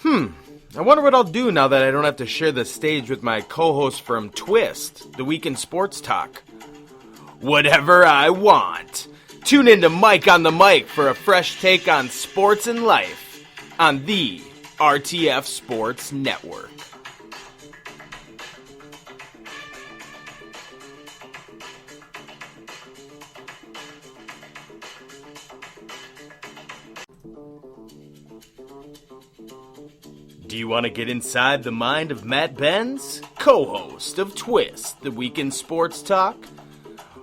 I wonder what I'll do now that I don't have to share the stage with my co-host from Twist, the Week in Sports Talk. Whatever I want. Tune in to Mike on the Mic for a fresh take on sports and life on the RTF Sports Network. Do you want to get inside the mind of Matt Benz, co-host of Twist, the Week in Sports Talk?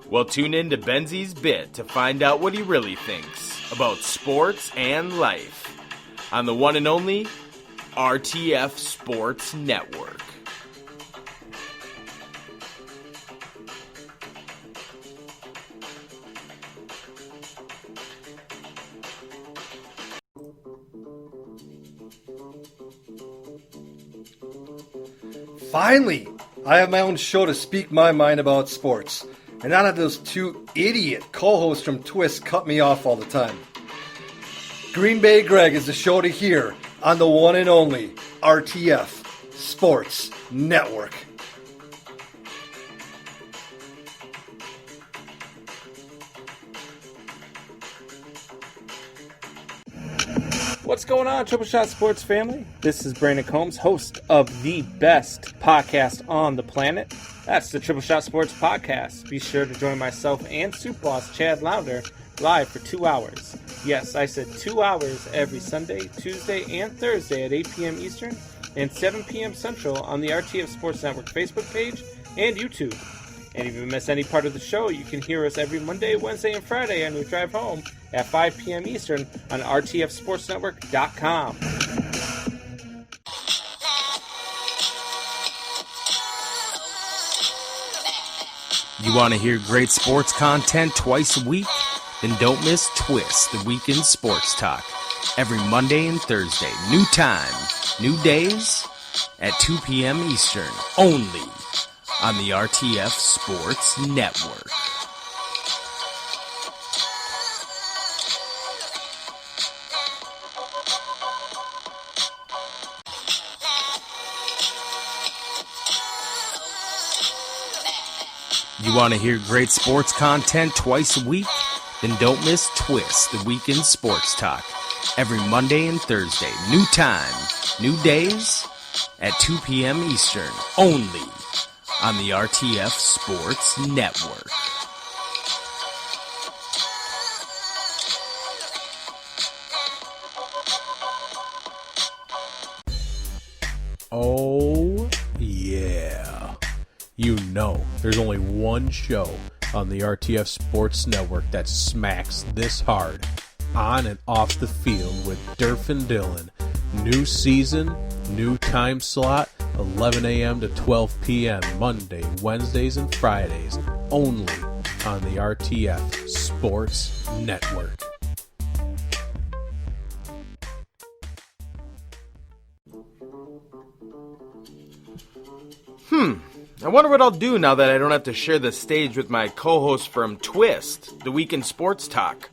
Well, tune in to Benzy's Bit to find out what he really thinks about sports and life on the one and only RTF Sports Network. Finally, I have my own show to speak my mind about sports, and not have those two idiot co-hosts from Twist cut me off all the time. Green Bay Greg is the show to hear on the one and only RTF Sports Network. What's going on, Triple Shot Sports family? This is Brandon Combs, host of the best podcast on the planet. That's the Triple Shot Sports Podcast. Be sure to join myself and Super Boss Chad Lounder live for 2 hours. Yes, I said 2 hours every Sunday, Tuesday, and Thursday at 8 p.m. Eastern and 7 p.m. Central on the RTF Sports Network Facebook page and YouTube. And if you miss any part of the show, you can hear us every Monday, Wednesday, and Friday on your drive home at 5 p.m. Eastern on rtfsportsnetwork.com. You want to hear great sports content twice a week? Then don't miss Twist, the Week in Sports Talk. Every Monday and Thursday. New time, new days at 2 p.m. Eastern. Only on the RTF Sports Network. You want to hear great sports content twice a week? Then don't miss Twist, the Week in Sports Talk. Every Monday and Thursday. New time, new days at 2 p.m. Eastern. Only on the RTF Sports Network. Oh, yeah. You know, there's only one show on the RTF Sports Network that smacks this hard on and off the field with Durf and Dylan. New season, new time slot, 11 a.m. to 12 p.m. Monday, Wednesdays, and Fridays, only on the RTF Sports Network. I wonder what I'll do now that I don't have to share the stage with my co-host from Twist, the Week in Sports Talk.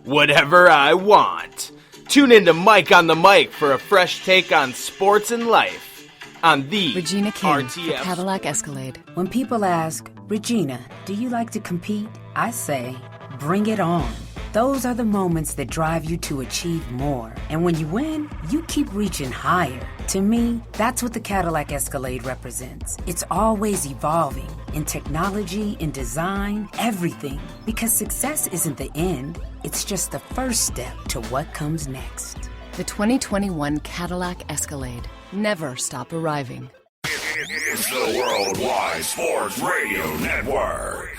Whatever I want. Tune in to Mike on the Mic for a fresh take on sports and life on the Regina King, RTF. the Cadillac Escalade. When people ask, Regina, do you like to compete? I say, bring it on. Those are the moments that drive you to achieve more. And when you win, you keep reaching higher. To me, that's what the Cadillac Escalade represents. It's always evolving in technology, in design, everything. Because success isn't the end, it's just the first step to what comes next. The 2021 Cadillac Escalade. Never stop arriving. It's the Worldwide Sports Radio Network.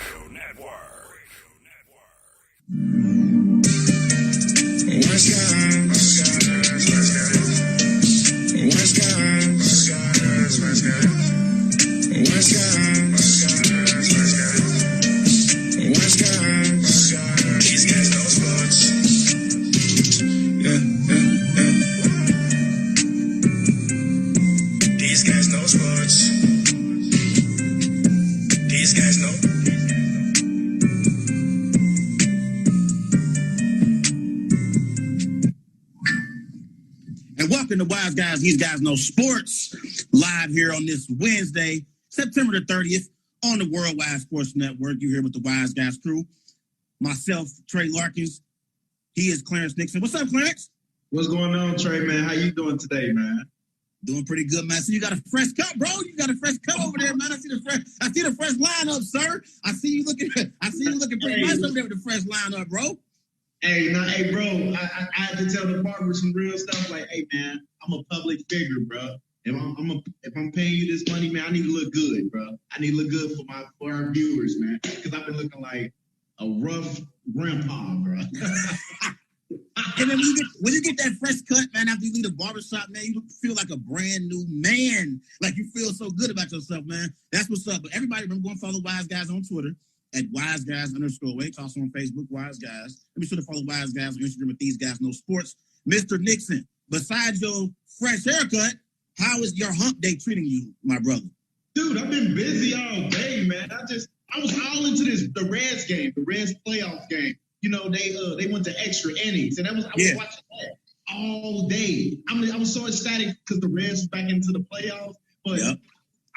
These guys know sports. These guys know sports. These guys know. Welcome to Wise Guys. These guys know sports. Live here on this Wednesday, September the 30th, on the Worldwide Sports Network. You're here with the Wise Guys crew. Myself, Trey Larkins. He is Clarence Nixon. What's up, Clarence? What's going on, Trey, man? How you doing today, man? Doing pretty good, man. So you got a fresh cut, bro. You got a fresh cut over there, man. I see the fresh lineup, sir. I see you looking pretty nice over there with the fresh lineup, bro. Hey, bro. I had to tell the barber some real stuff. Like, hey, man, I'm a public figure, bro. If I'm paying you this money, man, I need to look good, bro. I need to look good for our viewers, man. Because I've been looking like a rough grandpa, bro. And then when you get that fresh cut, man, after you leave the barbershop, man, you feel like a brand new man. Like you feel so good about yourself, man. That's what's up. But everybody, remember, go and follow Wise Guys on Twitter at WiseGuys_Wait. Also on Facebook, Wise Guys. And be sure to follow Wise Guys on Instagram at These Guys Know Sports. Mr. Nixon, besides your fresh haircut, how is your hump day treating you, my brother? Dude, I've been busy all day, man. I was all into the Reds game, the Reds playoff game. You know, they went to extra innings, and I was watching that all day. I was so ecstatic because the Reds was back into the playoffs. But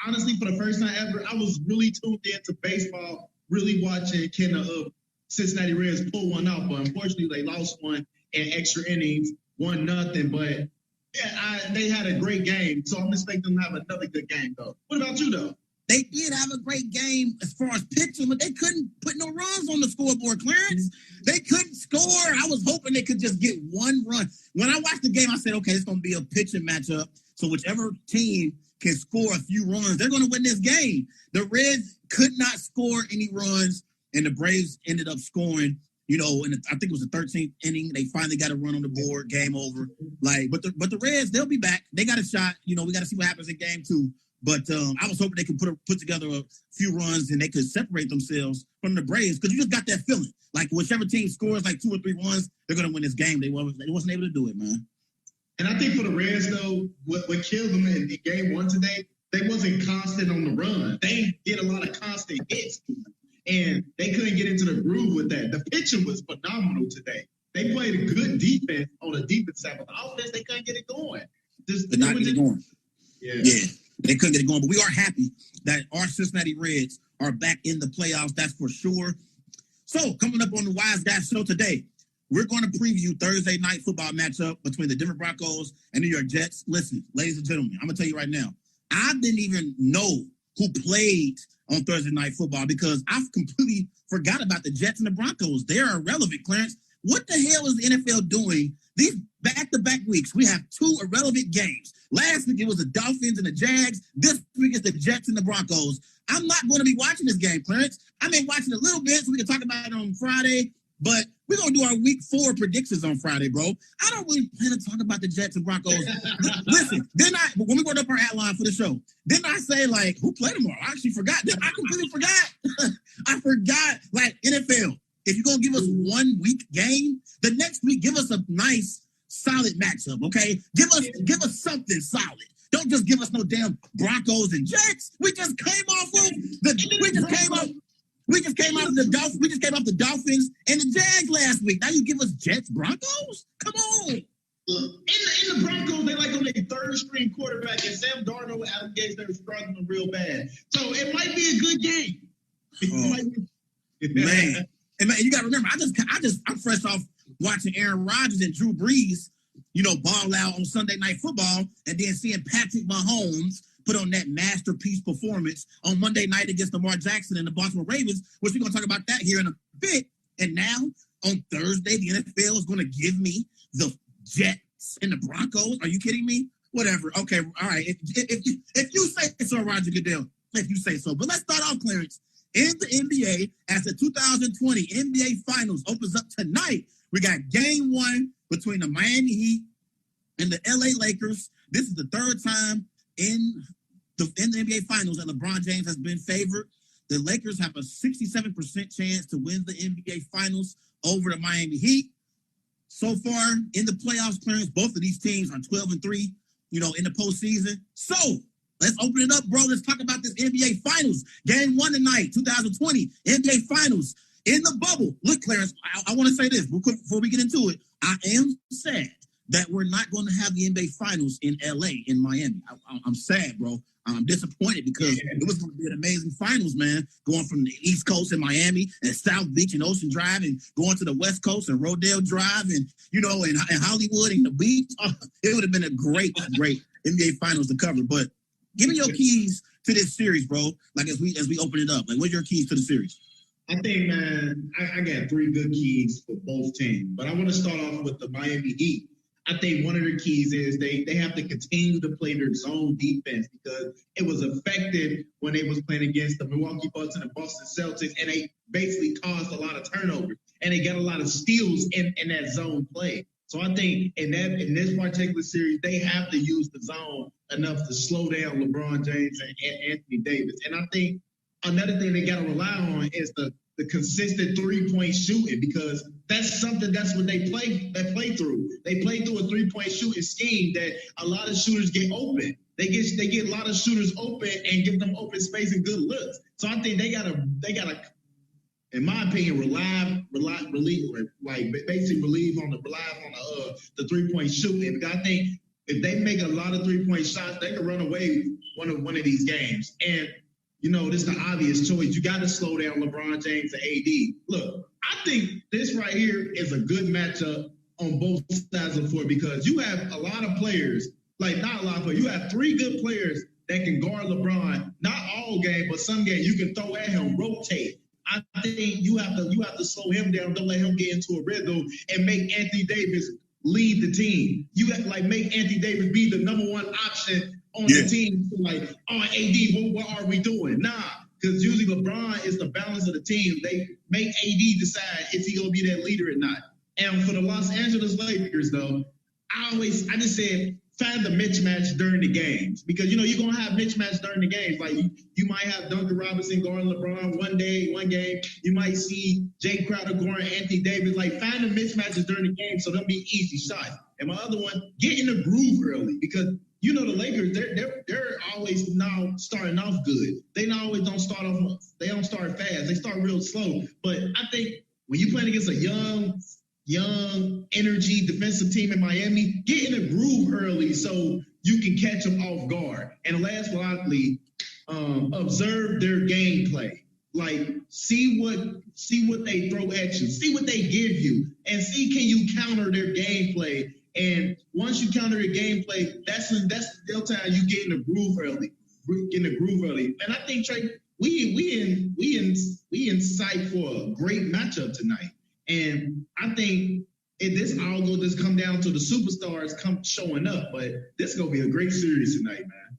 honestly, for the first time ever, I was really tuned into baseball, really watching can the Cincinnati Reds pull one out. But unfortunately, they lost one in extra innings, 1-0. But yeah, they had a great game, so I'm expecting them to have another good game, though. What about you, though? They did have a great game as far as pitching, but they couldn't put no runs on the scoreboard, Clarence. They couldn't score. I was hoping they could just get one run. When I watched the game, I said, okay, it's going to be a pitching matchup. So whichever team can score a few runs, they're going to win this game. The Reds could not score any runs, and the Braves ended up scoring, you know, I think it was the 13th inning. They finally got a run on the board, game over. But the Reds, they'll be back. They got a shot. You know, we got to see what happens in game 2. But I was hoping they could put together a few runs and they could separate themselves from the Braves because you just got that feeling. Like whichever team scores like 2 or 3 runs, they're going to win this game. They wasn't able to do it, man. And I think for the Reds, though, what killed them in game 1 today, they wasn't constant on the run. They did a lot of constant hits, and they couldn't get into the groove with that. The pitching was phenomenal today. They played a good defense on the defense side, but the offense, they couldn't get it going. Not get it going. Yeah. They couldn't get it going, but we are happy that our Cincinnati Reds are back in the playoffs. That's for sure. So, coming up on the Wise Guys show today, we're going to preview Thursday night football matchup between the Denver Broncos and New York Jets. Listen, ladies and gentlemen, I'm going to tell you right now, I didn't even know who played on Thursday night football because I've completely forgot about the Jets and the Broncos. They're irrelevant, Clarence. What the hell is the NFL doing? These back-to-back weeks, we have 2 irrelevant games. Last week, it was the Dolphins and the Jags. This week, it's the Jets and the Broncos. I'm not going to be watching this game, Clarence. I may watch it a little bit so we can talk about it on Friday, but we're going to do our week 4 predictions on Friday, bro. I don't really plan to talk about the Jets and Broncos. Listen, when we wrote up our outline for the show, didn't I say, like, who played tomorrow? I actually forgot. I completely forgot. I forgot, like, NFL. If you're going to give us 1 week game, the next week, give us a nice, solid matchup, okay? Give us something solid. Don't just give us no damn Broncos and Jets. We just came off the Dolphins and the Jags last week. Now you give us Jets, Broncos? Come on. Look, in the Broncos, they like on their 3rd string quarterback, and Sam Darnold and Adam Gase, they're struggling real bad. So it might be a good game. Man. And man, you got to remember, I'm fresh off watching Aaron Rodgers and Drew Brees, you know, ball out on Sunday Night Football, and then seeing Patrick Mahomes put on that masterpiece performance on Monday night against Lamar Jackson and the Baltimore Ravens, which we're going to talk about that here in a bit. And now, on Thursday, the NFL is going to give me the Jets and the Broncos. Are you kidding me? Whatever. Okay, all right. If you say so, Roger Goodell, if you say so. But let's start off, Clarence. In the NBA, as the 2020 NBA Finals opens up tonight, we got Game 1 between the Miami Heat and the LA Lakers. This is the 3rd time in the NBA Finals that LeBron James has been favored. The Lakers have a 67% chance to win the NBA Finals over the Miami Heat. So far in the playoffs, Clarence, both of these teams are 12-3, you know, in the postseason. So let's open it up, bro. Let's talk about this NBA Finals. Game 1 tonight, 2020 NBA Finals in the bubble. Look, Clarence, I want to say this before we get into it. I am sad that we're not going to have the NBA Finals in LA, in Miami. I'm sad, bro. I'm disappointed because it was going to be an amazing finals, man, going from the East Coast in Miami and South Beach and Ocean Drive and going to the West Coast and Rodale Drive and, you know, and Hollywood and the beach. It would have been a great NBA Finals to cover. But give me your keys to this series, bro, like as we open it up. Like, what are your keys to the series? I think, man, I got 3 good keys for both teams. But I want to start off with the Miami Heat. I think one of the keys is they have to continue to play their zone defense because it was effective when they was playing against the Milwaukee Bucks and the Boston Celtics, and they basically caused a lot of turnovers, and they got a lot of steals in that zone play. So I think in this particular series, they have to use the zone enough to slow down LeBron James and Anthony Davis. And I think another thing they got to rely on is the consistent 3-point shooting because that's what they play through. They play through a 3-point shooting scheme that a lot of shooters get open. They get a lot of shooters open and give them open space and good looks. So I think they gotta, in my opinion, rely on the 3-point shooting. Because I think if they make a lot of 3-point shots, they can run away one of these games. And you know, this is the obvious choice. You got to slow down LeBron James and AD. Look, I think this right here is a good matchup on both sides of the floor because you have a lot of players, like not a lot of players. You have 3 good players that can guard LeBron. Not all game, but some game you can throw at him, rotate. I think you have to slow him down. Don't let him get into a rhythm and make Anthony Davis lead the team. You got to make Anthony Davis be the number 1 option on the team. Like, AD, what are we doing? Nah, because usually LeBron is the balance of the team. They make AD decide if he's going to be that leader or not. And for the Los Angeles Lakers, though, I just said find the mismatch during the games because, you know, you're going to have mismatch during the games. Like, you might have Duncan Robinson guarding LeBron one game. You might see Jay Crowder guarding Anthony Davis. Like, find the mismatches during the game so they'll be easy shots. And my other one, get in the groove early because you know the Lakers, they're always now starting off good. They not always don't start off. They don't start fast. They start real slow. But I think when you're playing against a young energy defensive team in Miami, get in a groove early so you can catch them off guard. And last but not least, observe their gameplay. Like see what they throw at you, see what they give you, and see can you counter their gameplay. And once you counter the gameplay, that's the time you get in the groove early. And I think Trey, we in sight for a great matchup tonight. And I think this come down to the superstars showing up. But this is gonna be a great series tonight, man.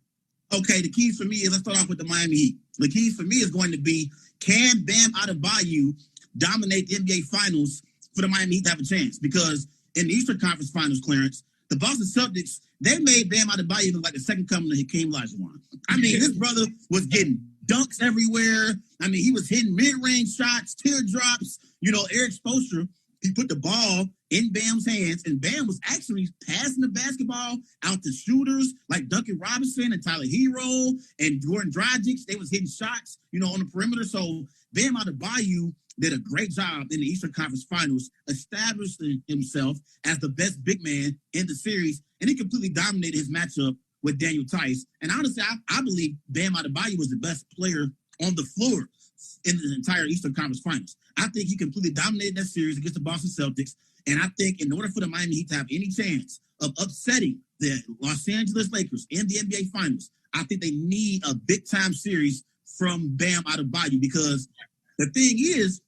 Okay, the keys for me is let's start off with the Miami Heat. The keys for me is going to be can Bam Adebayo dominate the NBA Finals for the Miami Heat to have a chance? Because in the Eastern Conference Finals, Clarence, the Boston Celtics, they made Bam Adebayo look like the second coming of Hakeem Olajuwon. I mean, this brother was getting dunks everywhere. I mean, he was hitting mid-range shots, teardrops. You know, Eric Spoelstra, he put the ball in Bam's hands, and Bam was actually passing the basketball out to shooters like Duncan Robinson and Tyler Hero and Goran Dragic. They was hitting shots, you know, on the perimeter. So Bam Adebayo did a great job in the Eastern Conference Finals, establishing himself as the best big man in the series, and he completely dominated his matchup with Daniel Tice. And honestly, I believe Bam Adebayo was the best player on the floor in the entire Eastern Conference Finals. I think he completely dominated that series against the Boston Celtics, and I think in order for the Miami Heat to have any chance of upsetting the Los Angeles Lakers in the NBA Finals, I think they need a big-time series from Bam Adebayo because the thing is,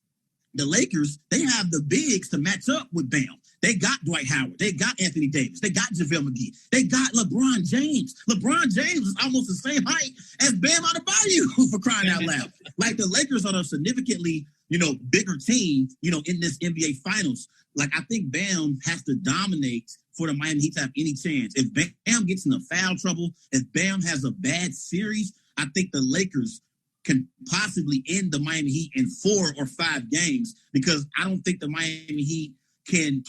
the Lakers, they have the bigs to match up with Bam. They got Dwight Howard. They got Anthony Davis. They got JaVale McGee. They got LeBron James. LeBron James is almost the same height as Bam Adebayo, for crying out loud. Like, the Lakers are a significantly, you know, bigger team, you know, in this NBA Finals. Like, I think Bam has to dominate for the Miami Heat to have any chance. If Bam gets into foul trouble, if Bam has a bad series, I think the Lakers can possibly end the Miami Heat in 4 or 5 games because I don't think the Miami Heat can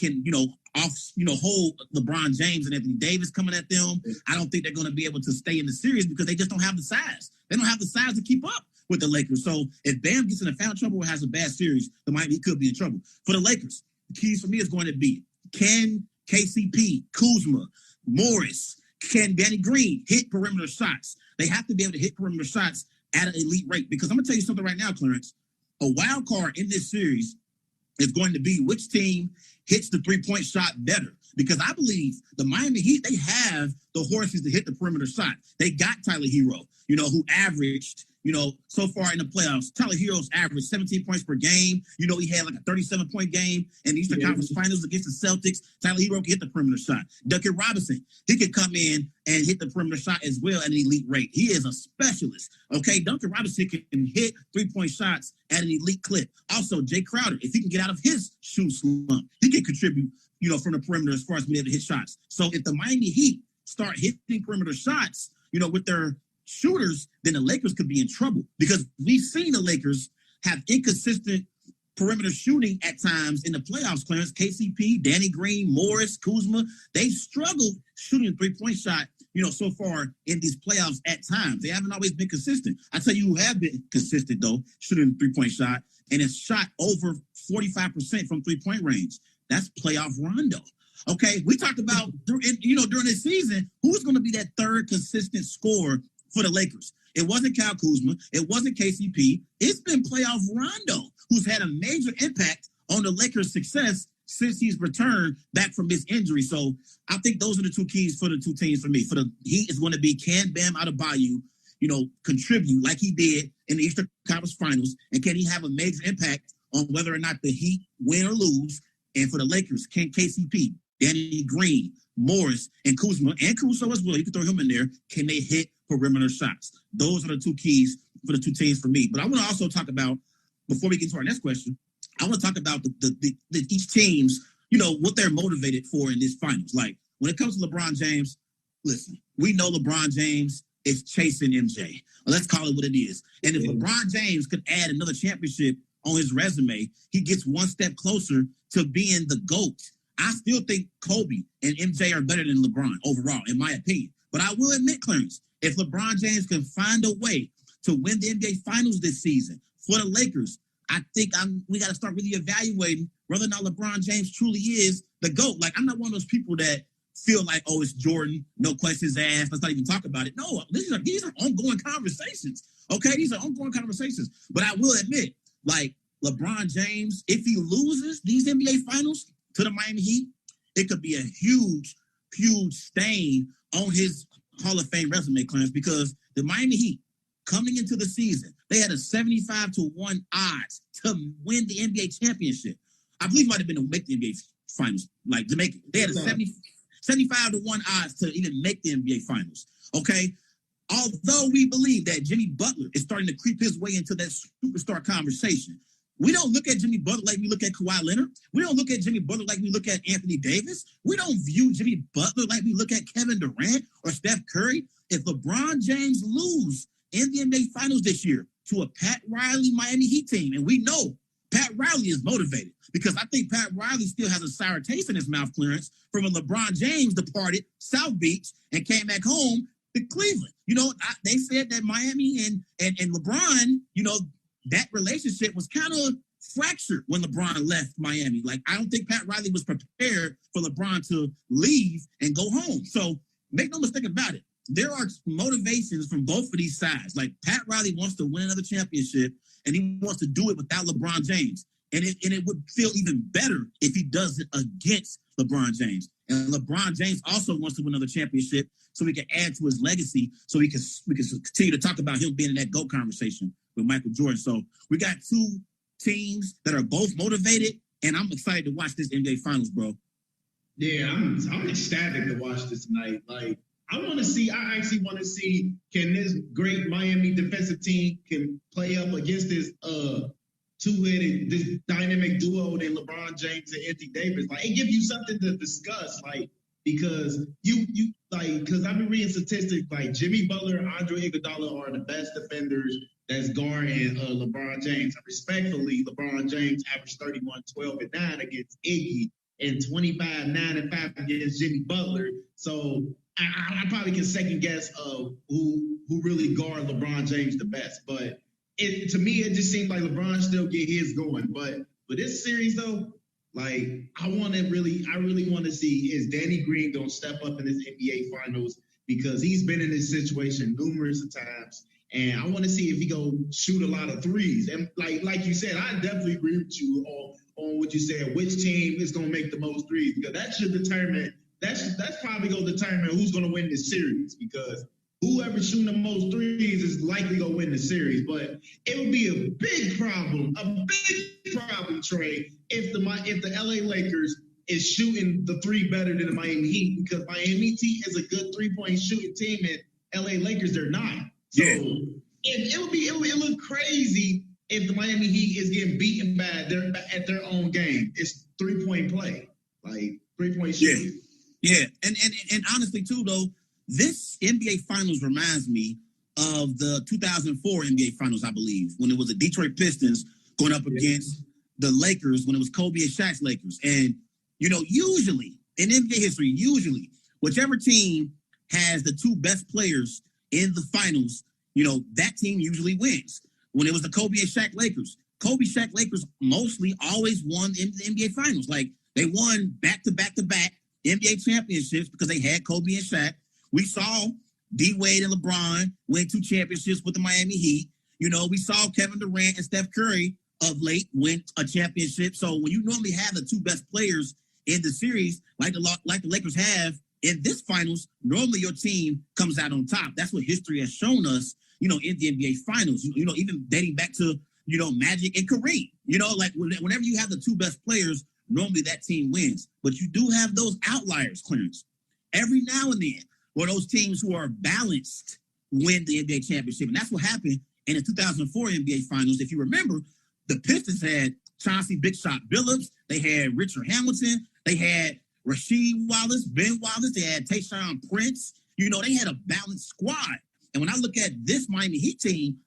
hold LeBron James and Anthony Davis coming at them. I don't think they're going to be able to stay in the series because they just don't have the size. They don't have the size to keep up with the Lakers. So if Bam gets in a foul trouble or has a bad series, the Miami Heat could be in trouble. For the Lakers, the keys for me is going to be can KCP, Kuzma, Morris, can Danny Green hit perimeter shots? They have to be able to hit perimeter shots at an elite rate. Because I'm going to tell you something right now, Clarence. A wild card in this series is going to be which team hits the three-point shot better. Because I believe the Miami Heat, they have the horses to hit the perimeter shot. They got Tyler Hero, who averaged, so far in the playoffs. Tyler Hero's averaged 17 points per game. He had like a 37-point game in the Eastern Conference Finals against the Celtics. Tyler Hero can hit the perimeter shot. Duncan Robinson, he could come in and hit the perimeter shot as well at an elite rate. He is a specialist, okay? Duncan Robinson can hit three-point shots at an elite clip. Also, Jay Crowder, if he can get out of his shoe slump, he can contribute, from the perimeter as far as being able to hit shots. So if the Miami Heat start hitting perimeter shots, with their shooters, then the Lakers could be in trouble because we've seen the Lakers have inconsistent perimeter shooting at times in the playoffs, Clarence. KCP, Danny Green, Morris, Kuzma, they struggled shooting a three-point shot, so far in these playoffs at times. They haven't always been consistent. I tell you who have been consistent, though, shooting a three-point shot, and it's shot over 45% from three-point range. That's playoff Rondo. Okay, we talked about, during this season, who's going to be that third consistent scorer for the Lakers. It wasn't Kyle Kuzma. It wasn't KCP. It's been playoff Rondo, who's had a major impact on the Lakers' success since he's returned back from his injury. So I think those are the two keys for the two teams for me. For the Heat, is going to be, can Bam Adebayo, contribute like he did in the Eastern Conference Finals, and can he have a major impact on whether or not the Heat win or lose? And for the Lakers, can KCP, Danny Green, Morris, and Kuzma, and Caruso as well, you can throw him in there, can they hit perimeter shots? Those are the two keys for the two teams for me. But I want to also talk about, before we get to our next question, I want to talk about the each team's, what they're motivated for in this finals. Like, when it comes to LeBron James, listen, we know LeBron James is chasing MJ. Let's call it what it is. And if LeBron James could add another championship on his resume, he gets one step closer to being the GOAT. I still think Kobe and MJ are better than LeBron overall, in my opinion. But I will admit, Clarence, if LeBron James can find a way to win the NBA Finals this season for the Lakers, I think we got to start really evaluating whether or not LeBron James truly is the GOAT. Like, I'm not one of those people that feel like, oh, it's Jordan, no questions asked, let's not even talk about it. No, these are ongoing conversations, okay? These are ongoing conversations. But I will admit, like, LeBron James, if he loses these NBA Finals to the Miami Heat, it could be a huge, huge stain on his Hall of Fame resume, Clarence, because the Miami Heat, coming into the season, they had a 75-1 odds to win the NBA championship. I believe it might have been to make the NBA Finals, like to make it. They had a 75-1 odds to even make the NBA Finals, okay? Although we believe that Jimmy Butler is starting to creep his way into that superstar conversation, we don't look at Jimmy Butler like we look at Kawhi Leonard. We don't look at Jimmy Butler like we look at Anthony Davis. We don't view Jimmy Butler like we look at Kevin Durant or Steph Curry. If LeBron James lose in the NBA Finals this year to a Pat Riley Miami Heat team, and we know Pat Riley is motivated because I think Pat Riley still has a sour taste in his mouth, Clarence, from when LeBron James departed South Beach and came back home to Cleveland. They said that Miami and LeBron, that relationship was kind of fractured when LeBron left Miami. Like, I don't think Pat Riley was prepared for LeBron to leave and go home. So make no mistake about it. There are motivations from both of these sides. Like, Pat Riley wants to win another championship, and he wants to do it without LeBron James. And it would feel even better if he does it against LeBron James. And LeBron James also wants to win another championship so he can add to his legacy, so we can continue to talk about him being in that GOAT conversation with Michael Jordan. So we got two teams that are both motivated, and I'm excited to watch this NBA Finals, bro. Yeah, I'm ecstatic to watch this tonight. Like, I actually want to see, can this great Miami defensive team can play up against this two-headed, this dynamic duo in LeBron James and Anthony Davis. Like, it gives you something to discuss, like, because because I've been reading statistics like Jimmy Butler, Andre Iguodala are the best defenders that's guarding LeBron James. And respectfully, LeBron James averaged 31, 12, and 9 against Iggy and 25, 9, and 5 against Jimmy Butler. So I probably can second guess who really guard LeBron James the best. But to me, it just seemed like LeBron still get his going. But for this series, though, Like, I really want to see, is Danny Green going to step up in this NBA Finals, because he's been in this situation numerous times. And I want to see if he go shoot a lot of threes. And like you said, I definitely agree with you on what you said, which team is going to make the most threes, because that should determine, that's probably going to determine who's going to win this series, because whoever shooting the most threes is likely going to win the series. But it would be a big problem, Trey, if the LA Lakers is shooting the three better than the Miami Heat, because Miami Heat is a good three-point shooting team, and LA Lakers, they're not. So it would look crazy if the Miami Heat is getting beaten bad at their own game. It's 3-point play, like 3-point shooting. Yeah. And honestly too, though, this NBA Finals reminds me of the 2004 NBA Finals, I believe, when it was the Detroit Pistons going up against the Lakers, when it was Kobe and Shaq's Lakers. And, usually in NBA history, whichever team has the two best players in the finals, that team usually wins. When it was the Kobe and Shaq Lakers, Shaq Lakers mostly always won in the NBA Finals. Like, they won back-to-back-to-back NBA championships because they had Kobe and Shaq. We saw D-Wade and LeBron win 2 championships with the Miami Heat. We saw Kevin Durant and Steph Curry of late win a championship. So when you normally have the two best players in the series, like the Lakers have in this finals, normally your team comes out on top. That's what history has shown us, in the NBA Finals. Even dating back to, Magic and Kareem. Like whenever you have the two best players, normally that team wins. But you do have those outliers, Clarence. Every now and then, where those teams who are balanced win the NBA championship. And that's what happened in the 2004 NBA Finals. If you remember, the Pistons had Chauncey Big Shot Billups. They had Richard Hamilton. They had Rasheed Wallace, Ben Wallace. They had Tayshaun Prince. They had a balanced squad. And when I look at this Miami Heat team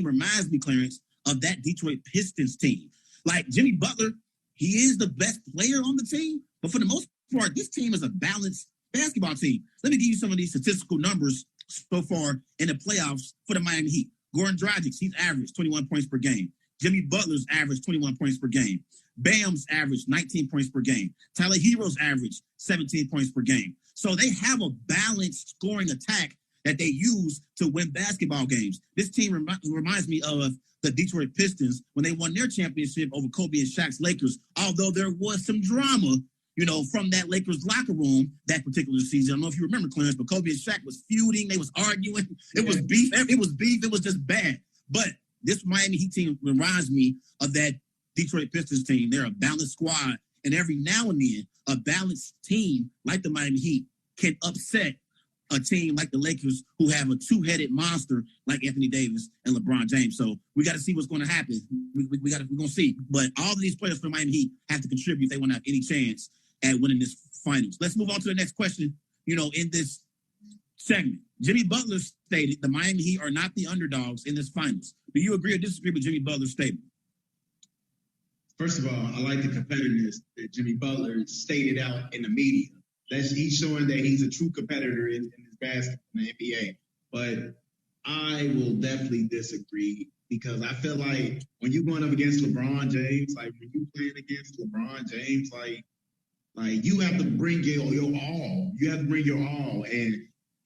reminds me, Clarence, of that Detroit Pistons team. Like, Jimmy Butler, he is the best player on the team. But for the most part, this team is a balanced basketball team. Let me give you some of these statistical numbers so far in the playoffs for the Miami Heat. Goran Dragic, he's averaged 21 points per game. Jimmy Butler's averaged 21 points per game. Bam's averaged 19 points per game. Tyler Hero's averaged 17 points per game. So they have a balanced scoring attack that they use to win basketball games. This team reminds me of the Detroit Pistons when they won their championship over Kobe and Shaq's Lakers, although there was some drama, from that Lakers locker room that particular season. I don't know if you remember, Clarence, but Kobe and Shaq was feuding. They was arguing. It was beef. It was just bad. But this Miami Heat team reminds me of that Detroit Pistons team. They're a balanced squad. And every now and then, a balanced team like the Miami Heat can upset a team like the Lakers, who have a two-headed monster like Anthony Davis and LeBron James. So we got to see what's going to happen. We're going to see. But all of these players for the Miami Heat have to contribute if they want to have any chance at winning this finals. Let's move on to the next question. In this segment, Jimmy Butler stated the Miami Heat are not the underdogs in this finals. Do you agree or disagree with Jimmy Butler's statement? First of all, I like the competitiveness that Jimmy Butler stated out in the media. He's showing that he's a true competitor in this basketball in the NBA. But I will definitely disagree, because I feel like when you're going up against LeBron James, like when you're playing against LeBron James, like you have to bring your all. You have to bring your all.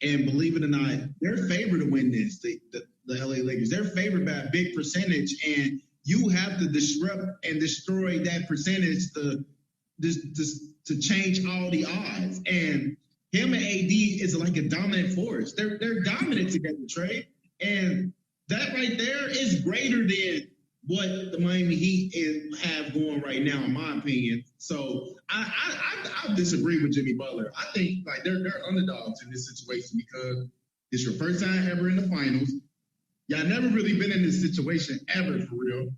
And believe it or not, they're favored to win this, the LA Lakers. They're favored by a big percentage, and you have to disrupt and destroy that percentage to change all the odds. And him and AD is like a dominant force. They're dominant together, Trey. And that right there is greater than what the Miami Heat have going right now, in my opinion. So I disagree with Jimmy Butler. I think like they're underdogs in this situation, because it's your first time ever in the finals. Y'all never really been in this situation ever, for real.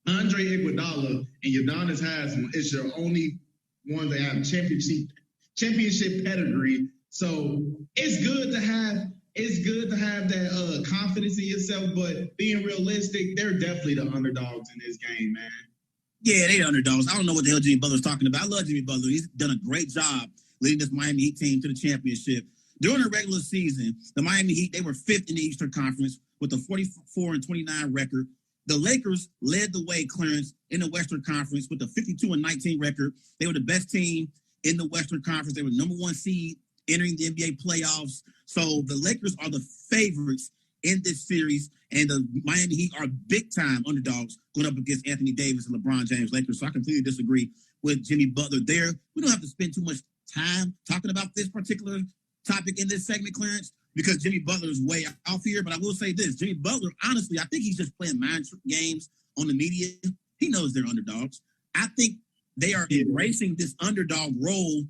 Andre Iguodala and Udonis Haslem is your only one that have championship pedigree. So it's good to have that confidence in yourself, but being realistic, they're definitely the underdogs in this game, man. Yeah, they're underdogs. I don't know what the hell Jimmy Butler's talking about. I love Jimmy Butler. He's done a great job leading this Miami Heat team to the championship. During the regular season, the Miami Heat, they were 5th in the Eastern Conference with a 44-29 record. The Lakers led the way, Clarence, in the Western Conference with a 52-19 record. They were the best team in the Western Conference. They were number 1 seed entering the NBA playoffs. So the Lakers are the favorites in this series, and the Miami Heat are big-time underdogs going up against Anthony Davis and LeBron James Lakers. So I completely disagree with Jimmy Butler there. We don't have to spend too much time talking about this particular topic in this segment, Clarence, because Jimmy Butler is way off here. But I will say this. Jimmy Butler, honestly, I think he's just playing mind games on the media. He knows they're underdogs. I think they are embracing this underdog role,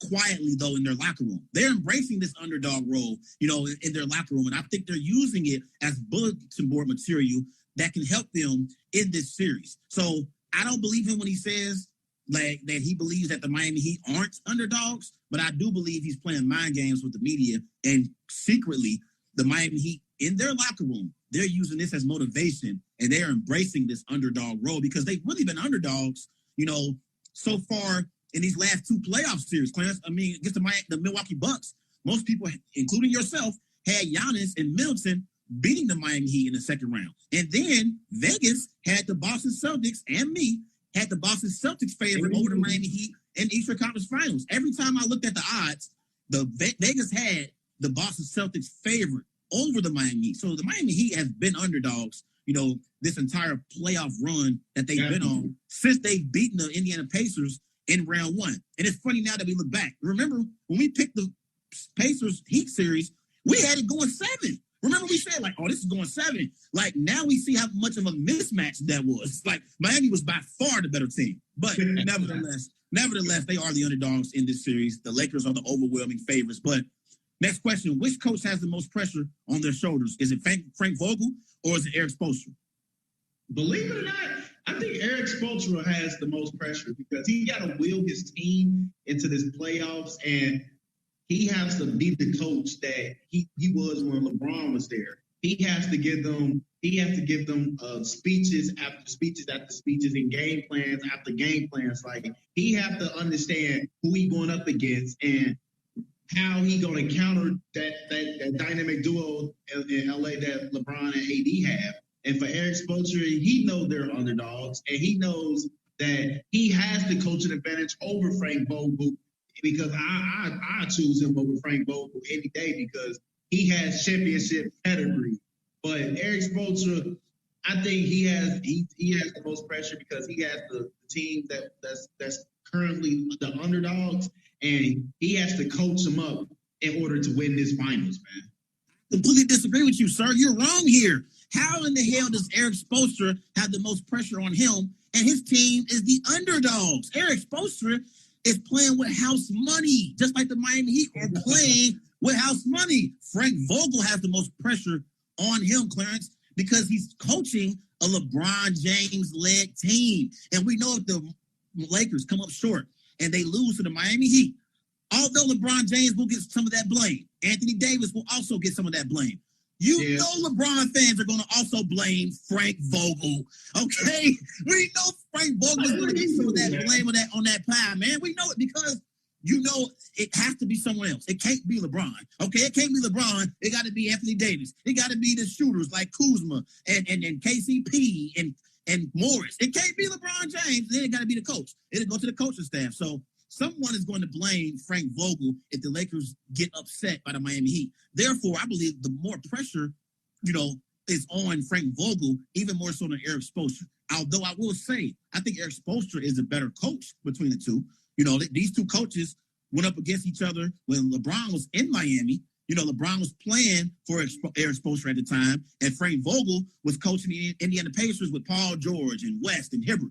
quietly, though, in their locker room. They're embracing this underdog role, in their locker room. And I think they're using it as bulletin board material that can help them in this series. So I don't believe him when he says that he believes that the Miami Heat aren't underdogs, but I do believe he's playing mind games with the media. And secretly, the Miami Heat, in their locker room, they're using this as motivation, and they're embracing this underdog role because they've really been underdogs, so far in these last 2 playoff series, Clarence. I mean, against the Milwaukee Bucks, most people, including yourself, had Giannis and Middleton beating the Miami Heat in the second round. And then Vegas had the Boston Celtics, and me, had the Boston Celtics favorite over the Miami Heat in the Eastern Conference Finals. Every time I looked at the odds, Vegas had the Boston Celtics favorite over the Miami Heat. So the Miami Heat has been underdogs, this entire playoff run that they've been on since they've beaten the Indiana Pacers in round 1. And it's funny now that we look back. Remember, when we picked the Pacers Heat series, we had it going 7. Remember we said, this is going 7. Now we see how much of a mismatch that was. Miami was by far the better team. But nevertheless, they are the underdogs in this series. The Lakers are the overwhelming favorites. But next question, which coach has the most pressure on their shoulders? Is it Frank Vogel or is it Erik Spoelstra? Believe it or not, I think Erik Spoelstra has the most pressure because he got to will his team into this playoffs, and he has to be the coach that he was when LeBron was there. He has to give them speeches after speeches after speeches and game plans after game plans. He have to understand who he going up against and how he going to counter that dynamic duo in LA that LeBron and AD have. And for Erik Spoelstra, he knows they're underdogs, and he knows that he has the coaching advantage over Frank Vogel because I choose him over Frank Vogel any day because he has championship pedigree. But Erik Spoelstra, I think he has the most pressure because he has the team that's currently the underdogs, and he has to coach them up in order to win this finals, man. Completely disagree with you, sir. You're wrong here. How in the hell does Erik Spoelstra have the most pressure on him and his team is the underdogs? Erik Spoelstra is playing with house money, just like the Miami Heat are playing with house money. Frank Vogel has the most pressure on him, Clarence, because he's coaching a LeBron James-led team. And we know if the Lakers come up short and they lose to the Miami Heat, although LeBron James will get some of that blame, Anthony Davis will also get some of that blame. You know LeBron fans are going to also blame Frank Vogel, okay? We know Frank Vogel is going to get some of that blame on that pie, man. We know it because it has to be someone else. It can't be LeBron, okay? It can't be LeBron. It got to be Anthony Davis. It got to be the shooters like Kuzma and KCP and Morris. It can't be LeBron James. Then it got to be the coach. It'll go to the coaching staff. So someone is going to blame Frank Vogel if the Lakers get upset by the Miami Heat. Therefore, I believe the more pressure, is on Frank Vogel, even more so than Erik Spoelstra. Although I will say, I think Erik Spoelstra is a better coach between the two. These two coaches went up against each other when LeBron was in Miami. LeBron was playing for Erik Spoelstra at the time, and Frank Vogel was coaching the Indiana Pacers with Paul George and West and Hibbert.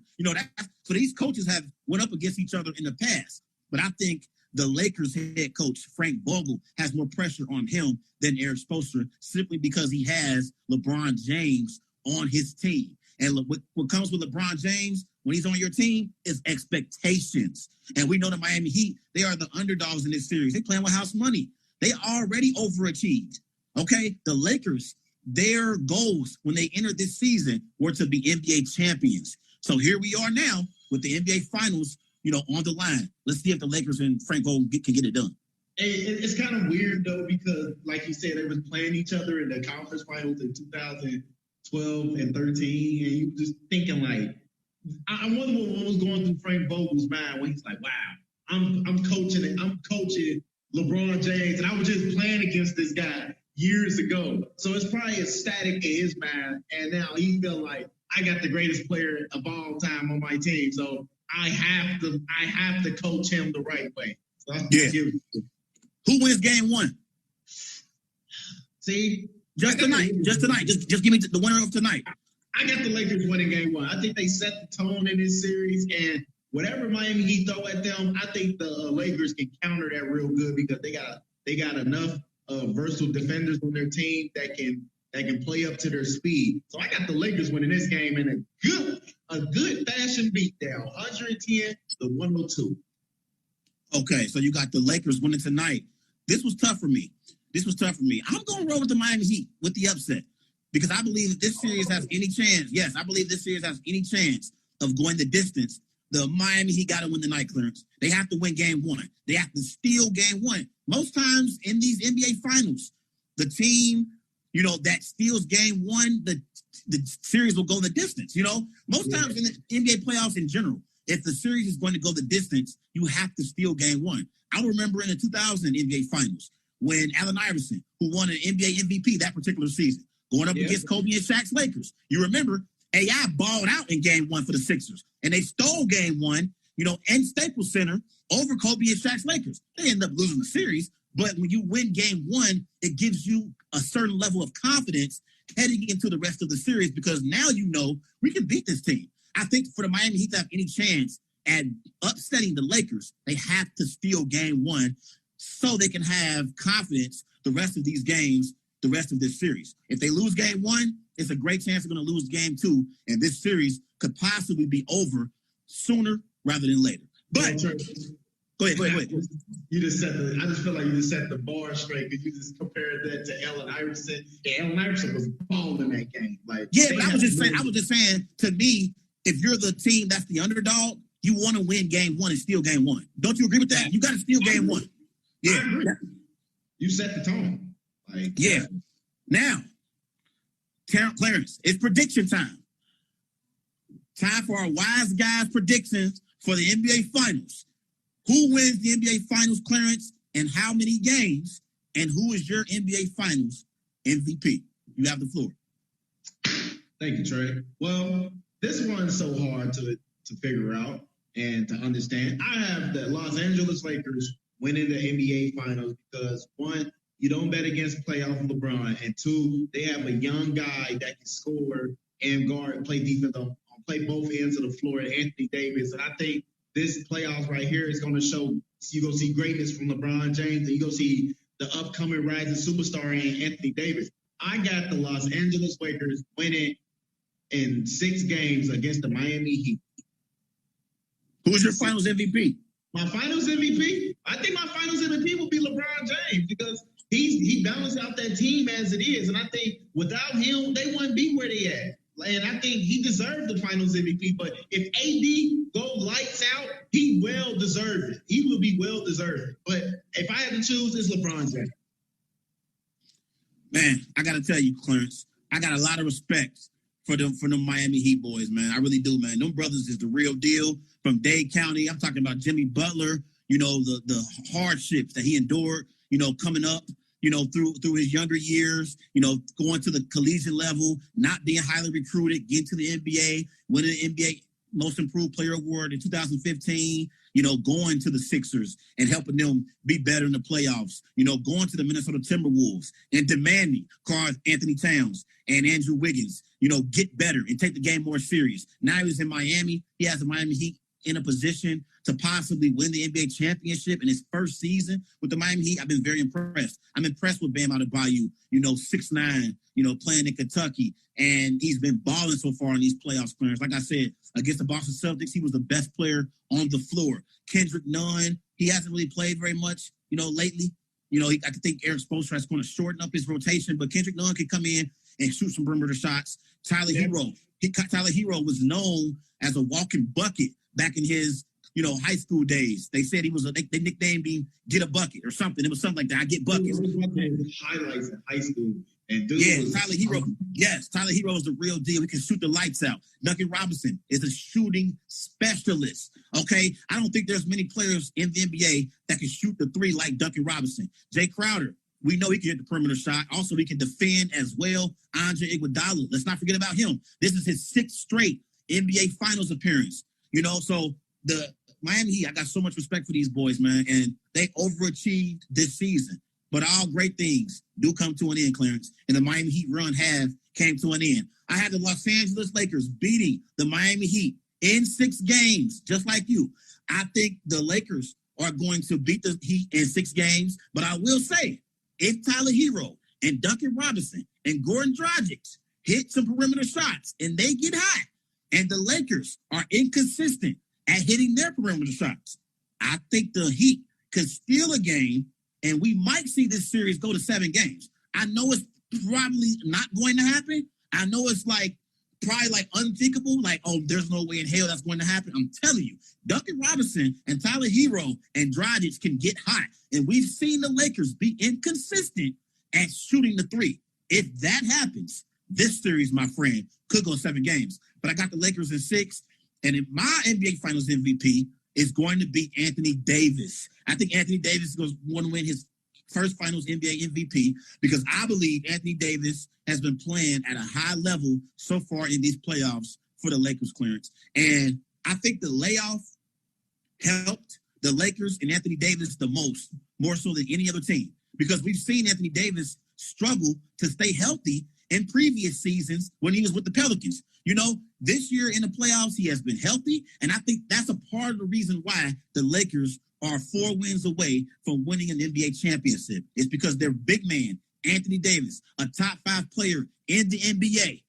So these coaches have went up against each other in the past. But I think the Lakers head coach, Frank Vogel, has more pressure on him than Erik Spoelstra simply because he has LeBron James on his team. And what comes with LeBron James when he's on your team is expectations. And we know the Miami Heat, they are the underdogs in this series. They're playing with house money. They already overachieved, okay? The Lakers, their goals when they entered this season were to be NBA champions. So here we are now with the NBA Finals, on the line. Let's see if the Lakers and Frank Vogel can get it done. It's kind of weird, though, because, like you said, they was playing each other in the conference finals in 2000 12 and 13, and you just thinking like, I wonder what was going through Frank Vogel's mind when he's like, wow, I'm coaching LeBron James, and I was just playing against this guy years ago. So it's probably ecstatic in his mind, and now he feel like I got the greatest player of all time on my team, so I have to coach him the right way. So Who wins game one? See, just tonight. Just give me the winner of tonight. I got the Lakers winning game one. I think they set the tone in this series, and whatever Miami Heat throw at them, I think the Lakers can counter that real good because they got enough versatile defenders on their team that can play up to their speed. So I got the Lakers winning this game in a good fashion beatdown, 110 to 102. Okay, so you got the Lakers winning tonight. This was tough for me. I'm going to roll with the Miami Heat with the upset because I believe if this series has any chance, yes, I believe this series has any chance of going the distance, the Miami Heat got to win the night, Clarence. They have to win game one. They have to steal game one. Most times in these NBA finals, the team, that steals game one, the series will go the distance. Most times in the NBA playoffs in general, if the series is going to go the distance, you have to steal game one. I remember in the 2000 NBA finals when Allen Iverson, who won an NBA MVP that particular season, going up against Kobe and Shaq's Lakers. You remember AI balled out in game one for the Sixers, and they stole game one, in Staples Center over Kobe and Shaq's Lakers. They ended up losing the series, but when you win game one, it gives you a certain level of confidence heading into the rest of the series because now we can beat this team. I think for the Miami Heat to have any chance at upsetting the Lakers, they have to steal game one so they can have confidence the rest of these games, the rest of this series. If they lose game one, it's a great chance they're going to lose game two, and this series could possibly be over sooner rather than later. But go ahead. You just I just feel like you just set the bar straight because you just compared that to Allen Iverson. Yeah, Allen Iverson was balling that game. But I was just saying, to me, if you're the team that's the underdog, you want to win game one and steal game one. Don't you agree with that? You got to steal game one. Yeah. You set the tone. Now, Clarence, it's prediction time. Time for our wise guys' predictions for the NBA Finals. Who wins the NBA Finals, Clarence, and how many games? And who is your NBA Finals MVP? You have the floor. Thank you, Trey. Well, this one's so hard to figure out and to understand. I have the Los Angeles Lakers winning the NBA Finals because, one, you don't bet against playoff LeBron, and two, they have a young guy that can score and guard, play defense play both ends of the floor, Anthony Davis. And I think this playoffs right here is going to show you're going to see greatness from LeBron James, and you're going to see the upcoming rising superstar in Anthony Davis. I got the Los Angeles Lakers winning in 6 games against the Miami Heat. Who's your finals MVP? My finals MVP? I think my finals MVP will be LeBron James because he balanced out that team as it is. And I think without him, they wouldn't be where they at. And I think he deserved the finals MVP. But if AD go lights out, he well deserved it. He will be well deserved. But if I had to choose, it's LeBron James. Man, I got to tell you, Clarence, I got a lot of respect for them Miami Heat boys, man. I really do, man. Them brothers is the real deal from Dade County. I'm talking about Jimmy Butler, the hardships that he endured, coming up, through his younger years, going to the collegiate level, not being highly recruited, getting to the NBA, winning the NBA Most Improved Player Award in 2015, going to the Sixers and helping them be better in the playoffs, going to the Minnesota Timberwolves and demanding Karl Anthony Towns and Andrew Wiggins, get better and take the game more serious. Now he's in Miami. He has the Miami Heat in a position to possibly win the NBA championship in his first season with the Miami Heat. I've been very impressed. I'm impressed with Bam Adebayo, 6'9", playing in Kentucky. And he's been balling so far in these playoffs, Clarence. Like I said, against the Boston Celtics, he was the best player on the floor. Kendrick Nunn, he hasn't really played very much, lately. I think Eric Spoelstra is going to shorten up his rotation, but Kendrick Nunn can come in and shoot some perimeter shots. Tyler Hero was known as a walking bucket back in his, high school days. They said he was they nicknamed him Get a Bucket or something. It was something like that. I get buckets. Highlights in high school. And dude Tyler Hero. Yes, Tyler Hero is the real deal. He can shoot the lights out. Duncan Robinson is a shooting specialist. Okay, I don't think there's many players in the NBA that can shoot the three like Duncan Robinson. Jay Crowder, we know he can hit the perimeter shot. Also, he can defend as well. Andre Iguodala, let's not forget about him. This is his 6th straight NBA Finals appearance. So the Miami Heat, I got so much respect for these boys, man, and they overachieved this season. But all great things do come to an end, Clarence, and the Miami Heat run came to an end. I had the Los Angeles Lakers beating the Miami Heat in 6 games, just like you. I think the Lakers are going to beat the Heat in 6 games, but I will say, if Tyler Hero and Duncan Robinson and Goran Dragic hit some perimeter shots and they get hot, and the Lakers are inconsistent at hitting their perimeter shots, I think the Heat could steal a game, and we might see this series go to 7 games. I know it's probably not going to happen. I know it's probably unthinkable. There's no way in hell that's going to happen. I'm telling you, Duncan Robinson and Tyler Hero and Dragic can get hot. And we've seen the Lakers be inconsistent at shooting the three. If that happens, this series, my friend, could go 7 games. But I got the Lakers in 6. And in my NBA Finals MVP is going to be Anthony Davis. I think Anthony Davis is going to win his first Finals NBA MVP because I believe Anthony Davis has been playing at a high level so far in these playoffs for the Lakers, Clarence. And I think the layoff helped the Lakers and Anthony Davis the most, more so than any other team, because we've seen Anthony Davis struggle to stay healthy in previous seasons when he was with the Pelicans. This year in the playoffs, he has been healthy, and I think that's a part of the reason why the Lakers are 4 wins away from winning an NBA championship. It's because their big man, Anthony Davis, a top 5 player in the NBA,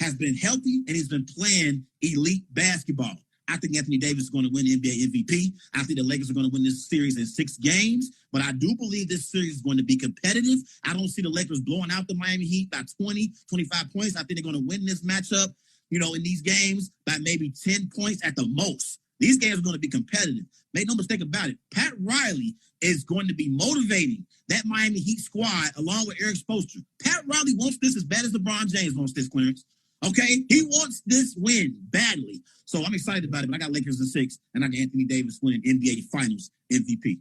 has been healthy, and he's been playing elite basketball. I think Anthony Davis is going to win the NBA MVP. I think the Lakers are going to win this series in 6 games, but I do believe this series is going to be competitive. I don't see the Lakers blowing out the Miami Heat by 20, 25 points. I think they're going to win this matchup, in these games by maybe 10 points at the most. These games are going to be competitive. Make no mistake about it. Pat Riley is going to be motivating that Miami Heat squad along with Eric Spoelstra. Pat Riley wants this as bad as LeBron James wants this, Clarence. Okay? He wants this win badly. So I'm excited about it, but I got Lakers in 6, and I got Anthony Davis winning NBA Finals MVP.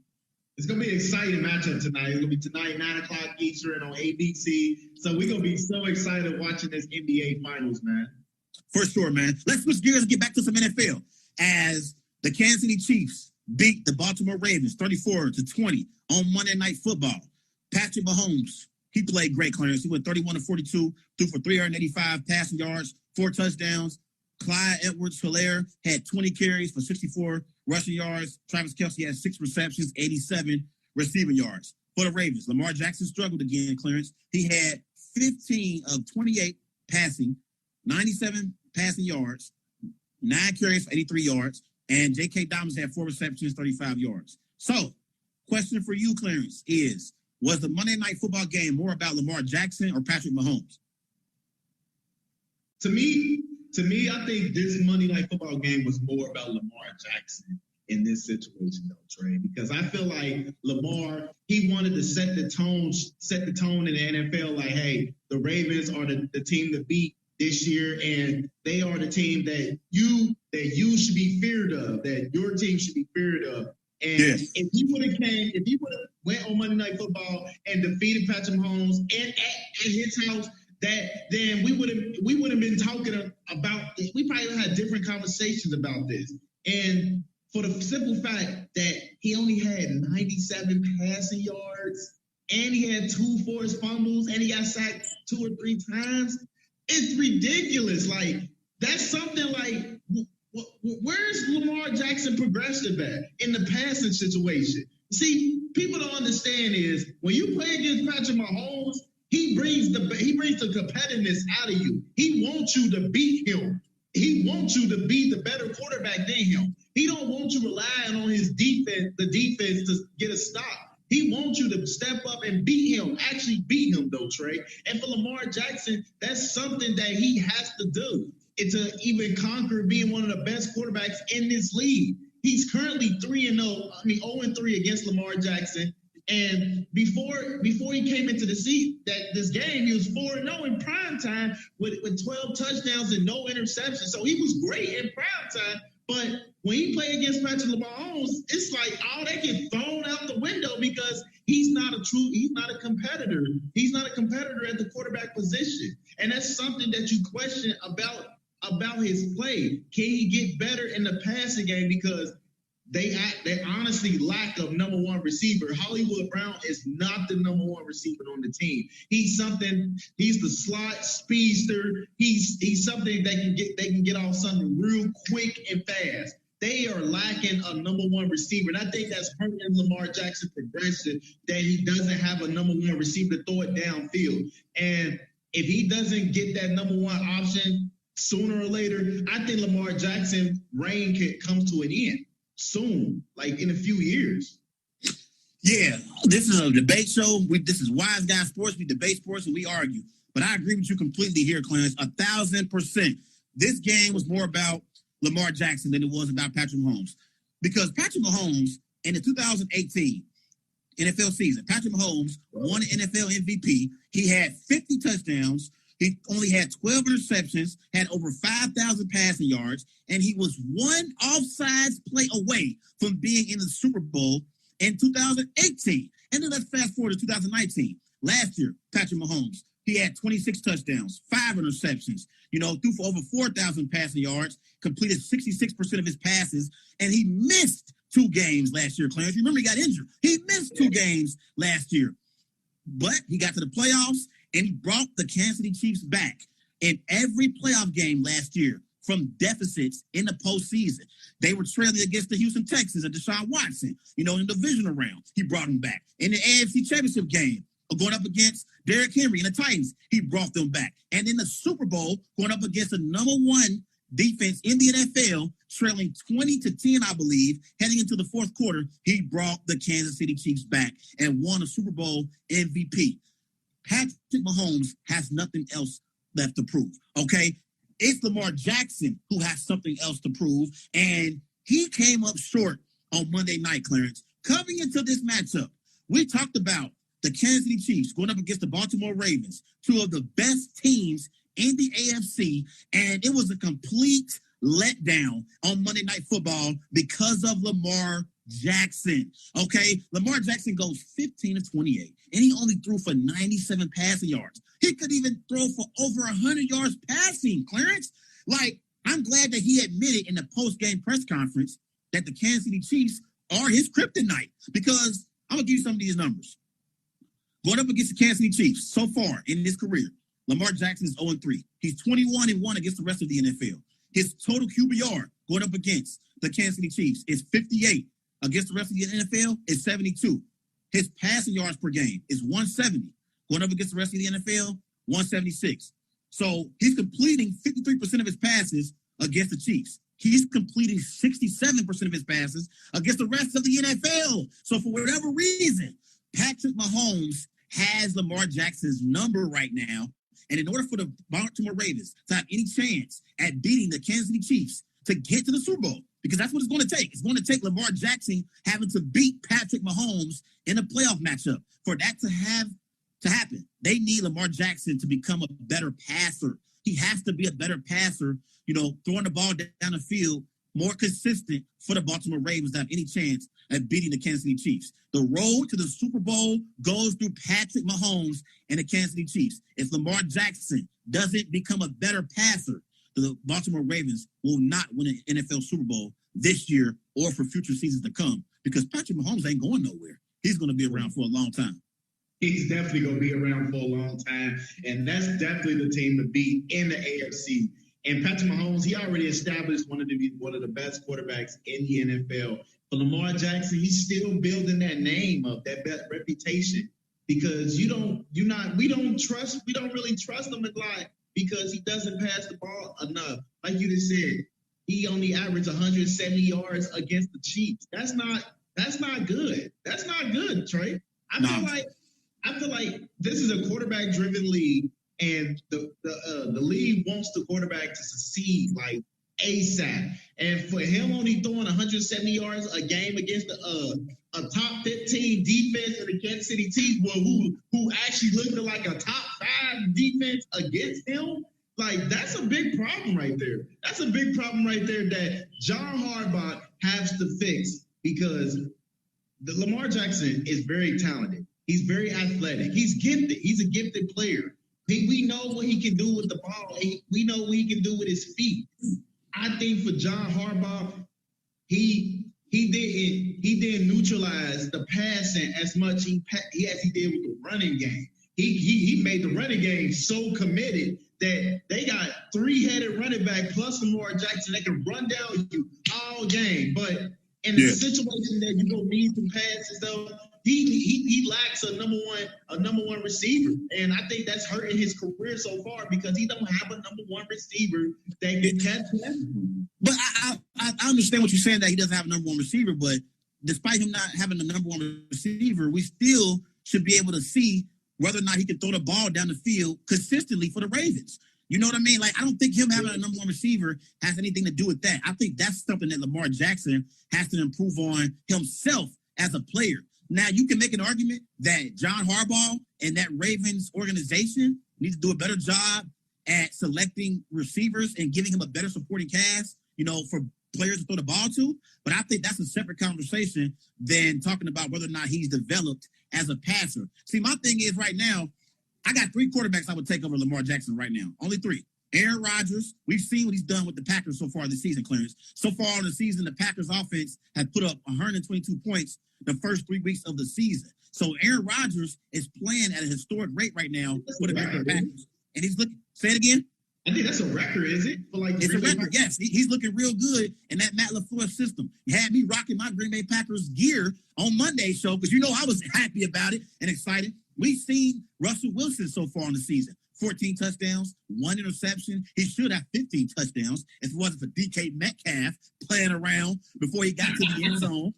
It's going to be an exciting matchup tonight. It's going to be tonight, 9 o'clock Eastern on ABC. So we're going to be so excited watching this NBA Finals, man. For sure, man. Let's switch gears and get back to some NFL. As the Kansas City Chiefs beat the Baltimore Ravens 34-20 on Monday Night Football. Patrick Mahomes, he played great, Clarence. He went 31-42, threw for 385 passing yards, 4 touchdowns. Clyde Edwards-Helaire had 20 carries for 64 rushing yards. Travis Kelce had 6 receptions, 87 receiving yards. For the Ravens, Lamar Jackson struggled again, Clarence. He had 15 of 28 passing, 97 passing yards, 9 carries for 83 yards, and J.K. Dobbins had 4 receptions, 35 yards. So, question for you, Clarence, was the Monday Night Football game more about Lamar Jackson or Patrick Mahomes? To me, I think this Monday Night Football game was more about Lamar Jackson in this situation, though, Trey, because I feel like Lamar, he wanted to set the tone in the NFL, like, hey, the Ravens are the team to beat this year, and they are the team that you should be feared of, that your team should be feared of. And yes, if he would have went on Monday Night Football and defeated Patrick Mahomes and at his house, then we would have been talking about this. We probably had different conversations about this. And for the simple fact that he only had 97 passing yards, and he had 2 forced fumbles, and he got sacked 2 or 3 times. It's ridiculous. Like, that's something like, where's Lamar Jackson progressive at in the passing situation? See, people don't understand is when you play against Patrick Mahomes, he brings the competitiveness out of you. He wants you to beat him. He wants you to be the better quarterback than him. He don't want you relying on his defense, the defense, to get a stop. He wants you to step up and beat him, actually beat him, though, Trey. And for Lamar Jackson, that's something that he has to do. It's to even conquer being one of the best quarterbacks in this league. He's currently 0-3 against Lamar Jackson. And before he came into this game, he was 4-0 in prime time with 12 touchdowns and no interceptions. So he was great in prime time. But when he played against Patrick Mahomes, it's like all they get thrown out the window because he's not a competitor. He's not a competitor at the quarterback position. And that's something that you question about his play. Can he get better in the passing game? Because they honestly lack a number one receiver. Hollywood Brown is not the number one receiver on the team. He's the slot speedster. He's something they can get off something real quick and fast. They are lacking a number one receiver. And I think that's hurting Lamar Jackson's progression, that he doesn't have a number one receiver to throw it downfield. And if he doesn't get that number one option sooner or later, I think Lamar Jackson's reign comes to an end soon, like in a few years. Yeah, this is a debate show. This is Wise Guy Sports. We debate sports and we argue. But I agree with you completely here, Clarence, 1,000%. This game was more about Lamar Jackson than it was about Patrick Mahomes. Because Patrick Mahomes, in the 2018 NFL season, Patrick Mahomes won an NFL MVP. He had 50 touchdowns. He only had 12 interceptions, had over 5,000 passing yards, and he was one offsides play away from being in the Super Bowl in 2018. And then let's fast forward to 2019. Last year, Patrick Mahomes, he had 26 touchdowns, 5 interceptions, threw for over 4,000 passing yards, completed 66% of his passes, and he missed 2 games last year, Clarence. Remember, he got injured. He missed 2 games last year. But he got to the playoffs, and he brought the Kansas City Chiefs back in every playoff game last year from deficits in the postseason. They were trailing against the Houston Texans and Deshaun Watson, in the divisional round. He brought them back. In the AFC Championship game, going up against Derrick Henry and the Titans, he brought them back. And in the Super Bowl, going up against the number one defense in the NFL, trailing 20-10, I believe, heading into the fourth quarter, he brought the Kansas City Chiefs back and won a Super Bowl MVP. Patrick Mahomes has nothing else left to prove, okay? It's Lamar Jackson who has something else to prove, and he came up short on Monday night, Clarence. Coming into this matchup, we talked about the Kansas City Chiefs going up against the Baltimore Ravens, 2 of the best teams in the AFC, and it was a complete letdown on Monday Night Football because of Lamar Jackson. Okay, Lamar Jackson goes 15 of 28, and he only threw for 97 passing yards. He could even throw for over 100 yards passing, Clarence. Like, I'm glad that he admitted in the post-game press conference that the Kansas City Chiefs are his kryptonite, because I'm going to give you some of these numbers. Going up against the Kansas City Chiefs so far in his career, Lamar Jackson is 0-3. He's 21-1 against the rest of the NFL. His total QBR going up against the Kansas City Chiefs is 58. Against the rest of the NFL is 72. His passing yards per game is 170. Going up against the rest of the NFL, 176. So he's completing 53% of his passes against the Chiefs. He's completing 67% of his passes against the rest of the NFL. So for whatever reason, Patrick Mahomes has Lamar Jackson's number right now. And in order for the Baltimore Ravens to have any chance at beating the Kansas City Chiefs to get to the Super Bowl, because that's what it's going to take. It's going to take Lamar Jackson having to beat Patrick Mahomes in a playoff matchup. For that to happen, they need Lamar Jackson to become a better passer. He has to be a better passer, throwing the ball down the field, more consistent for the Baltimore Ravens to have any chance at beating the Kansas City Chiefs. The road to the Super Bowl goes through Patrick Mahomes and the Kansas City Chiefs. If Lamar Jackson doesn't become a better passer, the Baltimore Ravens will not win an NFL Super Bowl this year or for future seasons to come, because Patrick Mahomes ain't going nowhere. He's going to be around for a long time. He's definitely going to be around for a long time, and that's definitely the team to beat in the AFC. And Patrick Mahomes, he already established one of the best quarterbacks in the NFL. But Lamar Jackson, he's still building that name up, that reputation, because we don't really trust him a lot, because he doesn't pass the ball enough. Like you just said, he only averaged 170 yards against the Chiefs. That's not good. That's not good, Trey. I feel like this is a quarterback-driven league, and the league wants the quarterback to succeed. Like, ASAP. And for him only throwing 170 yards a game against a top 15 defense in the Kansas City Chiefs, who actually looked like a top 5 defense against him, like, that's a big problem right there. That's a big problem right there that John Harbaugh has to fix, because Lamar Jackson is very talented. He's very athletic. He's gifted. He's a gifted player. We know what he can do with the ball. We know what he can do with his feet. I think for John Harbaugh, he didn't neutralize the passing as much as he did with the running game. He made the running game so committed that they got 3-headed running back plus Lamar Jackson that can run down you all game. But in a situation that you don't need some passes, though, he lacks a number one receiver, and I think that's hurting his career so far because he don't have a number one receiver that can catch him. But I understand what you're saying, that he doesn't have a number one receiver, but despite him not having a number one receiver, we still should be able to see whether or not he can throw the ball down the field consistently for the Ravens. You know what I mean? Like, I don't think him having a number one receiver has anything to do with that. I think that's something that Lamar Jackson has to improve on himself as a player. Now, you can make an argument that John Harbaugh and that Ravens organization need to do a better job at selecting receivers and giving him a better supporting cast, for players to throw the ball to. But I think that's a separate conversation than talking about whether or not he's developed as a passer. See, my thing is right now, I got 3 quarterbacks I would take over Lamar Jackson right now. Only 3. Aaron Rodgers, we've seen what he's done with the Packers so far this season, Clarence. So far in the season, the Packers offense has put up 122 points the first 3 weeks of the season. So Aaron Rodgers is playing at a historic rate right now for the Packers. And he's looking, say it again? I think that's a record, is it? It's a record, yes. He's looking real good in that Matt LaFleur system. He had me rocking my Green Bay Packers gear on Monday's show because I was happy about it and excited. We've seen Russell Wilson so far in the season. 14 touchdowns, 1 interception. He should have 15 touchdowns if it wasn't for DK Metcalf playing around before he got to the end zone.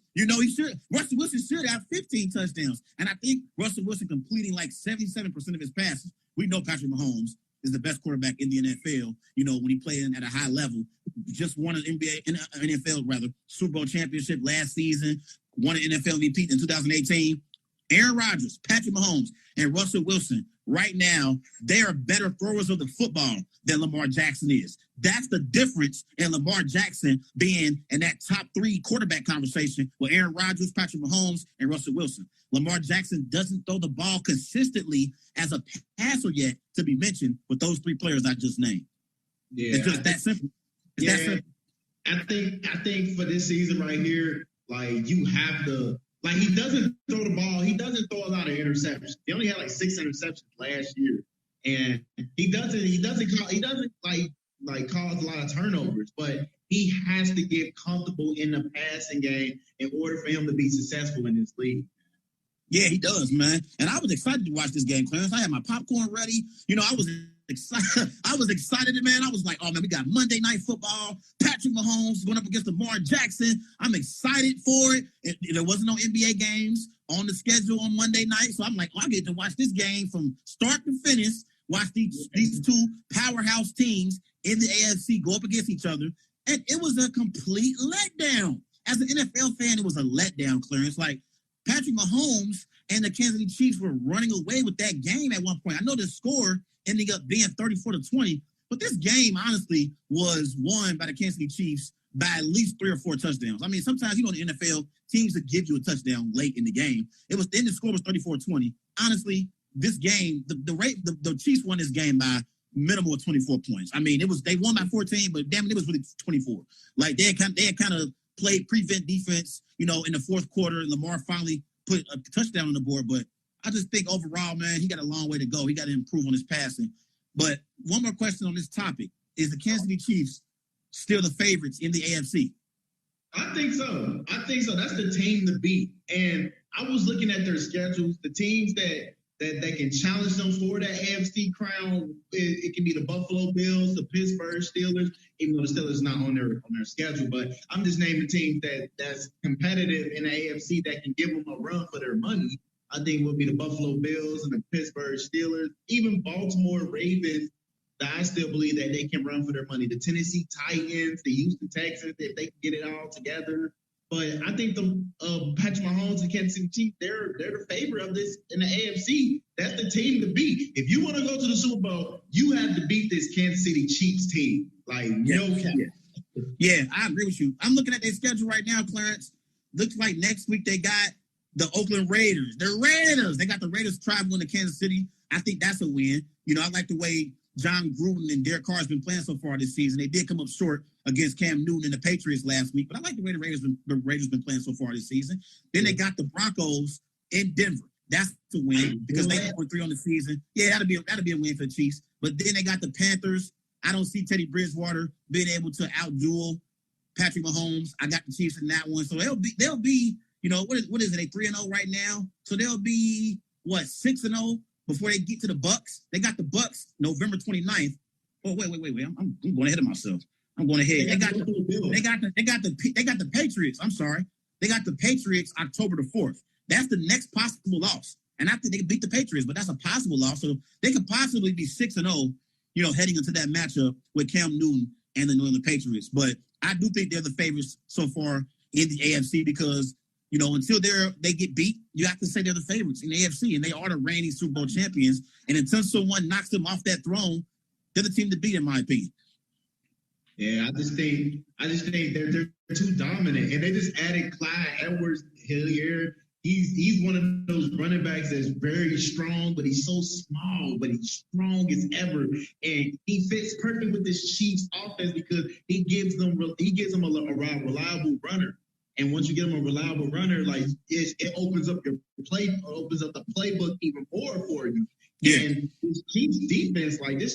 Russell Wilson should have 15 touchdowns. And I think Russell Wilson completing like 77% of his passes. We know Patrick Mahomes is the best quarterback in the NFL, when he playing at a high level. Just won an NFL Super Bowl championship last season, won an NFL MVP in 2018. Aaron Rodgers, Patrick Mahomes, and Russell Wilson, right now, they are better throwers of the football than Lamar Jackson is. That's the difference in Lamar Jackson being in that top 3 quarterback conversation with Aaron Rodgers, Patrick Mahomes, and Russell Wilson. Lamar Jackson doesn't throw the ball consistently as a passer yet to be mentioned with those 3 players I just named. Yeah, it's just that simple. That simple. I think for this season right here, like, you have to. Like, he doesn't throw the ball. He doesn't throw a lot of interceptions. He only had like 6 interceptions last year, and he doesn't cause a lot of turnovers. But he has to get comfortable in the passing game in order for him to be successful in this league. Yeah, he does, man. And I was excited to watch this game, Clarence. I had my popcorn ready. I was excited. I was excited, man. I was like, oh, man, we got Monday Night Football. Patrick Mahomes going up against Lamar Jackson. I'm excited for it. There wasn't no NBA games on the schedule on Monday night. So I'm like, I get to watch this game from start to finish, watch these 2 powerhouse teams in the AFC go up against each other. And it was a complete letdown. As an NFL fan, it was a letdown, Clarence. Like, Patrick Mahomes and the Kansas City Chiefs were running away with that game at one point. I know the score ending up being 34-20, but this game, honestly, was won by the Kansas City Chiefs by at least 3 or 4 touchdowns. I mean, sometimes, in the NFL, teams that give you a touchdown late in the game. Then the score was 34-20. Honestly, this game, the Chiefs won this game by minimal of 24 points. I mean, they won by 14, but damn it, it was really 24. Like, they had kind of played prevent defense, in the fourth quarter. Lamar finally put a touchdown on the board, but I just think overall, man, he got a long way to go. He got to improve on his passing. But one more question on this topic. Is the Kansas City Chiefs still the favorites in the AFC? I think so. That's the team to beat. And I was looking at their schedules. The teams that can challenge them for that AFC crown, it can be the Buffalo Bills, the Pittsburgh Steelers, even though the Steelers not on their schedule. But I'm just naming teams that's competitive in the AFC that can give them a run for their money. I think will be the Buffalo Bills and the Pittsburgh Steelers, even Baltimore Ravens. that I still believe that they can run for their money. The Tennessee Titans, the Houston Texans, if they can get it all together. But I think the Patrick Mahomes and Kansas City Chiefs, they're the favorite of this in the AFC. That's the team to beat. If you want to go to the Super Bowl, you have to beat this Kansas City Chiefs team. Like, no cap. Yeah, I agree with you. I'm looking at their schedule right now, Clarence. Looks like next week they got the Oakland Raiders. The Raiders. They got the Raiders traveling to Kansas City. I think that's a win. You know, I like the way John Gruden and Derek Carr has been playing so far this season. They did come up short against Cam Newton and the Patriots last week, but I like the way the Raiders been playing so far this season. Then they got the Broncos in Denver. That's a win because they 4-3 on the season. Yeah, that'll be a win for the Chiefs. But then they got the Panthers. I don't see Teddy Bridgewater being able to outduel Patrick Mahomes. I got the Chiefs in that one. So they'll be, you know, what is it? They 3-0 right now. So they'll be 6-0 before they get to the Bucks. They got the Bucks November 29th. Oh, wait. I'm going ahead of myself. I'm going ahead. They got the Patriots. I'm sorry. They got the Patriots October the 4th. That's the next possible loss. And I think they can beat the Patriots, but that's a possible loss. So they could possibly be 6-0, you know, heading into that matchup with Cam Newton and the New England Patriots. But I do think they're the favorites so far in the AFC because, you know, until they get beat, you have to say they're the favorites in the AFC, and they are the reigning Super Bowl champions. And until someone knocks them off that throne, they're the team to beat, in my opinion. Yeah, I just think they're too dominant, and they just added Clyde Edwards-Helaire. He's one of those running backs that's very strong, but he's so small, but he's strong as ever, and he fits perfect with this Chiefs offense because he gives them a reliable runner. And once you get them a reliable runner, like it opens up the playbook even more for you. Yeah. And this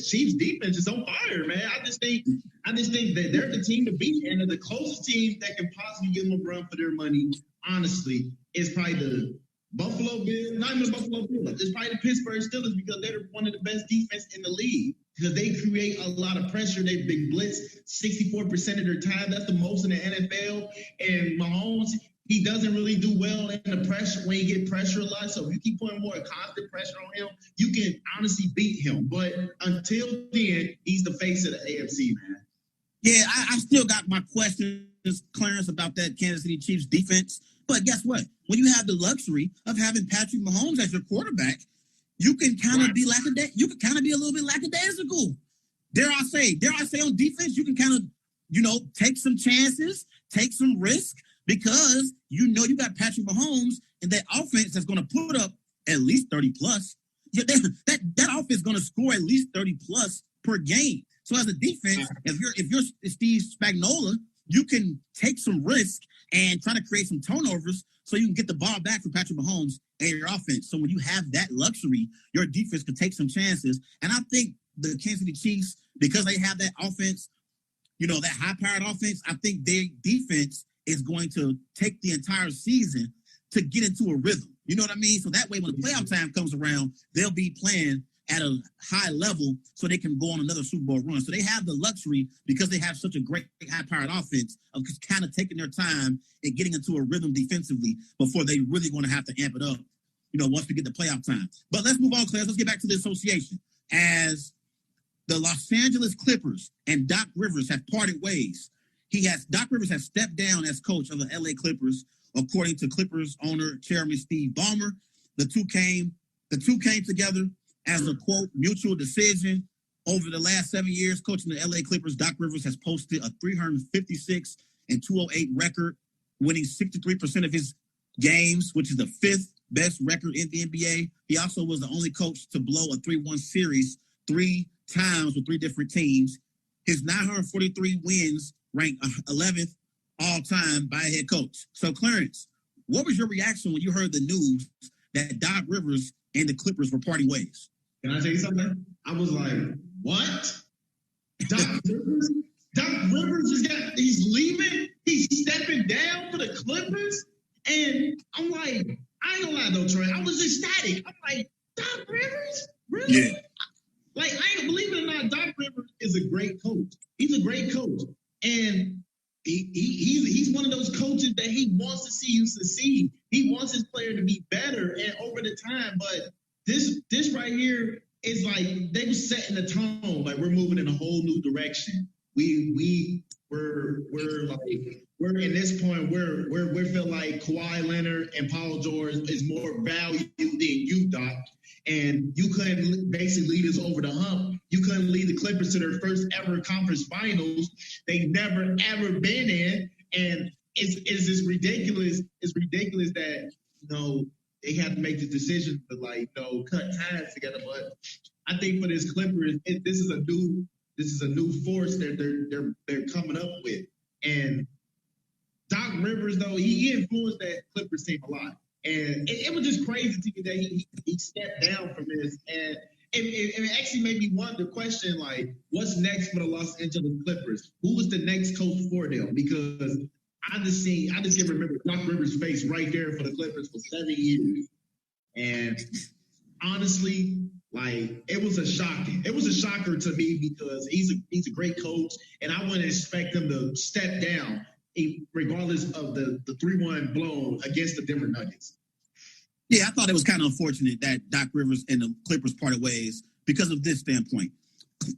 Chiefs defense is on fire, man. I just think that they're the team to beat, and they're the closest team that can possibly give them a run for their money. Honestly, is probably the Buffalo Bills, not even the Buffalo Bills. It's probably the Pittsburgh Steelers because they're one of the best defense in the league because they create a lot of pressure. They've been blitzed 64% of their time. That's the most in the NFL. And Mahomes, he doesn't really do well in the pressure when you get pressure a lot. So if you keep putting more constant pressure on him, you can honestly beat him. But until then, he's the face of the AFC, man. Yeah, I still got my questions, Clarence, about that Kansas City Chiefs defense. But guess what? When you have the luxury of having Patrick Mahomes as your quarterback, you can kind of be you can kind of be a little bit lackadaisical. Dare I say on defense, you can kind of, you know, take some chances, take some risk because you know you got Patrick Mahomes and that offense that's going to put up at least 30 plus. Yeah, that offense is going to score at least 30 plus per game. So as a defense, if you're Steve Spagnuolo, you can take some risk and try to create some turnovers so you can get the ball back for Patrick Mahomes and your offense. So when you have that luxury, your defense can take some chances. And I think the Kansas City Chiefs, because they have that offense, you know, that high-powered offense, I think their defense is going to take the entire season to get into a rhythm. You know what I mean? So that way when the playoff time comes around, they'll be playing at a high level so they can go on another Super Bowl run. So they have the luxury, because they have such a great high-powered offense, of just kind of taking their time and getting into a rhythm defensively before they really going to have to amp it up, you know, once we get to playoff time. But let's move on, Claire. Let's get back to the association. As the Los Angeles Clippers and Doc Rivers have parted ways, Doc Rivers has stepped down as coach of the LA Clippers, according to Clippers owner, chairman Steve Ballmer. The two came together as a, quote, mutual decision. Over the last 7 years coaching the LA Clippers, Doc Rivers has posted a 356 and 208 record, winning 63% of his games, which is the fifth best record in the NBA. He also was the only coach to blow a 3-1 series 3 times with 3 different teams. His 943 wins ranked 11th all-time by a head coach. So, Clarence, what was your reaction when you heard the news that Doc Rivers and the Clippers were parting ways? Can I tell you something? I was like, what? Doc Rivers? Doc Rivers he's leaving? He's stepping down for the Clippers? And I'm like, I ain't gonna lie though, Troy. I was ecstatic. I'm like, Doc Rivers? Really? Yeah. Like, I ain't believe it or not, Doc Rivers is a great coach. He's a great coach. And he's one of those coaches that he wants to see you succeed. He wants his player to be better and over the time. But this right here it's like they were setting the tone, like we're moving in a whole new direction. We're in this point where we feel like Kawhi Leonard and Paul George is more valued than you, Doc. And you couldn't basically lead us over the hump. You couldn't lead the Clippers to their first ever conference finals they've never ever been in. And it's ridiculous. It's ridiculous that they had to make the decision to cut ties together. But I think for this Clippers, this is a new force that they're coming up with. And Doc Rivers, though, he influenced that Clippers team a lot. And it was just crazy to me that he stepped down from this. And it actually made me wonder, question, what's next for the Los Angeles Clippers? Who was the next coach for them? Because I just can remember Doc Rivers' face right there for the Clippers for 7 years. And honestly, it was a shocker to me because he's a great coach, and I wouldn't expect him to step down regardless of the 3-1 blow against the Denver Nuggets. Yeah, I thought it was kind of unfortunate that Doc Rivers and the Clippers parted ways because of this standpoint.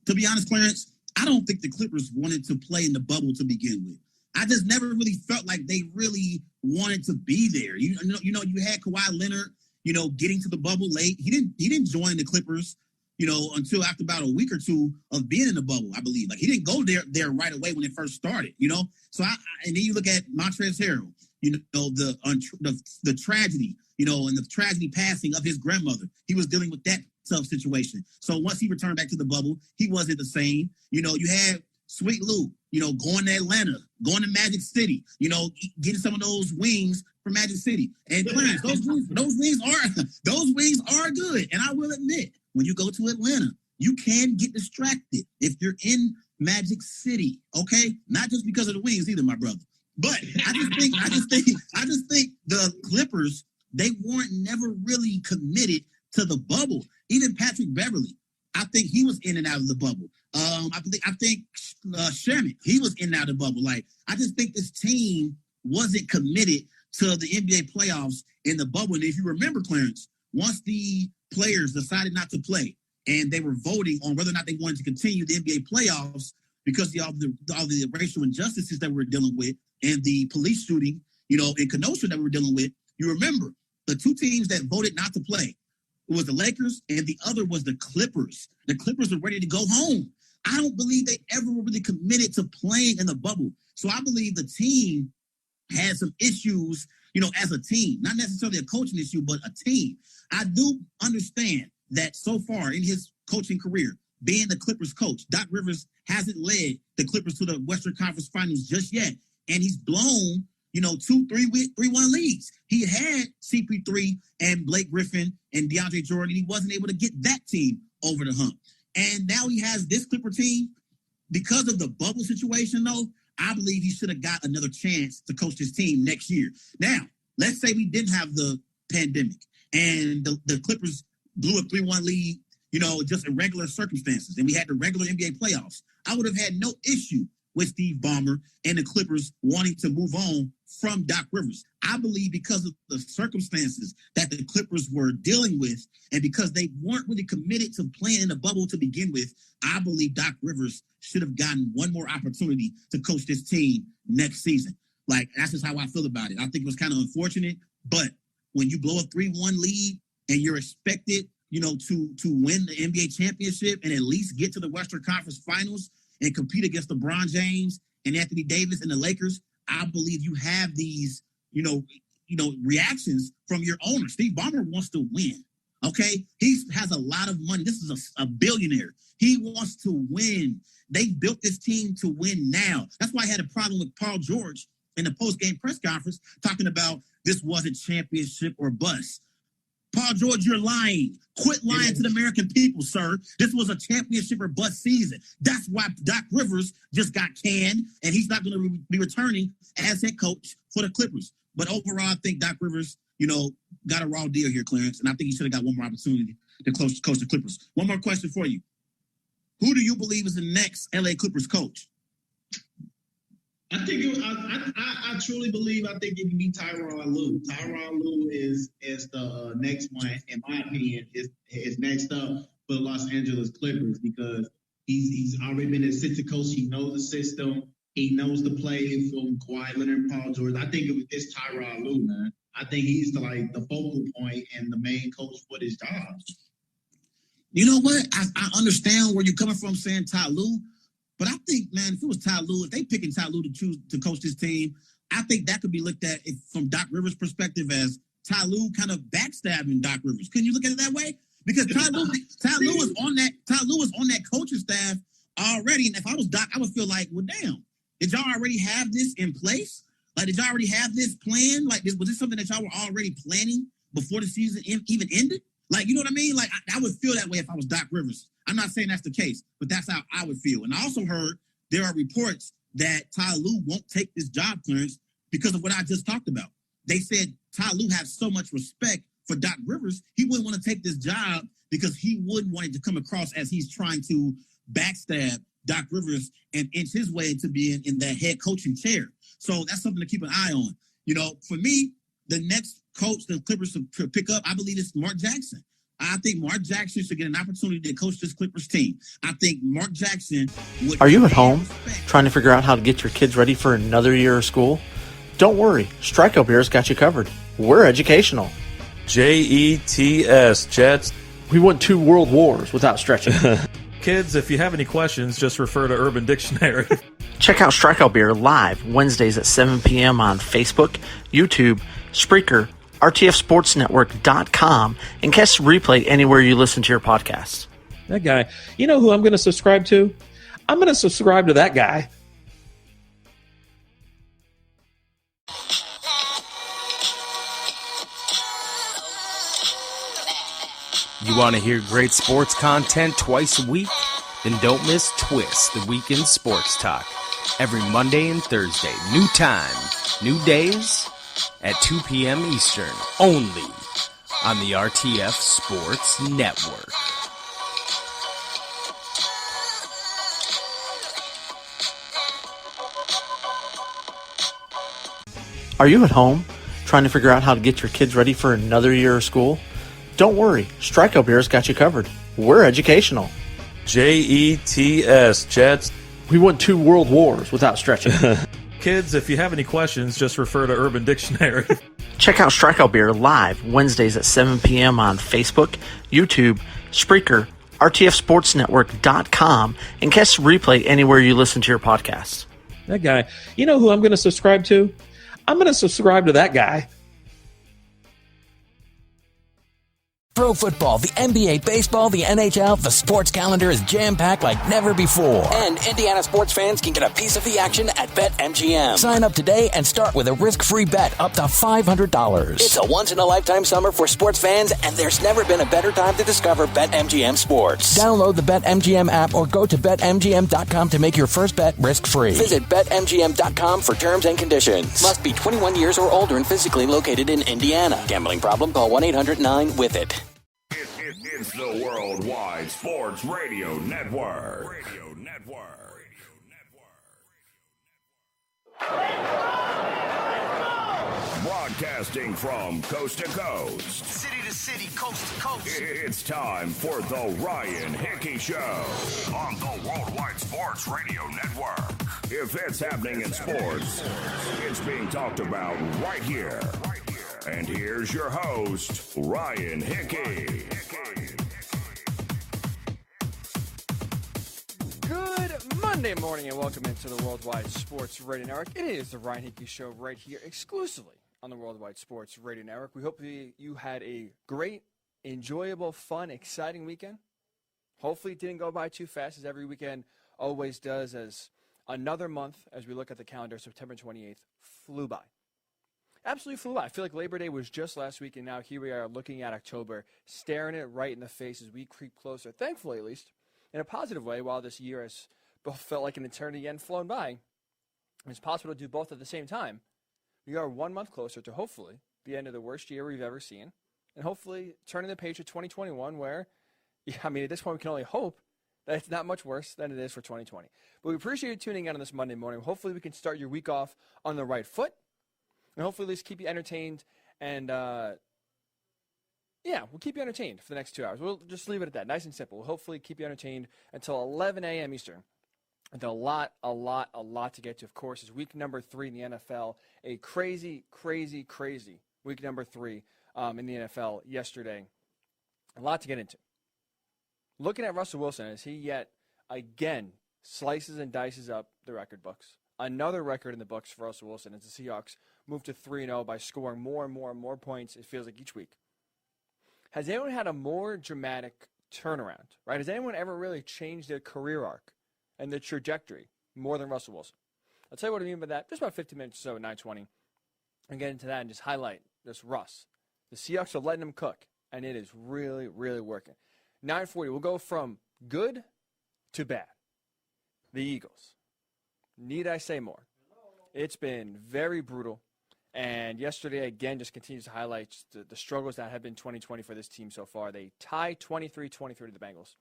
To be honest, Clarence, I don't think the Clippers wanted to play in the bubble to begin with. I just never really felt like they really wanted to be there. You had Kawhi Leonard, getting to the bubble late. He didn't join the Clippers, until after about a week or two of being in the bubble, I believe. He didn't go there right away when it first started, So and then you look at Montrezl Harrell, the tragedy, and the tragedy passing of his grandmother. He was dealing with that tough situation. So once he returned back to the bubble, he wasn't the same. You had Sweet Lou, going to Atlanta, going to Magic City, getting some of those wings from Magic City. And Clarence, those wings are good. And I will admit, when you go to Atlanta, you can get distracted if you're in Magic City. Okay, not just because of the wings either, my brother. But I just think the Clippers, they weren't never really committed to the bubble. Even Patrick Beverly, I think he was in and out of the bubble. I think Sherman, he was in and out of the bubble. I just think this team wasn't committed to the NBA playoffs in the bubble. And if you remember, Clarence, once the players decided not to play and they were voting on whether or not they wanted to continue the NBA playoffs because of all the racial injustices that we're dealing with and the police shooting, in Kenosha that we were dealing with, you remember the two teams that voted not to play. It was the Lakers, and the other was the Clippers. The Clippers were ready to go home. I don't believe they ever were really committed to playing in the bubble. So I believe the team had some issues, as a team. Not necessarily a coaching issue, but a team. I do understand that so far in his coaching career, being the Clippers coach, Doc Rivers hasn't led the Clippers to the Western Conference Finals just yet. And he's blown 2-3-1 leads. He had CP3 and Blake Griffin and DeAndre Jordan. He wasn't able to get that team over the hump. And now he has this Clipper team. Because of the bubble situation, though, I believe he should have got another chance to coach his team next year. Now, let's say we didn't have the pandemic and the Clippers blew a 3-1 lead, just in regular circumstances, and we had the regular NBA playoffs. I would have had no issue with Steve Ballmer and the Clippers wanting to move on from Doc Rivers. I believe because of the circumstances that the Clippers were dealing with and because they weren't really committed to playing in the bubble to begin with, I believe Doc Rivers should have gotten one more opportunity to coach this team next season. That's just how I feel about it. I think it was kind of unfortunate, but when you blow a 3-1 lead and you're expected, to win the NBA championship and at least get to the Western Conference Finals and compete against LeBron James and Anthony Davis and the Lakers, I believe you have these, reactions from your owner. Steve Ballmer wants to win, okay? He has a lot of money. This is a billionaire. He wants to win. They built this team to win now. That's why I had a problem with Paul George in the post-game press conference talking about this wasn't championship or bust. Paul George, you're lying. Quit lying to the American people, sir. This was a championship or bust season. That's why Doc Rivers just got canned, and he's not going to be returning as head coach for the Clippers. But overall, I think Doc Rivers, got a raw deal here, Clarence, and I think he should have got one more opportunity to coach the Clippers. One more question for you. Who do you believe is the next LA Clippers coach? I truly believe it can be Tyronn Lue. Tyronn Lue is the next one, in my opinion, is next up. for the Los Angeles Clippers because he's already been an assistant coach. He knows the system. He knows the play from Kawhi Leonard and Paul George. I think it's Tyronn Lue, man. I think he's the focal point and the main coach for this job. You know what? I understand where you're coming from saying Ty Lue, but I think, man, if it was Ty Lue, if they picking Ty Lue to choose to coach this team, I think that could be looked at from Doc Rivers' perspective as Ty Lue kind of backstabbing Doc Rivers. Can you look at it that way? Because Ty Lue is on that coaching staff already, and if I was Doc, I would feel like, well, damn, did y'all already have this in place? Like, did y'all already have this plan? Like, was this something that y'all were already planning before the season even ended? Like, you know what I mean? Like, I would feel that way if I was Doc Rivers. I'm not saying that's the case, but that's how I would feel. And I also heard there are reports that Ty Lue won't take this job clearance because of what I just talked about. They said Ty Lue has so much respect for Doc Rivers, he wouldn't want to take this job because he wouldn't want it to come across as he's trying to backstab Doc Rivers and inch his way into being in that head coaching chair. So that's something to keep an eye on. You know, for me, the next coach the Clippers to pick up, I believe it's Mark Jackson. I think Mark Jackson should get an opportunity to coach this Clippers team. I think Mark Jackson would... Are you at home trying to figure out how to get your kids ready for another year of school? Don't worry, Strikeout Beer's got you covered. We're educational. JETS, Jets. We won 2 world wars without stretching. Kids, if you have any questions, just refer to Urban Dictionary. Check out Strikeout Beer live Wednesdays at 7 p.m. on Facebook, YouTube, Spreaker, RTFSportsNetwork.com, and catch the replay anywhere you listen to your podcasts. That guy. You know who I'm going to subscribe to? I'm going to subscribe to that guy. You want to hear great sports content twice a week? Then don't miss Twist, the weekend sports talk. Every Monday and Thursday. New time, new days at 2 p.m. Eastern. Only on the RTF Sports Network. Are you at home trying to figure out how to get your kids ready for another year of school? Don't worry, Strikeout Beer's got you covered. We're educational. JETS, Jets. We won 2 world wars without stretching. Kids, if you have any questions, just refer to Urban Dictionary. Check out Strikeout Beer live Wednesdays at 7 p.m. on Facebook, YouTube, Spreaker, RTFSportsNetwork.com, and catch the replay anywhere you listen to your podcasts. That guy. You know who I'm going to subscribe to? I'm going to subscribe to that guy. Pro football, the NBA, baseball, the NHL, the sports calendar is jam-packed like never before. And Indiana sports fans can get a piece of the action at BetMGM. Sign up today and start with a risk-free bet up to $500. It's a once-in-a-lifetime summer for sports fans, and there's never been a better time to discover BetMGM sports. Download the BetMGM app or go to BetMGM.com to make your first bet risk-free. Visit BetMGM.com for terms and conditions. Must be 21 years or older and physically located in Indiana. Gambling problem? Call 1-800-9-WITH-IT. It's the Worldwide Sports Radio Network. Broadcasting from coast to coast, city to city, coast to coast. It's time for the Ryan Hickey Show on the Worldwide Sports Radio Network. If it's happening in sports, it's being talked about right here. And here's your host, Ryan Hickey. Good Monday morning and welcome into the Worldwide Sports Radio Network. It is the Ryan Hickey Show right here exclusively on the Worldwide Sports Radio Network. We hope you had a great, enjoyable, fun, exciting weekend. Hopefully it didn't go by too fast as every weekend always does, as another month, as we look at the calendar, September 28th, flew by. Absolutely flew by. I feel like Labor Day was just last week, and now here we are looking at October, staring it right in the face as we creep closer, thankfully at least, in a positive way, while this year has felt like an eternity and flown by. It's possible to do both at the same time. We are 1 month closer to hopefully the end of the worst year we've ever seen, and hopefully turning the page to 2021 where, at this point we can only hope that it's not much worse than it is for 2020. But we appreciate you tuning in on this Monday morning. Hopefully we can start your week off on the right foot, and hopefully at least keep you entertained and, Yeah, we'll keep you entertained for the next 2 hours. We'll just leave it at that. Nice and simple. We'll hopefully keep you entertained until 11 a.m. Eastern. And a lot to get to, of course, is week number 3 in the NFL. A crazy week number 3 in the NFL yesterday. A lot to get into. Looking at Russell Wilson, as he yet again slices and dices up the record books. Another record in the books for Russell Wilson as the Seahawks move to 3-0 by scoring more and more points, it feels like, each week. Has anyone had a more dramatic turnaround, right? Has anyone ever really changed their career arc and their trajectory more than Russell Wilson? I'll tell you what I mean by that. Just about 50 minutes or so at 9:20. And get into that and just highlight this Russ. The Seahawks are letting him cook, and it is really working. 9:40, we'll go from good to bad. The Eagles. Need I say more? It's been very brutal. And yesterday, again, just continues to highlight the struggles that have been 2020 for this team so far. They tie 23-23 to the Bengals.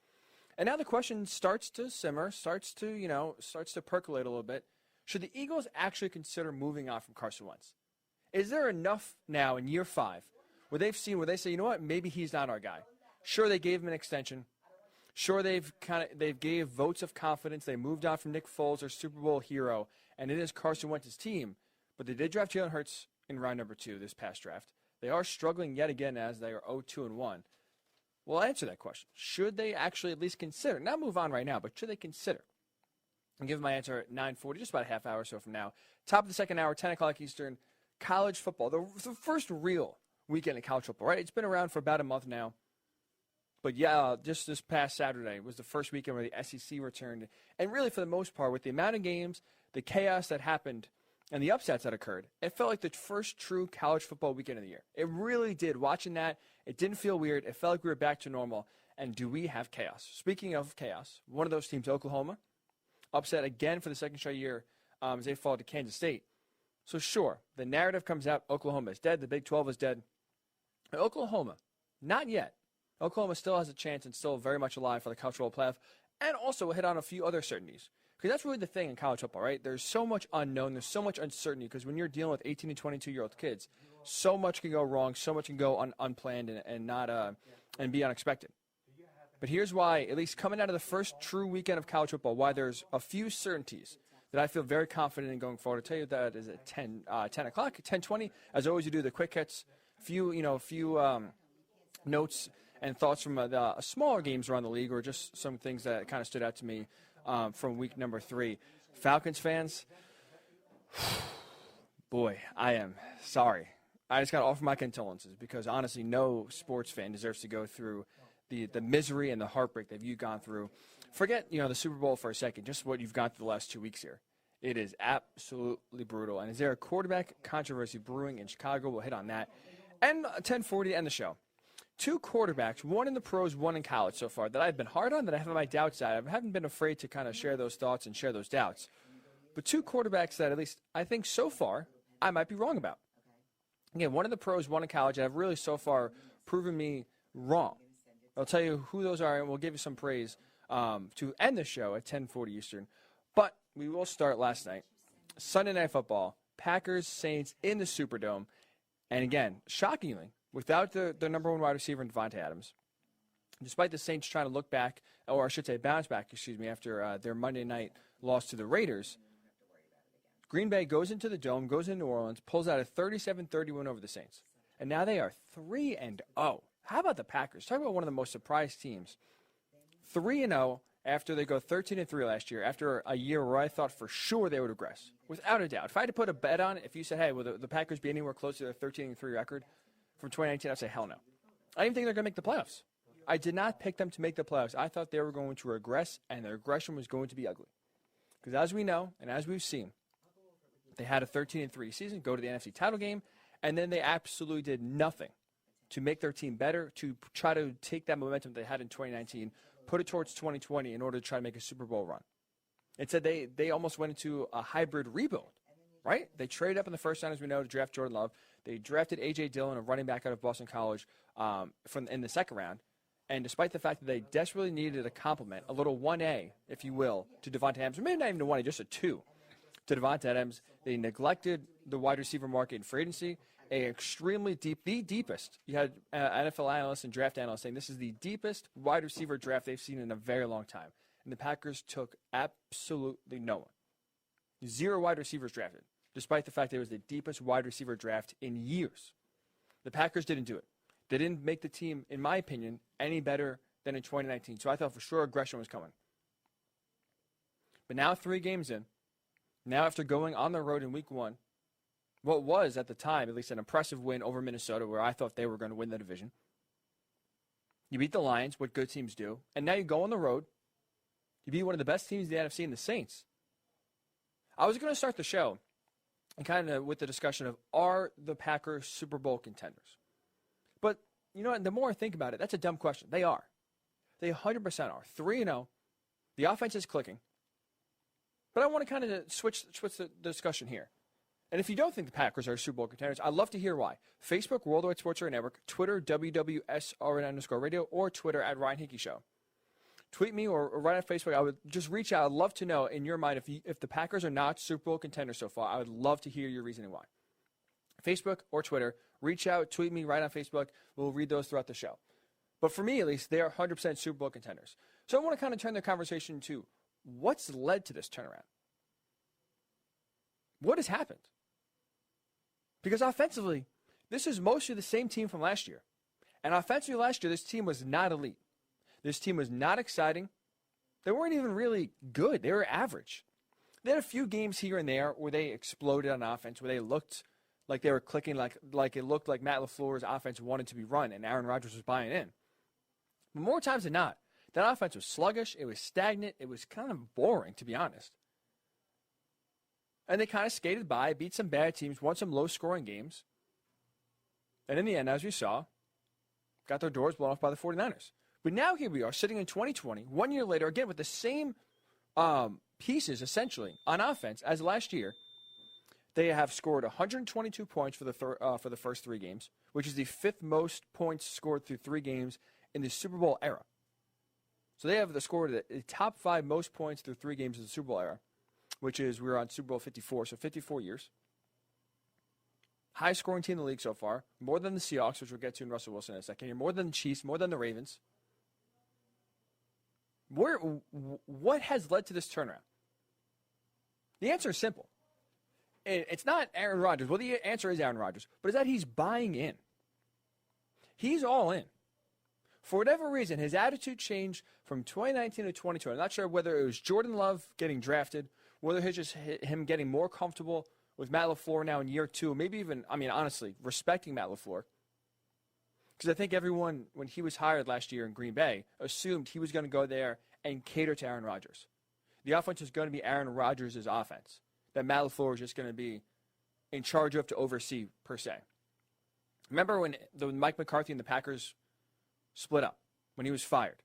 And now the question starts to simmer, starts to percolate a little bit. Should the Eagles actually consider moving on from Carson Wentz? Is there enough now in year 5 where they say, you know what, maybe he's not our guy? Sure, they gave him an extension. Sure, they've gave votes of confidence. They moved on from Nick Foles, their Super Bowl hero, and it is Carson Wentz's team. But they did draft Jalen Hurts in round number 2 this past draft. They are struggling yet again as they are 0-2-1. Well, I'll answer that question. Should they actually at least consider, not move on right now, but should they consider? I'll give my answer at 9:40, just about a half hour or so from now. Top of the second hour, 10 o'clock Eastern, college football. The first real weekend of college football, right? It's been around for about a month now. But yeah, just this past Saturday was the first weekend where the SEC returned. And really, for the most part, with the amount of games, the chaos that happened, and the upsets that occurred, it felt like the first true college football weekend of the year. It really did. Watching that, it didn't feel weird. It felt like we were back to normal. And do we have chaos? Speaking of chaos, one of those teams, Oklahoma, upset again for the second straight year as they fall to Kansas State. So sure, the narrative comes out, Oklahoma is dead, the Big 12 is dead. Oklahoma, not yet. Oklahoma still has a chance and still very much alive for the college football playoff, and also hit on a few other certainties. Because that's really the thing in college football, right? There's so much unknown, there's so much uncertainty, because when you're dealing with 18 and 22-year-old kids, so much can go wrong, so much can go unplanned and be unexpected. But here's why, at least coming out of the first true weekend of college football, why there's a few certainties that I feel very confident in going forward. I'll tell you that is at 10 o'clock, 10:20. As always, you do the quick hits, few notes and thoughts from smaller games around the league, or just some things that kind of stood out to me from week number 3. Falcons fans, boy, I am sorry. I just got to offer my condolences, because honestly, no sports fan deserves to go through the misery and the heartbreak that you've gone through. Forget the Super Bowl for a second, just what you've gone through the last 2 weeks here. It is absolutely brutal. And is there a quarterback controversy brewing in Chicago? We'll hit on that. And 10:40 to end the show. 2 quarterbacks, one in the pros, one in college so far, that I've been hard on, that I have my doubts at. I haven't been afraid to kind of share those thoughts and share those doubts. But 2 quarterbacks that at least I think so far I might be wrong about. Again, one in the pros, one in college, and have really so far proven me wrong. I'll tell you who those are, and we'll give you some praise to end the show at 10:40 Eastern. But we will start last night. Sunday Night Football, Packers, Saints in the Superdome. And again, shockingly, without the number 1 wide receiver in Devontae Adams, despite the Saints trying to look back, or I should say bounce back, after their Monday night loss to the Raiders, Green Bay goes into the Dome, goes into New Orleans, pulls out a 37-30 win over the Saints. And now they are 3-0. How about the Packers? Talk about one of the most surprised teams. 3-0 after they go 13-3 last year, after a year where I thought for sure they would regress. Without a doubt. If I had to put a bet on it, if you said, hey, will the Packers be anywhere close to their 13-3 record from 2019, I'd say hell no. I didn't think they're going to make the playoffs. I did not pick them to make the playoffs. I thought they were going to regress, and their regression was going to be ugly. Because as we know, and as we've seen, they had a 13-3 season, go to the NFC title game, and then they absolutely did nothing to make their team better, to try to take that momentum they had in 2019, put it towards 2020 in order to try to make a Super Bowl run. Instead, they almost went into a hybrid rebuild, right? They traded up in the first round, as we know, to draft Jordan Love. They drafted A.J. Dillon, a running back out of Boston College, in the second round. And despite the fact that they desperately needed a compliment, a little 1A, if you will, to Devontae Adams, maybe not even a 1A, just a 2, to Devonta Adams. They neglected the wide receiver market in free agency. Extremely deep, the deepest. You had NFL analysts and draft analysts saying this is the deepest wide receiver draft they've seen in a very long time. And the Packers took absolutely no one. 0 wide receivers drafted, despite the fact that it was the deepest wide receiver draft in years. The Packers didn't do it. They didn't make the team, in my opinion, any better than in 2019. So I thought for sure aggression was coming. But now 3 games in, now after going on the road in week 1, what was, at the time, at least an impressive win over Minnesota, where I thought they were going to win the division. You beat the Lions, what good teams do. And now you go on the road. You beat one of the best teams in the NFC, in the Saints. I was going to start the show and kind of with the discussion of, are the Packers Super Bowl contenders? But, you know what, the more I think about it, that's a dumb question. They are. They 100% are. 3-0. The offense is clicking. But I want to kind of switch the discussion here. And if you don't think the Packers are Super Bowl contenders, I'd love to hear why. Facebook, Worldwide Sports Radio Network, Twitter, WWSRN_radio, or Twitter at Ryan Hickey Show. Tweet me or write on Facebook. I would just reach out. I'd love to know, in your mind, if the Packers are not Super Bowl contenders so far, I would love to hear your reasoning why. Facebook or Twitter, reach out, tweet me right on Facebook. We'll read those throughout the show. But for me, at least, they are 100% Super Bowl contenders. So I want to kind of turn the conversation to what's led to this turnaround. What has happened? Because offensively, this is mostly the same team from last year. And offensively last year, this team was not elite. This team was not exciting. They weren't even really good. They were average. They had a few games here and there where they exploded on offense, where they looked like they were clicking, like it looked like Matt LaFleur's offense wanted to be run and Aaron Rodgers was buying in. But more times than not, that offense was sluggish. It was stagnant. It was kind of boring, to be honest. And they kind of skated by, beat some bad teams, won some low-scoring games. And in the end, as we saw, got their doors blown off by the 49ers. But now here we are, sitting in 2020, 1 year later, again with the same pieces, essentially, on offense as last year. They have scored 122 points for the first 3 games, which is the 5th most points scored through 3 games in the Super Bowl era. So they have scored the top 5 most points through 3 games in the Super Bowl era, which is, we were on Super Bowl 54, so 54 years. Highest scoring team in the league so far, more than the Seahawks, which we'll get to in Russell Wilson in a second here, more than the Chiefs, more than the Ravens. What has led to this turnaround? The answer is simple. It's not Aaron Rodgers. Well, the answer is Aaron Rodgers, but it's that he's buying in. He's all in. For whatever reason, his attitude changed from 2019 to 2020. I'm not sure whether it was Jordan Love getting drafted, whether it's just him getting more comfortable with Matt LaFleur now in year 2, maybe even, honestly, respecting Matt LaFleur. Because I think everyone, when he was hired last year in Green Bay, assumed he was going to go there and cater to Aaron Rodgers. The offense was going to be Aaron Rodgers' offense, that Matt LaFleur was just going to be in charge of, to oversee, per se. Remember when Mike McCarthy and the Packers split up, when he was fired?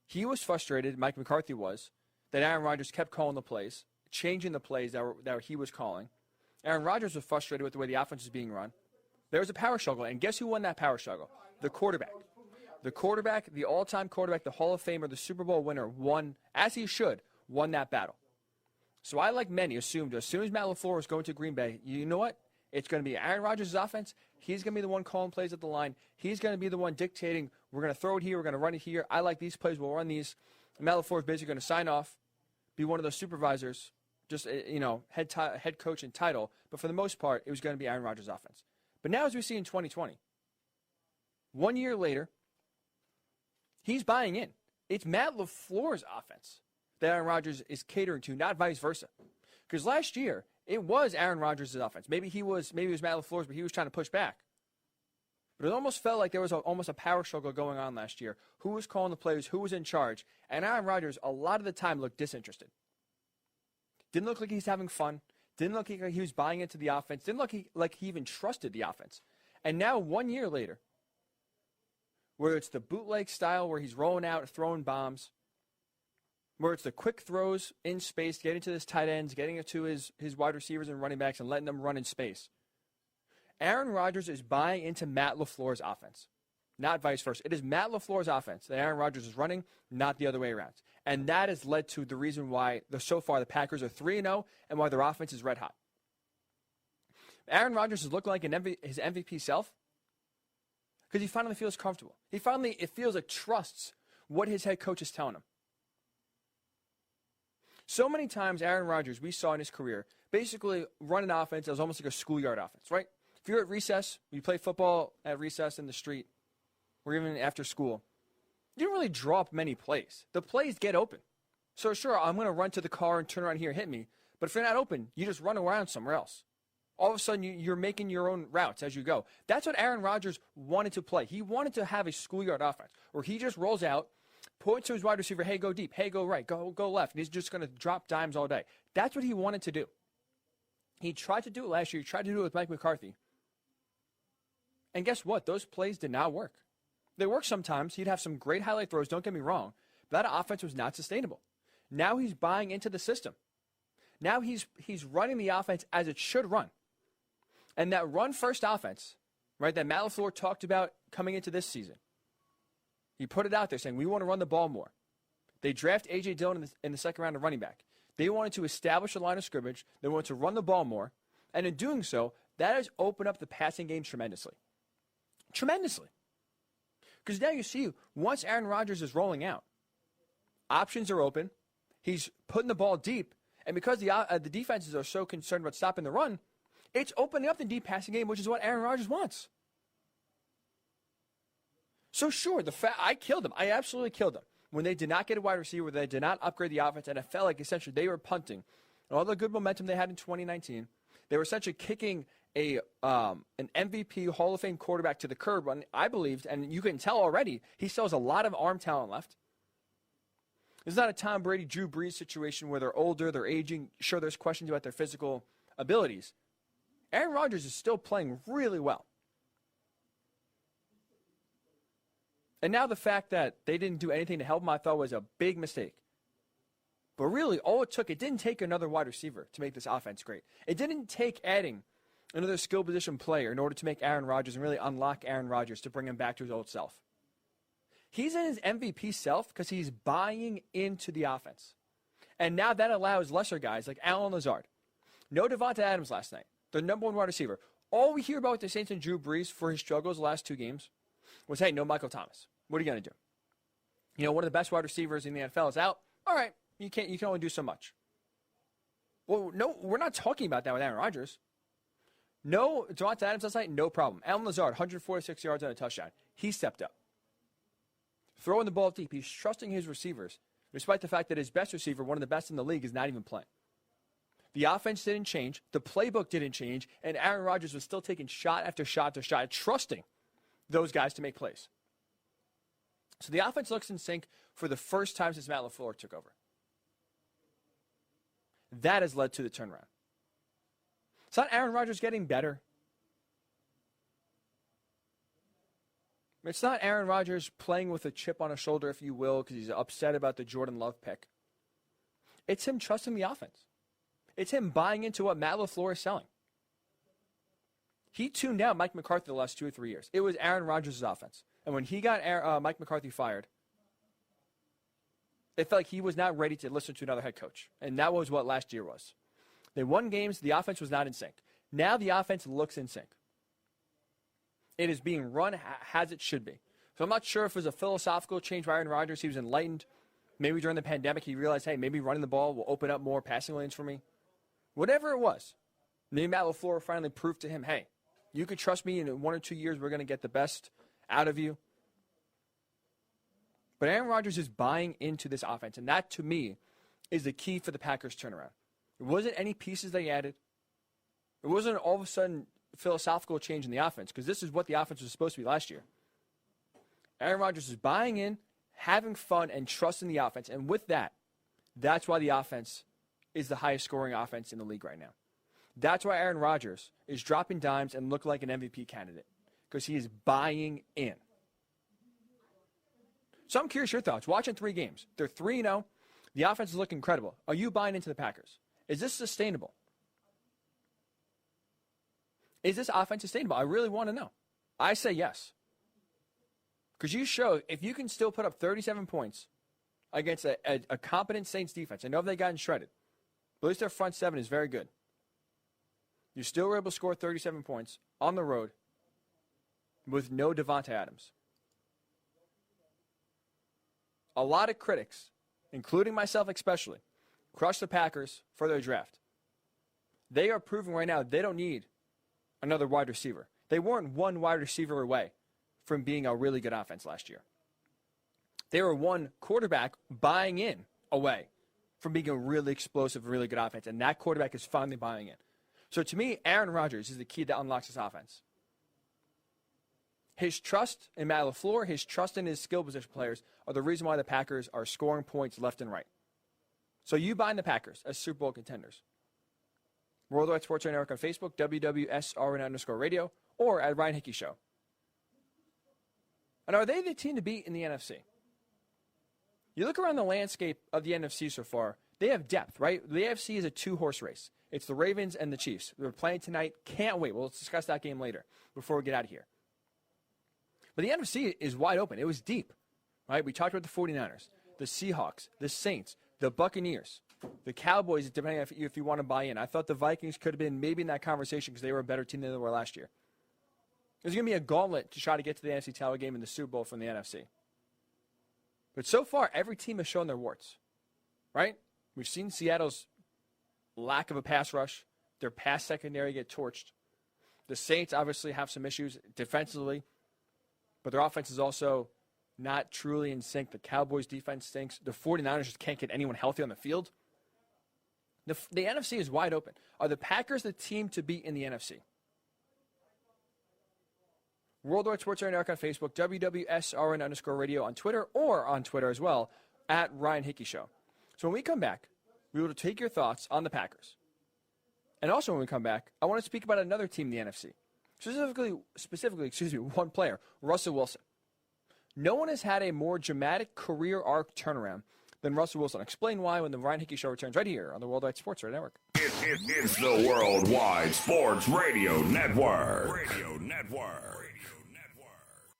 He was frustrated, Mike McCarthy was, that Aaron Rodgers kept calling the plays, changing the plays that he was calling. Aaron Rodgers was frustrated with the way the offense was being run. There was a power struggle, and guess who won that power struggle? The quarterback. The quarterback, the all-time quarterback, the Hall of Famer, the Super Bowl winner, won, as he should, won that battle. So I, like many, assumed as soon as Matt LaFleur was going to Green Bay, you know what? It's going to be Aaron Rodgers' offense. He's going to be the one calling plays at the line. He's going to be the one dictating, we're going to throw it here, we're going to run it here. I like these plays, we'll run these. And Matt LaFleur is basically going to sign off, be one of those supervisors, just, head coach and title. But for the most part, it was going to be Aaron Rodgers' offense. But now, as we see in 2020, 1 year later, he's buying in. It's Matt LaFleur's offense that Aaron Rodgers is catering to, not vice versa. Because last year, it was Aaron Rodgers' offense. Maybe it was Matt LaFleur's, but he was trying to push back. But it almost felt like there was almost a power struggle going on last year. Who was calling the plays? Who was in charge? And Aaron Rodgers, a lot of the time, looked disinterested. Didn't look like he's having fun. Didn't look like he was buying into the offense. Didn't look like he even trusted the offense. And now, 1 year later, where it's the bootleg style where he's rolling out, throwing bombs, where it's the quick throws in space, getting to his tight ends, getting it to his wide receivers and running backs and letting them run in space. Aaron Rodgers is buying into Matt LaFleur's offense, not vice versa. It is Matt LaFleur's offense that Aaron Rodgers is running, not the other way around. And that has led to the reason why so far the Packers are 3-0 and why their offense is red hot. Aaron Rodgers is looking like his MVP self because he finally feels comfortable. It feels like trusts what his head coach is telling him. So many times Aaron Rodgers, we saw in his career, basically run an offense that was almost like a schoolyard offense, right? If you're at recess, you play football at recess in the street, or even after school, you don't really draw up many plays. The plays get open. So sure, I'm going to run to the car and turn around here and hit me, but if you're not open, you just run around somewhere else. All of a sudden, you're making your own routes as you go. That's what Aaron Rodgers wanted to play. He wanted to have a schoolyard offense where he just rolls out, points to his wide receiver, hey, go deep, hey, go right, go left. And he's just going to drop dimes all day. That's what he wanted to do. He tried to do it last year. He tried to do it with Mike McCarthy. And guess what? Those plays did not work. They work sometimes. He'd have some great highlight throws, don't get me wrong. But that offense was not sustainable. Now he's buying into the system. Now he's running the offense as it should run. And that run-first offense, right, that Matt LaFleur talked about coming into this season, he put it out there saying, we want to run the ball more. They draft A.J. Dillon in the second round of running back. They wanted to establish a line of scrimmage. They wanted to run the ball more. And in doing so, that has opened up the passing game tremendously. Tremendously. Because now you see, once Aaron Rodgers is rolling out, options are open. He's putting the ball deep. And because the defenses are so concerned about stopping the run, it's opening up the deep passing game, which is what Aaron Rodgers wants. So sure, I killed them. I absolutely killed them. When they did not get a wide receiver, they did not upgrade the offense, and it felt like essentially they were punting. And all the good momentum they had in 2019, they were essentially kicking an MVP Hall of Fame quarterback to the curb. And I believed, and you can tell already, he still has a lot of arm talent left. This is not a Tom Brady, Drew Brees situation where they're older, they're aging. Sure, there's questions about their physical abilities. Aaron Rodgers is still playing really well. And now the fact that they didn't do anything to help him, I thought was a big mistake. But really, it didn't take another wide receiver to make this offense great. It didn't take adding another skill position player in order to make Aaron Rodgers and really unlock Aaron Rodgers to bring him back to his old self. He's in his MVP self because he's buying into the offense. And now that allows lesser guys like Allen Lazard. No Devonta Adams last night, the number one wide receiver. All we hear about with the Saints and Drew Brees for his struggles the last two games was, hey, no Michael Thomas. What are you going to do? You know, one of the best wide receivers in the NFL is out. All right, you can only do so much. Well, no, we're not talking about that with Aaron Rodgers. No, Devonta Adams last night, no problem. Allen Lazard, 146 yards and a touchdown. He stepped up. Throwing the ball deep. He's trusting his receivers, despite the fact that his best receiver, one of the best in the league, is not even playing. The offense didn't change. The playbook didn't change. And Aaron Rodgers was still taking shot after shot after shot, trusting those guys to make plays. So the offense looks in sync for the first time since Matt LaFleur took over. That has led to the turnaround. It's not Aaron Rodgers getting better. It's not Aaron Rodgers playing with a chip on his shoulder, if you will, because he's upset about the Jordan Love pick. It's him trusting the offense. It's him buying into what Matt LaFleur is selling. He tuned out Mike McCarthy the last 2 or 3 years. It was Aaron Rodgers' offense. And when he got Mike McCarthy fired, it felt like he was not ready to listen to another head coach. And that was what last year was. They won games. The offense was not in sync. Now the offense looks in sync. It is being run as it should be. So I'm not sure if it was a philosophical change by Aaron Rodgers. He was enlightened. Maybe during the pandemic he realized, hey, maybe running the ball will open up more passing lanes for me. Whatever it was, maybe Matt LaFleur finally proved to him, hey, you can trust me in 1 or 2 years we're going to get the best out of you. But Aaron Rodgers is buying into this offense, and that, to me, is the key for the Packers' turnaround. It wasn't any pieces they added. It wasn't all of a sudden philosophical change in the offense, because this is what the offense was supposed to be last year. Aaron Rodgers is buying in, having fun, and trusting the offense. And with that, that's why the offense is the highest scoring offense in the league right now. That's why Aaron Rodgers is dropping dimes and looking like an MVP candidate, because he is buying in. So I'm curious your thoughts. Watching 3 games. They're 3-0. The offense is looking incredible. Are you buying into the Packers? Is this sustainable? Is this offense sustainable? I really want to know. I say yes. Because you show if you can still put up 37 points against a competent Saints defense. I know they've gotten shredded, but at least their front seven is very good. You still were able to score 37 points on the road with no Devontae Adams. A lot of critics, including myself especially, crushed the Packers for their draft. They are proving right now they don't need another wide receiver. They weren't one wide receiver away from being a really good offense last year. They were one quarterback buying in away from being a really explosive, really good offense, and that quarterback is finally buying in. So to me, Aaron Rodgers is the key that unlocks this offense. His trust in Matt LaFleur, his trust in his skill position players are the reason why the Packers are scoring points left and right. So you bind the Packers as Super Bowl contenders. Worldwide Sports Radio Network on Facebook, WWSRN_radio, or at Ryan Hickey Show. And are they the team to beat in the NFC? You look around the landscape of the NFC so far, they have depth, right? The AFC is a two-horse race. It's the Ravens and the Chiefs. They're playing tonight. Can't wait. We'll discuss that game later before we get out of here. But the NFC is wide open. It was deep, right? We talked about the 49ers, the Seahawks, the Saints, the Buccaneers, the Cowboys, depending on if you want to buy in. I thought the Vikings could have been maybe in that conversation because they were a better team than they were last year. There's going to be a gauntlet to try to get to the NFC title game in the Super Bowl from the NFC. But so far, every team has shown their warts, right? We've seen Seattle's lack of a pass rush, their pass secondary get torched. The Saints obviously have some issues defensively, but their offense is also not truly in sync. The Cowboys' defense stinks. The 49ers just can't get anyone healthy on the field. The NFC is wide open. Are the Packers the team to beat in the NFC? Worldwide Sports Radio Network on Facebook, WWSRN_radio on Twitter, or on Twitter as well, at Ryan Hickey Show. So when we come back, we will take your thoughts on the Packers. And also when we come back, I want to speak about another team in the NFC. Specifically, one player, Russell Wilson. No one has had a more dramatic career arc turnaround than Russell Wilson. I'll explain why when the Ryan Hickey Show returns right here on the Worldwide Sports Radio Network. It's the Worldwide Sports Radio Network.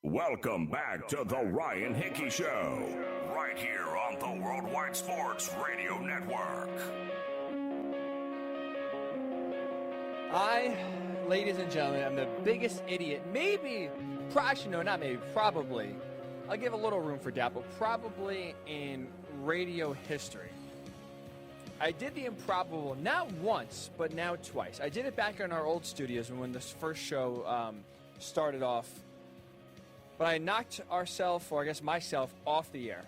Welcome back to the Ryan Hickey Show, right here on the Worldwide Sports Radio Network. I, ladies and gentlemen, I'm the biggest idiot, probably, I'll give a little room for doubt, but probably in radio history. I did the improbable not once, but now twice. I did it back in our old studios when this first show started off. But I knocked myself off the air.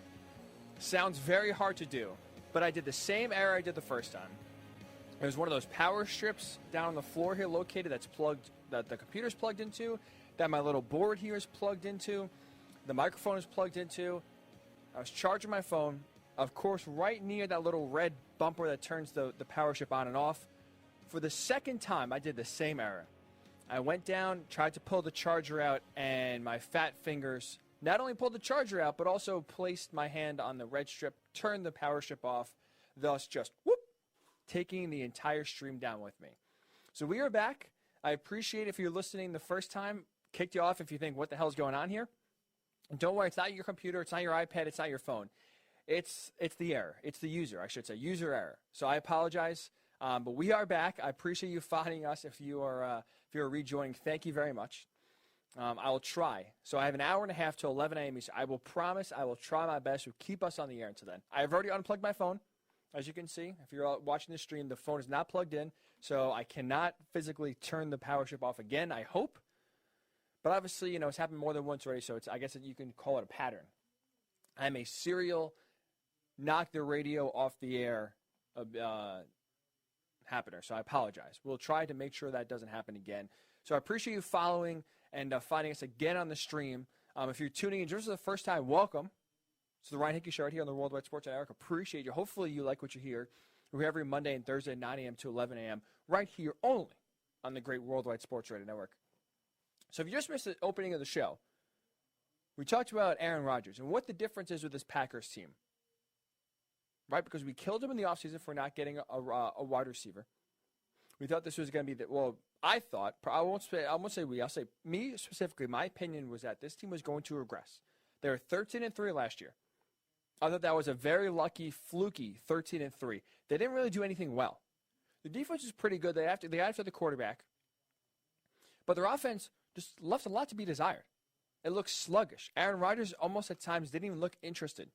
Sounds very hard to do, but I did the same error I did the first time. There's one of those power strips down on the floor here located that the computer's plugged into, that my little board here is plugged into, the microphone is plugged into. I was charging my phone, of course, right near that little red bumper that turns the power strip on and off. For the second time, I did the same error. I went down, tried to pull the charger out, and my fat fingers not only pulled the charger out, but also placed my hand on the red strip, turned the power strip off, thus just taking the entire stream down with me. So we are back. I appreciate if you're listening the first time, kicked you off if you think, what the hell is going on here? And don't worry, it's not your computer, it's not your iPad, it's not your phone. It's the error. It's the user, I should say, user error. So I apologize, but we are back. I appreciate you finding us if you're rejoining. Thank you very much. I will try. So I have an hour and a half till 11 a.m. I will promise I will try my best to keep us on the air until then. I have already unplugged my phone. As you can see, if you're watching the stream, the phone is not plugged in, so I cannot physically turn the power strip off again, I hope. But obviously, it's happened more than once already, so I guess you can call it a pattern. I'm a serial knock the radio off the air happener, so I apologize. We'll try to make sure that doesn't happen again. So I appreciate you following and finding us again on the stream. If you're tuning in just for the first time, welcome. It's the Ryan Hickey Show right here on the Worldwide Sports Network. Appreciate you. Hopefully you like what you hear. We're here every Monday and Thursday, 9 a.m. to 11 a.m. right here only on the great Worldwide Sports Radio Network. So if you just missed the opening of the show, we talked about Aaron Rodgers and what the difference is with this Packers team. Right? Because we killed him in the offseason for not getting a wide receiver. We thought this was going to be I won't say we, I'll say me specifically, my opinion was that this team was going to regress. They were 13-3 last year. I thought that was a very lucky, fluky 13-3. They didn't really do anything well. The defense was pretty good. They got after the quarterback. But their offense just left a lot to be desired. It looked sluggish. Aaron Rodgers almost at times didn't even look interested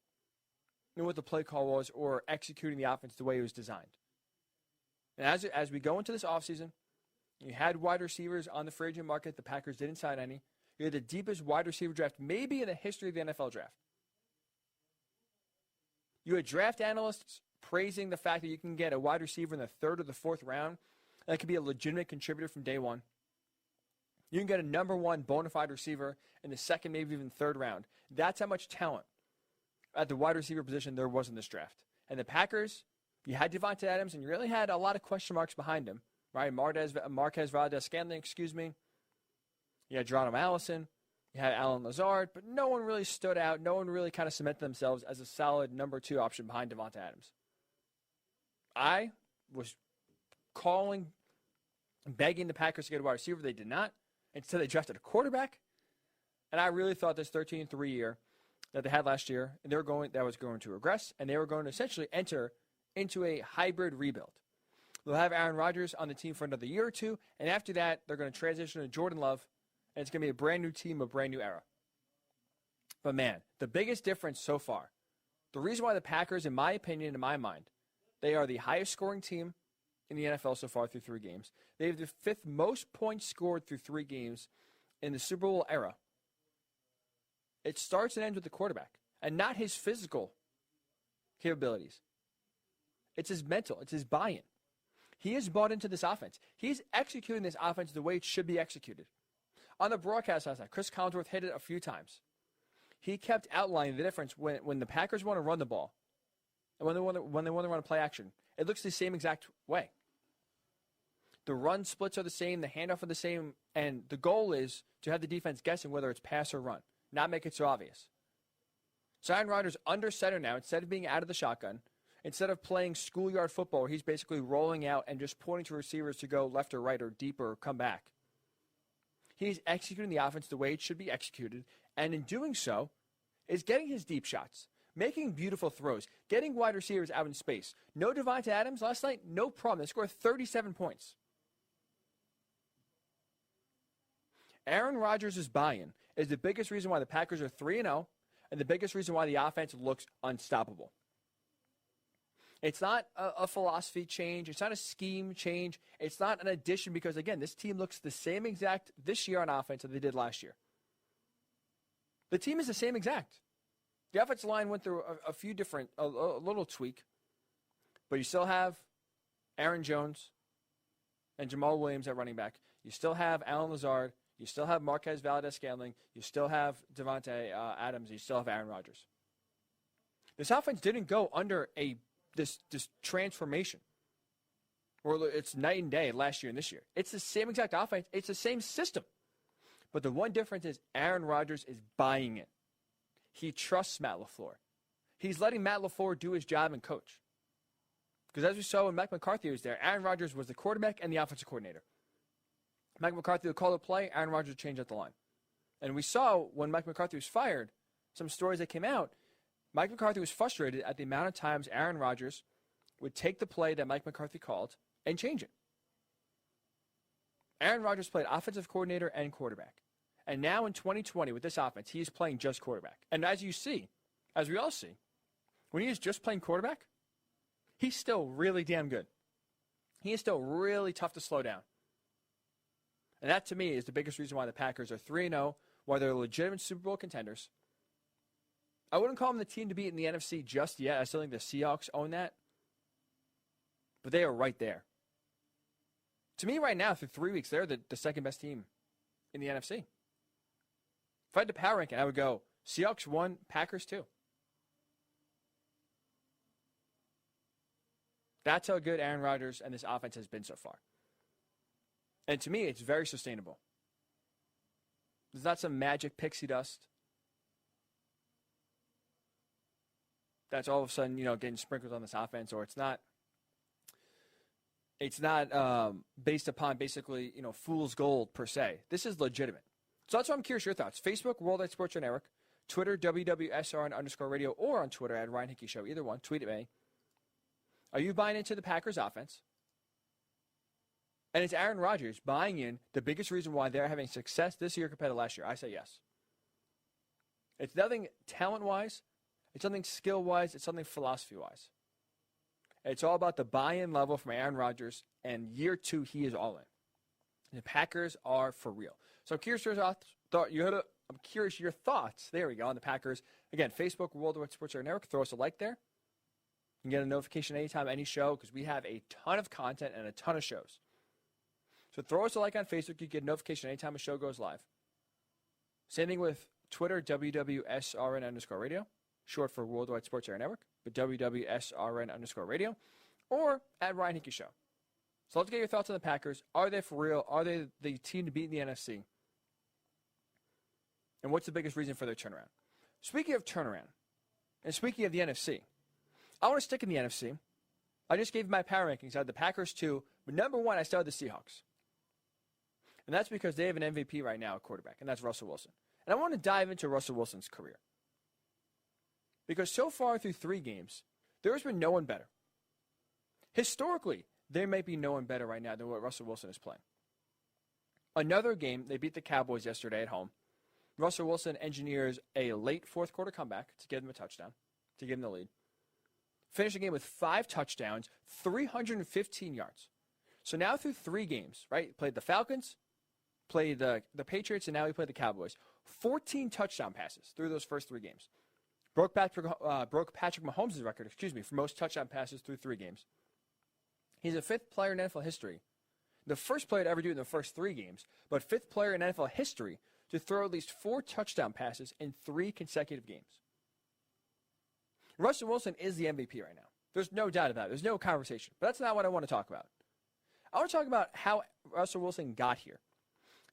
in what the play call was or executing the offense the way it was designed. And as we go into this offseason, you had wide receivers on the free agent market. The Packers didn't sign any. You had the deepest wide receiver draft maybe in the history of the NFL draft. You had draft analysts praising the fact that you can get a wide receiver in the 3rd or the 4th round that could be a legitimate contributor from day one. You can get a number 1 bona fide receiver in the 2nd, maybe even 3rd round. That's how much talent at the wide receiver position there was in this draft. And the Packers, you had Davante Adams, and you really had a lot of question marks behind him, right? Marquez Valdes-Scantling, You had Geronimo Allison. You had Allen Lazard, but no one really stood out. No one really kind of cemented themselves as a solid number 2 option behind Davante Adams. I was calling, begging the Packers to get a wide receiver. They did not. Instead, they drafted a quarterback. And I really thought this 13-3 year that they had last year, and that was going to regress, and they were going to essentially enter into a hybrid rebuild. They'll have Aaron Rodgers on the team for another year or two, and after that, they're going to transition to Jordan Love, and it's going to be a brand new team, a brand new era. But man, the biggest difference so far, the reason why the Packers, in my opinion, in my mind, they are the highest scoring team in the NFL so far through 3 games. They have the 5th most points scored through 3 games in the Super Bowl era. It starts and ends with the quarterback, and not his physical capabilities. It's his mental. It's his buy-in. He has bought into this offense. He's executing this offense the way it should be executed. On the broadcast last night, Chris Collinsworth hit it a few times. He kept outlining the difference when the Packers want to run the ball and when they want to run a play action. It looks the same exact way. The run splits are the same, the handoff are the same, and the goal is to have the defense guessing whether it's pass or run, not make it so obvious. So Aaron Rodgers under center now, instead of being out of the shotgun, instead of playing schoolyard football where he's basically rolling out and just pointing to receivers to go left or right or deep or come back, he's executing the offense the way it should be executed, and in doing so, is getting his deep shots, making beautiful throws, getting wide receivers out in space. No Davante Adams last night, no problem. They scored 37 points. Aaron Rodgers' buy-in is the biggest reason why the Packers are 3-0 and the biggest reason why the offense looks unstoppable. It's not a philosophy change. It's not a scheme change. It's not an addition because, again, this team looks the same exact this year on offense that they did last year. The team is the same exact. The offensive line went through a few different, a little tweak, but you still have Aaron Jones and Jamal Williams at running back. You still have Allen Lazard. You still have Marquez Valdes-Scantling. You still have Davante Adams. You still have Aaron Rodgers. This offense didn't go under this transformation, or it's night and day last year and this year. It's the same exact offense. It's the same system. But the one difference is Aaron Rodgers is buying it. He trusts Matt LaFleur. He's letting Matt LaFleur do his job and coach. Because as we saw when Mike McCarthy was there, Aaron Rodgers was the quarterback and the offensive coordinator. Mike McCarthy would call the play, Aaron Rodgers would change up the line. And we saw when Mike McCarthy was fired, some stories that came out, Mike McCarthy was frustrated at the amount of times Aaron Rodgers would take the play that Mike McCarthy called and change it. Aaron Rodgers played offensive coordinator and quarterback. And now in 2020 with this offense, he's playing just quarterback. And as you see, as we all see, when he is just playing quarterback, he's still really damn good. He is still really tough to slow down. And that, to me, is the biggest reason why the Packers are 3-0, why they're legitimate Super Bowl contenders. I wouldn't call them the team to beat in the NFC just yet. I still think the Seahawks own that. But they are right there. To me, right now, through 3 weeks, they're the second best team in the NFC. If I had to power rank it, I would go Seahawks 1, Packers 2. That's how good Aaron Rodgers and this offense has been so far. And to me, it's very sustainable. There's not some magic pixie dust that's all of a sudden, getting sprinkled on this offense, or it's not based upon basically, fool's gold per se. This is legitimate. So that's why I'm curious your thoughts. Facebook, Worldwide Sports and Eric. Twitter, WWSRN_radio, or on Twitter at Ryan Hickey Show. Either one. Tweet at me. Are you buying into the Packers offense? And is Aaron Rodgers buying in the biggest reason why they're having success this year compared to last year? I say yes. It's nothing talent-wise. It's something skill-wise. It's something philosophy-wise. It's all about the buy-in level from Aaron Rodgers, and year 2, he is all in. The Packers are for real. So I'm curious I'm curious your thoughts. There we go, on the Packers. Again, Facebook, Worldwide Sports Network. Throw us a like there. You can get a notification anytime, any show, because we have a ton of content and a ton of shows. So throw us a like on Facebook. You get a notification anytime a show goes live. Same thing with Twitter, WWSRN_radio, short for Worldwide Sports Area Network, but WWSRN_radio, or at Ryan Hickey Show. So let's get your thoughts on the Packers. Are they for real? Are they the team to beat in the NFC? And what's the biggest reason for their turnaround? Speaking of turnaround, and speaking of the NFC, I want to stick in the NFC. I just gave my power rankings. I had the Packers 2, but number 1, I still had the Seahawks. And that's because they have an MVP right now at quarterback, and that's Russell Wilson. And I want to dive into Russell Wilson's career. Because so far through 3 games, there has been no one better. Historically, there may be no one better right now than what Russell Wilson is playing. Another game, they beat the Cowboys yesterday at home. Russell Wilson engineers a late fourth quarter comeback to give them a touchdown, to give them the lead. Finished the game with 5 touchdowns, 315 yards. So now through 3 games, right? Played the Falcons, played the Patriots, and now he played the Cowboys. 14 touchdown passes through those first 3 games. Broke Patrick Mahomes' record, for most touchdown passes through 3 games. He's a 5th player in NFL history. The first player to ever do it in the first 3 games, but 5th player in NFL history to throw at least 4 touchdown passes in 3 consecutive games. Russell Wilson is the MVP right now. There's no doubt about it. There's no conversation. But that's not what I want to talk about. I want to talk about how Russell Wilson got here.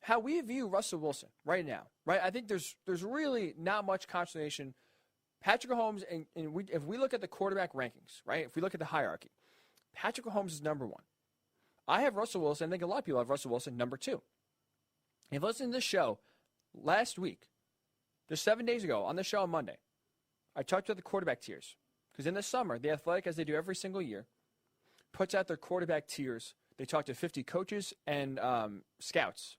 How we view Russell Wilson right now. Right? I think there's really not much consternation. Patrick Mahomes, if we look at the quarterback rankings, right? If we look at the hierarchy, Patrick Mahomes is number 1. I have Russell Wilson. I think a lot of people have Russell Wilson number 2. If you listen to this show last week, just 7 days ago, on the show on Monday, I talked about the quarterback tiers. Because in the summer, The Athletic, as they do every single year, puts out their quarterback tiers. They talk to 50 coaches and scouts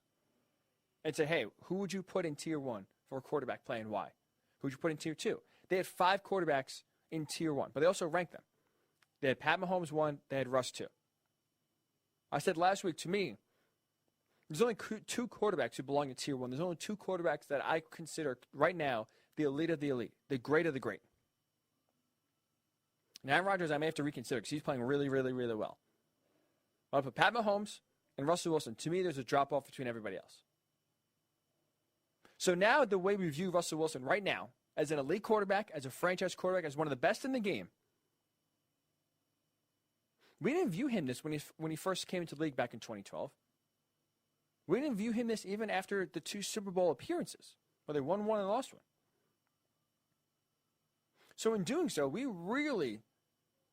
and say, hey, who would you put in tier 1 for a quarterback play and why? Who would you put in tier 2? They had 5 quarterbacks in tier 1, but they also ranked them. They had Pat Mahomes 1, they had Russ 2. I said last week, to me, there's only 2 quarterbacks who belong in tier 1. There's only 2 quarterbacks that I consider right now the elite of the elite, the great of the great. And Aaron Rodgers, I may have to reconsider because he's playing really, really, really well. I'll put Pat Mahomes and Russell Wilson. To me, there's a drop-off between everybody else. So now the way we view Russell Wilson right now, as an elite quarterback, as a franchise quarterback, as one of the best in the game, we didn't view him this when he first came into the league back in 2012. We didn't view him this even after the 2 Super Bowl appearances, where they won 1 and lost 1. So in doing so, we really,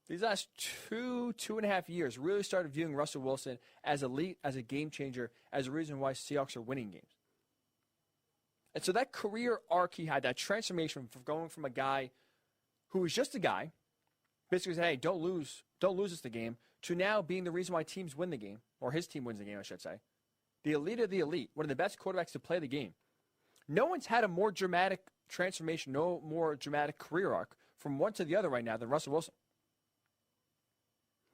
these last 2.5 years, really started viewing Russell Wilson as elite, as a game changer, as a reason why Seahawks are winning games. And so that career arc he had, that transformation from going from a guy who was just a guy, basically said, hey, don't lose us the game, to now being the reason why teams win the game, or his team wins the game, I should say. The elite of the elite, one of the best quarterbacks to play the game. No one's had a more dramatic transformation, no more dramatic career arc from one to the other right now than Russell Wilson.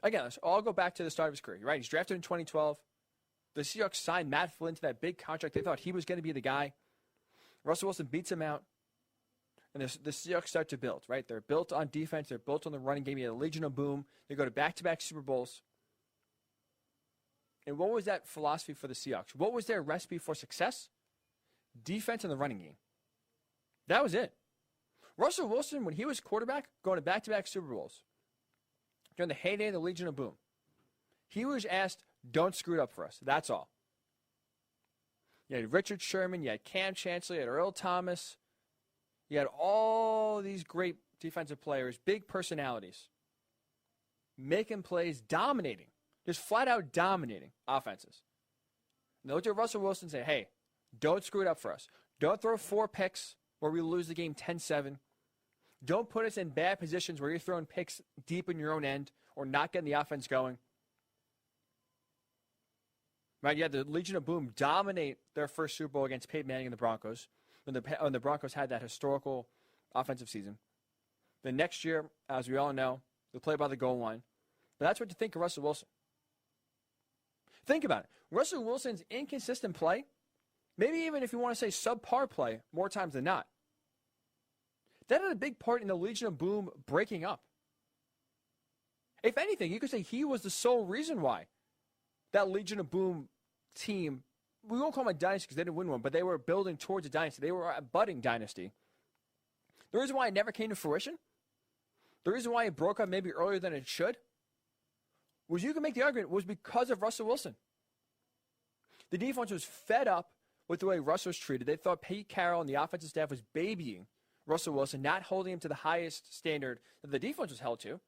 Again, let's all go back to the start of his career, right? He's drafted in 2012. The Seahawks signed Matt Flynn to that big contract. They thought he was going to be the guy. Russell Wilson beats him out. And the Seahawks start to build, right? They're built on defense. They're built on the running game. You had a Legion of Boom. They go to back-to-back Super Bowls. And what was that philosophy for the Seahawks? What was their recipe for success? Defense and the running game. That was it. Russell Wilson, when he was quarterback, going to back-to-back Super Bowls, during the heyday of the Legion of Boom, he was asked, don't screw it up for us. That's all. You had Richard Sherman. You had Cam Chancellor. You had Earl Thomas. You had all these great defensive players, big personalities, making plays, dominating, just flat out dominating offenses. And they looked at Russell Wilson and say, hey, don't screw it up for us. Don't throw 4 picks. where we lose the game 10-7. Don't put us in bad positions where you're throwing picks deep in your own end or not getting the offense going. Right? You had the Legion of Boom dominate their first Super Bowl against Peyton Manning and the Broncos when the Broncos had that historical offensive season. The next year, as we all know, they play by the goal line. But that's what you think of Russell Wilson. Think about it. Russell Wilson's inconsistent play, maybe even if you want to say subpar play, more times than not, that had a big part in the Legion of Boom breaking up. If anything, you could say he was the sole reason why that Legion of Boom team, we won't call them a dynasty because they didn't win one, but they were building towards a dynasty. They were a budding dynasty. The reason why it never came to fruition, the reason why it broke up maybe earlier than it should, was you can make the argument was because of Russell Wilson. The defense was fed up with the way Russell was treated. They thought Pete Carroll and the offensive staff was babying Russell Wilson, not holding him to the highest standard that the defense was held to.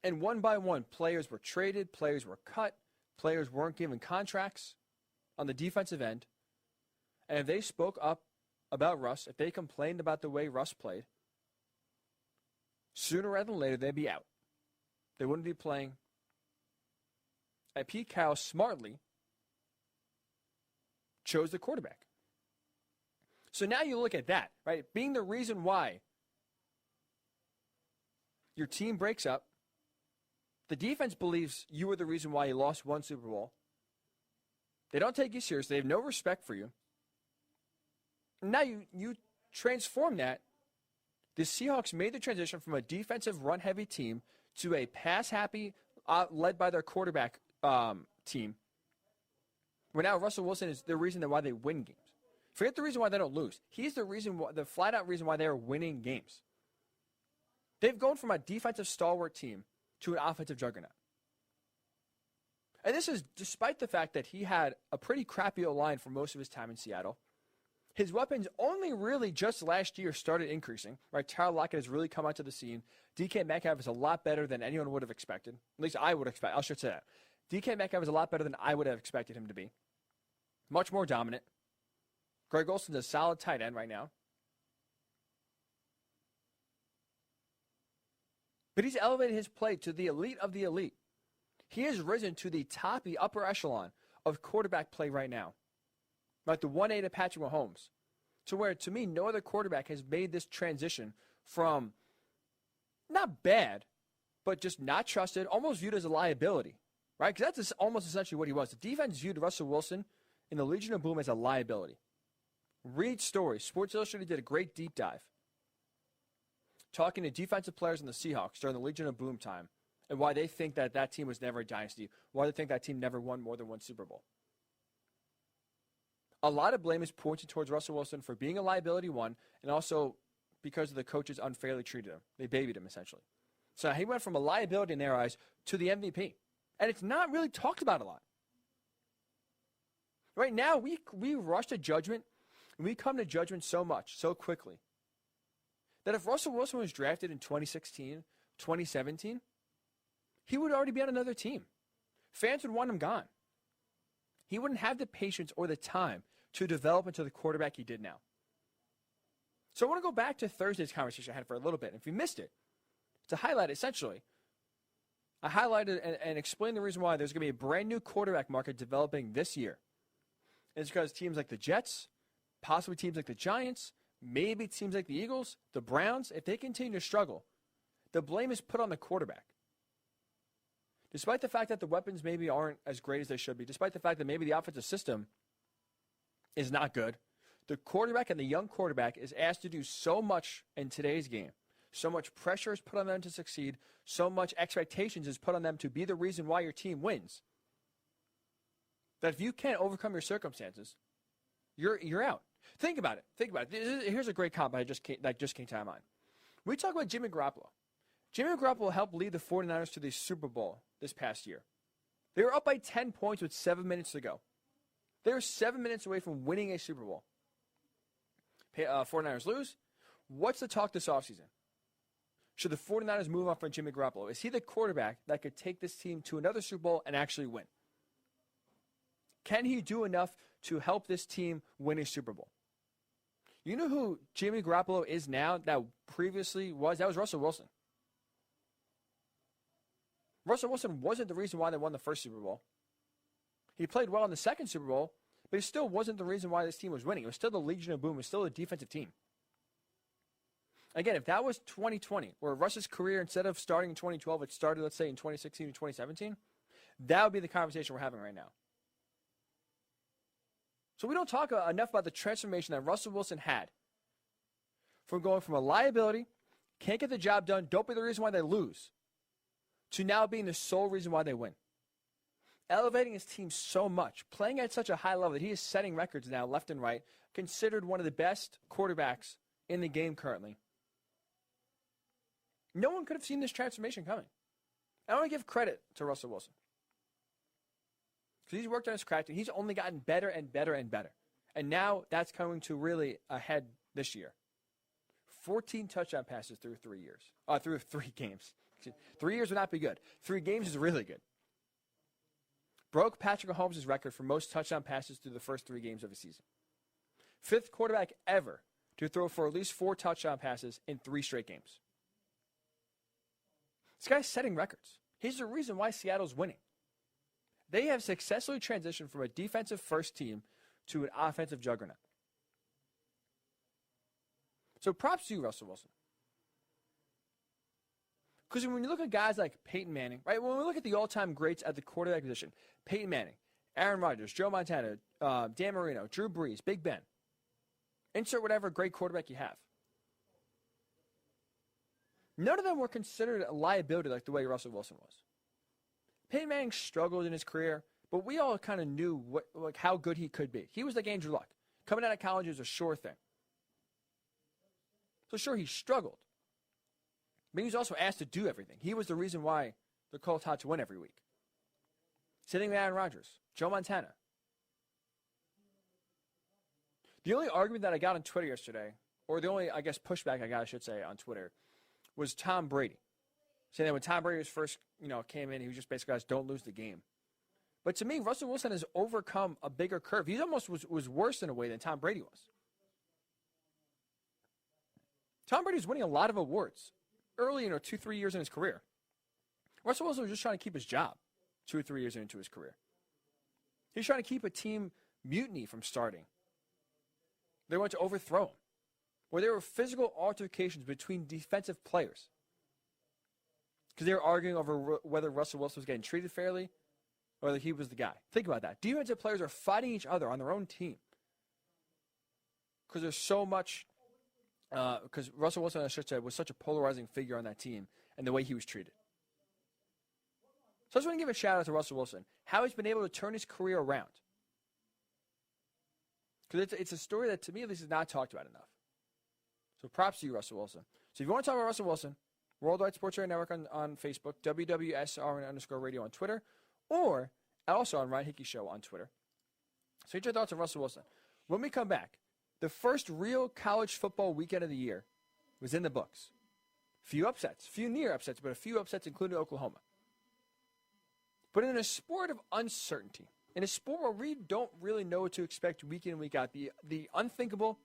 And one by one, players were traded, players were cut, players weren't given contracts on the defensive end. And if they spoke up about Russ, if they complained about the way Russ played, sooner rather than later, they'd be out. They wouldn't be playing. And Pete Carroll smartly chose the quarterback. So now you look at that, right? Being the reason why your team breaks up, the defense believes you were the reason why you lost one Super Bowl. They don't take you seriously. They have no respect for you. Now you transform that. The Seahawks made the transition from a defensive run-heavy team to a pass-happy, led by their quarterback team, where now Russell Wilson is the reason why they win games. Forget the reason why they don't lose. He's the reason, the flat-out reason why they are winning games. They've gone from a defensive stalwart team to an offensive juggernaut. And this is despite the fact that he had a pretty crappy O-line for most of his time in Seattle. His weapons only really just last year started increasing. Right, Tyler Lockett has really come onto the scene. DK Metcalf is a lot better than anyone would have expected. At least I would expect. I should say that. DK Metcalf is a lot better than I would have expected him to be. Much more dominant. Greg Olson's a solid tight end right now. But he's elevated his play to the elite of the elite. He has risen to the top, the upper echelon of quarterback play right now. Like the 1A to Patrick Mahomes. To where, to me, no other quarterback has made this transition from not bad, but just not trusted, almost viewed as a liability. Right? Because that's almost essentially what he was. The defense viewed Russell Wilson in the Legion of Boom as a liability. Read stories. Sports Illustrated did a great deep dive talking to defensive players in the Seahawks during the Legion of Boom time and why they think that that team was never a dynasty, why they think that team never won more than one Super Bowl. A lot of blame is pointed towards Russell Wilson for being a liability, one, and also because the coaches unfairly treated him. They babied him, essentially. So he went from a liability in their eyes to the MVP. And it's not really talked about a lot. Right now, we rush to judgment, and we come to judgment so much, so quickly, that if Russell Wilson was drafted in 2016, 2017, he would already be on another team. Fans would want him gone. He wouldn't have the patience or the time to develop into the quarterback he did now. So I want to go back to Thursday's conversation I had for a little bit. And if you missed it, to highlight essentially, I highlighted and explained the reason why there's going to be a brand new quarterback market developing this year. And it's because teams like the Jets, possibly teams like the Giants, maybe teams like the Eagles, the Browns, if they continue to struggle, the blame is put on the quarterback. Despite the fact that the weapons maybe aren't as great as they should be, despite the fact that maybe the offensive system is not good, the quarterback and the young quarterback is asked to do so much in today's game. So much pressure is put on them to succeed. So much expectations is put on them to be the reason why your team wins. That if you can't overcome your circumstances, you're out. Think about it. Think about it. Here's a great comp that just came to my mind. We talk about Jimmy Garoppolo. Jimmy Garoppolo helped lead the 49ers to the Super Bowl this past year. They were up by 10 points with 7 minutes to go. They were 7 minutes away from winning a Super Bowl. 49ers lose. What's the talk this offseason? Should the 49ers move on from Jimmy Garoppolo? Is he the quarterback that could take this team to another Super Bowl and actually win? Can he do enough to help this team win a Super Bowl? You know who Jimmy Garoppolo is now that previously was? That was Russell Wilson. Russell Wilson wasn't the reason why they won the first Super Bowl. He played well in the second Super Bowl, but he still wasn't the reason why this team was winning. It was still the Legion of Boom. It was still a defensive team. Again, if that was 2020, where Russ's career, instead of starting in 2012, it started, let's say, in 2016 or 2017, that would be the conversation we're having right now. So we don't talk enough about the transformation that Russell Wilson had from going from a liability, can't get the job done, don't be the reason why they lose, to now being the sole reason why they win. Elevating his team so much, playing at such a high level that he is setting records now left and right, considered one of the best quarterbacks in the game currently. No one could have seen this transformation coming. I want to give credit to Russell Wilson. Because he's worked on his craft, and he's only gotten better and better and better. And now that's coming to really a head this year. 14 touchdown passes through 3 years. Through 3 games. 3 years would not be good. 3 games is really good. Broke Patrick Mahomes' record for most touchdown passes through the first 3 games of a season. 5th quarterback ever to throw for at least 4 touchdown passes in 3 straight games. This guy's setting records. He's the reason why Seattle's winning. They have successfully transitioned from a defensive first team to an offensive juggernaut. So props to you, Russell Wilson. Because when you look at guys like Peyton Manning, right? When we look at the all-time greats at the quarterback position, Peyton Manning, Aaron Rodgers, Joe Montana, Dan Marino, Drew Brees, Big Ben. Insert whatever great quarterback you have. None of them were considered a liability like the way Russell Wilson was. Peyton Manning struggled in his career, but we all kind of knew how good he could be. He was like Andrew Luck. Coming out of college was a sure thing. So sure, he struggled. But he was also asked to do everything. He was the reason why the Colts had to win every week. Sitting with Aaron Rodgers, Joe Montana. The only argument that I got on Twitter yesterday, or the only, I guess, pushback I got, I should say, on Twitter, was Tom Brady. Saying that when Tom Brady was first, came in, he was just basically, guys, don't lose the game. But to me, Russell Wilson has overcome a bigger curve. He almost was worse in a way than Tom Brady was. Tom Brady was winning a lot of awards early, 2-3 years in his career. Russell Wilson was just trying to keep his job 2 or 3 years into his career. He was trying to keep a team mutiny from starting. They wanted to overthrow him. Where there were physical altercations between defensive players. Because they were arguing over whether Russell Wilson was getting treated fairly or whether he was the guy. Think about that. Defensive players are fighting each other on their own team. Because there's so much, because Russell Wilson, I should say, was such a polarizing figure on that team and the way he was treated. So I just want to give a shout out to Russell Wilson. How he's been able to turn his career around. Because it's a story that, to me, at least, is not talked about enough. So props to you, Russell Wilson. So if you want to talk about Russell Wilson, Worldwide Sports Radio Network on Facebook, WWSRN_radio on Twitter, or also on Ryan Hickey Show on Twitter. So get your thoughts on Russell Wilson. When we come back, the first real college football weekend of the year was in the books. Few upsets, few near upsets, but a few upsets, including Oklahoma. But in a sport of uncertainty, in a sport where we don't really know what to expect week in and week out, the unthinkable,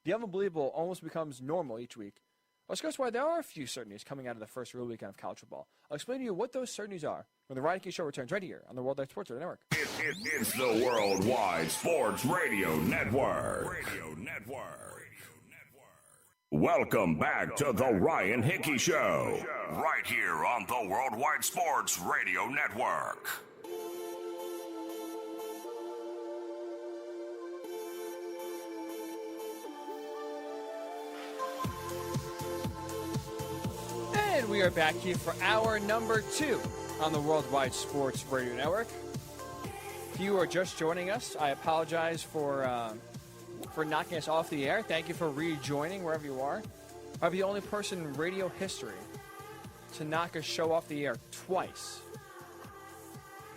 the unbelievable almost becomes normal each week. I'll discuss why there are a few certainties coming out of the first real weekend of college football. I'll explain to you what those certainties are when the Ryan Hickey Show returns right here on the Worldwide Sports Radio Network. It's the Worldwide Sports Radio Network. Welcome back to the Ryan Hickey Show, right here on the Worldwide Sports Radio Network. And we are back here for hour number 2 on the Worldwide Sports Radio Network. If you are just joining us, I apologize for knocking us off the air. Thank you for rejoining wherever you are. I'll be the only person in radio history to knock a show off the air twice.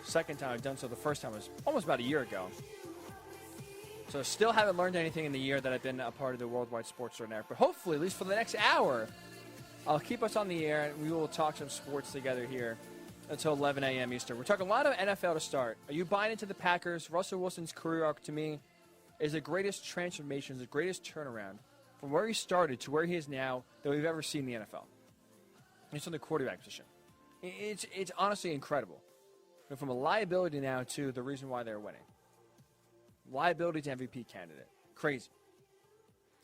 Second time I've done so, the first time was almost about a year ago. So still haven't learned anything in the year that I've been a part of the Worldwide Sports Radio Network. But hopefully, at least for the next hour, I'll keep us on the air, and we will talk some sports together here until 11 a.m. Eastern. We're talking a lot of NFL to start. Are you buying into the Packers? Russell Wilson's career arc, to me, is the greatest transformation, the greatest turnaround from where he started to where he is now that we've ever seen in the NFL. It's on the quarterback position. It's honestly incredible. And from a liability now to the reason why they're winning. Liability to MVP candidate. Crazy.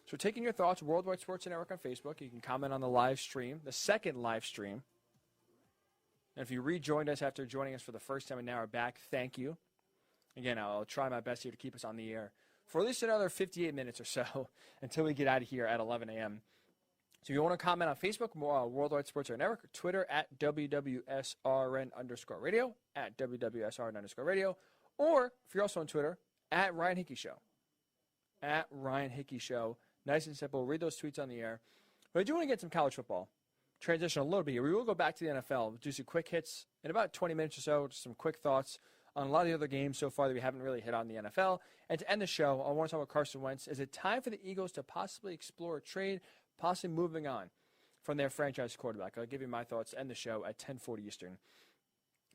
So taking your thoughts, Worldwide Sports Network on Facebook. You can comment on the live stream, the second live stream. And if you rejoined us after joining us for the first time and now are back, thank you. Again, I'll try my best here to keep us on the air for at least another 58 minutes or so until we get out of here at 11 a.m. So if you want to comment on Facebook, Worldwide Sports Network, Twitter at WWSRN_radio, at WWSRN_radio, or if you're also on Twitter, at Ryan Hickey Show. At Ryan Hickey Show. Nice and simple. Read those tweets on the air. But I do want to get some college football. Transition a little bit here. We will go back to the NFL. We'll do some quick hits in about 20 minutes or so, just some quick thoughts on a lot of the other games so far that we haven't really hit on the NFL. And to end the show, I want to talk about Carson Wentz. Is it time for the Eagles to possibly explore a trade, possibly moving on from their franchise quarterback? I'll give you my thoughts to end the show at 10:40 Eastern.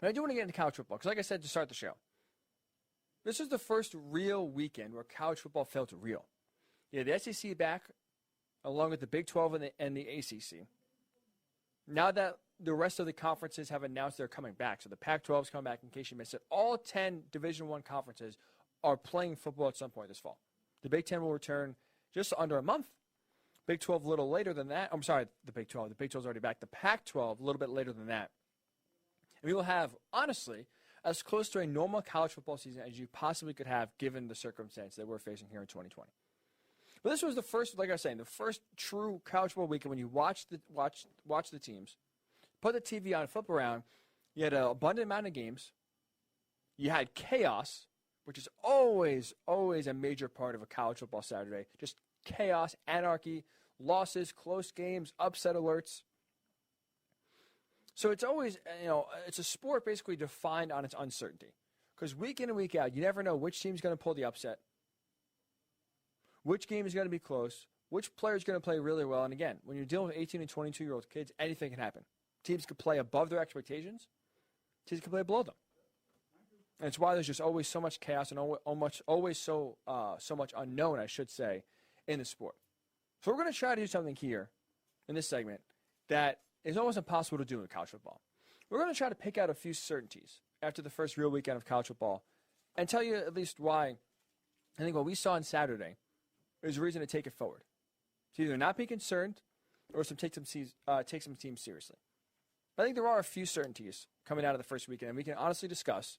And I do want to get into college football because, like I said to start the show, this is the first real weekend where college football felt real. Yeah, the SEC back, along with the Big 12 and the ACC. Now that the rest of the conferences have announced they're coming back, so the Pac-12 is coming back, in case you missed it, all 10 Division I conferences are playing football at some point this fall. The Big 10 will return just under a month. Big 12 a little later than that. I'm sorry, the Big 12. The Big 12 is already back. The Pac-12 a little bit later than that. And we will have, honestly, as close to a normal college football season as you possibly could have given the circumstance that we're facing here in 2020. But this was the first, like I was saying, the first true college football weekend when you watch the teams, put the TV on, flip around, you had an abundant amount of games. You had chaos, which is always a major part of a college football Saturday. Just chaos, anarchy, losses, close games, upset alerts. So it's always, it's a sport basically defined on its uncertainty. Because week in and week out, you never know which team's going to pull the upset, which game is going to be close, which player is going to play really well. And again, when you're dealing with 18 and 22-year-old kids, anything can happen. Teams could play above their expectations. Teams can play below them. And it's why there's just always so much chaos and always so much unknown, I should say, in the sport. So we're going to try to do something here in this segment that is almost impossible to do in college football. We're going to try to pick out a few certainties after the first real weekend of college football and tell you at least why I think what we saw on Saturday is a reason to take it forward. To either not be concerned or take some teams seriously. I think there are a few certainties coming out of the first weekend, and we can honestly discuss.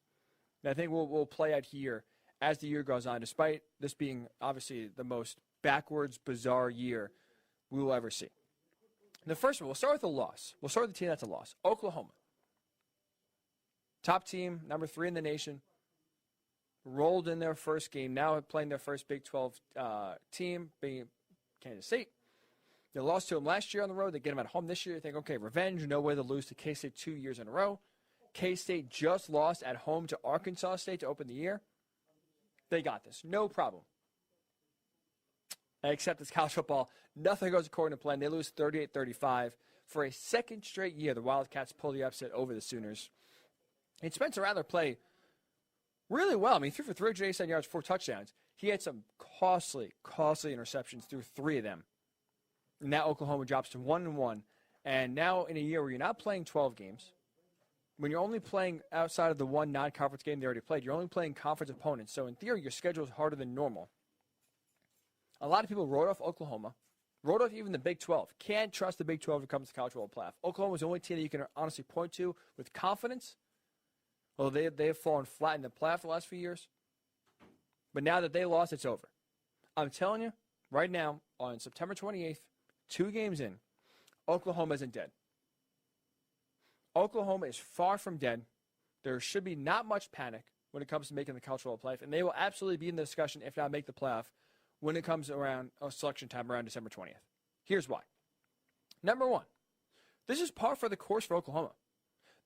And I think we'll play out here as the year goes on, despite this being obviously the most backwards, bizarre year we will ever see. The first one, we'll start with a loss. We'll start with the team that's a loss. Oklahoma. Top team, number 3 in the nation. Rolled in their first game, now playing their first Big 12 team, being Kansas State. They lost to them last year on the road. They get them at home this year. They think, okay, revenge, no way to lose to K-State 2 years in a row. K-State just lost at home to Arkansas State to open the year. They got this. No problem. Except it's college football. Nothing goes according to plan. They lose 38-35. For a second straight year, the Wildcats pull the upset over the Sooners. And Spencer Rattler played really well. I mean, 3 for 387 yards, 4 touchdowns. He had some costly interceptions through 3 of them. And now Oklahoma drops to 1-1. And now in a year where you're not playing 12 games, when you're only playing outside of the one non-conference game they already played, you're only playing conference opponents. So in theory, your schedule is harder than normal. A lot of people wrote off Oklahoma, wrote off even the Big 12. Can't trust the Big 12 when it comes to college football playoff. Oklahoma's the only team that you can honestly point to with confidence. Well, they have fallen flat in the playoff the last few years. But now that they lost, it's over. I'm telling you, right now, on September 28th, 2 games in, Oklahoma isn't dead. Oklahoma is far from dead. There should be not much panic when it comes to making the college football playoff, and they will absolutely be in the discussion, if not make the playoff, when it comes around selection time around December 20th. Here's why. Number 1, this is par for the course for Oklahoma.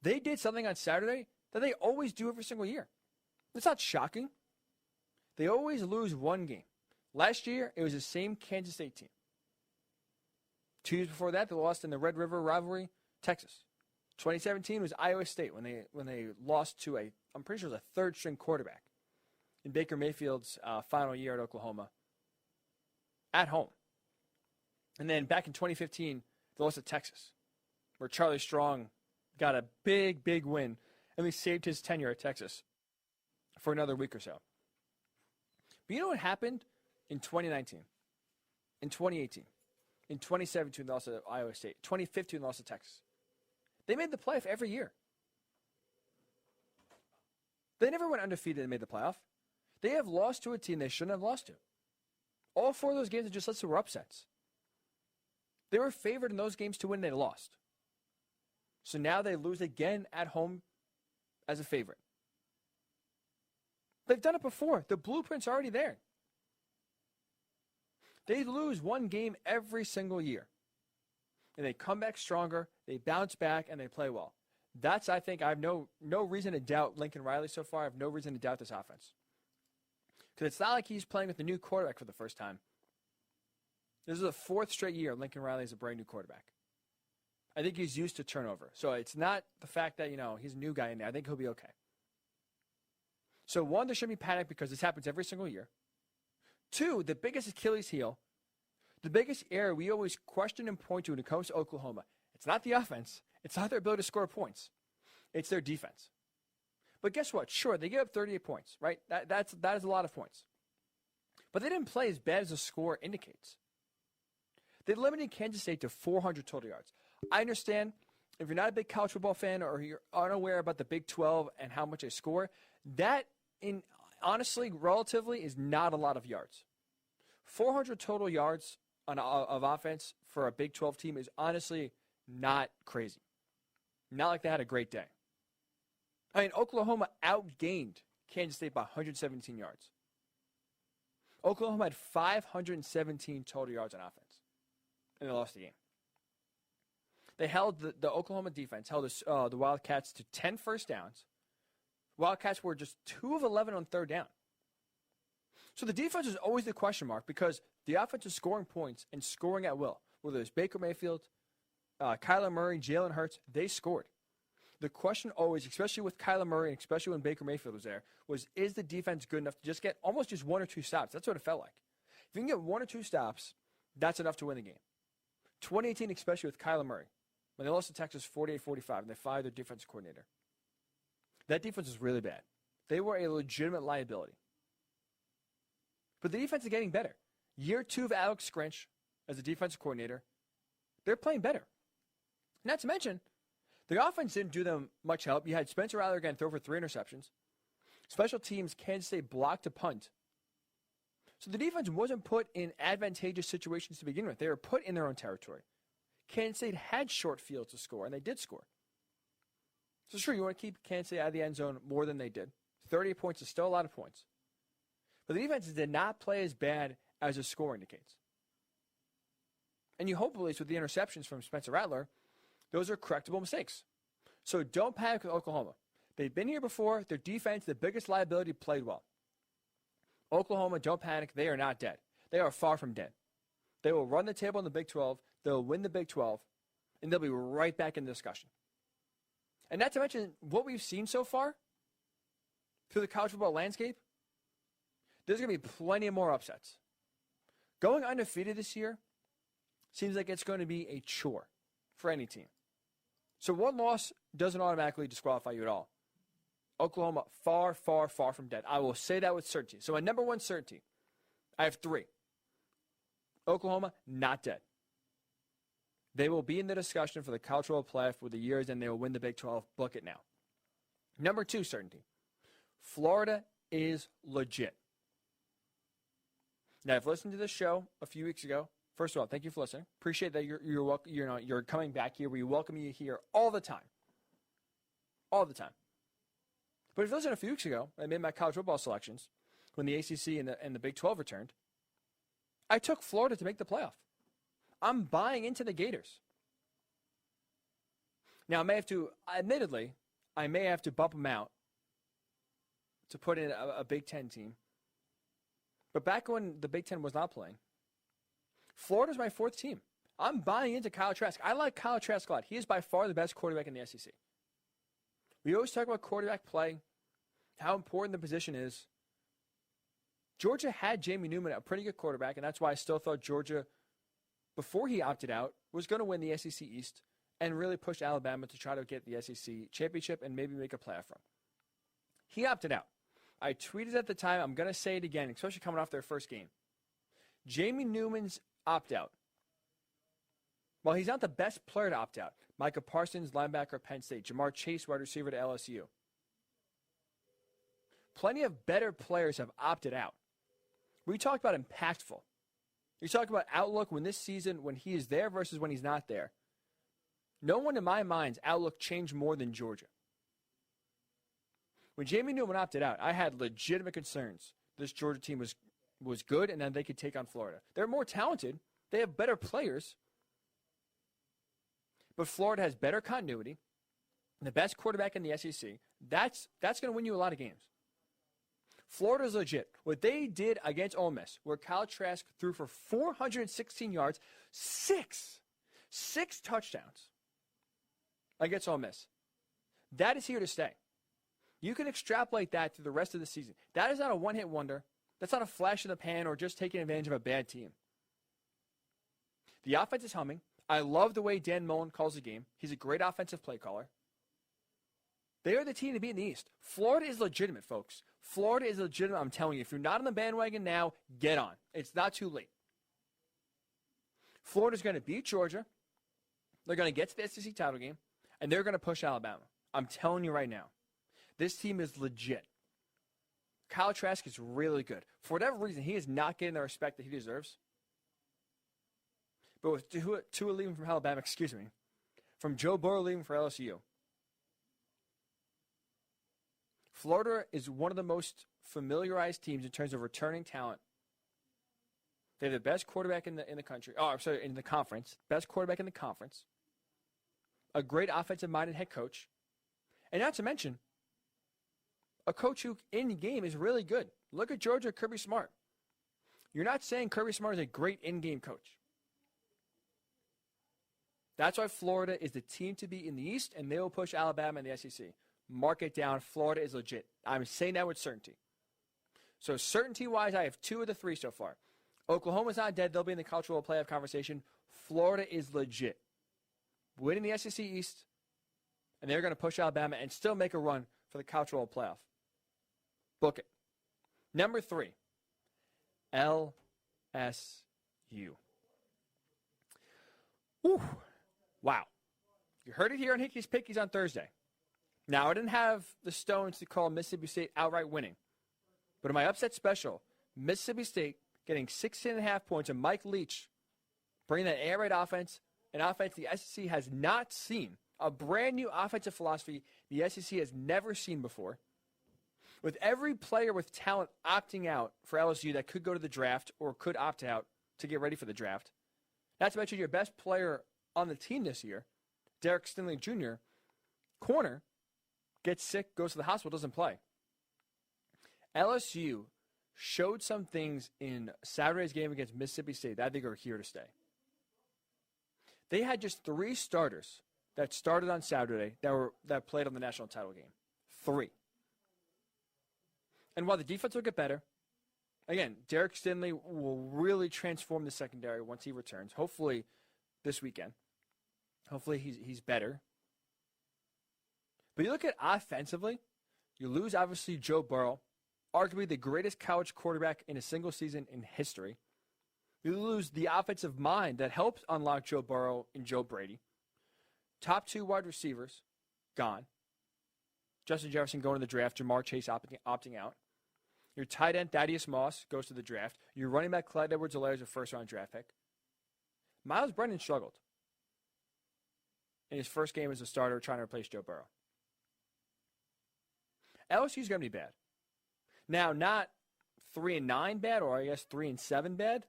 They did something on Saturday that they always do every single year. It's not shocking. They always lose one game. Last year, it was the same Kansas State team. 2 years before that, they lost in the Red River rivalry, Texas. 2017 was Iowa State when they lost to I'm pretty sure it was a third-string quarterback. in Baker Mayfield's final year at Oklahoma at home. And then back in 2015, they lost to Texas, where Charlie Strong got a big, big win and he saved his tenure at Texas for another week or so. But you know what happened in 2019, in 2018, in 2017, they lost to Iowa State, 2015, they lost to Texas. They made the playoff every year. They never went undefeated and made the playoff. They have lost to a team they shouldn't have lost to. All four of those games are just listed were upsets. They were favored in those games to win, they lost. So now they lose again at home as a favorite. They've done it before. The blueprint's already there. They lose one game every single year. And they come back stronger, they bounce back, and they play well. That's, I think, I have no reason to doubt Lincoln Riley so far. I have no reason to doubt this offense. Because it's not like he's playing with a new quarterback for the first time. This is the fourth straight year Lincoln Riley is a brand new quarterback. I think he's used to turnover. So it's not the fact that, he's a new guy in there. I think he'll be okay. So one, there shouldn't be panic because this happens every single year. Two, the biggest Achilles heel, the biggest area we always question and point to when it comes to Oklahoma, it's not the offense. It's not their ability to score points. It's their defense. But guess what? Sure, they give up 38 points, right? That is a lot of points. But they didn't play as bad as the score indicates. They limited Kansas State to 400 total yards. I understand if you're not a big college football fan or you're unaware about the Big 12 and how much they score, that honestly, relatively, is not a lot of yards. 400 total yards of offense for a Big 12 team is honestly not crazy. Not like they had a great day. I mean, Oklahoma outgained Kansas State by 117 yards. Oklahoma had 517 total yards on offense, and they lost the game. They held the Oklahoma defense held the Wildcats to 10 first downs. Wildcats were just 2 of 11 on third down. So the defense is always the question mark because the offense is scoring points and scoring at will. Whether it's Baker Mayfield, Kyler Murray, Jalen Hurts, they scored. The question always, especially with Kyler Murray and especially when Baker Mayfield was there, was is the defense good enough to just get almost just 1 or 2 stops? That's what it felt like. If you can get 1 or 2 stops, that's enough to win the game. 2018, especially with Kyler Murray, when they lost to Texas 48-45 and they fired their defensive coordinator. That defense was really bad. They were a legitimate liability. But the defense is getting better. Year 2 of Alex Grinch as a defensive coordinator, they're playing better. Not to mention, the offense didn't do them much help. You had Spencer Rattler again throw for 3 interceptions. Special teams, Kansas State blocked a punt. So the defense wasn't put in advantageous situations to begin with. They were put in their own territory. Kansas State had short fields to score, and they did score. So sure, you want to keep Kansas State out of the end zone more than they did. 38 points is still a lot of points. But the defense did not play as bad as the score indicates. And you hope, at least with the interceptions from Spencer Rattler, those are correctable mistakes. So don't panic with Oklahoma. They've been here before. Their defense, the biggest liability, played well. Oklahoma, don't panic. They are not dead. They are far from dead. They will run the table in the Big 12. They'll win the Big 12. And they'll be right back in the discussion. And not to mention what we've seen so far through the college football landscape, there's going to be plenty more upsets. Going undefeated this year seems like it's going to be a chore for any team. So one loss doesn't automatically disqualify you at all. Oklahoma, far, far, far from dead. I will say that with certainty. So my number one certainty, I have 3. Oklahoma, not dead. They will be in the discussion for the college football playoff for the years, and they will win the Big 12. Book it now. Number 2 certainty, Florida is legit. Now, I've listened to this show a few weeks ago. First of all, thank you for listening. Appreciate that you're coming back here. We welcome you here all the time. All the time. But if you listened a few weeks ago, I made my college football selections when the ACC and the Big 12 returned. I took Florida to make the playoff. I'm buying into the Gators. Now, admittedly, I may have to bump them out to put in a Big 10 team. But back when the Big 10 was not playing, Florida's my 4th team. I'm buying into Kyle Trask. I like Kyle Trask a lot. He is by far the best quarterback in the SEC. We always talk about quarterback play, how important the position is. Georgia had Jamie Newman, a pretty good quarterback, and that's why I still thought Georgia, before he opted out, was going to win the SEC East and really push Alabama to try to get the SEC championship and maybe make a playoff run. He opted out. I tweeted at the time, I'm going to say it again, especially coming off their first game. Jamie Newman's opt-out. Well, he's not the best player to opt out. Micah Parsons, linebacker at Penn State. Jamar Chase, wide receiver to LSU. Plenty of better players have opted out. We talked about impactful. You talk about outlook when this season, when he is there versus when he's not there. No one in my mind's outlook changed more than Georgia. When Jamie Newman opted out, I had legitimate concerns. This Georgia team was good, and then they could take on Florida. They're more talented. They have better players. But Florida has better continuity, the best quarterback in the SEC. That's going to win you a lot of games. Florida's legit. What they did against Ole Miss, where Kyle Trask threw for 416 yards, six touchdowns against Ole Miss. That is here to stay. You can extrapolate that through the rest of the season. That is not a one-hit wonder. That's not a flash in the pan or just taking advantage of a bad team. The offense is humming. I love the way Dan Mullen calls the game. He's a great offensive play caller. They are the team to beat in the East. Florida is legitimate, folks. Florida is legitimate, I'm telling you. If you're not on the bandwagon now, get on. It's not too late. Florida's going to beat Georgia. They're going to get to the SEC title game, and they're going to push Alabama. I'm telling you right now. This team is legit. Kyle Trask is really good. For whatever reason, he is not getting the respect that he deserves. But with Tua leaving from Alabama, from Joe Burrow leaving for LSU, Florida is one of the most familiarized teams in terms of returning talent. They have the best quarterback in the country. Oh, I'm sorry, in the conference. Best quarterback in the conference. A great offensive-minded head coach. And not to mention, a coach who in game is really good. Look at Georgia, Kirby Smart. You're not saying Kirby Smart is a great in-game coach. That's why Florida is the team to beat in the East, and they will push Alabama in the SEC. Mark it down. Florida is legit. I'm saying that with certainty. So certainty-wise, I have 2 of the 3 so far. Oklahoma's not dead. They'll be in the College World Playoff conversation. Florida is legit. Winning the SEC East, and they're going to push Alabama and still make a run for the College World Playoff. Book it. Number 3, LSU. Whew. Wow. You heard it here on Hickey's Pickies on Thursday. Now, I didn't have the stones to call Mississippi State outright winning. But in my upset special, Mississippi State getting 16.5 points, and Mike Leach bringing that air raid offense, an offense the SEC has not seen, a brand new offensive philosophy the SEC has never seen before. With every player with talent opting out for LSU that could go to the draft or could opt out to get ready for the draft. Not to mention your best player on the team this year, Derek Stingley Jr., corner, gets sick, goes to the hospital, doesn't play. LSU showed some things in Saturday's game against Mississippi State that I think are here to stay. They had just 3 starters that started on Saturday that played on the national title game. 3. And while the defense will get better, again, Derek Stingley will really transform the secondary once he returns, hopefully this weekend. Hopefully he's better. But you look at offensively, you lose, obviously, Joe Burrow, arguably the greatest college quarterback in a single season in history. You lose the offensive mind that helped unlock Joe Burrow and Joe Brady. Top 2 wide receivers, gone. Justin Jefferson going to the draft, Jamar Chase opting out. Your tight end, Thaddeus Moss, goes to the draft. Your running back, Clyde Edwards-Helaire, is a first-round draft pick. Miles Brennan struggled in his first game as a starter trying to replace Joe Burrow. LSU's going to be bad. Now, not 3-9 bad, or I guess 3-7 bad.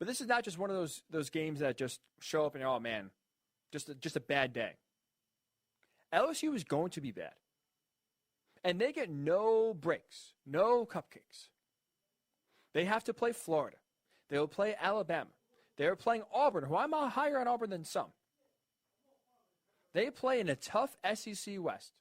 But this is not just one of those games that just show up and, oh, man, just a bad day. LSU is going to be bad. And they get no breaks, no cupcakes. They have to play Florida. They will play Alabama. They are playing Auburn, who I'm higher on Auburn than some. They play in a tough SEC West.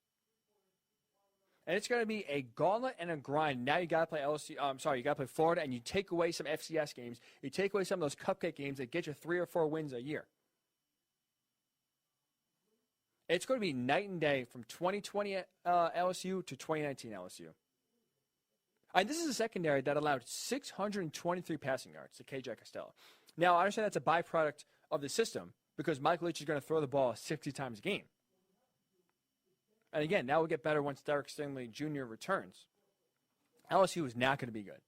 And it's going to be a gauntlet and a grind. Now you got to play LSU. You got to play Florida, and you take away some FCS games. You take away some of those cupcake games that get you 3 or 4 wins a year. It's going to be night and day from 2020 LSU to 2019 LSU. And this is a secondary that allowed 623 passing yards to KJ Costello. Now, I understand that's a byproduct of the system because Mike Leach is going to throw the ball 60 times a game. And again, now we'll get better once Derek Stingley Jr. returns. LSU is not going to be good.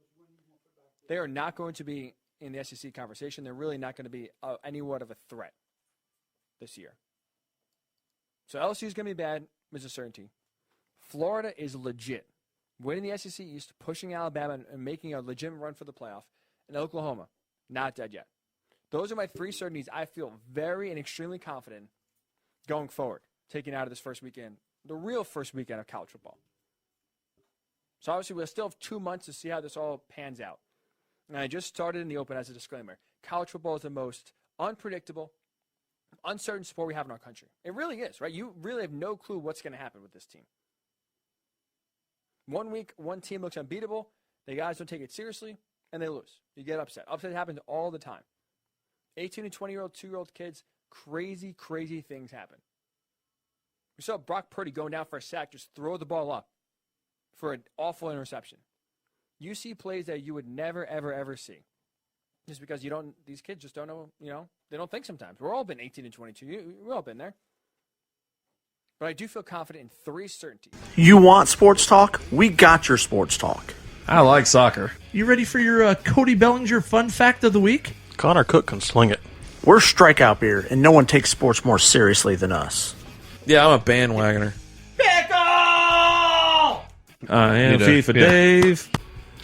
They are not going to be in the SEC conversation. They're really not going to be anywhat of a threat this year. So LSU is going to be bad, is a certainty. Florida is legit. Winning the SEC East, pushing Alabama, and making a legitimate run for the playoff. And Oklahoma, not dead yet. Those are my 3 certainties I feel very and extremely confident going forward, taking out of this first weekend. The real first weekend of college football. So obviously we'll still have 2 months to see how this all pans out. And I just started in the open as a disclaimer. College football is the most unpredictable, uncertain sport we have in our country. It really is, right? You really have no clue what's going to happen with this team. 1 week, one team looks unbeatable. The guys don't take it seriously, and they lose. You get upset. Upset happens all the time. 18 and 20-year-old, 2-year-old kids, crazy, crazy things happen. We saw Brock Purdy going down for a sack, just throw the ball up for an awful interception. You see plays that you would never, ever, ever see. Just because these kids just don't know, they don't think sometimes. We've all been 18 and 22. We've all been there. But I do feel confident in 3 certainties. You want sports talk? We got your sports talk. I like soccer. You ready for your Cody Bellinger fun fact of the week? Connor Cook can sling it. We're Strikeout Beer, and no one takes sports more seriously than us. Yeah, I'm a bandwagoner. Pickle! I am FIFA Dave.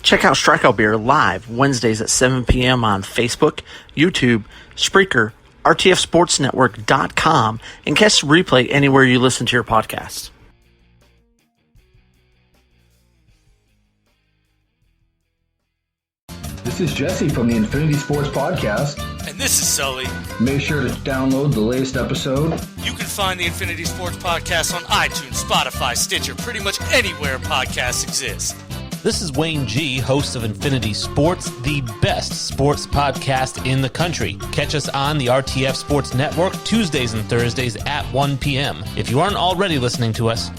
Check out Strikeout Beer live Wednesdays at 7 p.m. on Facebook, YouTube, Spreaker, RTFSportsNetwork.com, and catch the replay anywhere you listen to your podcasts. This is Jesse from the Infinity Sports Podcast. And this is Sully. Make sure to download the latest episode. You can find the Infinity Sports Podcast on iTunes, Spotify, Stitcher, pretty much anywhere podcasts exist. This is Wayne G., host of Infinity Sports, the best sports podcast in the country. Catch us on the RTF Sports Network Tuesdays and Thursdays at 1 p.m. If you aren't already listening to us,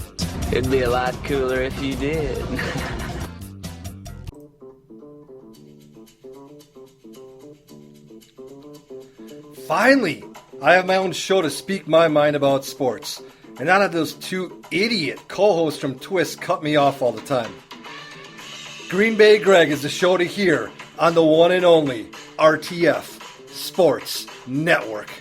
it'd be a lot cooler if you did. Finally, I have my own show to speak my mind about sports. And none of those 2 idiot co-hosts from Twist cut me off all the time. Green Bay Greg is the show to hear on the one and only RTF Sports Network.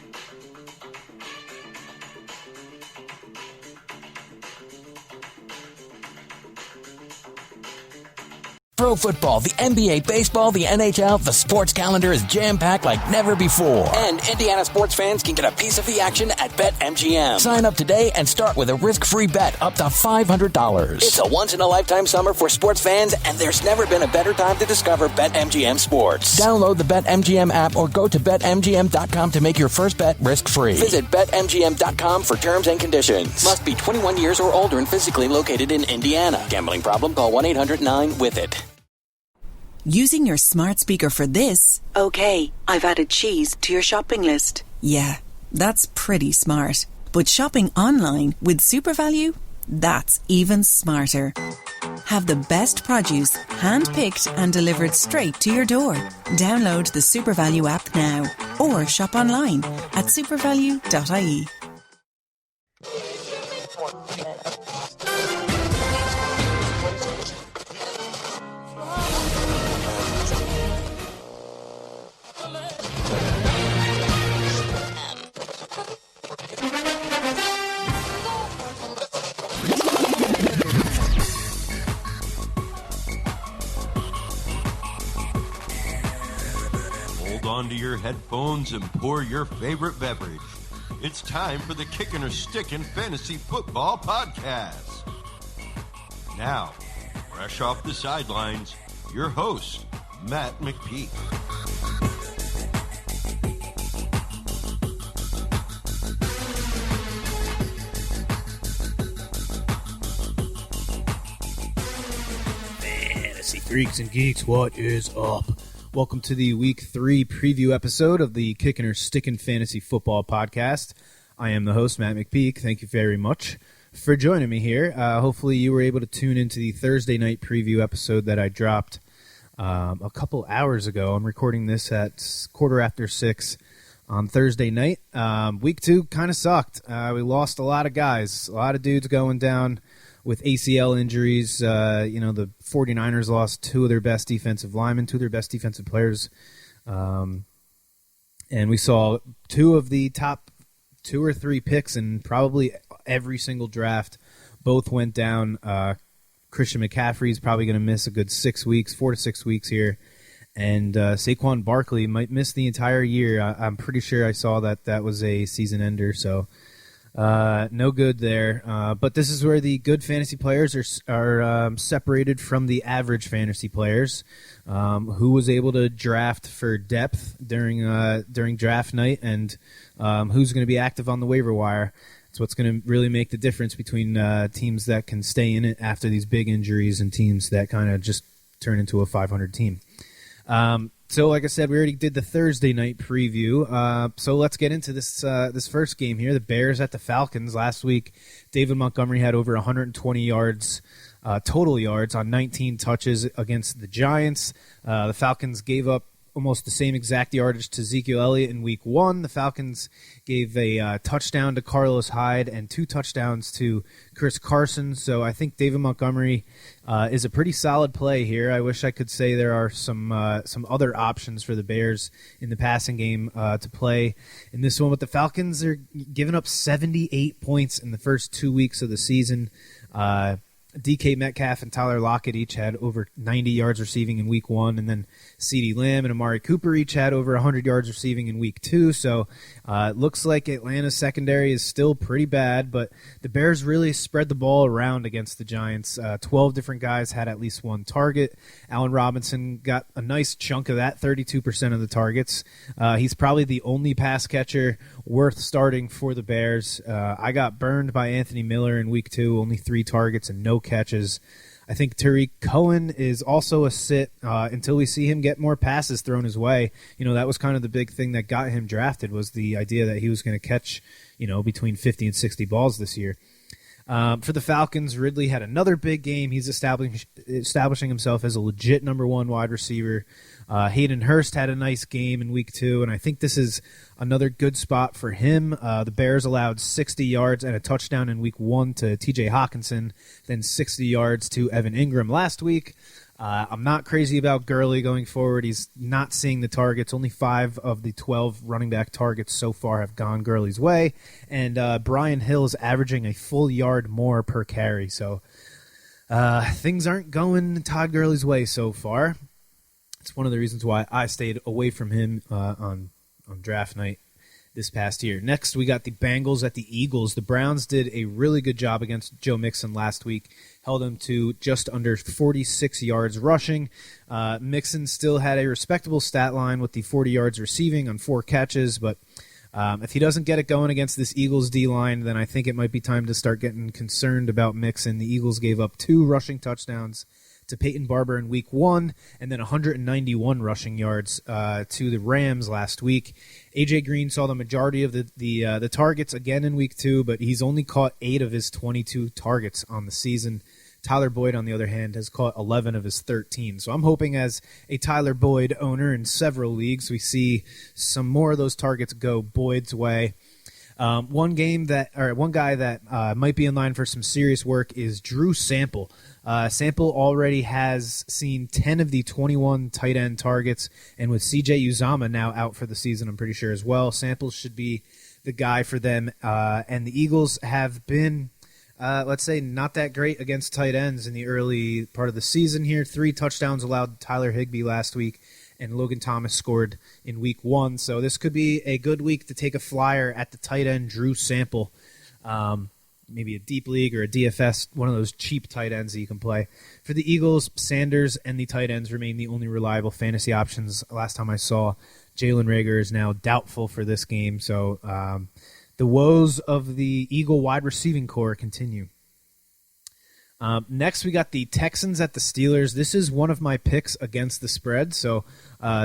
Pro football, the NBA, baseball, the NHL, the sports calendar is jam-packed like never before. And Indiana sports fans can get a piece of the action at BetMGM. Sign up today and start with a risk-free bet up to $500. It's a once-in-a-lifetime summer for sports fans, and there's never been a better time to discover BetMGM sports. Download the BetMGM app or go to BetMGM.com to make your first bet risk-free. Visit BetMGM.com for terms and conditions. Must be 21 years or older and physically located in Indiana. Gambling problem? Call 1-800-9-WITH-IT. Using your smart speaker for this. Okay, I've added cheese to your shopping list. Yeah, that's pretty smart. But shopping online with SuperValue? That's even smarter. Have the best produce hand-picked and delivered straight to your door. Download the SuperValue app now or shop online at supervalue.ie. Onto your headphones and pour your favorite beverage. It's time for the Kickin' or Stickin' Fantasy Football Podcast. Now, fresh off the sidelines, your host, Matt McPeak. Freaks and geeks, what is up? Welcome to the Week 3 preview episode of the Kickin' or Stickin' Fantasy Football Podcast. I am the host, Matt McPeak. Thank you very much for joining me here. Hopefully you were able to tune into the Thursday night preview episode that I dropped a couple hours ago. I'm recording this at 6:15 on Thursday night. Week 2 kind of sucked. We lost a lot of guys, a lot of dudes going down with ACL injuries. The 49ers lost 2 of their best defensive linemen, 2 of their best defensive players. And we saw 2 of the top 2 or 3 picks in probably every single draft. Both went down. Christian McCaffrey is probably going to miss a good 4 to 6 weeks here. And Saquon Barkley might miss the entire year. I'm pretty sure I saw that was a season ender, so no good there. But this is where the good fantasy players are separated from the average fantasy players. Who was able to draft for depth during draft night, and who's going to be active on the waiver wire. It's what's going to really make the difference between teams that can stay in it after these big injuries and teams that kind of just turn into a 500 team. So like I said, we already did the Thursday night preview. So let's get into this first game here. The Bears at the Falcons. Last week, David Montgomery had over 120 yards, total yards on 19 touches against the Giants. The Falcons gave up almost the same exact yardage to Ezekiel Elliott in week 1. The Falcons gave a touchdown to Carlos Hyde and 2 touchdowns to Chris Carson. So I think David Montgomery is a pretty solid play here. I wish I could say there are some other options for the Bears in the passing game to play in this one. But the Falcons are giving up 78 points in the first 2 weeks of the season. DK Metcalf and Tyler Lockett each had over 90 yards receiving in week 1, and then CeeDee Lamb and Amari Cooper each had over 100 yards receiving in week 2. So it looks like Atlanta's secondary is still pretty bad, but the Bears really spread the ball around against the Giants. 12 different guys had at least 1 target. Allen Robinson got a nice chunk of that, 32% of the targets. He's probably the only pass catcher worth starting for the Bears. I got burned by Anthony Miller in week 2, only 3 targets and no catches. I think Tariq Cohen is also a sit until we see him get more passes thrown his way. That was kind of the big thing that got him drafted, was the idea that he was going to catch, between 50 and 60 balls this year. For the Falcons, Ridley had another big game. He's establishing himself as a legit number 1 wide receiver. Hayden Hurst had a nice game in week 2, and I think this is another good spot for him. The Bears allowed 60 yards and a touchdown in week 1 to TJ Hawkinson, then 60 yards to Evan Ingram last week. I'm not crazy about Gurley going forward. He's not seeing the targets. Only 5 of the 12 running back targets so far have gone Gurley's way. And Brian Hill is averaging a full yard more per carry. So things aren't going Todd Gurley's way so far. It's one of the reasons why I stayed away from him on draft night this past year. Next, we got the Bengals at the Eagles. The Browns did a really good job against Joe Mixon last week, held him to just under 46 yards rushing. Mixon still had a respectable stat line with the 40 yards receiving on 4 catches, but if he doesn't get it going against this Eagles D-line, then I think it might be time to start getting concerned about Mixon. The Eagles gave up 2 rushing touchdowns to Peyton Barber in week 1, and then 191 rushing yards to the Rams last week. A.J. Green saw the majority of the targets again in week 2, but he's only caught 8 of his 22 targets on the season. Tyler Boyd, on the other hand, has caught 11 of his 13. So I'm hoping as a Tyler Boyd owner in several leagues, we see some more of those targets go Boyd's way. One guy that might be in line for some serious work is Drew Sample. Sample already has seen 10 of the 21 tight end targets, and with C.J. Uzomah now out for the season, I'm pretty sure as well, Sample should be the guy for them. And the Eagles have been, let's say, not that great against tight ends in the early part of the season here. 3 touchdowns allowed Tyler Higbee last week, and Logan Thomas scored in week 1. So this could be a good week to take a flyer at the tight end Drew Sample. Maybe a deep league or a DFS, one of those cheap tight ends that you can play. For the Eagles, Sanders and the tight ends remain the only reliable fantasy options. Last time I saw, Jalen Reagor is now doubtful for this game. So the woes of the Eagle wide receiving core continue. Next, we got the Texans at the Steelers. This is one of my picks against the spread, so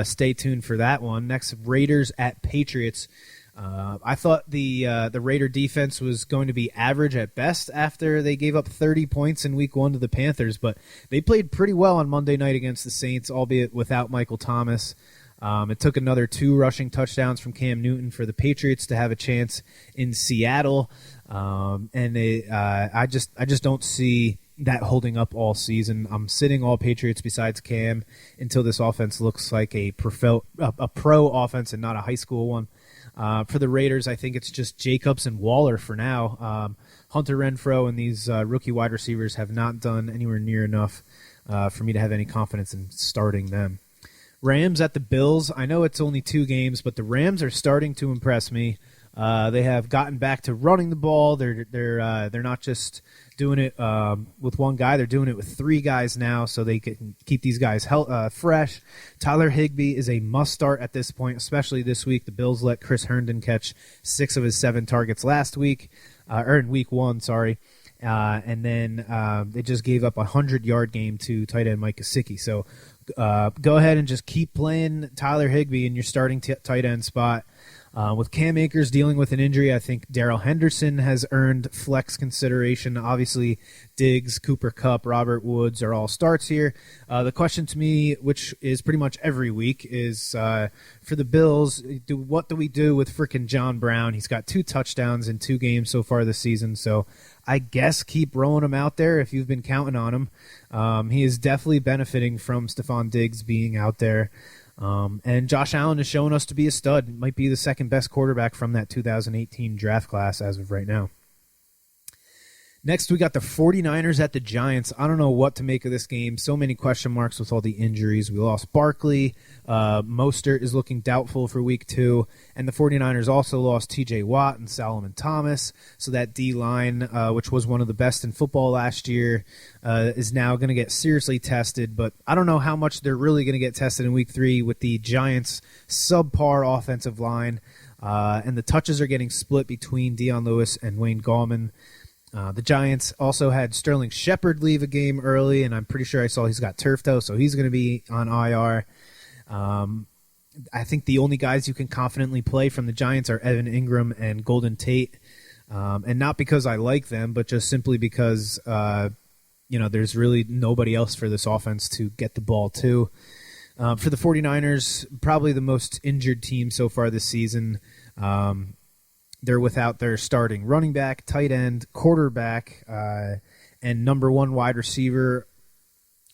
stay tuned for that one. Next, Raiders at Patriots. I thought the Raider defense was going to be average at best after they gave up 30 points in Week 1 to the Panthers, but they played pretty well on Monday night against the Saints, albeit without Michael Thomas. It took another 2 rushing touchdowns from Cam Newton for the Patriots to have a chance in Seattle, and I just don't see that holding up all season. I'm sitting all Patriots besides Cam until this offense looks like a pro offense and not a high school one. For the Raiders, I think it's just Jacobs and Waller for now. Hunter Renfrow and these rookie wide receivers have not done anywhere near enough for me to have any confidence in starting them. Rams at the Bills. I know it's only 2 games, but the Rams are starting to impress me. They have gotten back to running the ball. They're not just doing it with one guy. They're doing it with 3 guys now, so they can keep these guys fresh. Tyler Higbee is a must-start at this point, especially this week. The Bills let Chris Herndon catch 6 of his 7 targets last week, or in Week 1, sorry. And then they just gave up a 100-yard game to tight end Mike Gesicki. So go ahead and just keep playing Tyler Higbee in your starting tight end spot. With Cam Akers dealing with an injury, I think Darrell Henderson has earned flex consideration. Obviously, Diggs, Cooper Kupp, Robert Woods are all starts here. The question to me, which is pretty much every week, is for the Bills, what do we do with frickin' John Brown? He's got 2 touchdowns in 2 games so far this season, so I guess keep rolling him out there if you've been counting on him. He is definitely benefiting from Stephon Diggs being out there. And Josh Allen is showing us to be a stud. Might be the second best quarterback from that 2018 draft class as of right now. Next, we got the 49ers at the Giants. I don't know what to make of this game. So many question marks with all the injuries. We lost Barkley. Mostert is looking doubtful for Week 2. And the 49ers also lost T.J. Watt and Solomon Thomas. So that D-line, which was one of the best in football last year, is now going to get seriously tested. But I don't know how much they're really going to get tested in Week 3 with the Giants' subpar offensive line. And the touches are getting split between Dion Lewis and Wayne Gallman. The Giants also had Sterling Shepard leave a game early, and I'm pretty sure I saw he's got turf toe, so he's going to be on IR. I think the only guys you can confidently play from the Giants are Evan Ingram and Golden Tate, and not because I like them, but just simply because there's really nobody else for this offense to get the ball to. For the 49ers, probably the most injured team so far this season. They're without their starting running back, tight end, quarterback, and number 1 wide receiver,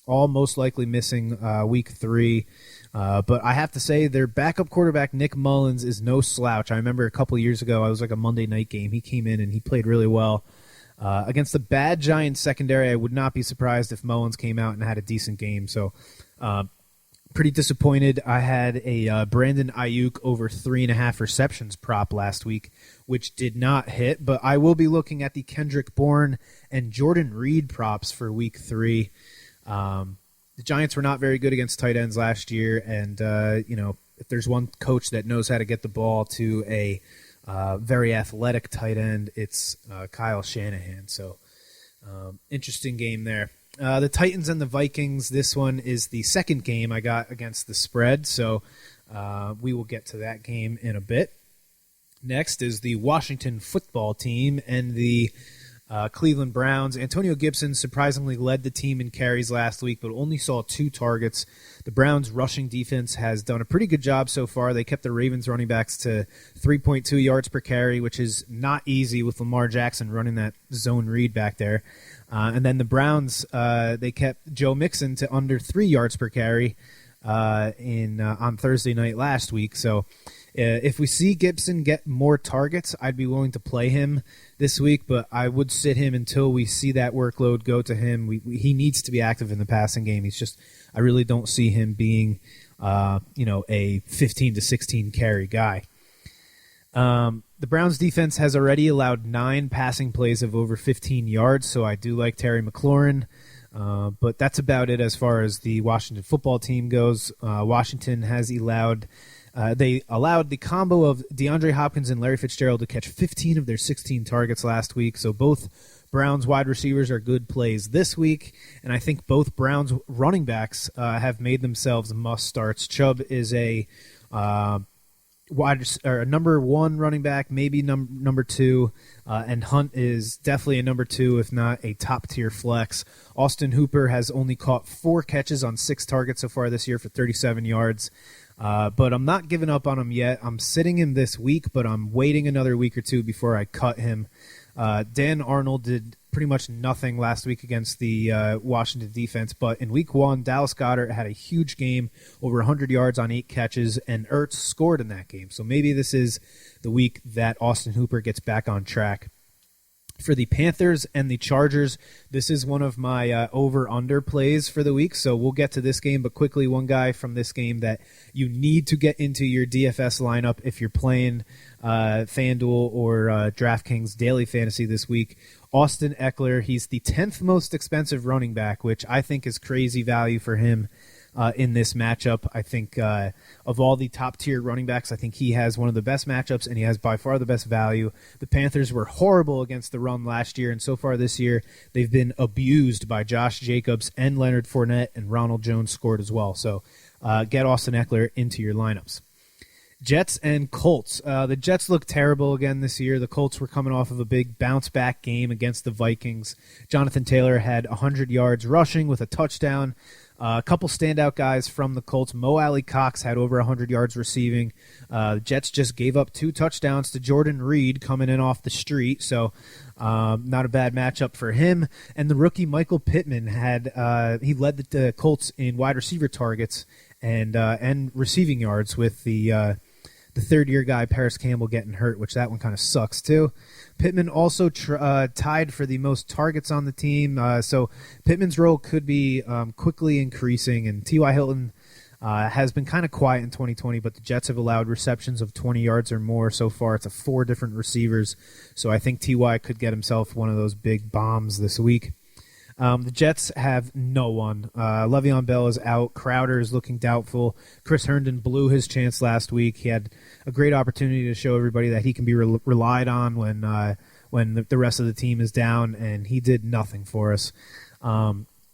all most likely missing Week 3. But I have to say their backup quarterback, Nick Mullins, is no slouch. I remember a couple of years ago, it was like a Monday night game. He came in and he played really well. Against the bad Giants secondary, I would not be surprised if Mullins came out and had a decent game. So pretty disappointed. I had a Brandon Ayuk over 3.5 receptions prop last week, which did not hit, but I will be looking at the Kendrick Bourne and Jordan Reed props for Week 3. The Giants were not very good against tight ends last year, and if there's one coach that knows how to get the ball to a very athletic tight end, it's Kyle Shanahan. So interesting game there. The Titans and the Vikings, this one is the second game I got against the spread, so we will get to that game in a bit. Next is the Washington football team and the Cleveland Browns. Antonio Gibson surprisingly led the team in carries last week, but only saw 2 targets. The Browns' rushing defense has done a pretty good job so far. They kept the Ravens running backs to 3.2 yards per carry, which is not easy with Lamar Jackson running that zone read back there. And then the Browns, they kept Joe Mixon to under 3 yards per carry on Thursday night last week. So if we see Gibson get more targets, I'd be willing to play him this week, but I would sit him until we see that workload go to him. He needs to be active in the passing game. I really don't see him being a 15 to 16 carry guy. The Browns defense has already allowed 9 passing plays of over 15 yards, so I do like Terry McLaurin. But that's about it as far as the Washington football team goes. Washington has allowed the combo of DeAndre Hopkins and Larry Fitzgerald to catch 15 of their 16 targets last week, so both Browns wide receivers are good plays this week, and I think both Browns running backs have made themselves must-starts. Chubb is a number 1 running back, maybe number 2, and Hunt is definitely a number 2, if not a top-tier flex. Austin Hooper has only caught 4 catches on 6 targets so far this year for 37 yards. But I'm not giving up on him yet. I'm sitting him this week, but I'm waiting another week or two before I cut him. Dan Arnold did pretty much nothing last week against the Washington defense, but in week 1, Dallas Goedert had a huge game, over 100 yards on 8 catches, and Ertz scored in that game. So maybe this is the week that Austin Hooper gets back on track. For the Panthers and the Chargers, this is one of my over-under plays for the week, so we'll get to this game. But quickly, one guy from this game that you need to get into your DFS lineup if you're playing FanDuel or DraftKings Daily Fantasy this week, Austin Eckler. He's the 10th most expensive running back, which I think is crazy value for him. In this matchup, I think of all the top-tier running backs, I think he has one of the best matchups, and he has by far the best value. The Panthers were horrible against the run last year, and so far this year, they've been abused by Josh Jacobs and Leonard Fournette, and Ronald Jones scored as well. So get Austin Eckler into your lineups. Jets and Colts. The Jets look terrible again this year. The Colts were coming off of a big bounce-back game against the Vikings. Jonathan Taylor had 100 yards rushing with a touchdown. A couple standout guys from the Colts. Mo Alley Cox had over 100 yards receiving. The Jets just gave up 2 touchdowns to Jordan Reed coming in off the street, so not a bad matchup for him. And the rookie Michael Pittman he led the Colts in wide receiver targets and receiving yards with the third-year guy Paris Campbell getting hurt, which that one kind of sucks too. Pittman also tied for the most targets on the team, so Pittman's role could be quickly increasing, and T.Y. Hilton has been kind of quiet in 2020, but the Jets have allowed receptions of 20 yards or more so far. It's 4 different receivers, so I think T.Y. could get himself one of those big bombs this week. The Jets have no one. Le'Veon Bell is out. Crowder is looking doubtful. Chris Herndon blew his chance last week. He had a great opportunity to show everybody that he can be relied on when the rest of the team is down, and he did nothing for us.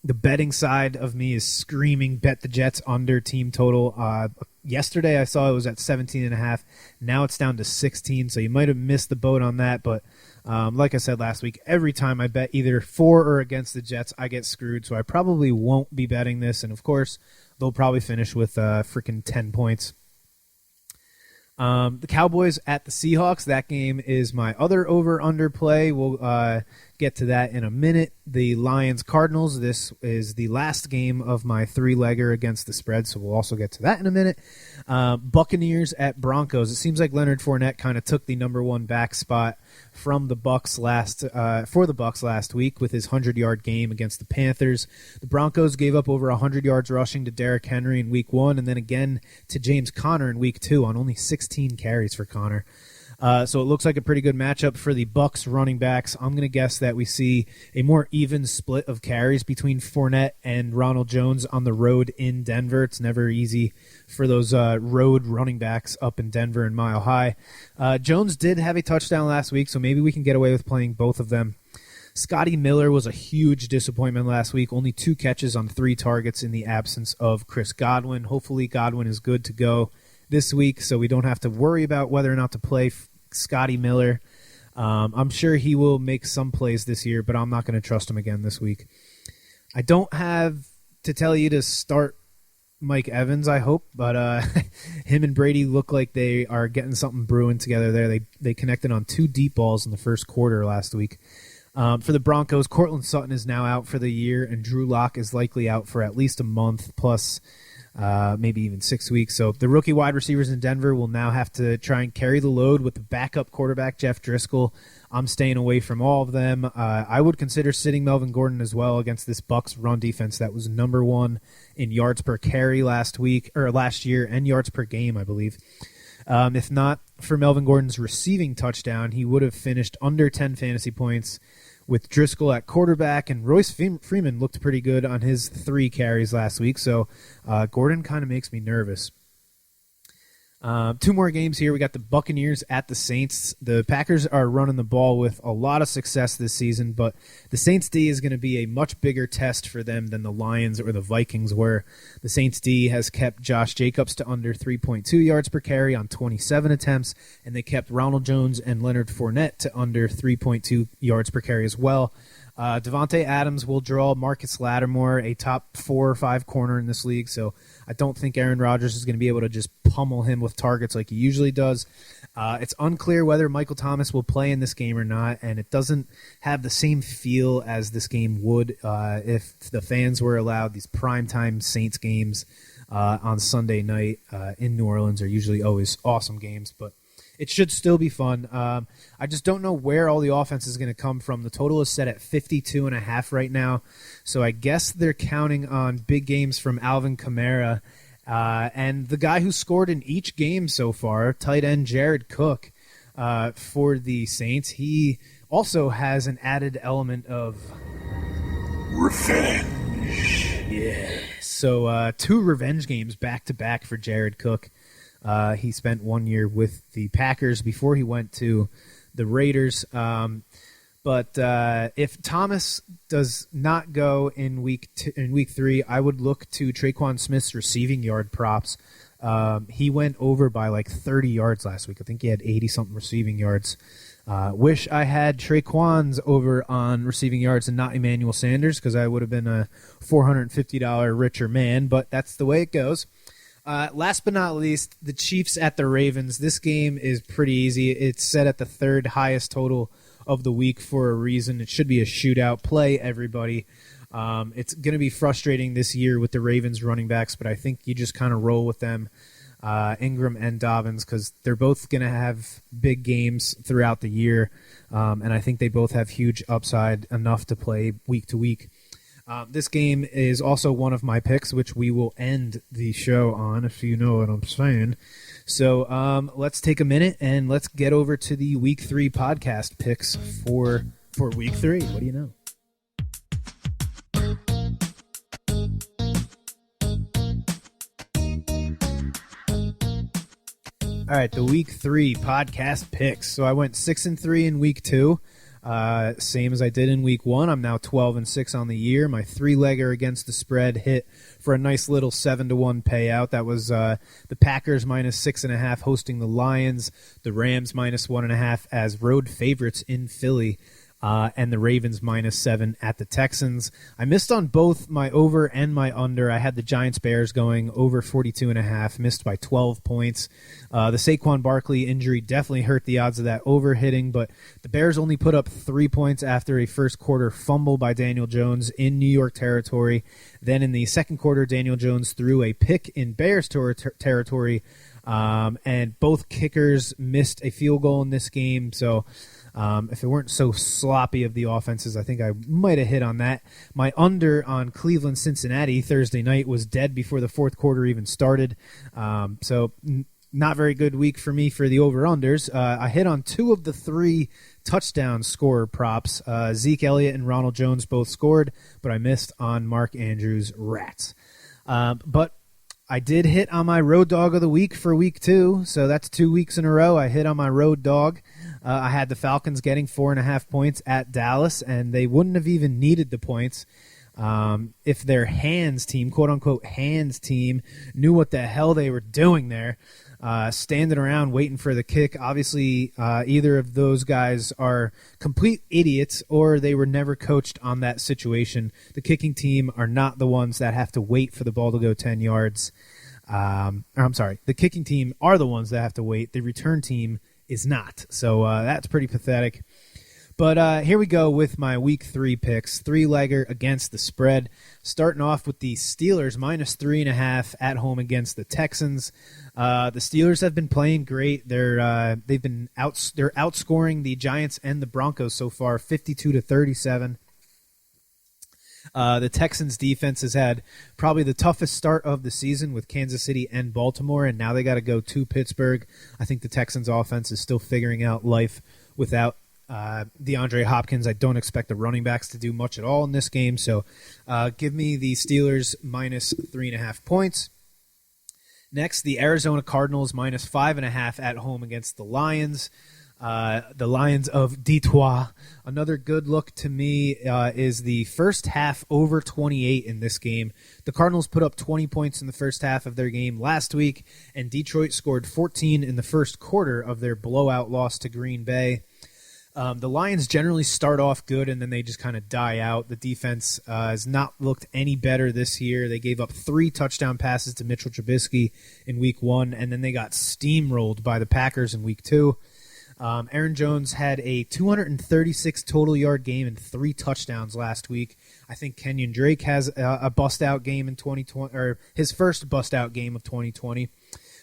The betting side of me is screaming, bet the Jets under team total. Yesterday I saw it was at 17.5. Now it's down to 16, so you might have missed the boat on that, but like I said last week, every time I bet either for or against the Jets, I get screwed, so I probably won't be betting this, and of course, they'll probably finish with freaking 10 points. The Cowboys at the Seahawks, that game is my other over-under play. We'll get to that in a minute. The Lions-Cardinals, this is the last game of my 3-legger against the spread, so we'll also get to that in a minute. Buccaneers at Broncos. It seems like Leonard Fournette kind of took the number 1 back spot from the Bucs last week with his 100-yard game against the Panthers. The Broncos gave up over 100 yards rushing to Derrick Henry in week 1 and then again to James Conner in week 2 on only 16 carries for Conner. So it looks like a pretty good matchup for the Bucs running backs. I'm going to guess that we see a more even split of carries between Fournette and Ronald Jones on the road in Denver. It's never easy for those road running backs up in Denver and Mile High. Jones did have a touchdown last week, so maybe we can get away with playing both of them. Scotty Miller was a huge disappointment last week. Only 2 catches on 3 targets in the absence of Chris Godwin. Hopefully Godwin is good to go this week, so we don't have to worry about whether or not to play Scotty Miller. I'm sure he will make some plays this year, but I'm not going to trust him again this week. I don't have to tell you to start Mike Evans, I hope, but him and Brady look like they are getting something brewing together there. They connected on 2 deep balls in the first quarter last week. For the Broncos, Cortland Sutton is now out for the year, and Drew Lock is likely out for at least a month, plus maybe even 6 weeks. So the rookie wide receivers in Denver will now have to try and carry the load with the backup quarterback, Jeff Driscoll. I'm staying away from all of them. I would consider sitting Melvin Gordon as well against this Bucs run defense that was number 1 in yards per carry last year and yards per game, I believe. If not for Melvin Gordon's receiving touchdown, he would have finished under 10 fantasy points with Driscoll at quarterback, and Royce Freeman looked pretty good on his 3 carries last week, so Gordon kind of makes me nervous. Two more games here. We got the Buccaneers at the Saints. The Packers are running the ball with a lot of success this season, but the Saints D is going to be a much bigger test for them than the Lions or the Vikings were. The Saints D has kept Josh Jacobs to under 3.2 yards per carry on 27 attempts, and they kept Ronald Jones and Leonard Fournette to under 3.2 yards per carry as well. Devontae Adams will draw Marcus Lattimore, a top 4 or 5 corner in this league, so I don't think Aaron Rodgers is going to be able to just pummel him with targets like he usually does. It's unclear whether Michael Thomas will play in this game or not, and it doesn't have the same feel as this game would if the fans were allowed. These primetime Saints games on Sunday night in New Orleans are usually always awesome games, but it should still be fun. I just don't know where all the offense is going to come from. The total is set at 52.5 right now, so I guess they're counting on big games from Alvin Kamara. And the guy who scored in each game so far, tight end Jared Cook for the Saints, he also has an added element of revenge. Yeah. So 2 revenge games back-to-back for Jared Cook. He spent 1 year with the Packers before he went to the Raiders. But if Thomas does not go in week 3, I would look to Traquan Smith's receiving yard props. He went over by like 30 yards last week. I think he had 80-something receiving yards. Wish I had Traquan's over on receiving yards and not Emmanuel Sanders, because I would have been a $450 richer man, but that's the way it goes. Last but not least, the Chiefs at the Ravens. This game is pretty easy. It's set at the 3rd highest total of the week for a reason. It should be a shootout. Play, everybody. It's going to be frustrating this year with the Ravens running backs, but I think you just kind of roll with them, Ingram and Dobbins, because they're both going to have big games throughout the year, and I think they both have huge upside enough to play week to week. This game is also one of my picks, which we will end the show on, if you know what I'm saying. So let's take a minute and let's get over to the Week 3 podcast picks for Week 3. What do you know? All right, the Week 3 podcast picks. So I went 6-3 in Week 2. Same as I did in Week 1. I'm now 12-6 on the year. My 3-legger against the spread hit for a nice little 7-1 payout. That was the Packers minus 6.5 hosting the Lions, the Rams minus 1.5 as road favorites in Philly, and the Ravens minus 7 at the Texans. I missed on both my over and my under. I had the Giants-Bears going over 42.5, missed by 12 points. The Saquon Barkley injury definitely hurt the odds of that over hitting, but the Bears only put up 3 points after a first quarter fumble by Daniel Jones in New York territory. Then in the second quarter, Daniel Jones threw a pick in Bears territory, and both kickers missed a field goal in this game, so if it weren't so sloppy of the offenses, I think I might have hit on that. My under on Cleveland-Cincinnati Thursday night was dead before the fourth quarter even started. So not very good week for me for the over-unders. I hit on 2 of the 3 touchdown scorer props. Zeke Elliott and Ronald Jones both scored, but I missed on Mark Andrews' Rats. But I did hit on my road dog of the week for Week 2, so that's 2 weeks in a row I hit on my road dog. I had the Falcons getting 4.5 points at Dallas, and they wouldn't have even needed the points if their hands team, quote-unquote hands team, knew what the hell they were doing there, standing around waiting for the kick. Obviously, either of those guys are complete idiots or they were never coached on that situation. The kicking team are not the ones that have to wait for the ball to go 10 yards. The kicking team are the ones that have to wait. The return team is not. So that's pretty pathetic. But here we go with my Week 3 picks. 3-legger against the spread. Starting off with the Steelers minus 3.5 at home against the Texans. The Steelers have been playing great. They're outscoring the Giants and the Broncos so far, 52-37. The Texans defense has had probably the toughest start of the season with Kansas City and Baltimore, and now they got to go to Pittsburgh. I think the Texans offense is still figuring out life without DeAndre Hopkins. I don't expect the running backs to do much at all in this game, so give me the Steelers minus 3.5 points. Next, the Arizona Cardinals minus 5.5 at home against the Lions. The Lions of Detroit. Another good look to me is the first half over 28 in this game. The Cardinals put up 20 points in the first half of their game last week, and Detroit scored 14 in the first quarter of their blowout loss to Green Bay. The Lions generally start off good, and then they just kind of die out. The defense has not looked any better this year. They gave up 3 touchdown passes to Mitchell Trubisky in Week 1, and then they got steamrolled by the Packers in Week 2. Aaron Jones had a 236 total yard game and 3 touchdowns last week. I think Kenyon Drake has a bust-out game in 2020, or his first bust-out game of 2020.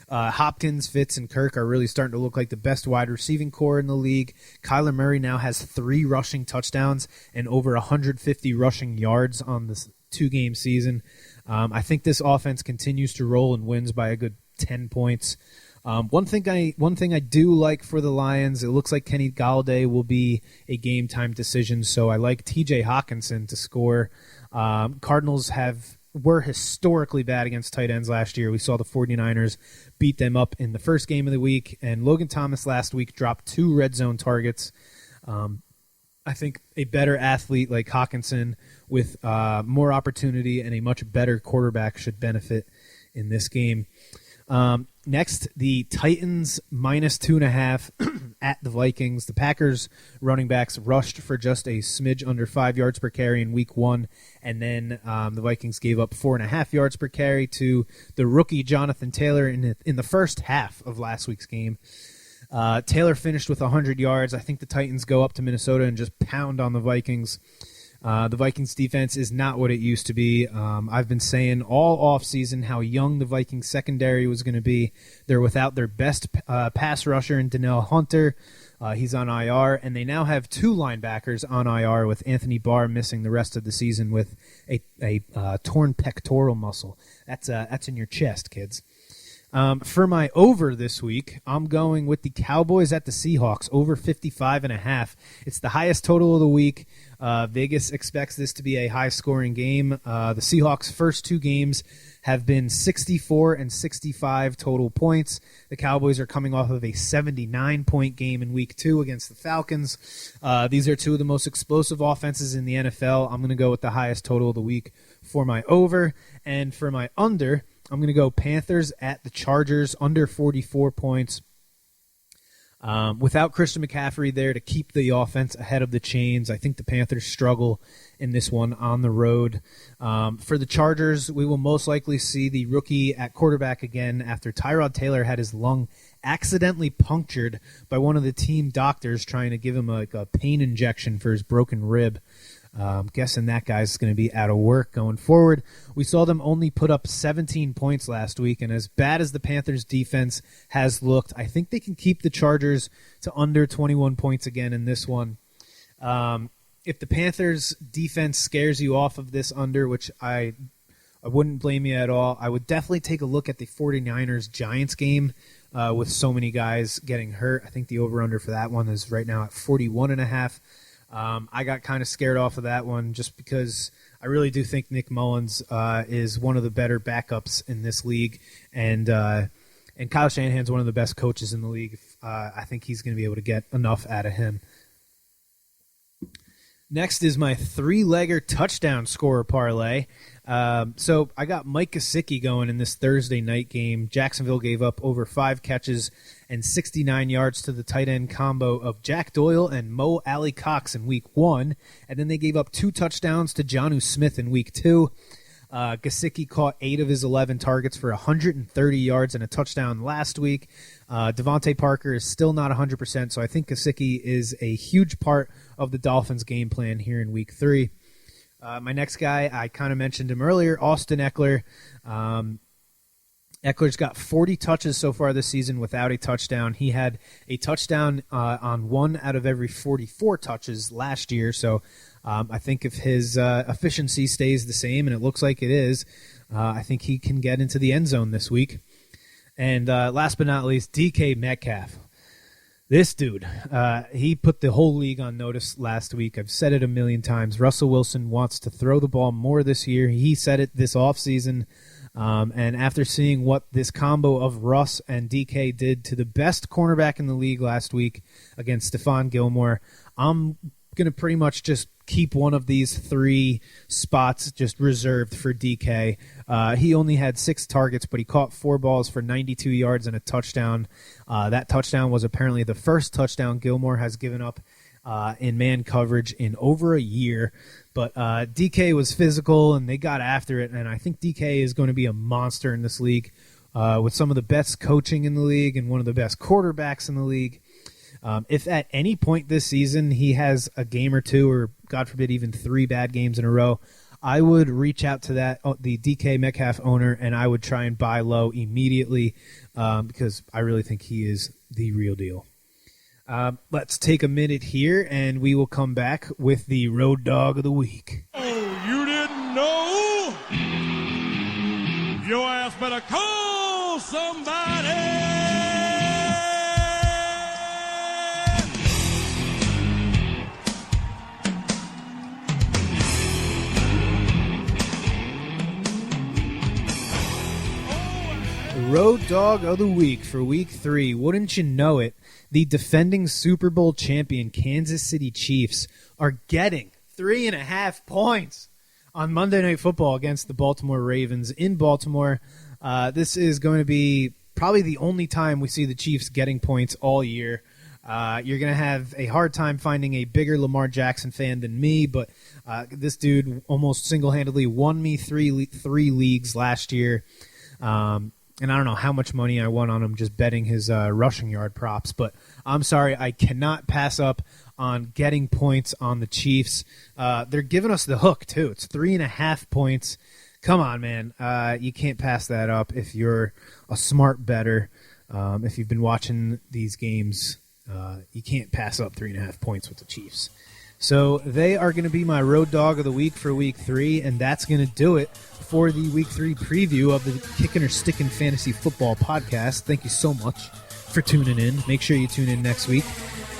Hopkins, Fitz, and Kirk are really starting to look like the best wide receiving core in the league. Kyler Murray now has 3 rushing touchdowns and over 150 rushing yards on this 2-game season. I think this offense continues to roll and wins by a good 10 points. One thing I do like for the Lions, it looks like Kenny Galladay will be a game-time decision, so I like T.J. Hawkinson to score. Cardinals were historically bad against tight ends last year. We saw the 49ers beat them up in the first game of the week, and Logan Thomas last week dropped 2 red zone targets. I think a better athlete like Hawkinson with more opportunity and a much better quarterback should benefit in this game. Next, the Titans minus 2.5 at the Vikings. The Packers running backs rushed for just a smidge under 5 yards per carry in Week 1, and then the Vikings gave up 4.5 yards per carry to the rookie Jonathan Taylor in the first half of last week's game. Taylor finished with 100 yards. I think the Titans go up to Minnesota and just pound on the Vikings. The Vikings defense is not what it used to be. I've been saying all offseason how young the Vikings secondary was going to be. They're without their best pass rusher in Danielle Hunter. He's on IR, and they now have 2 linebackers on IR with Anthony Barr missing the rest of the season with a torn pectoral muscle. That's in your chest, kids. For my over this week, I'm going with the Cowboys at the Seahawks, over 55.5. It's the highest total of the week. Vegas expects this to be a high-scoring game. The Seahawks' first 2 games have been 64 and 65 total points. The Cowboys are coming off of a 79-point game in Week 2 against the Falcons. These are 2 of the most explosive offenses in the NFL. I'm going to go with the highest total of the week for my over. And for my under, I'm going to go Panthers at the Chargers, under 44 points. Without Christian McCaffrey there to keep the offense ahead of the chains, I think the Panthers struggle in this one on the road. For the Chargers, we will most likely see the rookie at quarterback again after Tyrod Taylor had his lung accidentally punctured by one of the team doctors trying to give him a pain injection for his broken rib. Guessing that guy's going to be out of work going forward. We saw them only put up 17 points last week, and as bad as the Panthers' defense has looked, I think they can keep the Chargers to under 21 points again in this one. If the Panthers' defense scares you off of this under, which I wouldn't blame you at all, I would definitely take a look at the 49ers-Giants game with so many guys getting hurt. I think the over-under for that one is right now at 41.5. I got kind of scared off of that one just because I really do think Nick Mullins is one of the better backups in this league, and Kyle Shanahan's one of the best coaches in the league. I think he's going to be able to get enough out of him. Next is my 3-legger touchdown scorer parlay. So I got Mike Gesicki going in this Thursday night game. Jacksonville gave up over 5 catches and 69 yards to the tight end combo of Jack Doyle and Mo Alley-Cox in Week 1. And then they gave up 2 touchdowns to Jonnu Smith in Week 2. Gesicki caught 8 of his 11 targets for 130 yards and a touchdown last week. Devontae Parker is still not 100%, so I think Gesicki is a huge part of the Dolphins' game plan here in Week 3. My next guy, I kind of mentioned him earlier, Austin Eckler. Eckler's got 40 touches so far this season without a touchdown. He had a touchdown on 1 out of every 44 touches last year, so I think if his efficiency stays the same, and it looks like it is, I think he can get into the end zone this week. And last but not least, DK Metcalf. This dude, he put the whole league on notice last week. I've said it a million times. Russell Wilson wants to throw the ball more this year. He said it this offseason. And after seeing what this combo of Russ and DK did to the best cornerback in the league last week against Stephon Gilmore, I'm going to pretty much just keep one of these 3 spots just reserved for DK. He only had 6 targets, but he caught 4 balls for 92 yards and a touchdown. That touchdown was apparently the first touchdown Gilmore has given up in man coverage in over a year. But DK was physical, and they got after it, and I think DK is going to be a monster in this league with some of the best coaching in the league and one of the best quarterbacks in the league. If at any point this season he has a game or 2 or, God forbid, even 3 bad games in a row, I would reach out to the DK Metcalf owner, and I would try and buy low immediately because I really think he is the real deal. Let's take a minute here, and we will come back with the Road Dog of the Week. Oh, you didn't know? Your ass better call somebody! Road Dog of the Week for Week 3. Wouldn't you know it, the defending Super Bowl champion Kansas City Chiefs are getting 3.5 points on Monday Night Football against the Baltimore Ravens in Baltimore. This is going to be probably the only time we see the Chiefs getting points all year. You're going to have a hard time finding a bigger Lamar Jackson fan than me, but this dude almost single-handedly won me three leagues last year. And I don't know how much money I won on him just betting his rushing yard props. But I'm sorry, I cannot pass up on getting points on the Chiefs. They're giving us the hook, too. It's 3.5 points. Come on, man. You can't pass that up if you're a smart bettor. If you've been watching these games, you can't pass up 3.5 points with the Chiefs. So they are going to be my Road Dog of the Week for Week 3, and that's going to do it for the Week 3 preview of the Kickin' or Stickin' Fantasy Football Podcast. Thank you so much for tuning in. Make sure you tune in next week.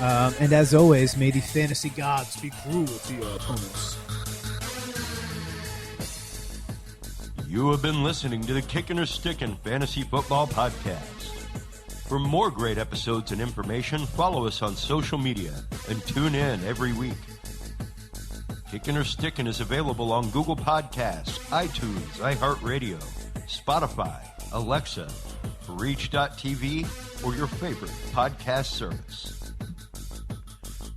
And as always, may the fantasy gods be cruel to your opponents. You have been listening to the Kickin' or Stickin' Fantasy Football Podcast. For more great episodes and information, follow us on social media and tune in every week. Kickin' or Stickin' is available on Google Podcasts, iTunes, iHeartRadio, Spotify, Alexa, Reach.tv, or your favorite podcast service.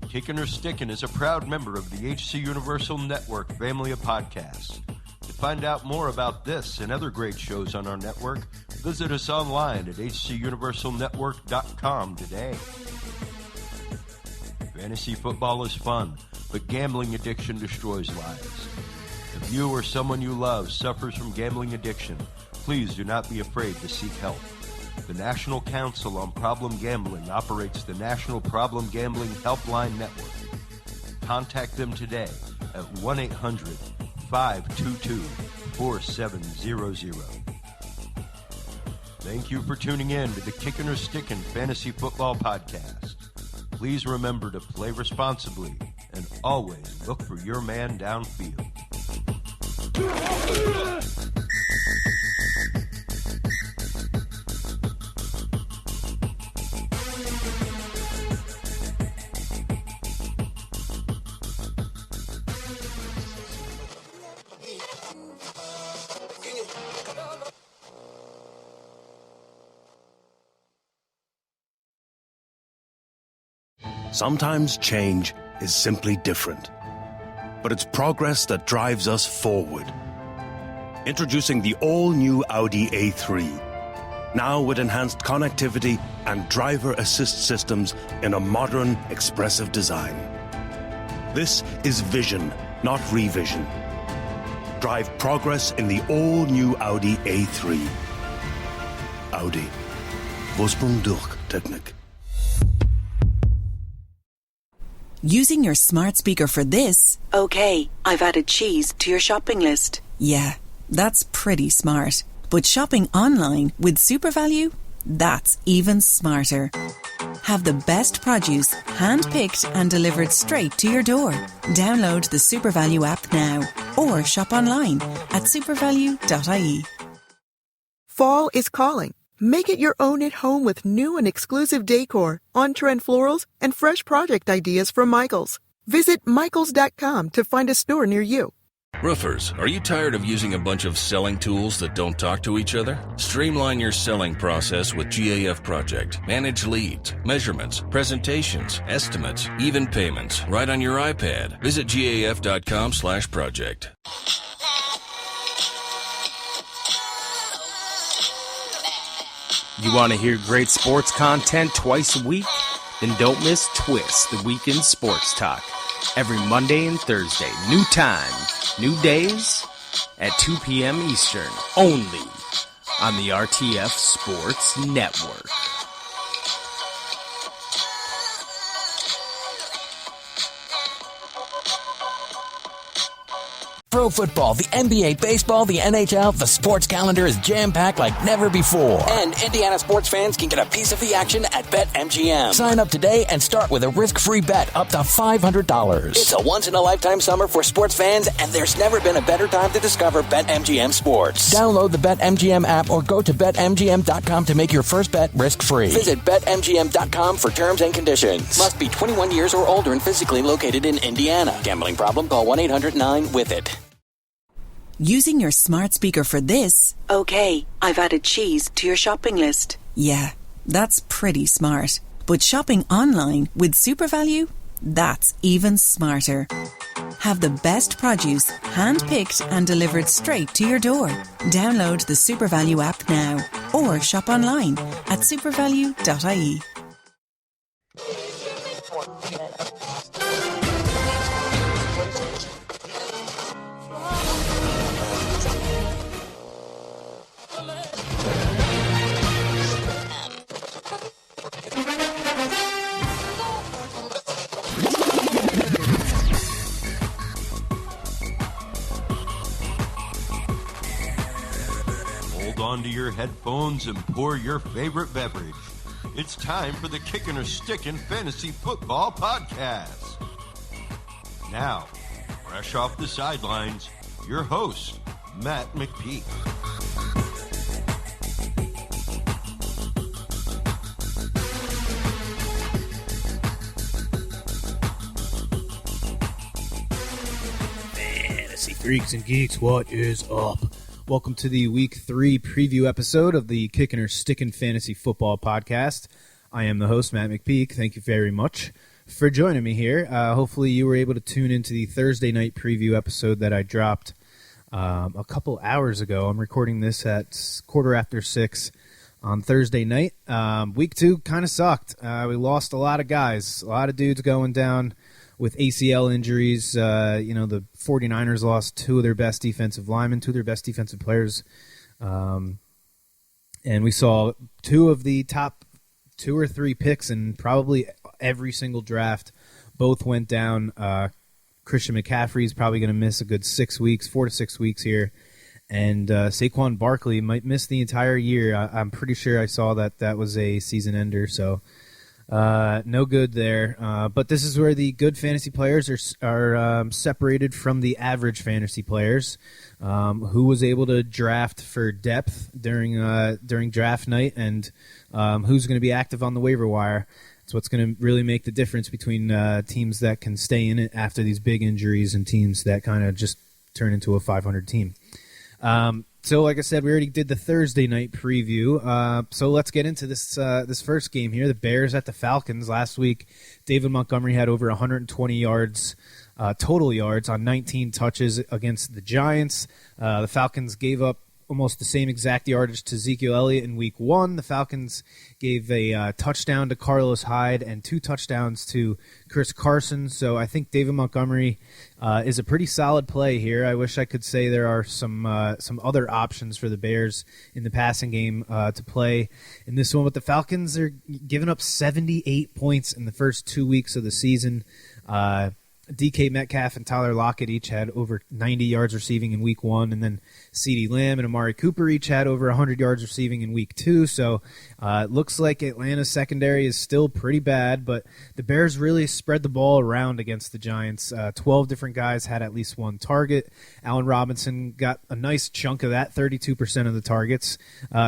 Kickin' or Stickin' is a proud member of the HC Universal Network family of podcasts. To find out more about this and other great shows on our network, visit us online at hcuniversalnetwork.com today. Fantasy football is fun, but gambling addiction destroys lives. If you or someone you love suffers from gambling addiction, please do not be afraid to seek help. The National Council on Problem Gambling operates the National Problem Gambling Helpline Network. Contact them today at 1-800-522-4700. Thank you for tuning in to the Kickin' or Stickin' Fantasy Football Podcast. Please remember to play responsibly and always look for your man downfield. Sometimes change is simply different, but it's progress that drives us forward. Introducing the all-new Audi A3, now with enhanced connectivity and driver assist systems in a modern, expressive design. This is vision, not revision. Drive progress in the all-new Audi A3. Audi. Vorsprung durch Technik. Using your smart speaker for this? Okay, I've added cheese to your shopping list. Yeah, that's pretty smart. But shopping online with SuperValue? That's even smarter. Have the best produce hand-picked and delivered straight to your door. Download the SuperValue app now or shop online at supervalue.ie. Fall is calling. Make it your own at home with new and exclusive decor, on-trend florals, and fresh project ideas from Michaels. Visit Michaels.com to find a store near you. Roofers, are you tired of using a bunch of selling tools that don't talk to each other? Streamline your selling process with GAF Project. Manage leads, measurements, presentations, estimates, even payments, right on your iPad. Visit gaf.com/project. You want to hear great sports content twice a week? Then don't miss Twist, the weekend sports talk. Every Monday and Thursday. New time, new days, at 2 p.m. Eastern. Only on the RTF Sports Network. Pro football, the NBA, baseball, the NHL, the sports calendar is jam-packed like never before. And Indiana sports fans can get a piece of the action at BetMGM. Sign up today and start with a risk-free bet up to $500. It's a once-in-a-lifetime summer for sports fans, and there's never been a better time to discover BetMGM sports. Download the BetMGM app or go to BetMGM.com to make your first bet risk-free. Visit BetMGM.com for terms and conditions. Must be 21 years or older and physically located in Indiana. Gambling problem? Call 1-800-9-WITH-IT. Using your smart speaker for this? Okay, I've added cheese to your shopping list. Yeah, that's pretty smart. But shopping online with SuperValue? That's even smarter. Have the best produce hand-picked and delivered straight to your door. Download the SuperValue app now or shop online at supervalue.ie. Onto your headphones and pour your favorite beverage. It's time for the Kickin' or Stickin' Fantasy Football Podcast. Now, fresh off the sidelines, your host, Matt McPeak. Fantasy freaks and geeks, what is up? Welcome to the Week 3 preview episode of the Kickin' or Stickin' Fantasy Football Podcast. I am the host, Matt McPeak. Thank you very much for joining me here. Hopefully you were able to tune into the Thursday night preview episode that I dropped a couple hours ago. I'm recording this at 6:15 on Thursday night. Week 2 kind of sucked. We lost a lot of guys, a lot of dudes going down with ACL injuries. The 49ers lost 2 of their best defensive linemen, 2 of their best defensive players. And we saw 2 of the top 2 or 3 picks in probably every single draft. Both went down. Christian McCaffrey is probably going to miss a good 6 weeks, 4 to 6 weeks here. And Saquon Barkley might miss the entire year. I'm pretty sure I saw that was a season ender, so no good there. But this is where the good fantasy players are separated from the average fantasy players. Who was able to draft for depth during draft night, and who's going to be active on the waiver wire. It's what's going to really make the difference between teams that can stay in it after these big injuries and teams that kind of just turn into a 500 team. So, like I said, we already did the Thursday night preview. So let's get into this first game here. The Bears at the Falcons. Last week, David Montgomery had over 120 yards, total yards on 19 touches against the Giants. The Falcons gave up almost the same exact yardage to Ezekiel Elliott in week 1. The Falcons gave a touchdown to Carlos Hyde and 2 touchdowns to Chris Carson. So I think David Montgomery is a pretty solid play here. I wish I could say there are some other options for the Bears in the passing game to play in this one. But the Falcons are giving up 78 points in the first 2 weeks of the season. DK Metcalf and Tyler Lockett each had over 90 yards receiving in week 1, and then CeeDee Lamb and Amari Cooper each had over 100 yards receiving in week 2, so it looks like Atlanta's secondary is still pretty bad, but the Bears really spread the ball around against the Giants. 12 different guys had at least one target. Allen Robinson got a nice chunk of that, 32% of the targets.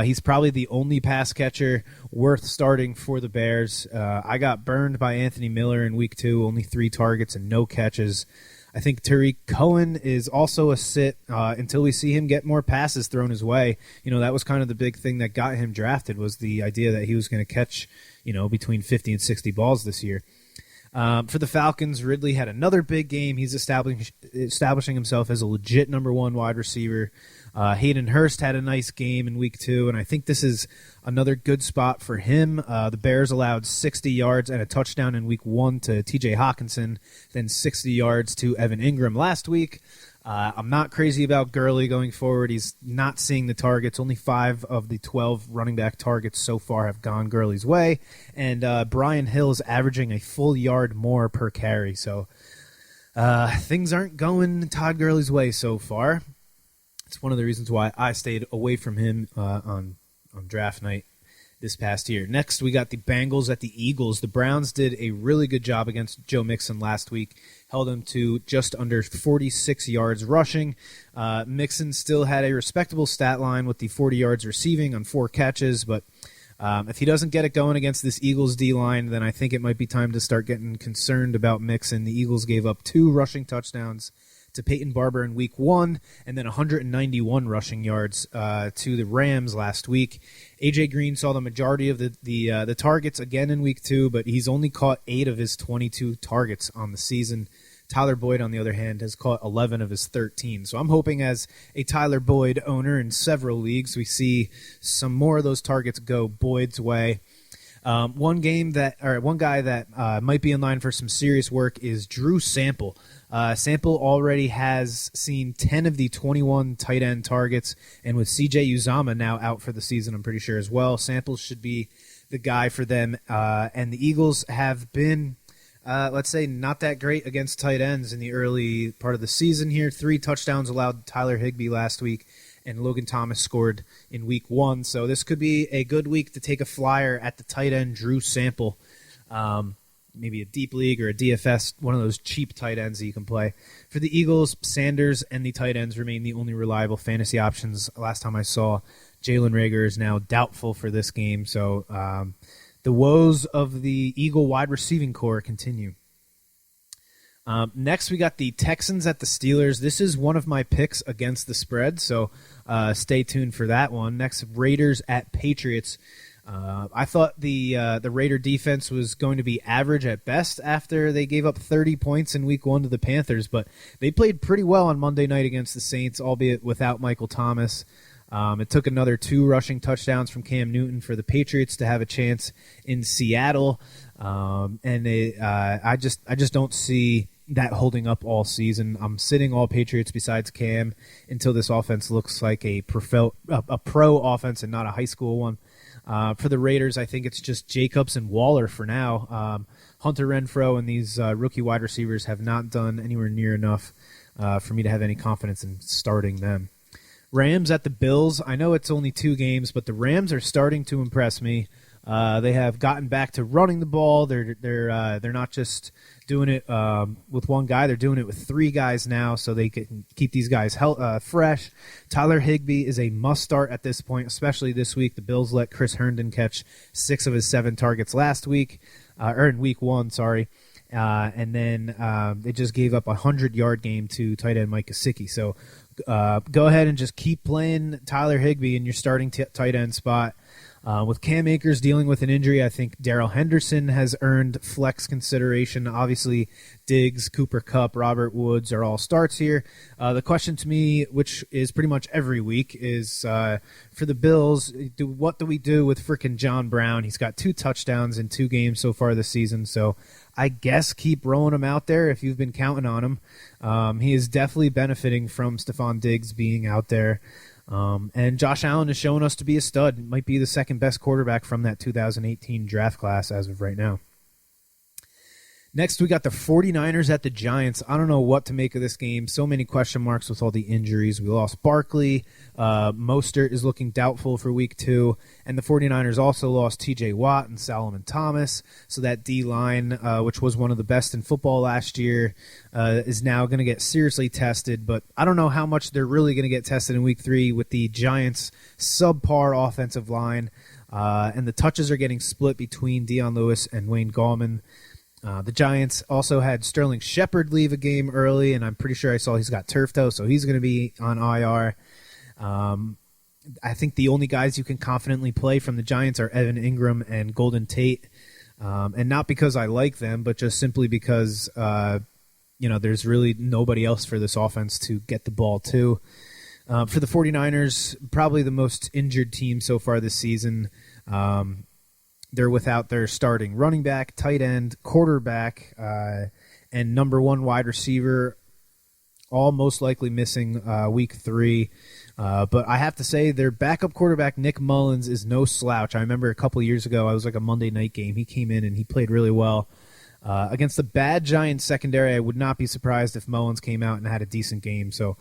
He's probably the only pass catcher worth starting for the Bears. I got burned by Anthony Miller in week 2, only 3 targets and no catches. I think Tariq Cohen is also a sit until we see him get more passes thrown his way. That was kind of the big thing that got him drafted, was the idea that he was going to catch, between 50 and 60 balls this year. For the Falcons, Ridley had another big game. He's establishing himself as a legit number 1 wide receiver. Hayden Hurst had a nice game in week 2, and I think this is another good spot for him. The Bears allowed 60 yards and a touchdown in week 1 to TJ Hawkinson, then 60 yards to Evan Ingram last week. I'm not crazy about Gurley going forward. He's not seeing the targets. Only 5 of the 12 running back targets so far have gone Gurley's way, and Brian Hill is averaging a full yard more per carry. So things aren't going Todd Gurley's way so far. It's one of the reasons why I stayed away from him on draft night this past year. Next, we got the Bengals at the Eagles. The Browns did a really good job against Joe Mixon last week, held him to just under 46 yards rushing. Mixon still had a respectable stat line with the 40 yards receiving on 4 catches, but if he doesn't get it going against this Eagles D-line, then I think it might be time to start getting concerned about Mixon. The Eagles gave up 2 rushing touchdowns to Peyton Barber in week 1, and then 191 rushing yards to the Rams last week. A.J. Green saw the majority of the targets again in week 2, but he's only caught 8 of his 22 targets on the season. Tyler Boyd, on the other hand, has caught 11 of his 13. So I'm hoping, as a Tyler Boyd owner in several leagues, we see some more of those targets go Boyd's way. One guy that might be in line for some serious work is Drew Sample. Sample already has seen 10 of the 21 tight end targets, and with CJ Uzomah now out for the season, I'm pretty sure as well, Sample should be the guy for them. And the Eagles have been, let's say, not that great against tight ends in the early part of the season here. 3 touchdowns allowed Tyler Higbee last week, and Logan Thomas scored in week 1. So this could be a good week to take a flyer at the tight end Drew Sample. Maybe a deep league or a DFS, one of those cheap tight ends that you can play. For the Eagles, Sanders and the tight ends remain the only reliable fantasy options. Last time I saw, Jalen Reagor is now doubtful for this game. So the woes of the Eagle wide receiving core continue. Next, we got the Texans at the Steelers. This is one of my picks against the spread, so stay tuned for that one. Next, Raiders at Patriots. I thought the Raider defense was going to be average at best after they gave up 30 points in week 1 to the Panthers, but they played pretty well on Monday night against the Saints, albeit without Michael Thomas. It took another 2 rushing touchdowns from Cam Newton for the Patriots to have a chance in Seattle, I just don't see that holding up all season. I'm sitting all Patriots besides Cam until this offense looks like a pro offense and not a high school one. For the Raiders, I think it's just Jacobs and Waller for now. Hunter Renfrow and these rookie wide receivers have not done anywhere near enough for me to have any confidence in starting them. Rams at the Bills. I know it's only 2 games, but the Rams are starting to impress me. They have gotten back to running the ball. They're not just doing it with one guy. They're doing it with 3 guys now, so they can keep these guys fresh. Tyler Higbee is a must-start at this point, especially this week. The Bills let Chris Herndon catch 6 of his 7 targets last week, or in week 1, sorry. And then they just gave up a 100-yard game to tight end Mike Gesicki. So go ahead and just keep playing Tyler Higbee in your starting tight end spot. With Cam Akers dealing with an injury, I think Darrell Henderson has earned flex consideration. Obviously, Diggs, Cooper Kupp, Robert Woods are all starts here. The question to me, which is pretty much every week, is for the Bills, what do we do with frickin' John Brown? He's got 2 touchdowns in 2 games so far this season, so I guess keep rolling him out there if you've been counting on him. He is definitely benefiting from Stephon Diggs being out there. And Josh Allen has shown us to be a stud. Might be the second best quarterback from that 2018 draft class as of right now. Next, we got the 49ers at the Giants. I don't know what to make of this game. So many question marks with all the injuries. We lost Barkley. Mostert is looking doubtful for week 2. And the 49ers also lost T.J. Watt and Solomon Thomas. So that D-line, which was one of the best in football last year, is now going to get seriously tested. But I don't know how much they're really going to get tested in week 3 with the Giants' subpar offensive line. And the touches are getting split between Dion Lewis and Wayne Gallman. The Giants also had Sterling Shepard leave a game early, and I'm pretty sure I saw he's got turf toe, so he's going to be on IR. I think the only guys you can confidently play from the Giants are Evan Ingram and Golden Tate, and not because I like them, but just simply because there's really nobody else for this offense to get the ball to. For the 49ers, probably the most injured team so far this season. They're without their starting running back, tight end, quarterback, and number 1 wide receiver, all most likely missing week 3. But I have to say their backup quarterback, Nick Mullins, is no slouch. I remember a couple years ago, it was like a Monday night game. He came in and he played really well. Against the bad Giants secondary, I would not be surprised if Mullins came out and had a decent game. So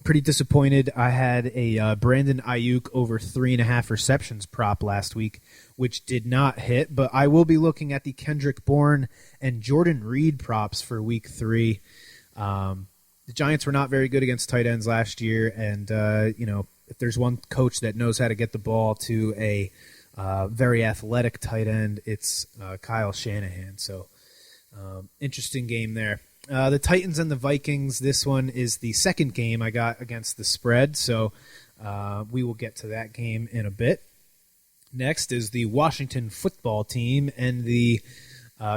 pretty disappointed. I had a Brandon Ayuk over 3.5 receptions prop last week, which did not hit, but I will be looking at the Kendrick Bourne and Jordan Reed props for week 3. The Giants were not very good against tight ends last year, and if there's one coach that knows how to get the ball to a very athletic tight end, it's Kyle Shanahan. So interesting game there. The Titans and the Vikings, this one is the second game I got against the spread, so we will get to that game in a bit. Next is the Washington football team and the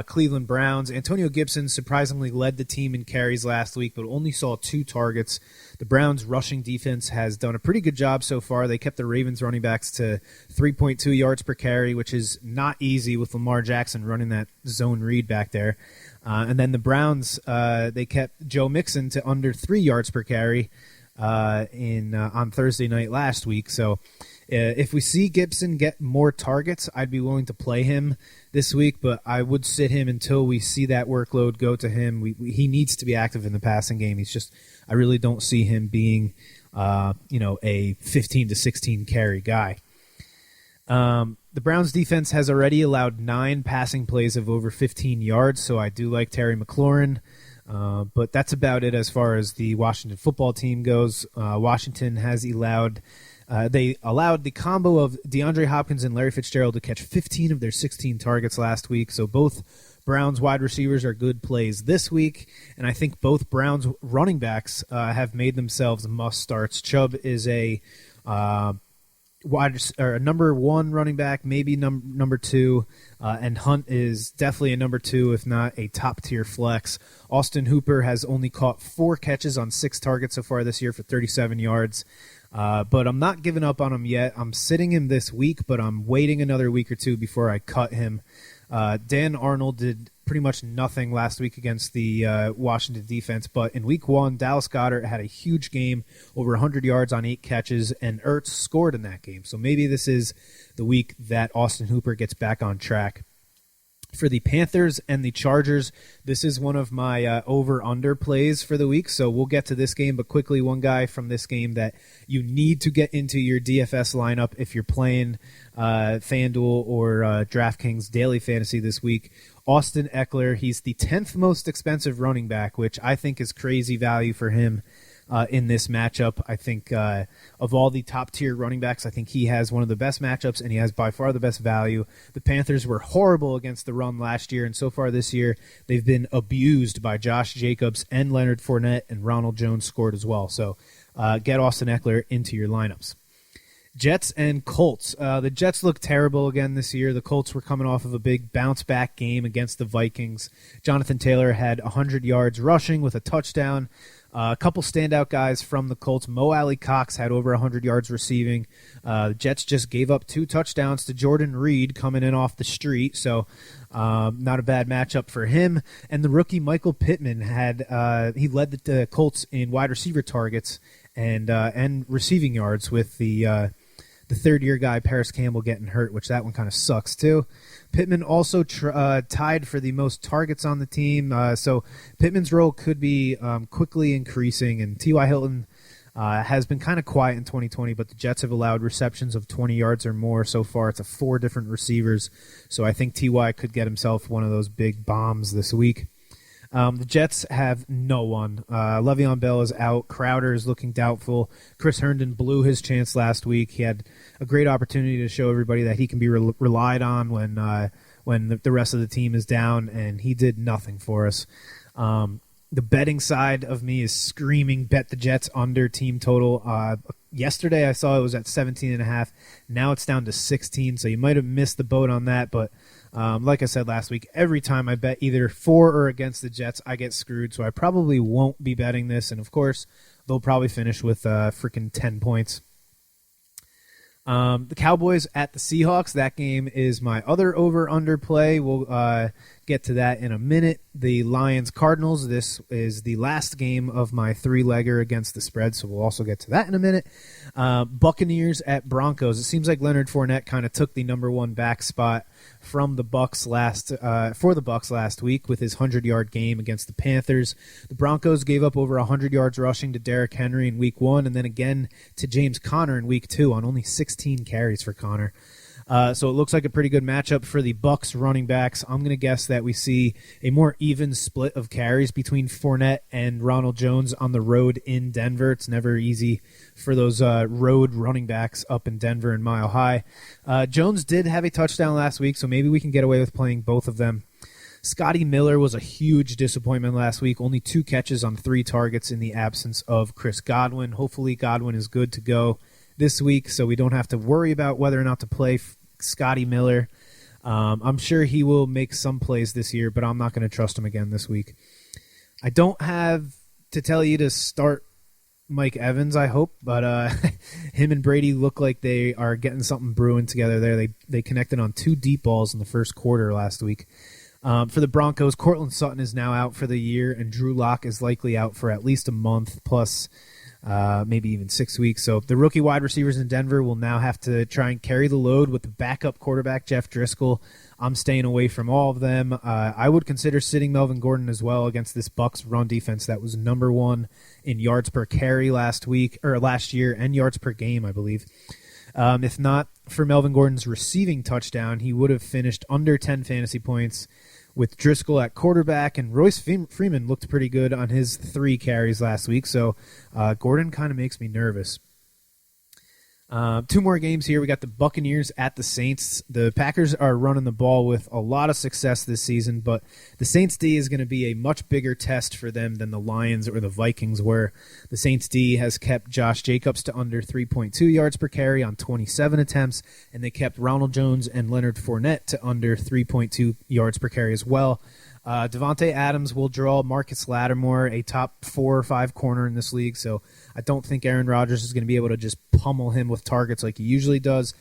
Cleveland Browns. Antonio Gibson surprisingly led the team in carries last week, but only saw 2 targets. The Browns' rushing defense has done a pretty good job so far. They kept the Ravens running backs to 3.2 yards per carry, which is not easy with Lamar Jackson running that zone read back there. And then the Browns, they kept Joe Mixon to under 3 yards per carry on Thursday night last week. So if we see Gibson get more targets, I'd be willing to play him this week, but I would sit him until we see that workload go to him. He needs to be active in the passing game. I really don't see him being, a 15 to 16 carry guy. The Browns defense has already allowed 9 passing plays of over 15 yards, so I do like Terry McLaurin. But that's about it as far as the Washington football team goes. Washington has allowed the combo of DeAndre Hopkins and Larry Fitzgerald to catch 15 of their 16 targets last week. So both Browns wide receivers are good plays this week, and I think both Browns running backs have made themselves must starts. Chubb is a number 1 running back, maybe number 2, and Hunt is definitely a number 2, if not a top-tier flex. Austin Hooper has only caught 4 catches on 6 targets so far this year for 37 yards. But I'm not giving up on him yet. I'm sitting him this week, but I'm waiting another week or 2 before I cut him. Dan Arnold did pretty much nothing last week against the Washington defense, but in week 1, Dallas Goedert had a huge game, over 100 yards on 8 catches, and Ertz scored in that game. So maybe this is the week that Austin Hooper gets back on track. For the Panthers and the Chargers, this is one of my over-under plays for the week, so we'll get to this game, but quickly, one guy from this game that you need to get into your DFS lineup if you're playing FanDuel or DraftKings Daily Fantasy this week, Austin Eckler. He's the 10th most expensive running back, which I think is crazy value for him in this matchup. I think of all the top-tier running backs, I think he has one of the best matchups, and he has by far the best value. The Panthers were horrible against the run last year, and so far this year, they've been abused by Josh Jacobs and Leonard Fournette, and Ronald Jones scored as well. So get Austin Eckler into your lineups. Jets and Colts. The Jets look terrible again this year. The Colts were coming off of a big bounce-back game against the Vikings. Jonathan Taylor had 100 yards rushing with a touchdown. A couple standout guys from the Colts. Mo Alley-Cox had over 100 yards receiving. The Jets just gave up 2 touchdowns to Jordan Reed coming in off the street, so not a bad matchup for him. And the rookie Michael Pittman he led the Colts in wide receiver targets and receiving yards with the the third-year guy, Paris Campbell, getting hurt, which that one kind of sucks too. Pittman also tied for the most targets on the team, so Pittman's role could be quickly increasing, and T.Y. Hilton has been kind of quiet in 2020, but the Jets have allowed receptions of 20 yards or more so far. It's 4 different receivers, so I think T.Y. could get himself one of those big bombs this week. The Jets have no one. Le'Veon Bell is out. Crowder is looking doubtful. Chris Herndon blew his chance last week. He had a great opportunity to show everybody that he can be relied on when the rest of the team is down, and he did nothing for us. The betting side of me is screaming, bet the Jets under team total. Yesterday I saw it was at 17.5. Now it's down to 16, so you might have missed the boat on that, but like I said last week, every time I bet either for or against the Jets, I get screwed, so I probably won't be betting this, and of course, they'll probably finish with freaking 10 points. The Cowboys at the Seahawks, that game is my other over-under play. We'll get to that in a minute. The Lions-Cardinals, this is the last game of my 3-legger against the spread, so we'll also get to that in a minute. Buccaneers at Broncos. It seems like Leonard Fournette kind of took the number 1 back spot from the Bucs last week with his 100-yard game against the Panthers. The Broncos gave up over 100 yards rushing to Derrick Henry in Week 1 and then again to James Conner in Week 2 on only 16 carries for Conner. So it looks like a pretty good matchup for the Bucs running backs. I'm going to guess that we see a more even split of carries between Fournette and Ronald Jones on the road in Denver. It's never easy for those road running backs up in Denver and Mile High. Jones did have a touchdown last week, so maybe we can get away with playing both of them. Scotty Miller was a huge disappointment last week. Only 2 catches on 3 targets in the absence of Chris Godwin. Hopefully Godwin is good to go this week, so we don't have to worry about whether or not to play Scotty Miller. I'm sure he will make some plays this year, but I'm not going to trust him again this week. I don't have to tell you to start Mike Evans, I hope, but him and Brady look like they are getting something brewing together there. They connected on 2 deep balls in the first quarter last week. For the Broncos, Cortland Sutton is now out for the year, and Drew Lock is likely out for at least a month, plus maybe even 6 weeks. So the rookie wide receivers in Denver will now have to try and carry the load with the backup quarterback, Jeff Driscoll. I'm staying away from all of them. I would consider sitting Melvin Gordon as well against this Bucs run defense that was number 1 in yards per carry last year and yards per game, I believe. If not for Melvin Gordon's receiving touchdown, he would have finished under 10 fantasy points with Driscoll at quarterback, and Royce Freeman looked pretty good on his 3 carries last week, so Gordon kind of makes me nervous. 2 more games here. We got the Buccaneers at the Saints. The Packers are running the ball with a lot of success this season, but the Saints D is going to be a much bigger test for them than the Lions or the Vikings were. The Saints D has kept Josh Jacobs to under 3.2 yards per carry on 27 attempts, and they kept Ronald Jones and Leonard Fournette to under 3.2 yards per carry as well. Devontae Adams will draw Marcus Lattimore, a top 4 or 5 corner in this league, so I don't think Aaron Rodgers is going to be able to just pummel him with targets like he usually does.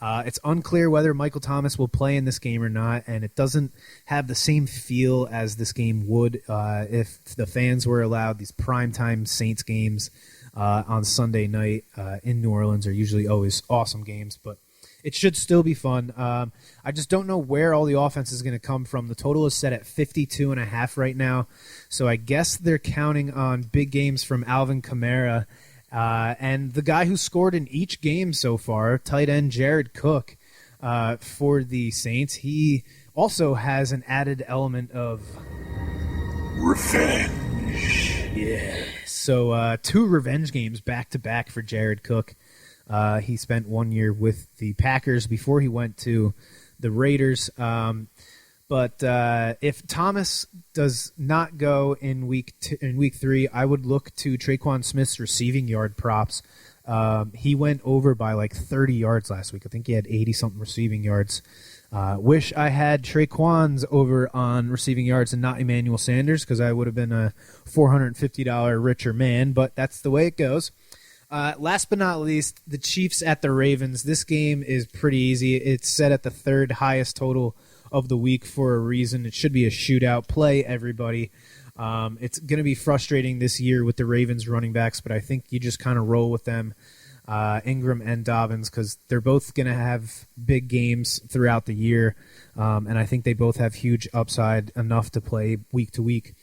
It's unclear whether Michael Thomas will play in this game or not, and it doesn't have the same feel as this game would if the fans were allowed. These primetime Saints games on Sunday night in New Orleans are usually always awesome games, but it should still be fun. I just don't know where all the offense is going to come from. The total is set at 52.5 right now, so I guess they're counting on big games from Alvin Kamara. And the guy who scored in each game so far, tight end Jared Cook for the Saints, he also has an added element of revenge. Yeah. So 2 revenge games back-to-back for Jared Cook. He spent 1 year with the Packers before he went to the Raiders. But if Thomas does not go in week 3, I would look to Traquan Smith's receiving yard props. He went over by like 30 yards last week. I think he had 80-something receiving yards. Wish I had Traquan's over on receiving yards and not Emmanuel Sanders, because I would have been a $450 richer man, but that's the way it goes. Last but not least, the Chiefs at the Ravens. This game is pretty easy. It's set at the 3rd highest total of the week for a reason. It should be a shootout. Play everybody. It's going to be frustrating this year with the Ravens running backs, but I think you just kind of roll with them. Ingram and Dobbins, because they're both going to have big games throughout the year, and I think they both have huge upside enough to play week to week.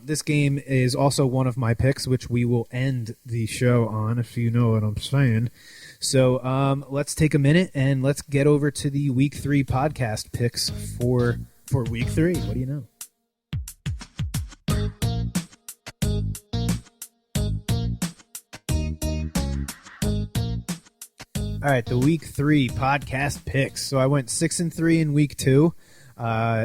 This game is also one of my picks, which we will end the show on, if you know what I'm saying. So let's take a minute and let's get over to the Week 3 podcast picks for Week 3. What do you know? All right, the Week 3 podcast picks. So I went 6-3 in Week 2.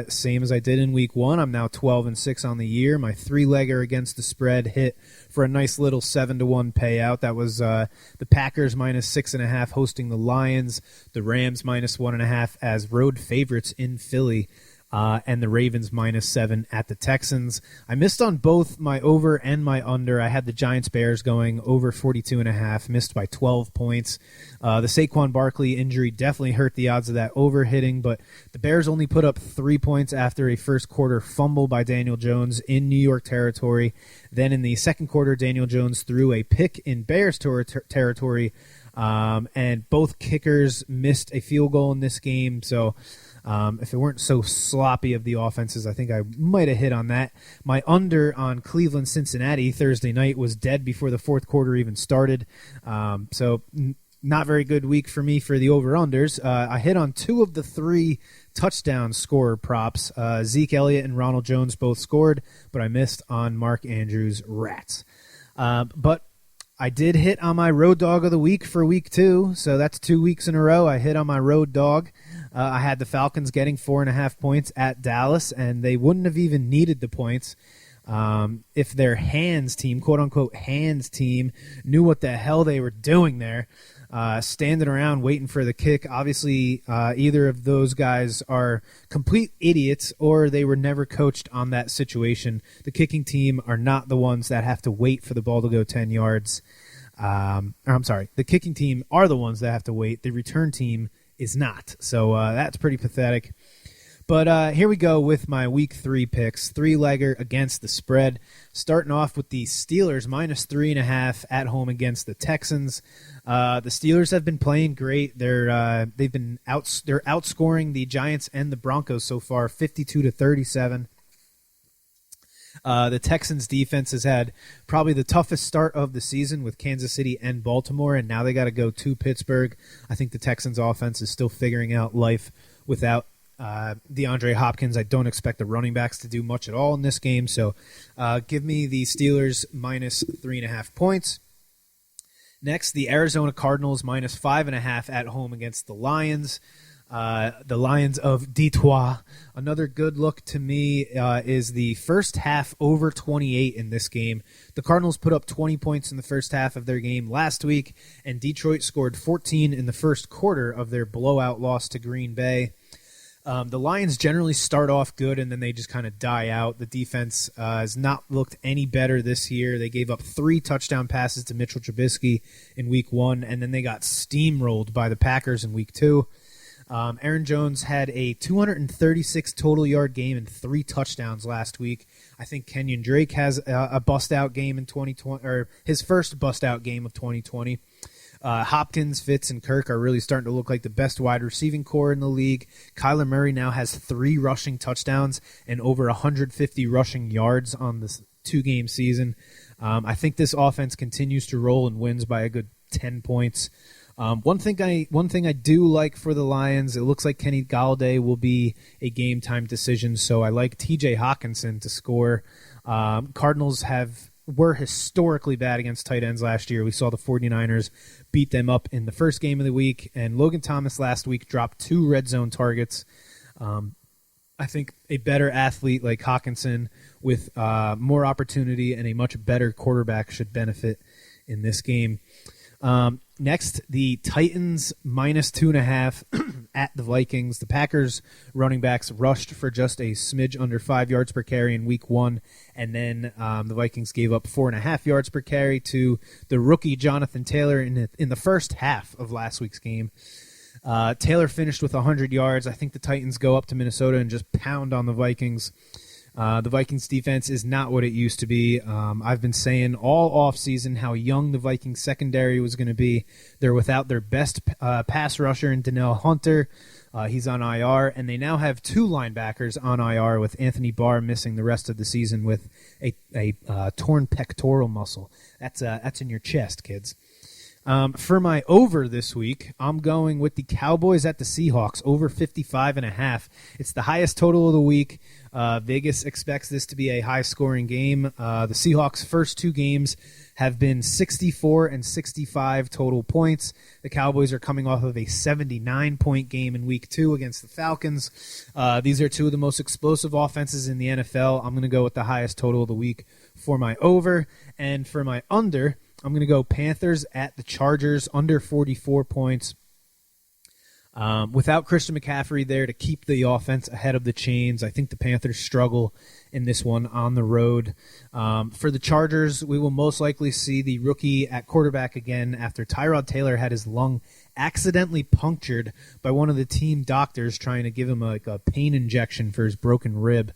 Same as I did in Week 1. I'm now 12-6 on the year. My 3-legger against the spread hit for a nice little 7-1 payout. That was the Packers minus 6.5 hosting the Lions, the Rams minus 1.5 as road favorites in Philly, and the Ravens minus 7 at the Texans. I missed on both my over and my under. I had the Giants-Bears going over 42.5, missed by 12 points. The Saquon Barkley injury definitely hurt the odds of that over hitting, but the Bears only put up 3 points after a first quarter fumble by Daniel Jones in New York territory. Then in the second quarter, Daniel Jones threw a pick in Bears territory, and both kickers missed a field goal in this game, so if it weren't so sloppy of the offenses, I think I might have hit on that. My under on Cleveland-Cincinnati Thursday night was dead before the fourth quarter even started. So not very good week for me for the over-unders. I hit on 2 of the 3 touchdown scorer props. Zeke Elliott and Ronald Jones both scored, but I missed on Mark Andrews' Rats. But I did hit on my road dog of the week for Week 2, so that's 2 weeks in a row I hit on my road dog. I had the Falcons getting 4.5 points at Dallas, and they wouldn't have even needed the points if their hands team, quote-unquote hands team, knew what the hell they were doing there, standing around waiting for the kick. Obviously, either of those guys are complete idiots or they were never coached on that situation. The kicking team are not the ones that have to wait for the ball to go 10 yards. The kicking team are the ones that have to wait. The return team is not. So that's pretty pathetic. But here we go with my Week 3 picks. 3-legger against the spread. Starting off with the Steelers minus 3.5 at home against the Texans. The Steelers have been playing great. They're outscoring the Giants and the Broncos so far, 52-37. The Texans defense has had probably the toughest start of the season with Kansas City and Baltimore, and now they got to go to Pittsburgh. I think the Texans offense is still figuring out life without DeAndre Hopkins. I don't expect the running backs to do much at all in this game, so give me the Steelers minus 3.5 points. Next, the Arizona Cardinals minus 5.5 at home against the Lions. The Lions of Detroit. Another good look to me is the first half over 28 in this game. The Cardinals put up 20 points in the first half of their game last week, and Detroit scored 14 in the first quarter of their blowout loss to Green Bay. The Lions generally start off good, and then they just kind of die out. The defense has not looked any better this year. They gave up 3 touchdown passes to Mitchell Trubisky in Week 1, and then they got steamrolled by the Packers in Week 2. Aaron Jones had a 236 total yard game and 3 touchdowns last week. I think Kenyon Drake has a bust-out game in 2020, or his first bust-out game of 2020. Hopkins, Fitz, and Kirk are really starting to look like the best wide receiving core in the league. Kyler Murray now has 3 rushing touchdowns and over 150 rushing yards on this 2-game season. I think this offense continues to roll and wins by a good 10 points. One thing I do like for the Lions, it looks like Kenny Golladay will be a game-time decision, so I like T.J. Hawkinson to score. Cardinals were historically bad against tight ends last year. We saw the 49ers beat them up in the first game of the week, and Logan Thomas last week dropped 2 red zone targets. I think a better athlete like Hawkinson with more opportunity and a much better quarterback should benefit in this game. Next, the Titans minus 2.5 at the Vikings. The Packers running backs rushed for just a smidge under 5 yards per carry in Week 1, and then the Vikings gave up 4.5 yards per carry to the rookie Jonathan Taylor in the first half of last week's game. Taylor finished with 100 yards. I think the Titans go up to Minnesota and just pound on the Vikings. The Vikings defense is not what it used to be. I've been saying all offseason how young the Vikings secondary was going to be. They're without their best pass rusher in Danielle Hunter. He's on IR, and they now have 2 linebackers on IR with Anthony Barr missing the rest of the season with a torn pectoral muscle. That's in your chest, kids. For my over this week, I'm going with the Cowboys at the Seahawks, over 55.5. It's the highest total of the week. Vegas expects this to be a high-scoring game. The Seahawks' first 2 games have been 64 and 65 total points. The Cowboys are coming off of a 79-point game in Week 2 against the Falcons. These are 2 of the most explosive offenses in the NFL. I'm going to go with the highest total of the week for my over. And for my under, I'm going to go Panthers at the Chargers, under 44 points. Without Christian McCaffrey there to keep the offense ahead of the chains, I think the Panthers struggle in this one on the road. For the Chargers, we will most likely see the rookie at quarterback again after Tyrod Taylor had his lung accidentally punctured by one of the team doctors trying to give him a pain injection for his broken rib.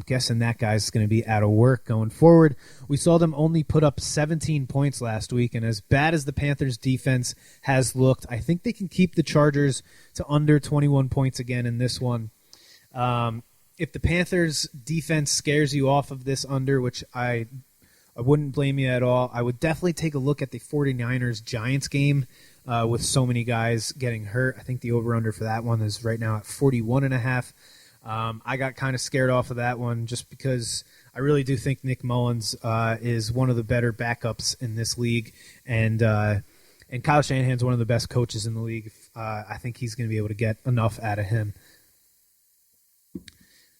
Guessing that guy's going to be out of work going forward. We saw them only put up 17 points last week, and as bad as the Panthers' defense has looked, I think they can keep the Chargers to under 21 points again in this one. If the Panthers' defense scares you off of this under, which I wouldn't blame you at all, I would definitely take a look at the 49ers-Giants game with so many guys getting hurt. I think the over-under for that one is right now at 41.5. I got kind of scared off of that one just because I really do think Nick Mullins is one of the better backups in this league, and Kyle Shanahan's one of the best coaches in the league. I think he's going to be able to get enough out of him.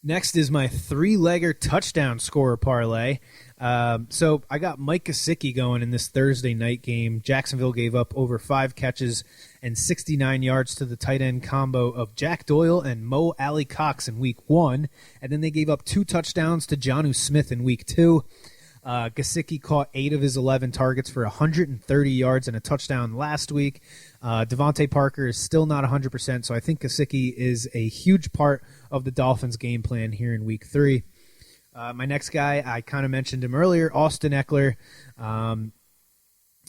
Next is my 3-legger touchdown scorer parlay. So I got Mike Gesicki going in this Thursday night game. Jacksonville gave up over 5 catches and 69 yards to the tight end combo of Jack Doyle and Mo Alley Cox in Week 1. And then they gave up 2 touchdowns to Jonnu Smith in Week 2. Gesicki caught 8 of his 11 targets for 130 yards and a touchdown last week. Devontae Parker is still not 100%, so I think Gesicki is a huge part of the Dolphins' game plan here in Week 3. My next guy, I kind of mentioned him earlier, Austin Eckler.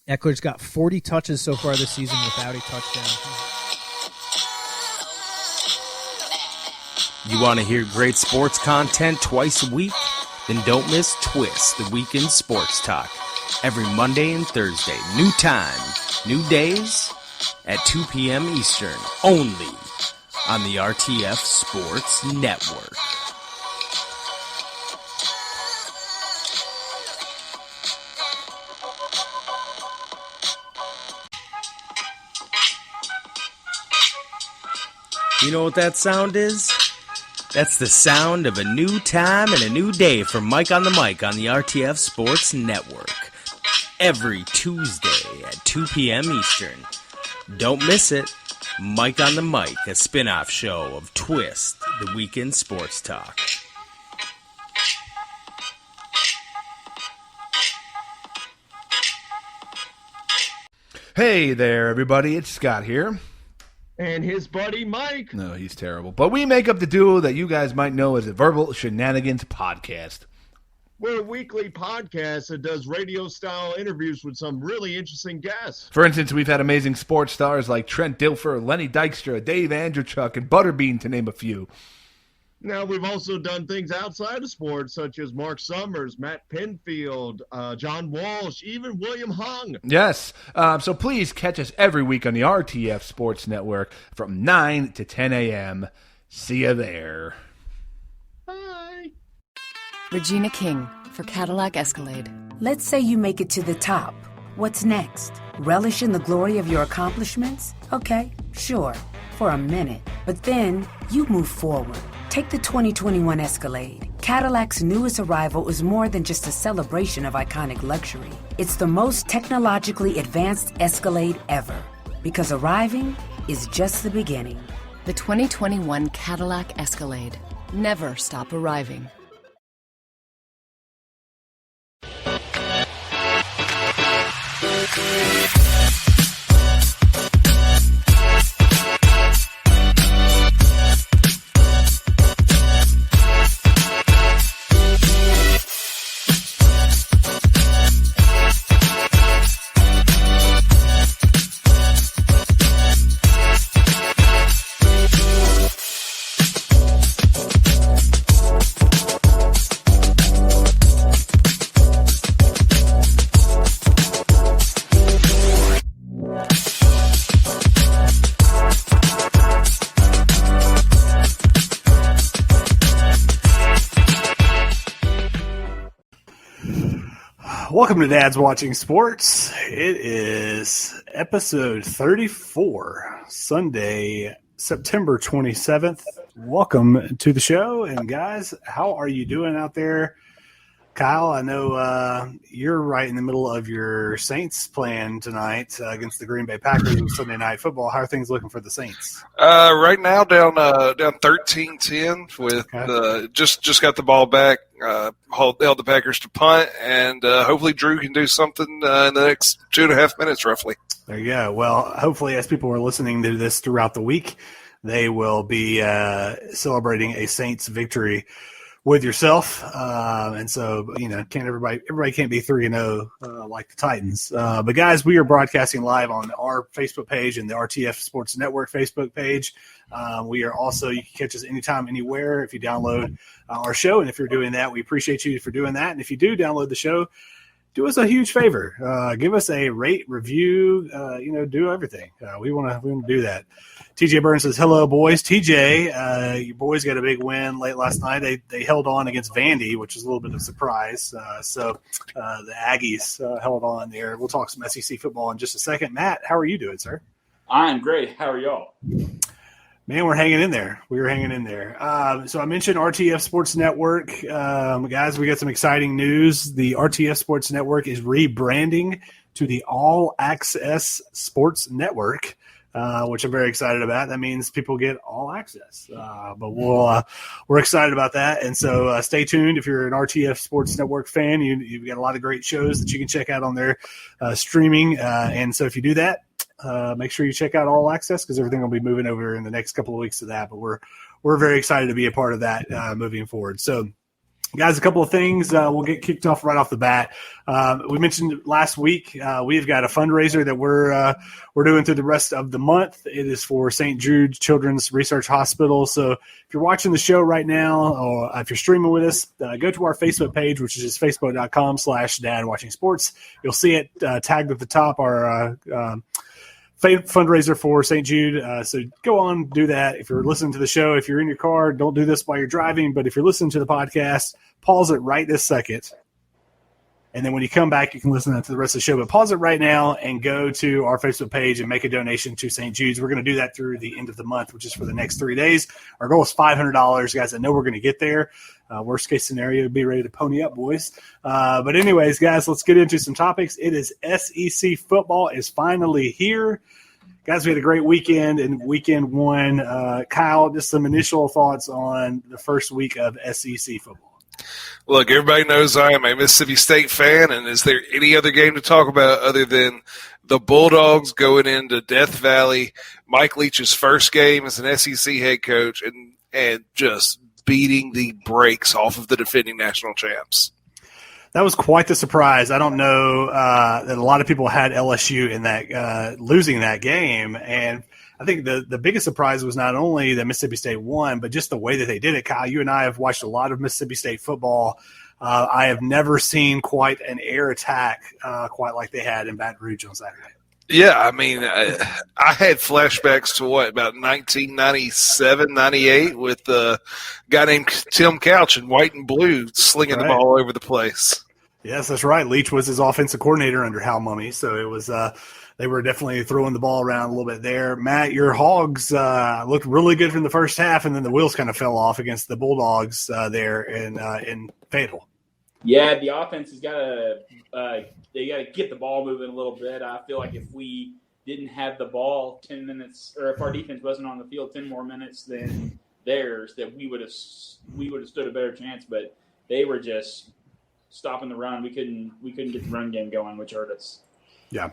Eckler's got 40 touches so far this season without a touchdown. You want to hear great sports content twice a week? Then don't miss Twist, the weekend sports talk. Every Monday and Thursday. New time, new days at 2 p.m. Eastern. Only on the RTF Sports Network. You know what that sound is? That's the sound of a new time and a new day for Mike on the Mic on the RTF Sports Network. Every Tuesday at 2 p.m. Eastern. Don't miss it. Mike on the Mic, a spin-off show of Twist, the weekend sports talk. Hey there, everybody. It's Scott here. And his buddy Mike. No, he's terrible. But we make up the duo that you guys might know as the Verbal Shenanigans Podcast. We're a weekly podcast that does radio-style interviews with some really interesting guests. For instance, we've had amazing sports stars like Trent Dilfer, Lenny Dykstra, Dave Andrechuk, and Butterbean, to name a few. Now, we've also done things outside of sports, such as Mark Summers, Matt Pinfield, John Walsh, even William Hung. Yes. So please catch us every week on the RTF Sports Network from 9 to 10 a.m. See you there. Bye. Regina King for Cadillac Escalade. Let's say you make it to the top. What's next? Relish in the glory of your accomplishments? Okay, sure, for a minute. But then you move forward. Take the 2021 Escalade. Cadillac's newest arrival is more than just a celebration of iconic luxury. It's the most technologically advanced Escalade ever. Because arriving is just the beginning. The 2021 Cadillac Escalade. Never stop arriving. Welcome to Dad's Watching Sports. It is episode 34, Sunday, September 27th. Welcome to the show. And guys, how are you doing out there? Kyle, I know you're right in the middle of your Saints plan tonight against the Green Bay Packers in Sunday Night Football. How are things looking for the Saints? Right now, down 13-10 with just got the ball back. Held the Packers to punt, and hopefully Drew can do something in the next 2.5 minutes, roughly. There you go. Well, hopefully, as people are listening to this throughout the week, they will be celebrating a Saints victory with yourself, and so can't everybody can't be 3-0 like the Titans. But guys, we are broadcasting live on our Facebook page and the RTF Sports Network Facebook page. We are also, you can catch us anytime, anywhere if you download our show, and if you're doing that, we appreciate you for doing that. And if you do download the show, do us a huge favor. Give us a rate, review, do everything. We want to do that. TJ Burns says, hello, boys. TJ, your boys got a big win late last night. They held on against Vandy, which is a little bit of a surprise. So the Aggies held on there. We'll talk some SEC football in just a second. Matt, how are you doing, sir? I'm great. How are y'all? Man, we're hanging in there. We were hanging in there. So I mentioned RTF Sports Network. Guys, we got some exciting news. The RTF Sports Network is rebranding to the All Access Sports Network, which I'm very excited about. That means people get all access. But we're excited about that. And so stay tuned. If you're an RTF Sports Network fan, you've got a lot of great shows that you can check out on their streaming. And so if you do that, make sure you check out All Access because everything will be moving over in the next couple of weeks to that. But we're very excited to be a part of that moving forward. So, guys, a couple of things. We'll get kicked off right off the bat. We mentioned last week we've got a fundraiser that we're doing through the rest of the month. It is for St. Jude Children's Research Hospital. So if you're watching the show right now or if you're streaming with us, go to our Facebook page, which is just facebook.com/dadwatchingsports. You'll see it tagged at the top, our fundraiser for St. Jude. So go on, do that. If you're listening to the show, if you're in your car, don't do this while you're driving. But if you're listening to the podcast, pause it right this second. And then when you come back, you can listen to the rest of the show. But pause it right now and go to our Facebook page and make a donation to St. Jude's. We're going to do that through the end of the month, which is for the next 3 days. Our goal is $500. Guys, I know we're going to get there. Worst case scenario, be ready to pony up, boys. But anyways, guys, let's get into some topics. It is SEC football is finally here. Guys, we had a great weekend in weekend one. Kyle, just some initial thoughts on the first week of SEC football. Look, everybody knows I am a Mississippi State fan, and is there any other game to talk about other than the Bulldogs going into Death Valley, Mike Leach's first game as an SEC head coach, and just beating the brakes off of the defending national champs? That was quite the surprise. I don't know that a lot of people had LSU in that losing that game, and I think the biggest surprise was not only that Mississippi State won, but just the way that they did it. Kyle, you and I have watched a lot of Mississippi State football. I have never seen quite an air attack quite like they had in Baton Rouge on Saturday. Yeah, I mean, I had flashbacks to about 1997, 98 with a guy named Tim Couch in white and blue slinging the ball all over the place. Yes, that's right. Leach was his offensive coordinator under Hal Mumme, so it was they were definitely throwing the ball around a little bit there. Matt, your Hogs looked really good from the first half, and then the wheels kind of fell off against the Bulldogs there in Fayetteville. Yeah, the offense has got to they got to get the ball moving a little bit. I feel like if we didn't have the ball 10 minutes, or if our defense wasn't on the field 10 more minutes than theirs, that we would have stood a better chance. But they were just stopping the run. We couldn't get the run game going, which hurt us. Yeah,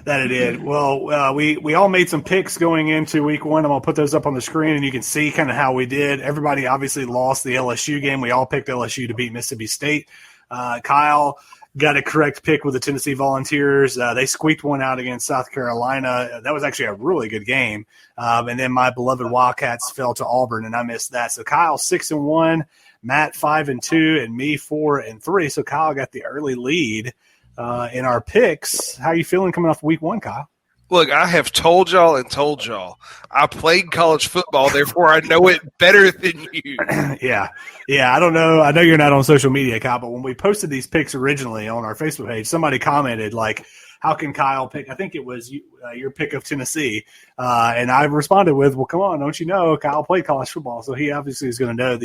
that it did. Well, we all made some picks going into week one. I'm going to put those up on the screen, and you can see kind of how we did. Everybody obviously lost the LSU game. We all picked LSU to beat Mississippi State. Kyle got a correct pick with the Tennessee Volunteers. They squeaked one out against South Carolina. That was actually a really good game. And then my beloved Wildcats fell to Auburn, and I missed that. So Kyle 6-1, Matt 5-2, and me 4-3. So Kyle got the early lead in our picks. How are you feeling coming off week one, Kyle? Look, I have told y'all and told y'all. I played college football, therefore I know it better than you. Yeah. I don't know. I know you're not on social media, Kyle, but when we posted these picks originally on our Facebook page, somebody commented like, "How can Kyle pick?" I think it was your pick of Tennessee, and I responded with, "Well, come on, don't you know Kyle played college football, so he obviously is going to know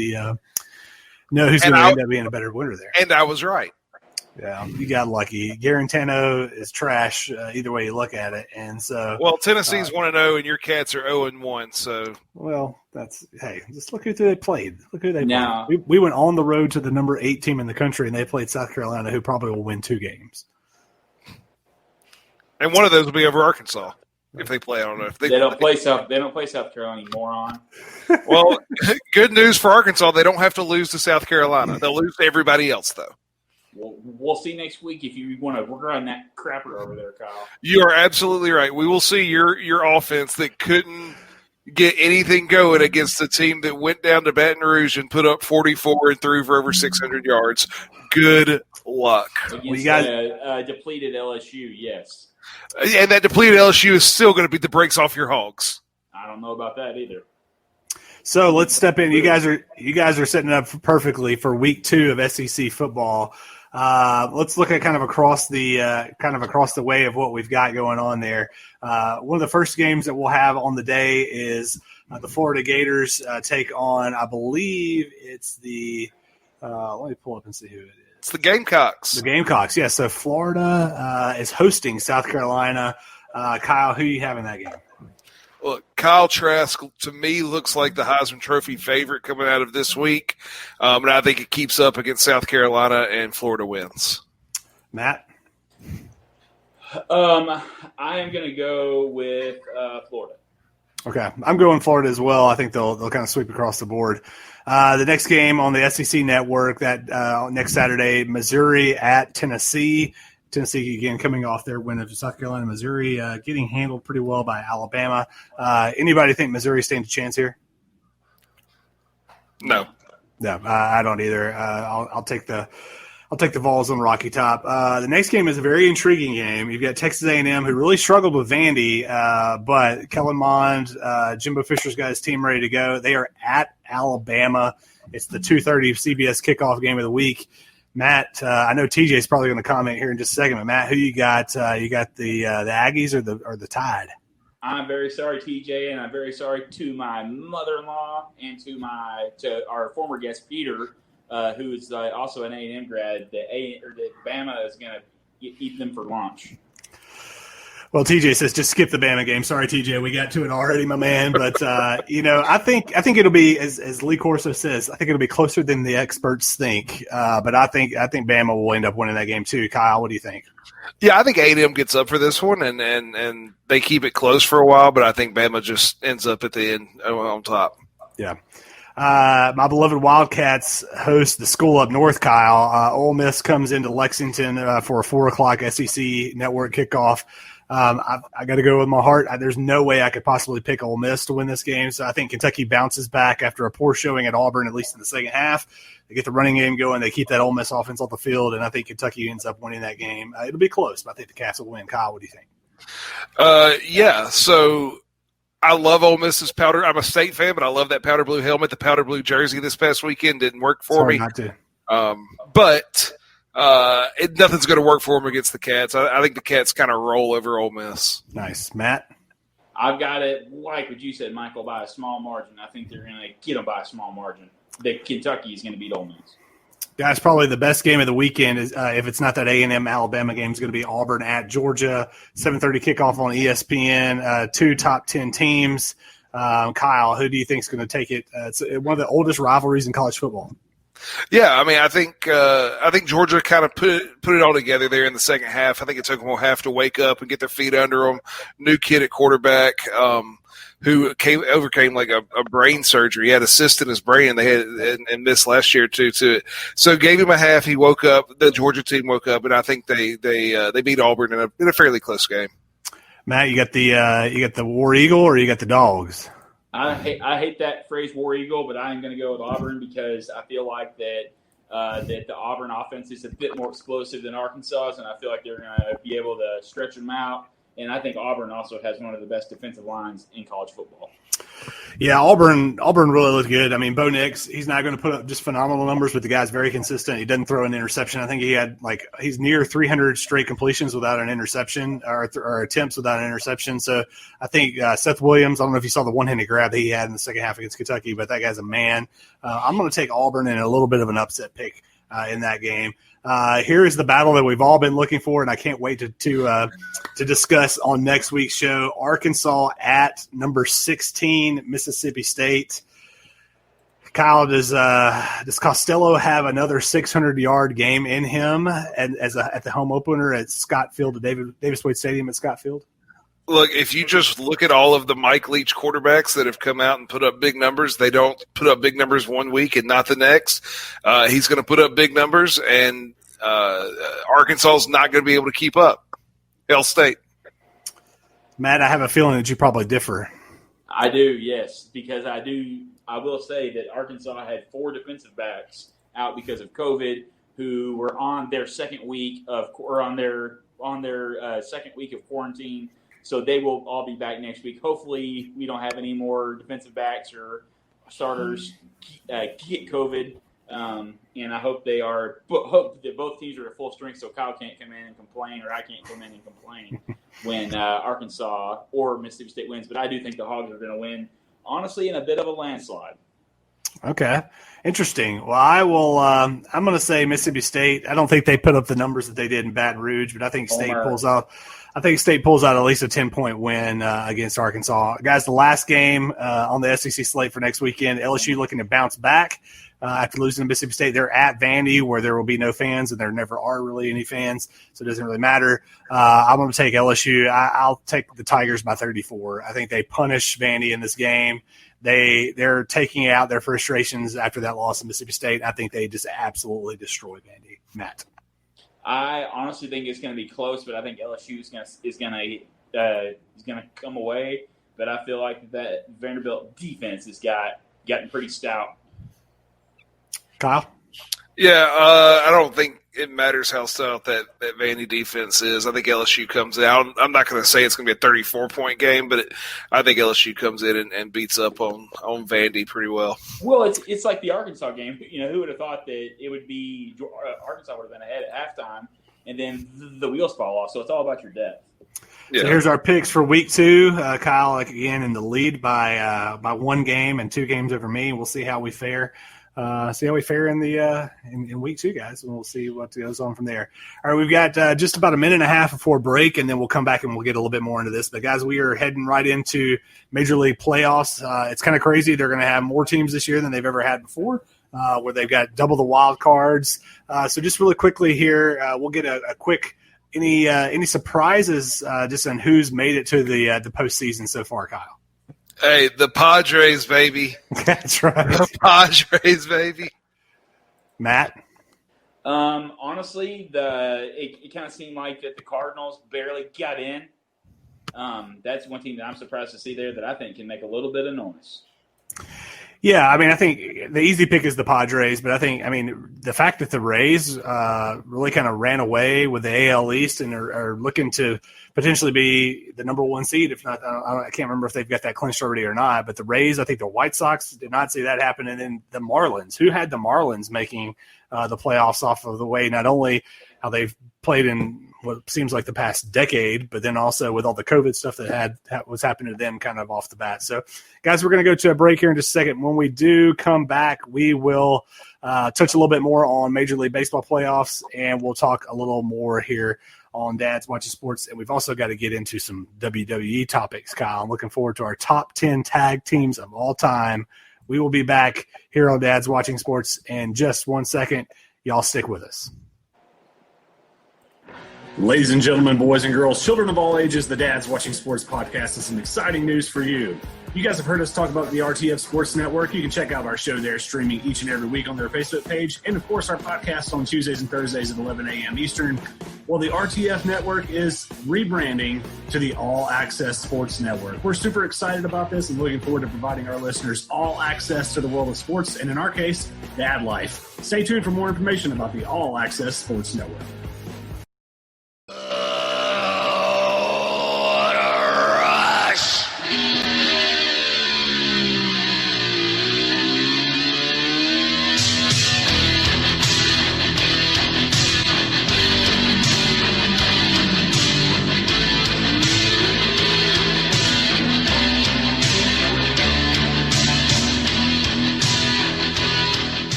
who's going to end up being a better winner there." And I was right. Yeah, you got lucky. Garantano is trash either way you look at it, and so Tennessee's 1-0, and your Cats are 0-1. So just look who they played. Look who they played. We went on the road to the number 8 team in the country, and they played South Carolina, who probably will win 2 games. And one of those will be over Arkansas if they play. I don't know if they don't play South Carolina, you moron. Well, good news for Arkansas. They don't have to lose to South Carolina. They'll lose to everybody else, though. We'll see next week if you want to run that crapper over there, Kyle. You are absolutely right. We will see your offense that couldn't get anything going against a team that went down to Baton Rouge and put up 44 and threw for over 600 yards. Good luck. Against depleted LSU, yes. And that depleted LSU is still going to beat the brakes off your Hogs. I don't know about that either. So let's step in. You guys are setting up perfectly for week 2 of SEC football. Let's look at kind of across the way of what we've got going on there. One of the first games that we'll have on the day is the Florida Gators take on, I believe it's the let me pull up and see who it is. It's the Gamecocks. The Gamecocks, yeah. So Florida is hosting South Carolina. Kyle, who you have in that game? Look, Kyle Trask, to me, looks like the Heisman Trophy favorite coming out of this week. And I think it keeps up against South Carolina and Florida wins. Matt? I am going to go with Florida. Okay. I'm going Florida as well. I think they'll kind of sweep across the board. The next game on the SEC network that next Saturday, Missouri at Tennessee. Tennessee, again, coming off their win of South Carolina, Missouri, getting handled pretty well by Alabama. Anybody think Missouri stands a chance here? No. No, I don't either. I'll take the Vols on Rocky Top. The next game is a very intriguing game. You've got Texas A&M, who really struggled with Vandy, but Kellen Mond, Jimbo Fisher's got his team ready to go. They are at Alabama. It's the 2:30 CBS kickoff game of the week. Matt, I know TJ's probably going to comment here in just a second, but Matt, who you got? You got the Aggies or the Tide? I'm very sorry, TJ, and I'm very sorry to my mother-in-law and to our former guest Peter, who is also an A&M grad. The Bama is going to eat them for lunch. Well, TJ says just skip the Bama game. Sorry, TJ, we got to it already, my man. But I think it'll be as Lee Corso says. I think it'll be closer than the experts think. But I think Bama will end up winning that game too. Kyle, what do you think? Yeah, I think A&M gets up for this one, and they keep it close for a while. But I think Bama just ends up at the end on top. Yeah. My beloved Wildcats host the School Up North, Kyle. Ole Miss comes into Lexington for a 4:00 SEC network kickoff. I got to go with my heart. There's no way I could possibly pick Ole Miss to win this game. So I think Kentucky bounces back after a poor showing at Auburn, at least in the second half. They get the running game going. They keep that Ole Miss offense off the field, and I think Kentucky ends up winning that game. It'll be close, but I think the Cats will win. Kyle, what do you think? Yeah, so I love Ole Miss's powder. I'm a State fan, but I love that powder blue helmet. The powder blue jersey this past weekend didn't work for me. Not to. But nothing's going to work for them against the Cats. I think the Cats kind of roll over Ole Miss. Nice. Matt? I've got it, like what you said, Michael, by a small margin. I think they're going to get them by a small margin. That Kentucky is going to beat Ole Miss. Guys, probably the best game of the weekend is if it's not that A&M Alabama game, is going to be Auburn at Georgia. 7:30 kickoff on ESPN. 2 top 10 teams. Kyle, who do you think is going to take it? It's one of the oldest rivalries in college football. Yeah, I mean, I think Georgia kind of put it all together there in the second half. I think it took them a half to wake up and get their feet under them. New kid at quarterback. Who overcame like a brain surgery. He had a cyst in his brain, and missed last year too. So gave him a half. He woke up. The Georgia team woke up, and I think they beat Auburn in a fairly close game. Matt, you got the War Eagle or you got the Dogs? I hate that phrase War Eagle, but I'm going to go with Auburn because I feel like that the Auburn offense is a bit more explosive than Arkansas's, and I feel like they're going to be able to stretch them out And I think Auburn also has one of the best defensive lines in college football. Yeah, Auburn really looked good. I mean, Bo Nix, he's not going to put up just phenomenal numbers, but the guy's very consistent. He doesn't throw an interception. I think he had he's near 300 straight completions without an interception or attempts without an interception. So I think Seth Williams, I don't know if you saw the one-handed grab that he had in the second half against Kentucky, but that guy's a man. I'm going to take Auburn in a little bit of an upset pick in that game. Here is the battle that we've all been looking for, and I can't wait to discuss on next week's show. Arkansas at number 16, Mississippi State. Kyle, does Costello have another 600-yard game in him at the home opener at Scott Field, Davis Wade Stadium at Scott Field? Look, if you just look at all of the Mike Leach quarterbacks that have come out and put up big numbers, they don't put up big numbers one week and not the next. He's going to put up big numbers, and Arkansas is not going to be able to keep up. Hail State. Matt, I have a feeling that you probably differ. I do, yes, because I will say that Arkansas had 4 defensive backs out because of COVID who were on their second week of quarantine. So they will all be back next week. Hopefully we don't have any more defensive backs or starters get COVID. And I hope hope that both teams are at full strength so Kyle can't come in and complain or I can't come in and complain when Arkansas or Mississippi State wins. But I do think the Hogs are going to win, honestly, in a bit of a landslide. Okay. Interesting. Well, I will. I'm going to say Mississippi State. I don't think they put up the numbers that they did in Baton Rouge, but I think State pulls out at least a 10-point win against Arkansas. Guys, the last game on the SEC slate for next weekend, LSU looking to bounce back after losing to Mississippi State. They're at Vandy, where there will be no fans, and there never are really any fans, so it doesn't really matter. I'm going to take LSU. I'll take the Tigers by 34. I think they punish Vandy in this game. They're taking out their frustrations after that loss to Mississippi State. I think they just absolutely destroy Vandy. Matt. I honestly think it's going to be close, but I think LSU is going to come away. But I feel like that Vanderbilt defense has gotten pretty stout. Kyle? Yeah, I don't think it matters how stout that Vandy defense is. I think LSU comes out. I'm not going to say it's going to be a 34-point game, but I think LSU comes in and beats up on Vandy pretty well. Well, it's like the Arkansas game. You know, who would have thought that it would be Arkansas would have been ahead at halftime, and then the wheels fall off. So it's all about your depth. Yeah. So here's our picks for week 2. Kyle, again, in the lead by 1 game and 2 games over me. We'll see how we fare. In the in week 2, guys, and we'll see what goes on from there. All right, we've got just about a minute and a half before break, and then we'll come back and we'll get a little bit more into this. But guys, we are heading right into Major League playoffs. It's kind of crazy. They're going to have more teams this year than they've ever had before, where they've got double the wild cards. So just really quickly here, we'll get a quick any surprises just on who's made it to the postseason so far, Kyle. Hey, the Padres, baby. That's right. The Padres, baby. Matt? Honestly, it kind of seemed like that the Cardinals barely got in. That's one team that I'm surprised to see there that I think can make a little bit of noise. Yeah, I mean, I think the easy pick is the Padres, but I mean, the fact that the Rays really kind of ran away with the AL East and are looking to potentially be the number 1 seed, if not, I can't remember if they've got that clinched already or not, but the Rays, I think the White Sox did not see that happen, and then the Marlins. Who had the Marlins making the playoffs off of the way, not only how they've played in what seems like the past decade, but then also with all the COVID stuff that was happening to them kind of off the bat. So, guys, we're going to go to a break here in just a second. When we do come back, we will touch a little bit more on Major League Baseball playoffs, and we'll talk a little more here on Dad's Watching Sports. And we've also got to get into some WWE topics, Kyle. I'm looking forward to our top 10 tag teams of all time. We will be back here on Dad's Watching Sports in just 1 second. Y'all stick with us. Ladies and gentlemen, boys and girls, children of all ages, the Dad's Watching Sports podcast has some exciting news for you. You guys have heard us talk about the RTF Sports Network. You can check out our show there, streaming each and every week on their Facebook page. And, of course, our podcast on Tuesdays and Thursdays at 11 a.m. Eastern. Well, the RTF Network is rebranding to the All Access Sports Network. We're super excited about this and looking forward to providing our listeners all access to the world of sports, and in our case, dad life. Stay tuned for more information about the All Access Sports Network.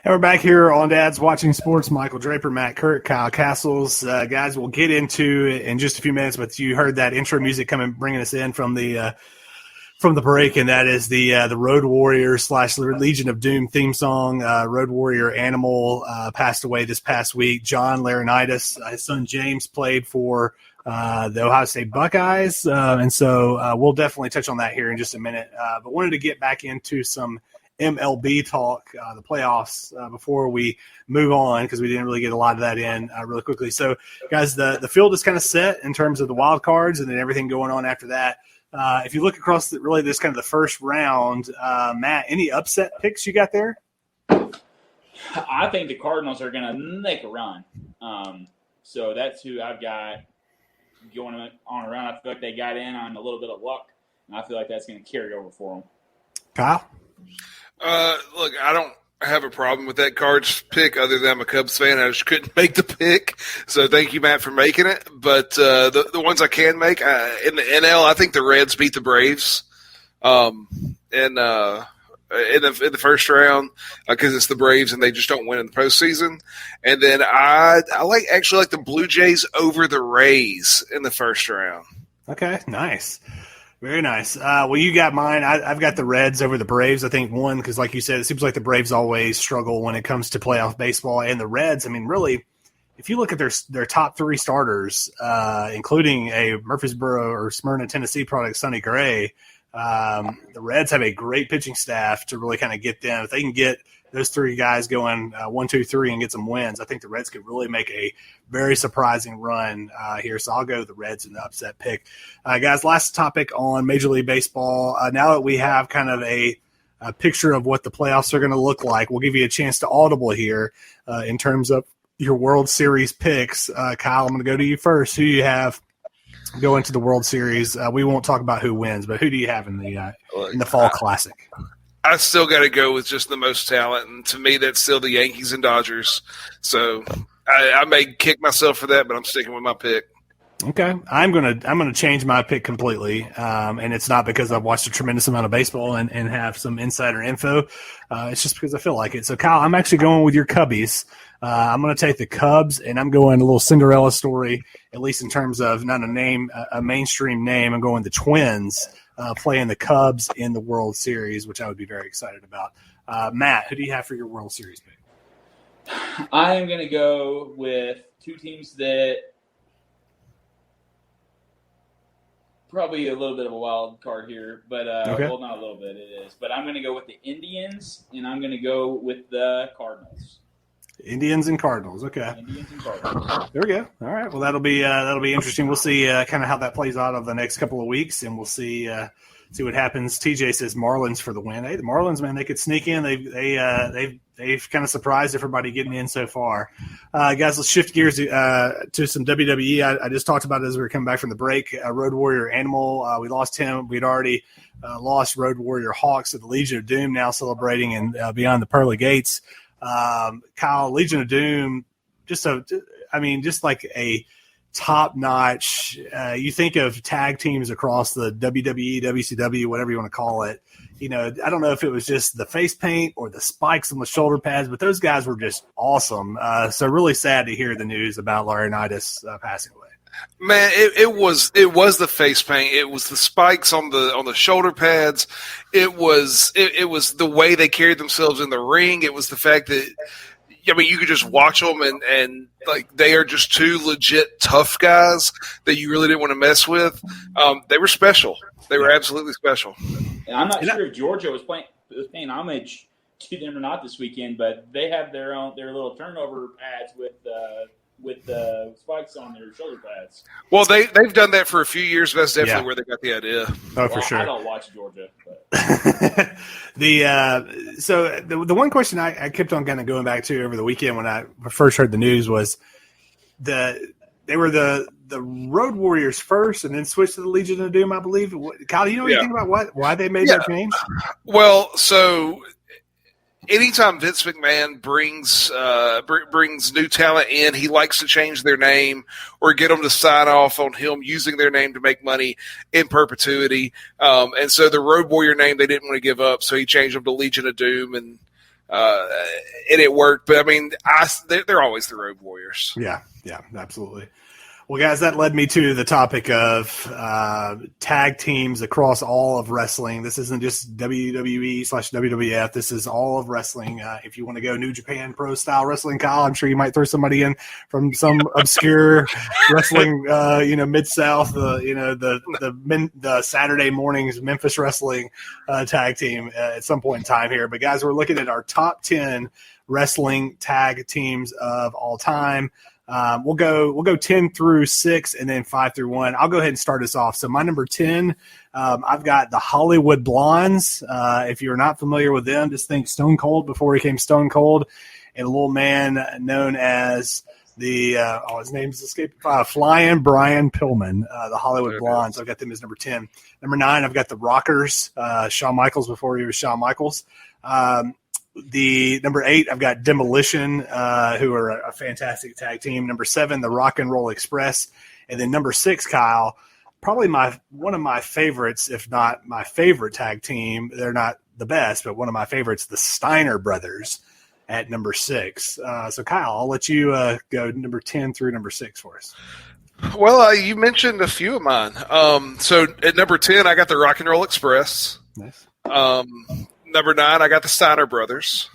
And we're back here on Dad's Watching Sports. Michael Draper, Matt Kirk, Kyle Castles. Guys, we'll get into it in just a few minutes, but you heard that intro music bringing us in from the break, and that is the Road Warrior / Legion of Doom theme song. Road Warrior Animal passed away this past week. John Laurinaitis, his son James, played for the Ohio State Buckeyes, and so we'll definitely touch on that here in just a minute. But wanted to get back into some MLB talk, the playoffs, before we move on, because we didn't really get a lot of that in really quickly. So, guys, the field is kind of set in terms of the wild cards and then everything going on after that. If you look across this kind of the first round, Matt, any upset picks you got there? I think the Cardinals are going to make a run. So that's who I've got going on around. I feel like they got in on a little bit of luck, and I feel like that's going to carry over for them. Kyle? Look, I don't have a problem with that Cards pick other than I'm a Cubs fan. I just couldn't make the pick. So thank you, Matt, for making it. But the ones I can make, in the NL, I think the Reds beat the Braves in the first round because it's the Braves and they just don't win in the postseason. And then I actually like the Blue Jays over the Rays in the first round. Okay, nice. Very nice. Well, you got mine. I've got the Reds over the Braves. I think one, because like you said, it seems like the Braves always struggle when it comes to playoff baseball. And the Reds, I mean, really, if you look at their top three starters, including a Murfreesboro or Smyrna, Tennessee product, Sonny Gray, the Reds have a great pitching staff to really kind of get them. If they can get those three guys going 1, 2, 3 and get some wins, I think the Reds could really make a very surprising run here. So I'll go the Reds in the upset pick. Guys, last topic on Major League Baseball. Now that we have kind of a picture of what the playoffs are going to look like, we'll give you a chance to audible here in terms of your World Series picks. Kyle, I'm going to go to you first. Who do you have going to the World Series? We won't talk about who wins, but who do you have in the Fall Classic? I still got to go with just the most talent, and to me, that's still the Yankees and Dodgers. So I may kick myself for that, but I'm sticking with my pick. Okay, I'm gonna change my pick completely, and it's not because I've watched a tremendous amount of baseball and have some insider info. It's just because I feel like it. So, Kyle, I'm actually going with your Cubbies. I'm going to take the Cubs, and I'm going a little Cinderella story, at least in terms of not a mainstream name. I'm going the Twins. Playing the Cubs in the World Series, which I would be very excited about. Matt, who do you have for your World Series pick? I am going to go with two teams that probably a little bit of a wild card here, but well, not a little bit, it is. But I'm going to go with the Indians, and I'm going to go with the Cardinals. Indians and Cardinals. Okay. Indians and Cardinals. There we go. All right. Well, that'll be interesting. We'll see kind of how that plays out over the next couple of weeks, and we'll see what happens. TJ says Marlins for the win. Hey, the Marlins, man, they could sneak in. They've kind of surprised everybody getting in so far. Guys, let's shift gears to some WWE. I just talked about it as we were coming back from the break. Road Warrior Animal, we lost him. We'd already lost Road Warrior Hawks at the Legion of Doom, now celebrating and beyond the pearly gates. Kyle, Legion of Doom, just like a top-notch. You think of tag teams across the WWE, WCW, whatever you want to call it. You know, I don't know if it was just the face paint or the spikes on the shoulder pads, but those guys were just awesome. So really sad to hear the news about Laurinaitis passing away. Man, it was the face paint. It was the spikes on the shoulder pads. It was the way they carried themselves in the ring. It was the fact that, I mean, you could just watch them and like they are just two legit tough guys that you really didn't want to mess with. They were special. They were absolutely special. And I'm not sure if Georgia was paying homage to them or not this weekend, but they have their little turnover pads with the spikes on their shoulder pads. Well, they've done that for a few years. That's definitely where they got the idea. Oh, for sure. I don't watch Georgia. But. The one question I kept on kind of going back to over the weekend when I first heard the news was they were the Road Warriors first and then switched to the Legion of Doom, I believe. Kyle, do you know anything about why they made that change? Well, so anytime Vince McMahon brings new talent in, he likes to change their name or get them to sign off on him using their name to make money in perpetuity. And so the Road Warrior name they didn't want to give up, so he changed them to Legion of Doom. And and it worked. But I mean, they're always the Road Warriors. Yeah, absolutely. Well, guys, that led me to the topic of tag teams across all of wrestling. This isn't just WWE/WWF. This is all of wrestling. If you want to go New Japan Pro Style Wrestling, Kyle, I'm sure you might throw somebody in from some obscure wrestling, Mid-South, the Saturday mornings Memphis Wrestling tag team at some point in time here. But, guys, we're looking at our top 10 wrestling tag teams of all time. We'll go 10 through 6 and then 5 through 1. I'll go ahead and start us off. So my number 10, I've got the Hollywood Blondes. If you're not familiar with them, just think Stone Cold before he became Stone Cold, and a little man known as his name's escaped, Flying Brian Pillman, the Hollywood Blondes. I've got them as number 10. Number 9, I've got the Rockers, Shawn Michaels before he was Shawn Michaels. The number 8, I've got Demolition, who are a fantastic tag team. Number 7, the Rock and Roll Express. And then number 6, Kyle, probably one of my favorites, if not my favorite tag team. They're not the best, but one of my favorites, the Steiner Brothers at number 6. So Kyle, I'll let you go number 10 through number 6 for us. Well, you mentioned a few of mine. So at number 10, I got the Rock and Roll Express. Nice. Number 9, I got the Steiner Brothers.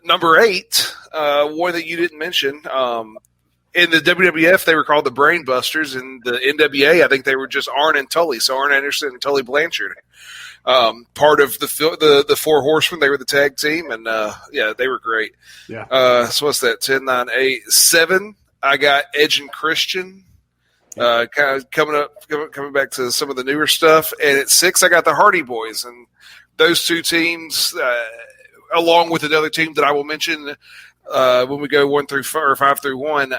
Number 8, one that you didn't mention. In the WWF, they were called the Brain Busters. In the NWA, I think they were just Arn and Tully. So Arn Anderson and Tully Blanchard. Part of the Four Horsemen, they were the tag team, and they were great. Yeah. So what's that? 10, 9, 8, 7. I got Edge and Christian. Kind of coming back to some of the newer stuff. And at 6, I got the Hardy Boys, and those two teams, along with another team that I will mention when we go 1 through 4 or 5 through 1,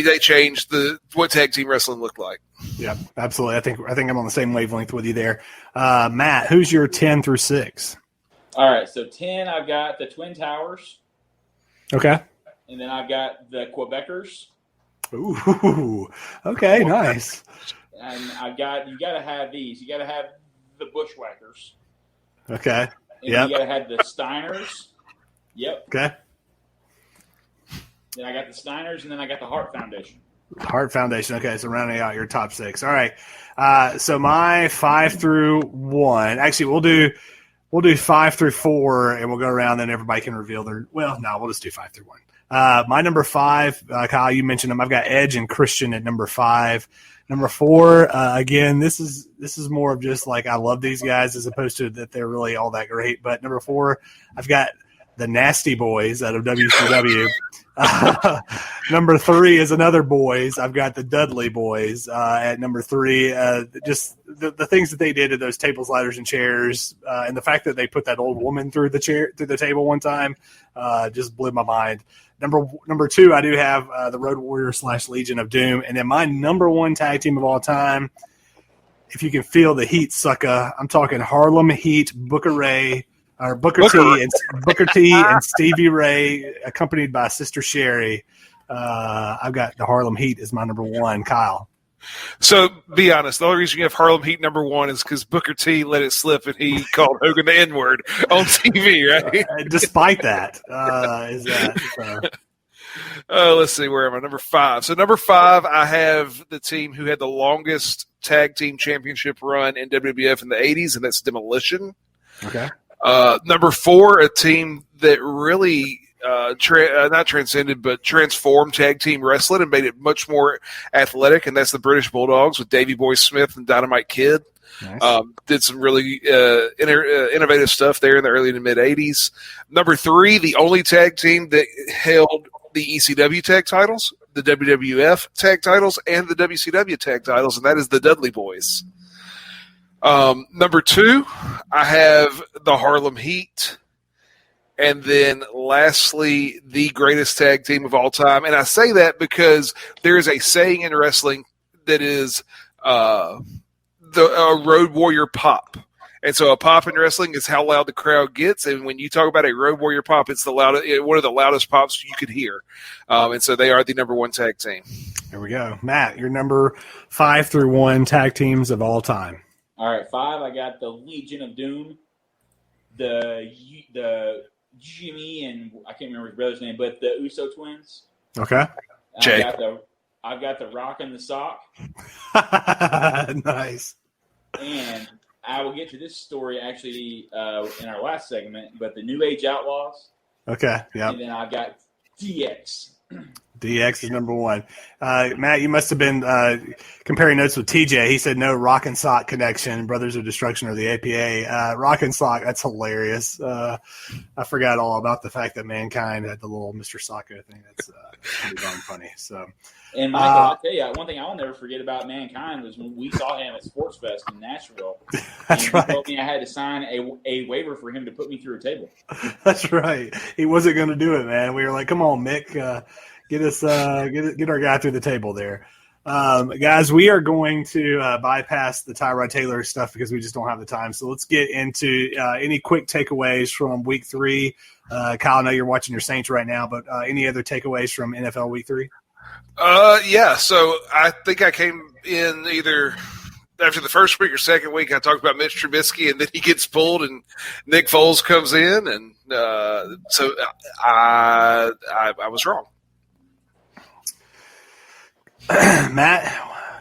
they changed what tag team wrestling looked like. Yeah, absolutely. I think I'm on the same wavelength with you there. Matt, who's your 10 through 6? All right, so 10, I've got the Twin Towers. Okay. And then I've got the Quebecers. Ooh, okay, nice. And you got to have these. You got to have the Bushwhackers. Okay. And you got to have the Steiners. Yep. Okay. Then I got the Steiners, and then I got the Hart Foundation. Hart Foundation. Okay, so rounding out your top 6. All right. So my 5 through 1. Actually, we'll do 5 through 4, and we'll go around, and everybody can reveal their. Well, no, we'll just do 5 through 1. My number 5, Kyle, you mentioned them. I've got Edge and Christian at number 5. Number 4, again, this is more of just like I love these guys as opposed to that they're really all that great. But number 4, I've got the Nasty Boys out of WCW. Number 3 is another Boys. I've got the Dudley Boys at number 3. Just the things that they did to those tables, ladders, and chairs, and the fact that they put that old woman through the table one time, just blew my mind. Number 2, I do have the Road Warrior / Legion of Doom, and then my number 1 tag team of all time. If you can feel the heat, sucker, I'm talking Harlem Heat, Booker T and Stevie Ray, accompanied by Sister Sherry. I've got the Harlem Heat as my number 1. Kyle. So, be honest, the only reason you have Harlem Heat number 1 is because Booker T let it slip and he called Hogan the N-word on TV, right? Despite that, let's see, where am I? Number 5. So, number 5, I have the team who had the longest tag team championship run in WWF in the 80s, and that's Demolition. Okay. Number 4, a team that really not transcended, but transformed tag team wrestling and made it much more athletic, and that's the British Bulldogs with Davey Boy Smith and Dynamite Kid. Nice. Did some really innovative stuff there in the early to mid 80s. Number 3, the only tag team that held the ECW tag titles, the WWF tag titles, and the WCW tag titles, and that is the Dudley Boys. Number 2, I have the Harlem Heat. And then lastly, the greatest tag team of all time. And I say that because there is a saying in wrestling that is the Road Warrior pop. And so a pop in wrestling is how loud the crowd gets. And when you talk about a Road Warrior pop, it's one of the loudest pops you could hear. And so they are the number 1 tag team. There we go. Matt, your number 5 through 1 tag teams of all time. All right, 5, I got the Legion of Doom. the Jimmy and I can't remember his brother's name, but the Uso twins. Okay. Jay. I've got the Rock and the Sock. Nice. And I will get to this story actually in our last segment, but the New Age Outlaws. Okay. Yeah. And then I've got DX. DX is number one. Matt, you must have been comparing notes with TJ. He said no Rock and Sock connection, Brothers of Destruction or the APA. Rock and Sock, that's hilarious. I forgot all about the fact that Mankind had the little Mr. Socko thing. That's pretty darn funny. So, and Michael, I'll tell you, one thing I'll never forget about Mankind was when we saw him at Sports Fest in Nashville. That's right. He told me I had to sign a waiver for him to put me through a table. That's right. He wasn't going to do it, man. We were like, come on, Mick. Get our guy through the table there. Guys, we are going to bypass the Tyrod Taylor stuff because we just don't have the time. So let's get into any quick takeaways from Week 3. Kyle, I know you're watching your Saints right now, but any other takeaways from NFL Week 3? Yeah. So I think I came in either after the first week or second week. I talked about Mitch Trubisky, and then he gets pulled, and Nick Foles comes in, and so I was wrong. Matt,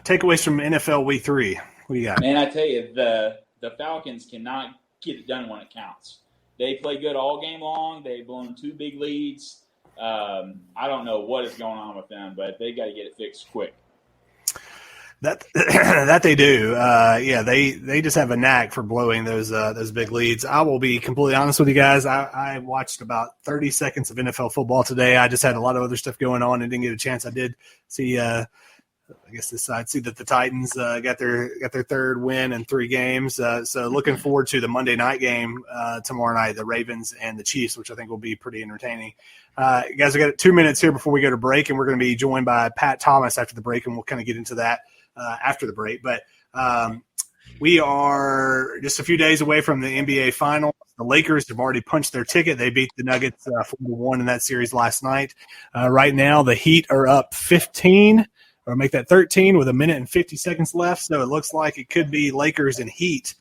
takeaways from NFL Week 3. What do you got? Man, I tell you, the Falcons cannot get it done when it counts. They play good all game long. They've blown 2 big leads. I don't know what is going on with them, but they got to get it fixed quick. That they do. They just have a knack for blowing those big leads. I will be completely honest with you guys. I watched about 30 seconds of NFL football today. I just had a lot of other stuff going on and didn't get a chance. I did see see that the Titans got their third win in 3 games. So looking forward to the Monday night game tomorrow night, the Ravens and the Chiefs, which I think will be pretty entertaining. Guys, we got 2 minutes here before we go to break, and we're going to be joined by Pat Thomas after the break, and we'll kind of get into that after the break. But we are just a few days away from the NBA Finals. The Lakers have already punched their ticket. They beat the Nuggets 4-1 in that series last night. Right now, the Heat are up 15, or make that 13 with 1 minute and 50 seconds left. So it looks like it could be Lakers and Heat.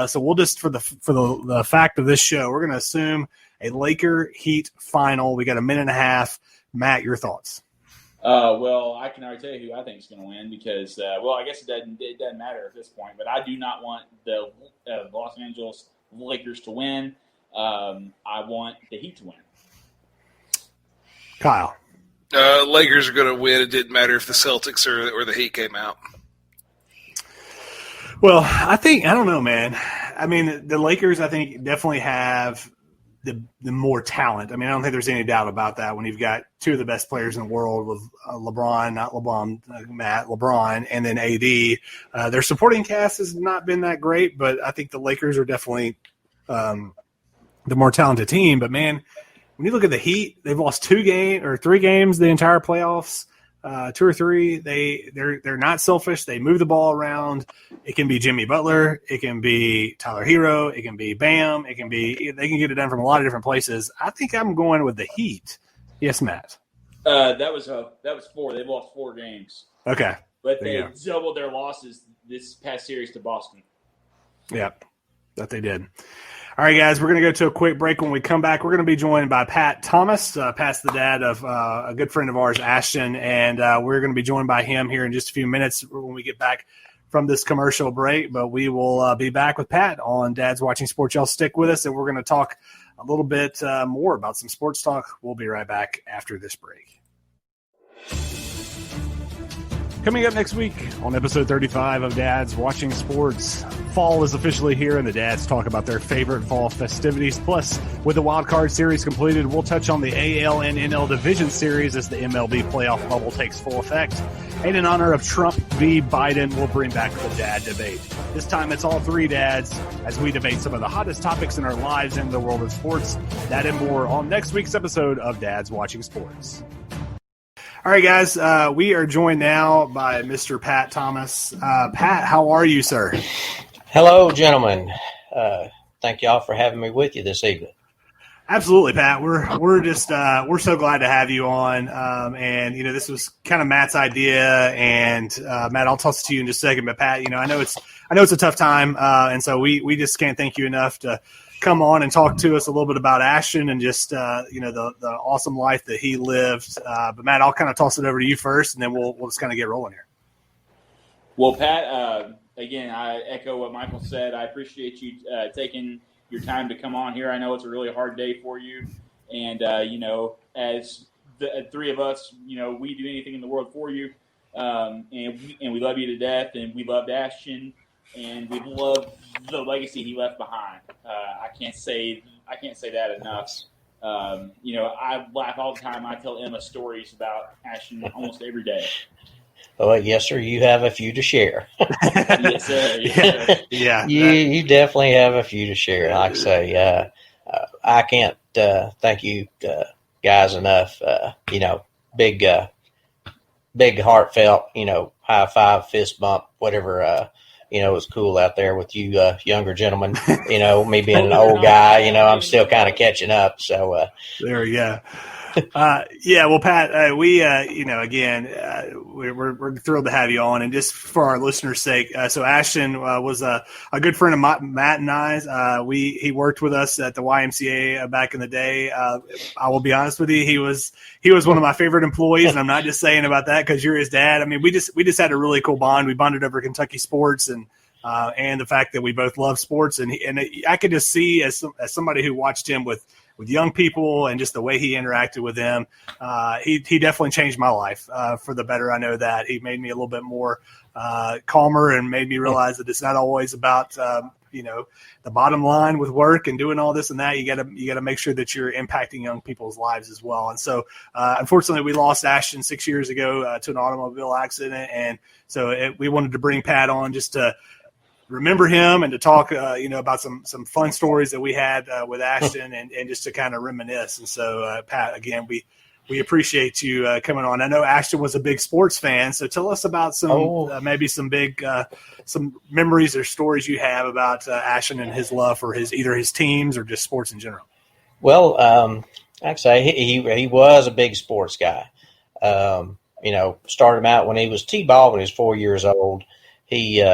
So we'll just, for the fact of this show, we're going to assume a Laker-Heat final. We got 1.5 minutes. Matt, your thoughts? Well, I can already tell you who I think is going to win because, I guess it doesn't matter at this point. But I do not want the Los Angeles Lakers to win. I want the Heat to win. Kyle. Lakers are going to win. It didn't matter if the Celtics or the Heat came out. Well, I don't know, man. I mean, the Lakers, I think, definitely have the more talent. I mean, I don't think there's any doubt about that when you've got 2 of the best players in the world with LeBron, and then AD. Their supporting cast has not been that great, but I think the Lakers are definitely the more talented team. But, man, when you look at the Heat, they've lost 3 games the entire playoffs. 2 or 3. They're not selfish. They move the ball around. It can be Jimmy Butler. It can be Tyler Hero. It can be Bam. They can get it done from a lot of different places. I think I'm going with the Heat. Yes, Matt. That was 4. They've lost 4 games. Okay. But they doubled their losses this past series to Boston. Yep, that they did. All right, guys, we're going to go to a quick break. When we come back, we're going to be joined by Pat Thomas, Pat's the dad of a good friend of ours, Ashton, and we're going to be joined by him here in just a few minutes when we get back from this commercial break. But we will be back with Pat on Dad's Watching Sports. Y'all stick with us, and we're going to talk a little bit more about some sports talk. We'll be right back after this break. Coming up next week on episode 35 of Dad's Watching Sports, fall is officially here, and the dads talk about their favorite fall festivities. Plus, with the Wild Card Series completed, we'll touch on the AL and NL Division Series as the MLB playoff bubble takes full effect. And in honor of Trump v. Biden, we'll bring back the dad debate. This time it's all 3 dads as we debate some of the hottest topics in our lives in the world of sports. That and more on next week's episode of Dad's Watching Sports. All right, guys, we are joined now by Mr. Pat Thomas. Pat, how are you, sir? Hello, gentlemen. Thank y'all for having me with you this evening. Absolutely, Pat. We're just we're so glad to have you on. And this was kind of Matt's idea. And Matt, I'll toss it to you in just a second. But Pat, I know it's a tough time, and so we just can't thank you enough to come on and talk to us a little bit about Ashton and just the awesome life that he lived. But Matt, I'll kind of toss it over to you first, and then we'll just kind of get rolling here. Well, Pat, again, I echo what Michael said. I appreciate you taking your time to come on here. I know it's a really hard day for you, and as the three of us, we do anything in the world for you, and we love you to death, and we loved Ashton. And we love the legacy he left behind. I can't say that enough. I laugh all the time. I tell Emma stories about Ashton almost every day. Oh, yes, sir. You have a few to share. Yes, sir. Yes, sir. You definitely have a few to share. Like I say, I can't thank you guys enough. Big heartfelt, high five, fist bump, whatever. It was cool out there with you younger gentlemen. Me being an old guy, I'm still kind of catching up. So there we go. Well, Pat, we're thrilled to have you on, and just for our listeners' sake, so Ashton was a good friend of Matt and I. He worked with us at the YMCA back in the day. I will be honest with you, he was one of my favorite employees, and I'm not just saying about that because you're his dad. I mean, we just had a really cool bond. We bonded over Kentucky sports and the fact that we both love sports, and I could just see as somebody who watched him with young people and just the way he interacted with them, he definitely changed my life for the better. I know that he made me a little bit more calmer and made me realize that it's not always about the bottom line with work and doing all this and that. You got to make sure that you're impacting young people's lives as well. And so, unfortunately, we lost Ashton 6 years ago to an automobile accident, and so we wanted to bring Pat on just to remember him and to talk, about some fun stories that we had with Ashton and just to kind of reminisce. And so, Pat, again, we appreciate you coming on. I know Ashton was a big sports fan, so tell us about maybe some big some memories or stories you have about Ashton and his love for either his teams or just sports in general. Well, actually, he was a big sports guy. Started him out when he was T-ball when he was 4 years old. He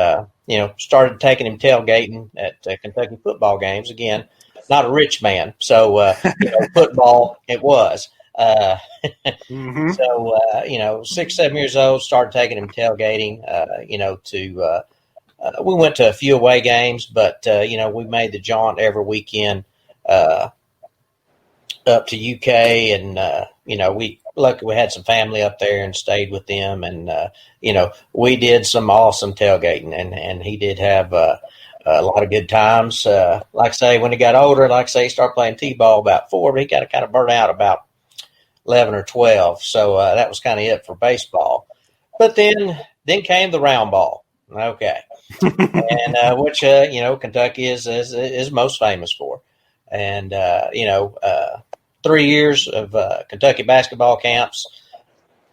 started taking him tailgating at Kentucky football games. Again, not a rich man, so football it was. So 6, 7 years old, started taking him tailgating. We went to a few away games, but we made the jaunt every weekend up to UK, and we had some family up there and stayed with them, and we did some awesome tailgating, and he did have a lot of good times. Like I say, when he got older, he started playing T-ball about 4, but he got kind of burnt out about 11 or 12. So that was kind of it for baseball. But then came the round ball. Okay. And which Kentucky is most famous for. And 3 years of Kentucky basketball camps,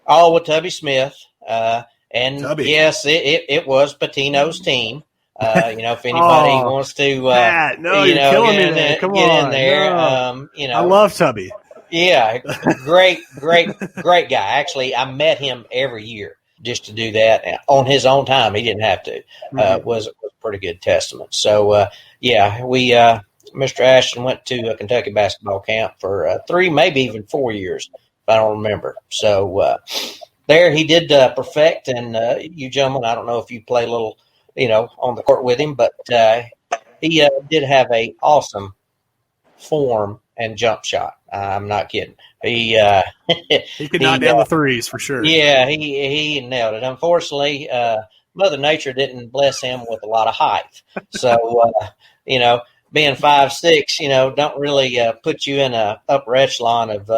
all with Tubby Smith. And Tubby. Yes, it was Patino's team. If anybody wants to, Pat, no, you're killing me there. Come get on, in there. No. I love Tubby. Yeah, great guy. Actually, I met him every year just to do that on his own time. He didn't have to. Was a pretty good testament. So, Mr. Ashton went to a Kentucky basketball camp for 3, maybe even 4 years, if I don't remember. So there he did perfect. And you gentlemen, I don't know if you play a little, on the court with him, but he did have a awesome form and jump shot. I'm not kidding. He could knock down the threes for sure. Yeah, he nailed it. Unfortunately, Mother Nature didn't bless him with a lot of height. So, being 5'6", don't really put you in a upper echelon of,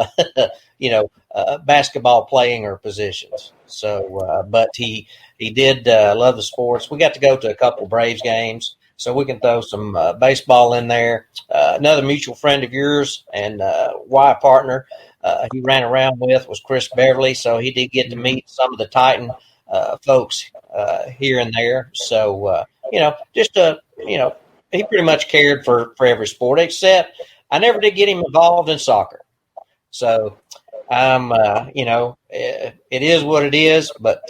basketball playing or positions. So, but he did love the sports. We got to go to a couple Braves games, so we can throw some baseball in there. Another mutual friend of yours and Y partner he ran around with was Chris Beverly, so he did get to meet some of the Titan folks here and there. So, he pretty much cared for every sport, except I never did get him involved in soccer. So it is what it is. But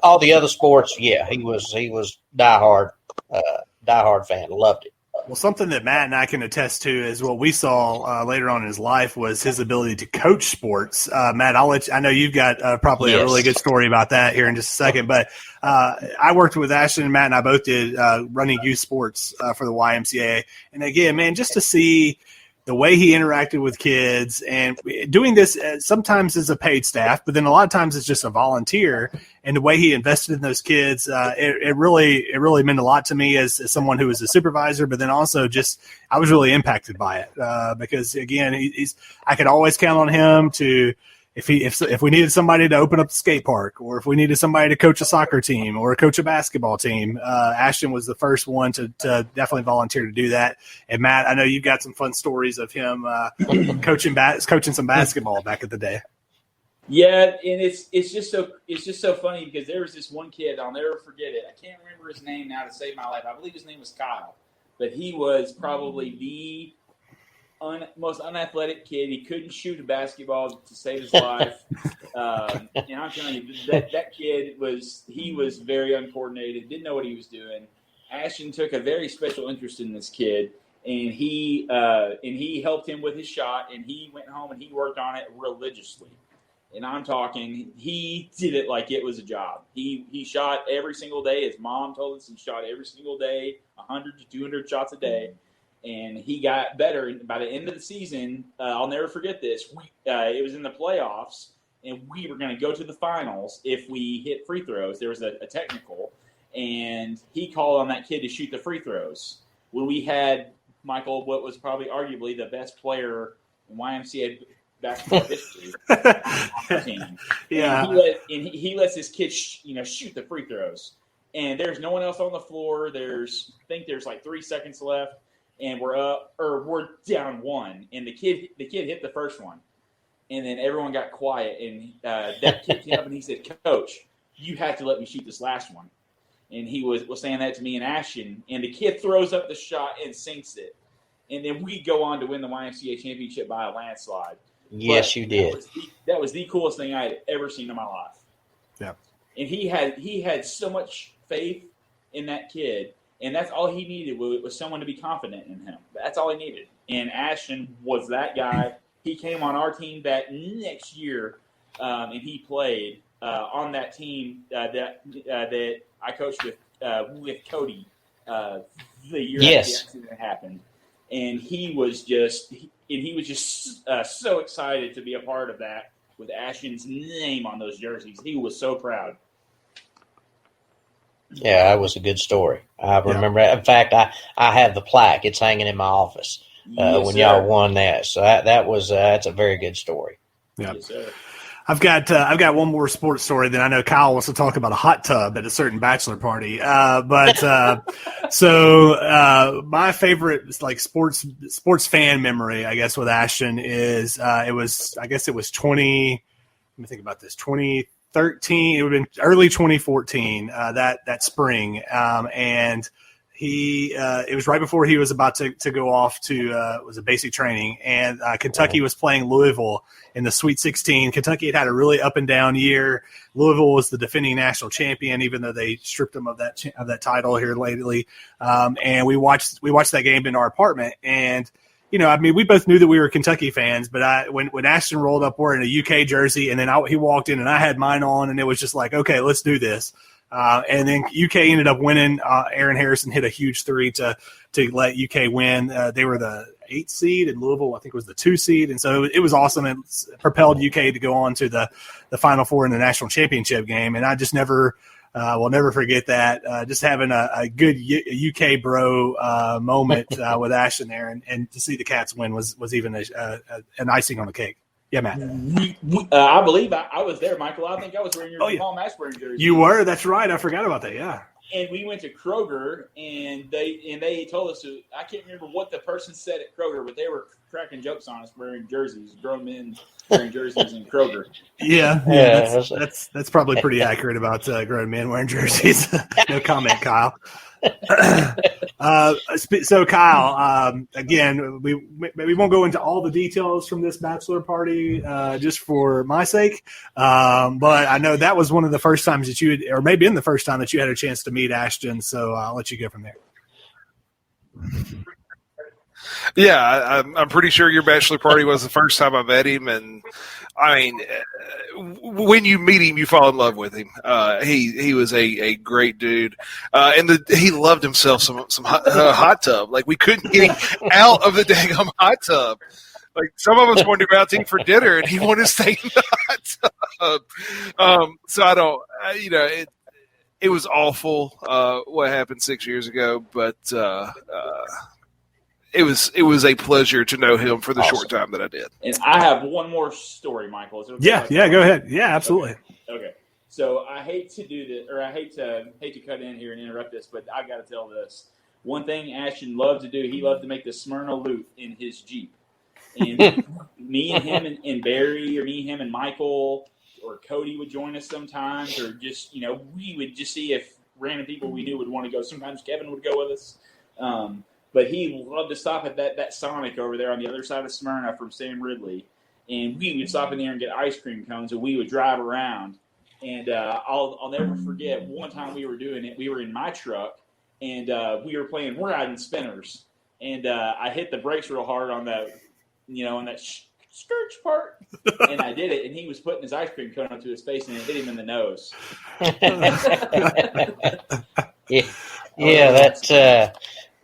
all the other sports, yeah, he was diehard fan, loved it. Well, something that Matt and I can attest to is what we saw later on in his life was his ability to coach sports. Matt, I know you've got probably a really good story about that here in just a second, but I worked with Ashton and Matt, and I both did running youth sports for the YMCA. And again, man, just to see the way he interacted with kids and doing this sometimes as a paid staff, but then a lot of times it's just a volunteer, and the way he invested in those kids, it really meant a lot to me as someone who was a supervisor, but then also just, I was really impacted by it because again, I could always count on him to, if we needed somebody to open up the skate park, or if we needed somebody to coach a soccer team or coach a basketball team, Ashton was the first one to definitely volunteer to do that. And Matt, I know you've got some fun stories of him coaching some basketball back in the day. Yeah, and it's just so funny because there was this one kid, I'll never forget it. I can't remember his name now to save my life. I believe his name was Kyle, but he was probably the most unathletic kid. He couldn't shoot a basketball to save his life. And I'm telling you, that kid was very uncoordinated, didn't know what he was doing. Ashton took a very special interest in this kid, and he helped him with his shot, and he went home and he worked on it religiously. And I'm talking, he did it like it was a job. He shot every single day. His mom told us he shot every single day, 100 to 200 shots a day. And he got better. And by the end of the season, I'll never forget this. It was in the playoffs, and we were going to go to the finals if we hit free throws. There was a technical, and he called on that kid to shoot the free throws. When we had, Michael, what was probably arguably the best player in YMCA basketball history on our team. Yeah. And he lets this kid shoot the free throws. And there's no one else on the floor. I think there's like 3 seconds left. And we're down one, and the kid hit the first one, and then everyone got quiet, and that kid came up and he said, "Coach, you have to let me shoot this last one." And he was saying that to me and Ashton, and the kid throws up the shot and sinks it, and then we go on to win the YMCA championship by a landslide. Yes, you did. That was the coolest thing I had ever seen in my life. Yeah, and he had so much faith in that kid. And that's all he needed was someone to be confident in him. That's all he needed. And Ashton was that guy. He came on our team that next year, and he played on that team that I coached with Cody the year after the accident happened. And he was just so excited to be a part of that with Ashton's name on those jerseys. He was so proud. Yeah, that was a good story. I remember that. In fact, I have the plaque. It's hanging in my office when y'all won that. So that's a very good story. Yeah. Yes, sir. I've got one more sports story. Then I know Kyle wants to talk about a hot tub at a certain bachelor party. So my favorite sports fan memory, I guess, with Ashton is it was 20. Let me think about this. 2013, it would have been early 2014, that spring. And it was right before he was about to go off to, was a basic training, and Kentucky was playing Louisville in the Sweet 16. Kentucky had a really up and down year. Louisville was the defending national champion, even though they stripped them of that title here lately. And we watched that game in our apartment, and we both knew that we were Kentucky fans, but when Ashton rolled up wearing a UK jersey, and then he walked in and I had mine on, and it was just like, okay, let's do this. And then UK ended up winning. Aaron Harrison hit a huge three to let UK win. They were the 8th seed, and Louisville, I think, was the 2 seed. And so it was awesome, and propelled UK to go on to the Final Four in the national championship game. And I just will never forget that. Just having a good UK bro moment with Ashton there, and to see the Cats win was even an icing on the cake. Yeah, Matt. I believe I was there, Michael. I think I was wearing your Paul Mashburn jersey. You were? That's right. I forgot about that. Yeah. And we went to Kroger, and they told us I can't remember what the person said at Kroger, but they were cracking jokes on us wearing jerseys, grown men wearing jerseys in Kroger. Yeah. That's probably pretty accurate about grown men wearing jerseys. No comment, Kyle. So Kyle, again, we won't go into all the details from this bachelor party just for my sake, but I know that was one of the first times that or maybe in the first time that you had a chance to meet Ashton, so I'll let you go from there. Yeah, I'm pretty sure your bachelor party was the first time I met him, and I mean, when you meet him, you fall in love with him. He was a great dude, and he loved himself some hot tub. Like, we couldn't get him out of the daggum hot tub. Like, some of us wanted to go out to eat for dinner, and he wanted to stay in the hot tub. So I don't, it was awful what happened 6 years ago, but it was a pleasure to know him for the short time that I did. And I have one more story, Michael. Is it okay? Yeah, go ahead. Yeah, absolutely. Okay. So I hate to do this, or I hate to cut in here and interrupt this, but I got to tell this. One thing Ashton loved to do, he loved to make the Smyrna loop in his Jeep. And me and him and Barry, or me, him and Michael, or Cody would join us sometimes, or just, we would just see if random people we knew would want to go. Sometimes Kevin would go with us. But he loved to stop at that Sonic over there on the other side of Smyrna from Sam Ridley. And we would stop in there and get ice cream cones, and we would drive around. And I'll never forget, one time we were doing it, we were in my truck, and we were playing riding spinners. And I hit the brakes real hard on that, on that scourge part. And I did it, and he was putting his ice cream cone up to his face, and it hit him in the nose.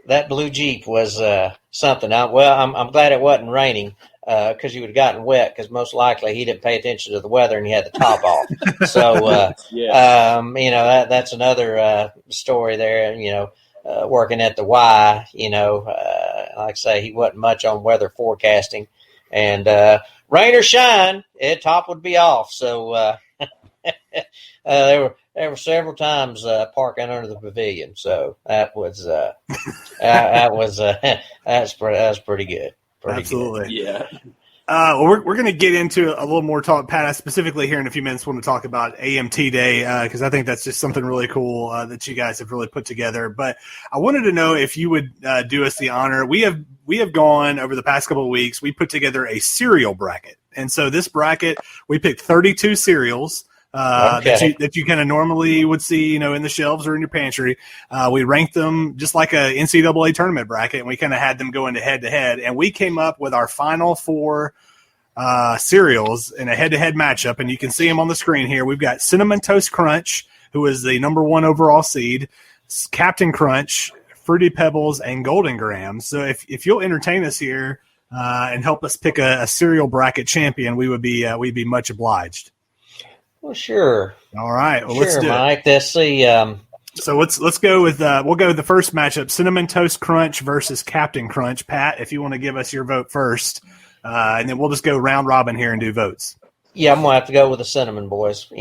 That blue Jeep was something. I'm glad it wasn't raining because you would have gotten wet, because most likely he didn't pay attention to the weather and he had the top off. So, that's another story there, working at the Y, like I say, he wasn't much on weather forecasting. And rain or shine, top would be off. So there were several times parking under the pavilion, so that was pretty good. Absolutely, good. Yeah. We're going to get into a little more talk, Pat. I specifically here in a few minutes want to talk about AMT Day because I think that's just something really cool that you guys have really put together. But I wanted to know if you would do us the honor. We have gone over the past couple of weeks. We put together a cereal bracket, and so this bracket we picked 32 cereals. That you kind of normally would see, in the shelves or in your pantry. We ranked them just like a NCAA tournament bracket, and we kind of had them going head to head. And we came up with our final four cereals in a head-to-head matchup, and you can see them on the screen here. We've got Cinnamon Toast Crunch, who is the number 1 overall seed, Captain Crunch, Fruity Pebbles, and Golden Grahams. So if you'll entertain us here and help us pick a cereal bracket champion, we'd be much obliged. Well, sure. All right. Well, sure, let's do Mike. Let's see. So let's go with we'll go with the first matchup: Cinnamon Toast Crunch versus Captain Crunch. Pat, if you want to give us your vote first, and then we'll just go round robin here and do votes. Yeah, I'm gonna have to go with the cinnamon, boys.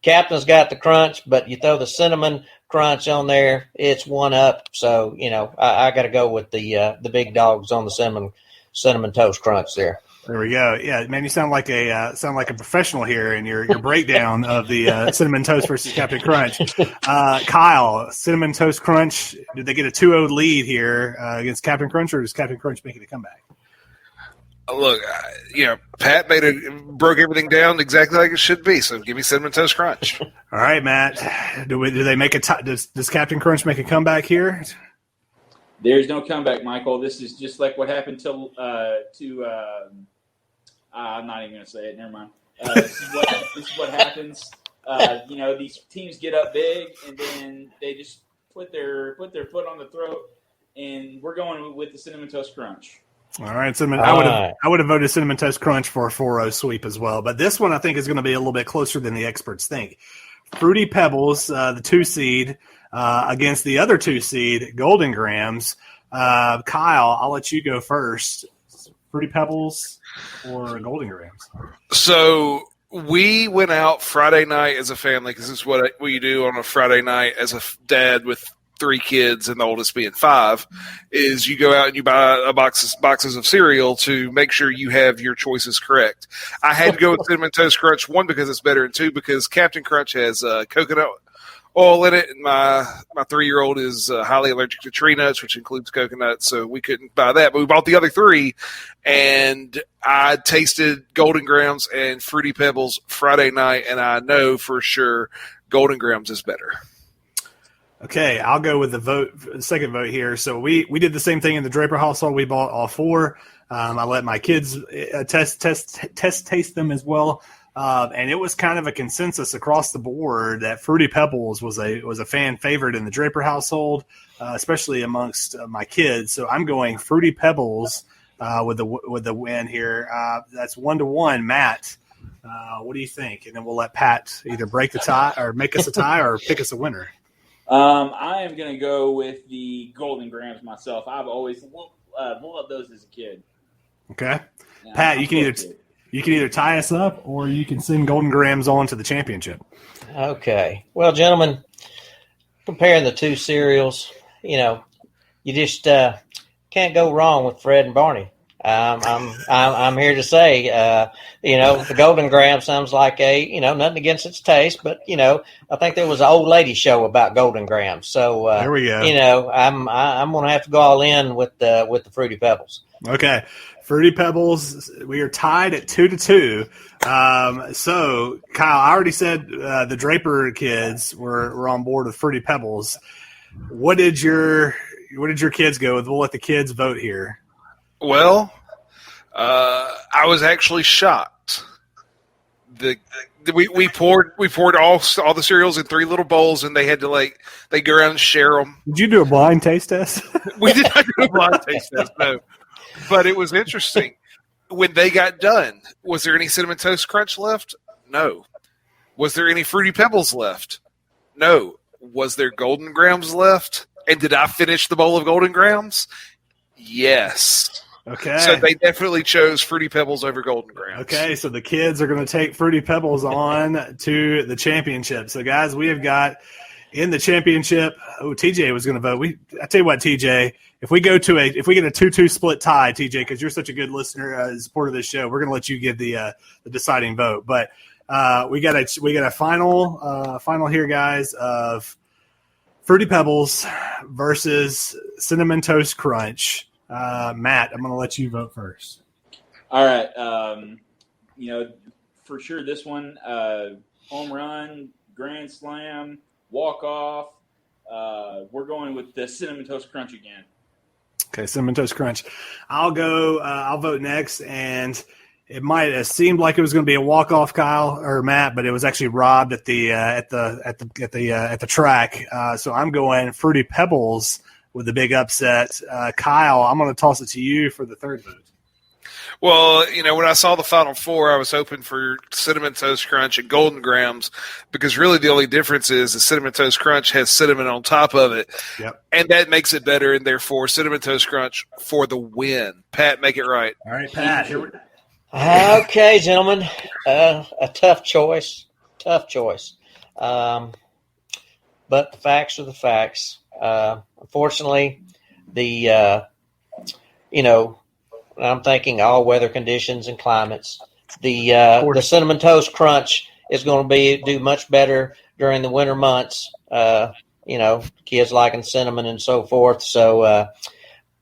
Captain's got the crunch, but you throw the cinnamon crunch on there, it's one up. So I got to go with the big dogs on the cinnamon toast crunch there. There we go. Yeah, man, you sound like a professional here in your breakdown of the Cinnamon Toast versus Captain Crunch. Kyle, Cinnamon Toast Crunch, did they get a 2-0 lead here against Captain Crunch, or is Captain Crunch making a comeback? Look, Pat broke everything down exactly like it should be. So give me Cinnamon Toast Crunch. All right, Matt. Do they make does Captain Crunch make a comeback here? There's no comeback, Michael. This is just like what happened to I'm not even going to say it. Never mind. This is what happens. These teams get up big, and then they just put their foot on the throat. And we're going with the Cinnamon Toast Crunch. All right, I would have voted Cinnamon Toast Crunch for a 4-0 sweep as well. But this one I think is going to be a little bit closer than the experts think. Fruity Pebbles, the 2 seed, against the other 2 seed, Golden Grahams. Kyle, I'll let you go first. Fruity Pebbles or Golden Grahams? So we went out Friday night as a family, because this is what you do on a Friday night as a dad with 3 kids and the oldest being 5, is you go out and you buy boxes of cereal to make sure you have your choices correct. I had to go with Cinnamon Toast Crunch, 1, because it's better, and 2, because Captain Crunch has coconut oil in it, and my 3-year-old is highly allergic to tree nuts, which includes coconut, so we couldn't buy that. But we bought the other 3, and I tasted Golden Grahams and Fruity Pebbles Friday night, and I know for sure Golden Grahams is better. Okay, I'll go with the second vote here. So we did the same thing in the Draper household. We bought all 4. I let my kids taste them as well. And it was kind of a consensus across the board that Fruity Pebbles was a fan favorite in the Draper household, especially amongst my kids. So I'm going Fruity Pebbles with the win here. That's 1-1. Matt, what do you think? And then we'll let Pat either break the tie or make us a tie or pick us a winner. I am going to go with the Golden Grams myself. I've always loved those as a kid. Okay, yeah, Pat, you can either tie us up or you can send Golden Grams on to the championship. Okay. Well, gentlemen, comparing the two cereals, you just can't go wrong with Fred and Barney. I'm here to say, the Golden Graham sounds like nothing against its taste, but I think there was an old lady show about Golden Graham. So there we go. I'm going to have to go all in with the Fruity Pebbles. Okay, Fruity Pebbles. We are tied at 2-2. So Kyle, I already said the Draper kids were on board with Fruity Pebbles. What did your kids go with? We'll let the kids vote here. Well, I was actually shocked. We poured all the cereals in 3 little bowls, and they had to they go around and share them. Did you do a blind taste test? We did not do a blind taste test, no. But it was interesting. When they got done, was there any Cinnamon Toast Crunch left? No. Was there any Fruity Pebbles left? No. Was there Golden Grahams left? And did I finish the bowl of Golden Grahams? Yes. Okay. So they definitely chose Fruity Pebbles over Golden Grahams. Okay, so the kids are going to take Fruity Pebbles on to the championship. So, guys, we have got in the championship. Oh, TJ was going to vote. I tell you what, TJ, if we get a 2-2 split tie, TJ, because you're such a good listener, supporter of this show, we're going to let you give the deciding vote. But we got a final here, guys, of Fruity Pebbles versus Cinnamon Toast Crunch. Matt, I'm going to let you vote first. All right. For sure this one, home run, grand slam, walk off. We're going with the Cinnamon Toast Crunch again. Okay, Cinnamon Toast Crunch. I'll vote next, and it might have seemed like it was going to be a walk off, Kyle or Matt, but it was actually robbed at the track. So I'm going Fruity Pebbles with the big upset. Kyle, I'm going to toss it to you for the third vote. Well, when I saw the Final Four, I was hoping for Cinnamon Toast Crunch and Golden Grahams because really the only difference is the Cinnamon Toast Crunch has cinnamon on top of it. Yep. And that makes it better, and therefore Cinnamon Toast Crunch for the win. Pat, make it right. All right, Pat. Okay, gentlemen. A tough choice. But the facts are the facts. Unfortunately, I'm thinking all weather conditions and climates. The Cinnamon Toast Crunch is going to do much better during the winter months. Kids liking cinnamon and so forth. So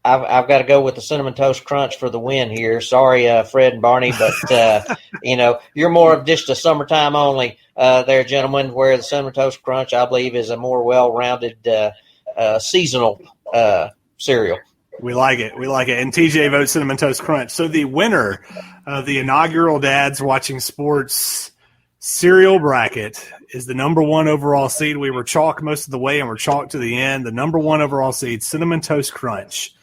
I've got to go with the Cinnamon Toast Crunch for the win here. Sorry, Fred and Barney, but you're more of just a summertime only there, gentlemen. Where the Cinnamon Toast Crunch, I believe, is a more well-rounded seasonal cereal. We like it. And TJ votes Cinnamon Toast Crunch. So the winner of the inaugural Dads Watching Sports cereal bracket is the number 1 overall seed. We were chalk most of the way and we're chalk to the end. The number 1 overall seed, Cinnamon Toast Crunch,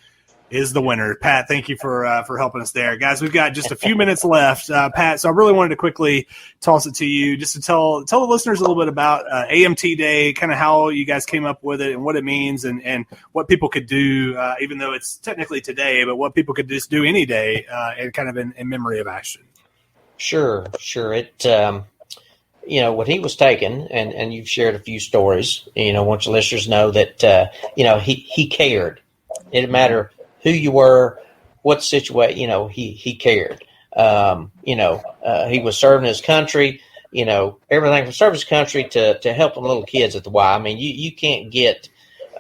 is the winner. Pat, thank you for helping us there. Guys, we've got just a few minutes left. Pat, so I really wanted to quickly toss it to you just to tell the listeners a little bit about AMT Day, kind of how you guys came up with it and what it means and what people could do, even though it's technically today, but what people could just do any day and kind of in memory of Ashton. Sure. It, when he was taken, and you've shared a few stories, want your listeners know that, he cared. It didn't matter who you were, what situation, he cared. He was serving his country, everything from serving his country to helping little kids at the Y. I mean, you can't get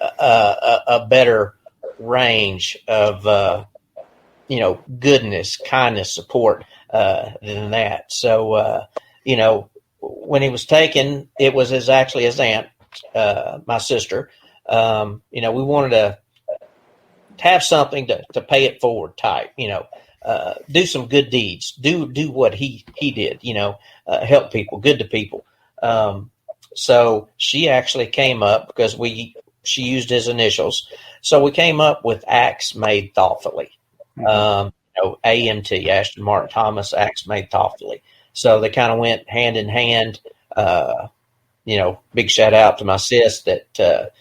a better range of, goodness, kindness, support than that. So, when he was taken, it was actually his aunt, my sister, We wanted to have something to pay it forward type, do some good deeds, do what he did, help people, good to people. So she actually came up because she used his initials. So we came up with Acts Made Thoughtfully. AMT, Ashton Martin Thomas, Acts Made Thoughtfully. So they kind of went hand in hand. Big shout out to my sis that,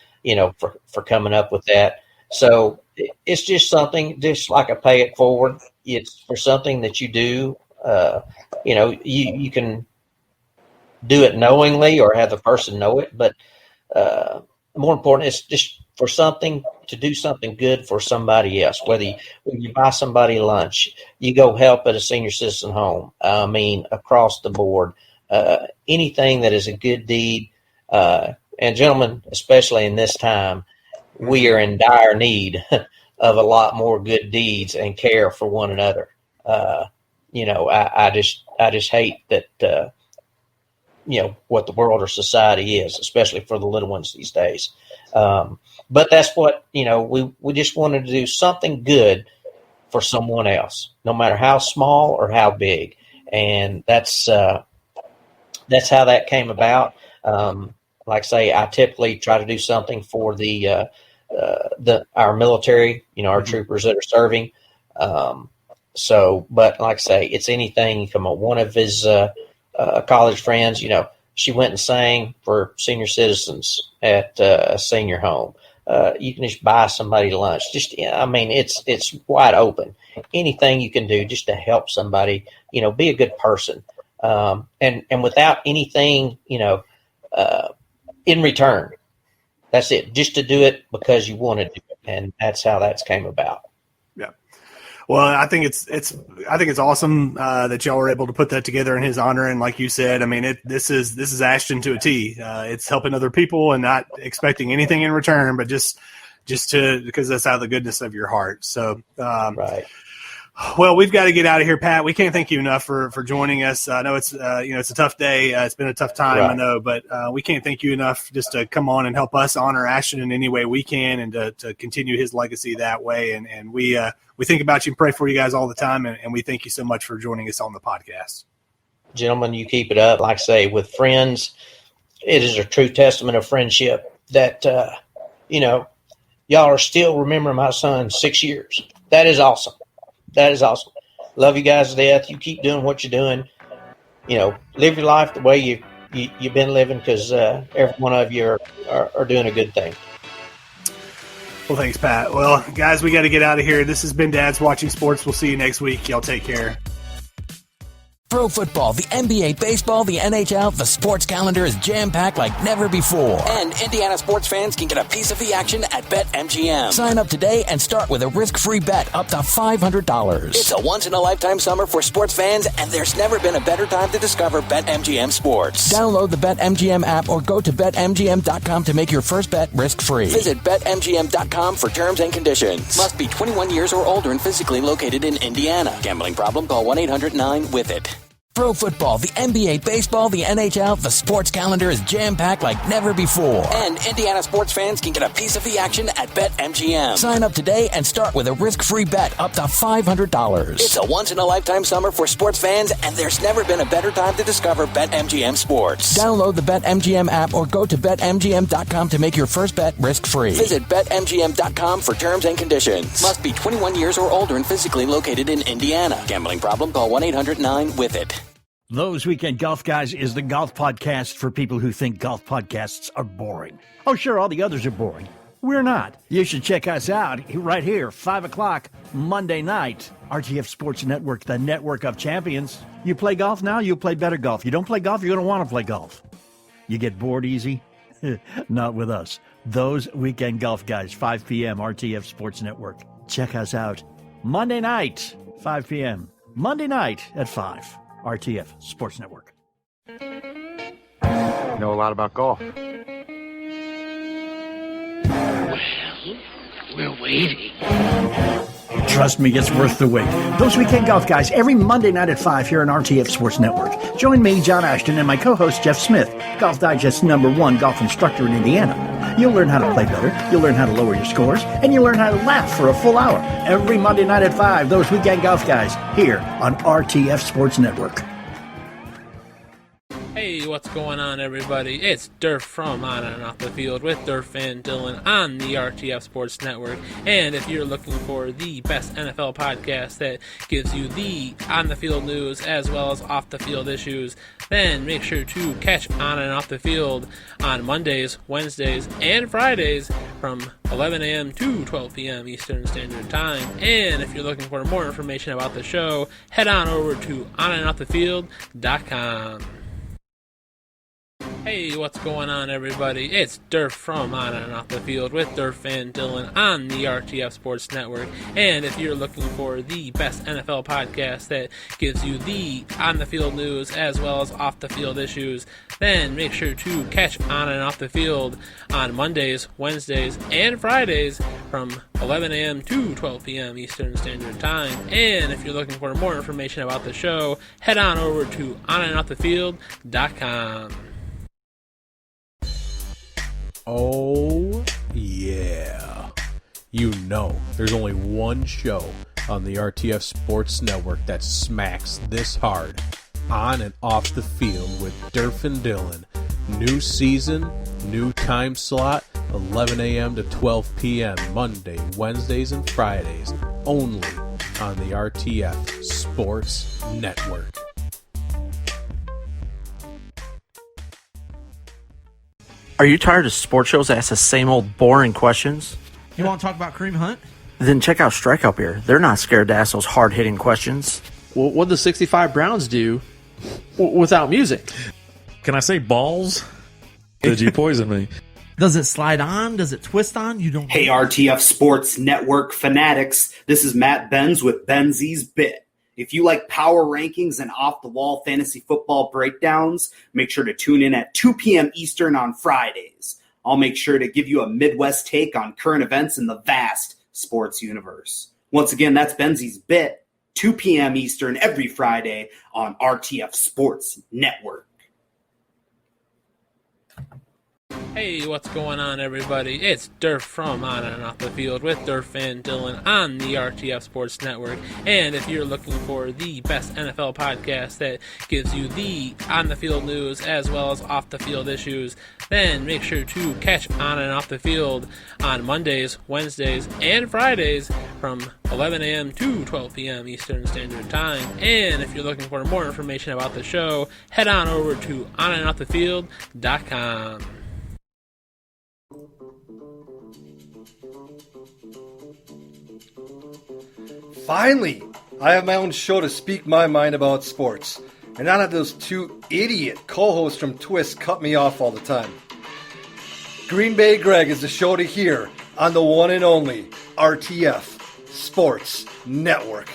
for coming up with that. So it's just something, just like a pay it forward. It's for something that you do. You can do it knowingly or have the person know it, but more important, it's just for something to do something good for somebody else. Whether you buy somebody lunch, you go help at a senior citizen home. Across the board, anything that is a good deed. And gentlemen, especially in this time, we are in dire need of a lot more good deeds and care for one another. I just hate that. What the world or society is, especially for the little ones these days. But that's what, we just wanted to do something good for someone else, no matter how small or how big. And that's how that came about. Like I say, I typically try to do something for our military, our troopers that are serving. But like I say, it's anything. Come on, one of his, college friends, she went and sang for senior citizens at a senior home. You can just buy somebody lunch. It's wide open. Anything you can do just to help somebody, be a good person. And without anything, in return. That's it. Just to do it because you want to do it. And that's how that came about. Yeah. Well, I think it's awesome that y'all were able to put that together in his honor. And like you said, this is Ashton to a T. It's helping other people and not expecting anything in return, but just because that's out of the goodness of your heart. So, right. Well, we've got to get out of here, Pat. We can't thank you enough for joining us. I know it's it's a tough day. It's been a tough time, right. I know, but we can't thank you enough just to come on and help us honor Ashton in any way we can, and to continue his legacy that way. And we think about you and pray for you guys all the time, and we thank you so much for joining us on the podcast. Gentlemen, you keep it up. Like I say, with friends, it is a true testament of friendship that y'all are still remembering my son 6 years. That is awesome. That is awesome. Love you guys to death. You keep doing what you're doing. Live your life the way you've been living, because every one of you are doing a good thing. Well, thanks, Pat. Well, guys, we got to get out of here. This has been Dad's Watching Sports. We'll see you next week. Y'all take care. Pro football, the NBA, baseball, the NHL, the sports calendar is jam-packed like never before. And Indiana sports fans can get a piece of the action at BetMGM. Sign up today and start with a risk-free bet up to $500. It's a once-in-a-lifetime summer for sports fans, and there's never been a better time to discover BetMGM sports. Download the BetMGM app or go to BetMGM.com to make your first bet risk-free. Visit BetMGM.com for terms and conditions. Must be 21 years or older and physically located in Indiana. Gambling problem? Call 1-800-9-WITH-IT. Pro football, the NBA, baseball, the NHL, the sports calendar is jam-packed like never before. And Indiana sports fans can get a piece of the action at BetMGM. Sign up today and start with a risk-free bet up to $500. It's a once-in-a-lifetime summer for sports fans, and there's never been a better time to discover BetMGM sports. Download the BetMGM app or go to BetMGM.com to make your first bet risk-free. Visit BetMGM.com for terms and conditions. Must be 21 years or older and physically located in Indiana. Gambling problem? Call 1-800-9-WITH-IT. Those Weekend Golf Guys is the golf podcast for people who think golf podcasts are boring. Oh, sure, all the others are boring. We're not. You should check us out right here, 5 o'clock, Monday night. RTF Sports Network, the network of champions. You play golf now, you'll play better golf. You don't play golf, you're going to want to play golf. You get bored easy? Not with us. Those Weekend Golf Guys, 5 p.m., RTF Sports Network. Check us out Monday night, 5 p.m. Monday night at 5. RTF Sports Network. Know a lot about golf. Well, we're waiting. Trust me, it's worth the wait. Those Weekend Golf Guys, every Monday night at 5 here on RTF Sports Network. Join me, John Ashton, and my co-host, Jeff Smith, Golf Digest's #1 golf instructor in Indiana. You'll learn how to play better, you'll learn how to lower your scores, and you'll learn how to laugh for a full hour. Every Monday night at 5, those Weekend Golf Guys, here on RTF Sports Network. Hey, what's going on, everybody? It's Durf from On and Off the Field with Durf and Dylan on the RTF Sports Network. And if you're looking for the best NFL podcast that gives you the on-the-field news as well as off-the-field issues, then make sure to catch On and Off the Field on Mondays, Wednesdays, and Fridays from 11 a.m. to 12 p.m. Eastern Standard Time. And if you're looking for more information about the show, head on over to onandoffthefield.com. Hey, what's going on, everybody? It's Durf from On and Off the Field with Durf and Dylan on the RTF Sports Network. And if you're looking for the best NFL podcast that gives you the on-the-field news as well as off-the-field issues, then make sure to catch On and Off the Field on Mondays, Wednesdays, and Fridays from 11 a.m. to 12 p.m. Eastern Standard Time. And if you're looking for more information about the show, head on over to onandoffthefield.com. Oh, yeah. You know, there's only one show on the RTF Sports Network that smacks this hard. On and off the field with Durf and Dylan. New season, new time slot, 11 a.m. to 12 p.m. Monday, Wednesdays, and Fridays. Only on the RTF Sports Network. Are you tired of sports shows that ask the same old boring questions? You want to talk about Kareem Hunt? Then check out Strikeout Beer. They're not scared to ask those hard-hitting questions. Well, what do the 65 Browns do without music? Can I say balls? Did you poison me? Does it slide on? Does it twist on? You don't. Hey, RTF Sports Network fanatics. This is Matt Benz with Benzies Bit. If you like power rankings and off-the-wall fantasy football breakdowns, make sure to tune in at 2 p.m. Eastern on Fridays. I'll make sure to give you a Midwest take on current events in the vast sports universe. Once again, that's Benzies Bit, 2 p.m. Eastern every Friday on RTF Sports Network. Hey, what's going on, everybody? It's Durf from On and Off the Field with Durf and Dylan on the RTF Sports Network. And if you're looking for the best NFL podcast that gives you the on-the-field news as well as off-the-field issues, then make sure to catch On and Off the Field on Mondays, Wednesdays, and Fridays from 11 a.m. to 12 p.m. Eastern Standard Time. And if you're looking for more information about the show, head on over to onandoffthefield.com. Finally, I have my own show to speak my mind about sports, and not have those two idiot co-hosts from Twist cut me off all the time. Green Bay Greg is the show to hear on the one and only RTF Sports Network.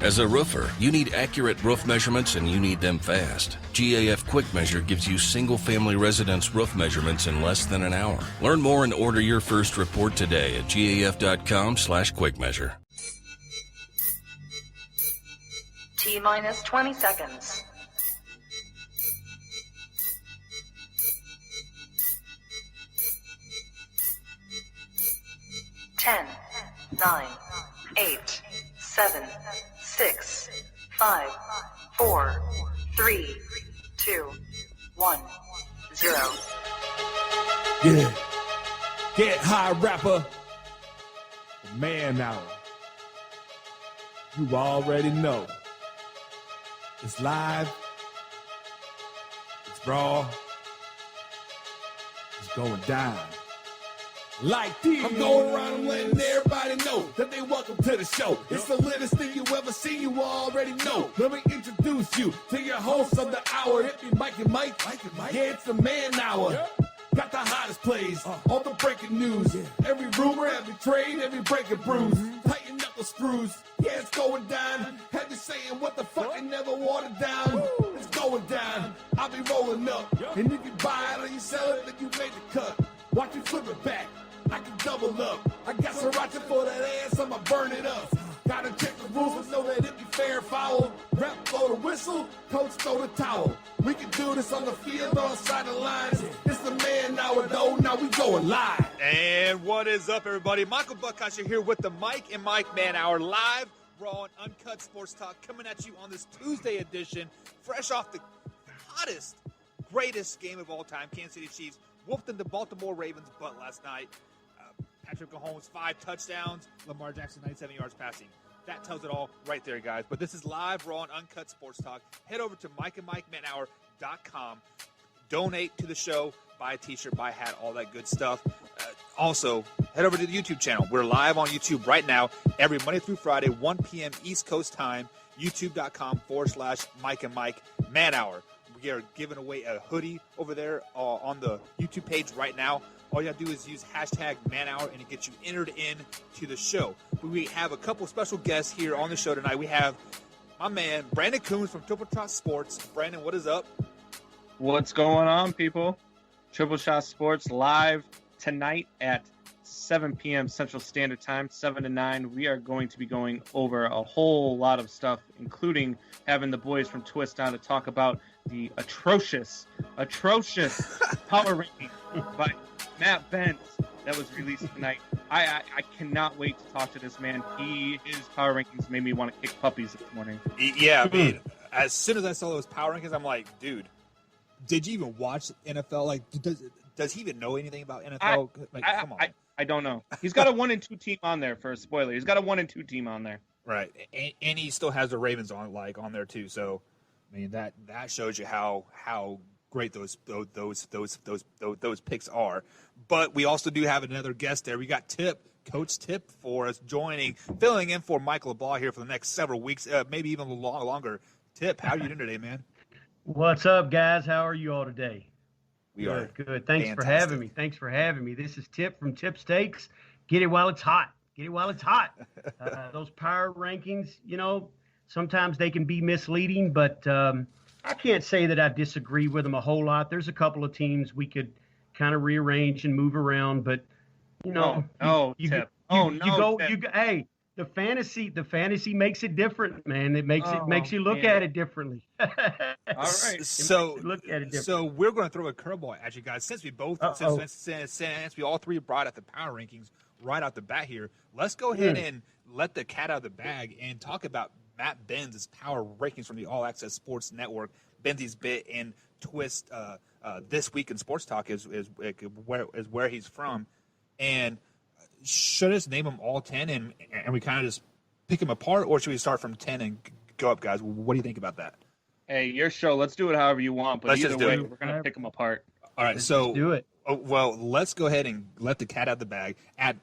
As a roofer, you need accurate roof measurements and you need them fast. GAF Quick Measure gives you single-family residence roof measurements in less than an hour. Learn more and order your first report today at gaf.com/quickmeasure. T-minus 20 seconds. Ten, 9, 8, 7, 6, 5, 4, 3, 2, 1, 0. Yeah. Get high, rapper. Man hour. You already know. It's live. It's raw. It's going down. Like this. I'm going around and letting everybody know that they welcome to the show. It's the latest thing you ever seen, you already know. Let me introduce you to your host of the hour. It be Mike and Mike. Yeah, it's the man hour. Got the hottest plays, all the breaking news. Every rumor, every trade, every breaking bruise. Tighten up the screws. Yeah, it's going down. Have you saying what the fuck and never watered down. It's going down. I'll be rolling up. And if you buy it or you sell it, then you made the cut. Watch me flip it back. I can double up. I got sriracha for that ass, I'ma burn it up. Gotta check the rules and know that it be fair. whistle, coach throw the towel. We can do this on the field, on side of the lines. It's the man hour, though. Now we going live. And what is up, everybody? Michael Buckhouse here with the Mike and Mike Man Hour live, raw and uncut sports talk coming at you on this Tuesday edition, fresh off the hottest, greatest game of all time. Kansas City Chiefs whooped the Baltimore Ravens' butt last night. Patrick Mahomes, 5 touchdowns. Lamar Jackson, 97 yards passing. That tells it all right there, guys. But this is live, raw, and uncut sports talk. Head over to mikeandmikemanhour.com. Donate to the show. Buy a T-shirt, buy a hat, all that good stuff. Also, head over to the YouTube channel. We're live on YouTube right now, every Monday through Friday, 1 p.m. East Coast time, youtube.com/Mike and Mike Man Hour. We are giving away a hoodie over there on the YouTube page right now. All you have to do is use hashtag ManHour, and it gets you entered in to the show. We have a couple special guests here on the show tonight. We have my man, Brandon Coombs from Triple Shot Sports. Brandon, what is up? What's going on, people? Triple Shot Sports live tonight at 7 p.m. Central Standard Time, 7 to 9. We are going to be going over a whole lot of stuff, including having the boys from Twist on to talk about the atrocious power ranking by Matt Benz that was released tonight. I cannot wait to talk to this man. His power rankings made me want to kick puppies this morning. Yeah, I mean, as soon as I saw those power rankings, I'm like, dude, did you even watch NFL? Like, does he even know anything about NFL? Come on. I don't know. He's got a 1 and 2 team on there for a spoiler. He's got a 1 and 2 team on there. Right, and he still has the Ravens on there too. So, I mean, that shows you how great those picks are. But we also do have another guest there. We got Coach Tip for us filling in for Michael LeBlanc here for the next several weeks, maybe even a little longer. Tip, how are you doing today, man? What's up, guys? How are you all today? We are good. Thanks for having me. This is Tip from Tip Steaks. Get it while it's hot. Those power rankings, sometimes they can be misleading, but I can't say that I disagree with them a whole lot. There's a couple of teams we could kind of rearrange and move around, but hey, the fantasy makes it different, man. It makes you look at it differently. All right. So we're going to throw a curveball at you guys since we all three brought out the power rankings right out the bat here. Let's go ahead and let the cat out of the bag and talk about Matt Benz's power rankings from the All Access Sports Network. Benzi's bit and Twist this week in sports talk is where he's from, and should I just name them all 10 and we kind of just pick them apart, or should we start from 10 and go up, guys? What do you think about that? Hey, your show. Let's do it however you want, but either way, we're going to pick them apart. All right, so do it. Well, let's go ahead and let the cat out of the bag. At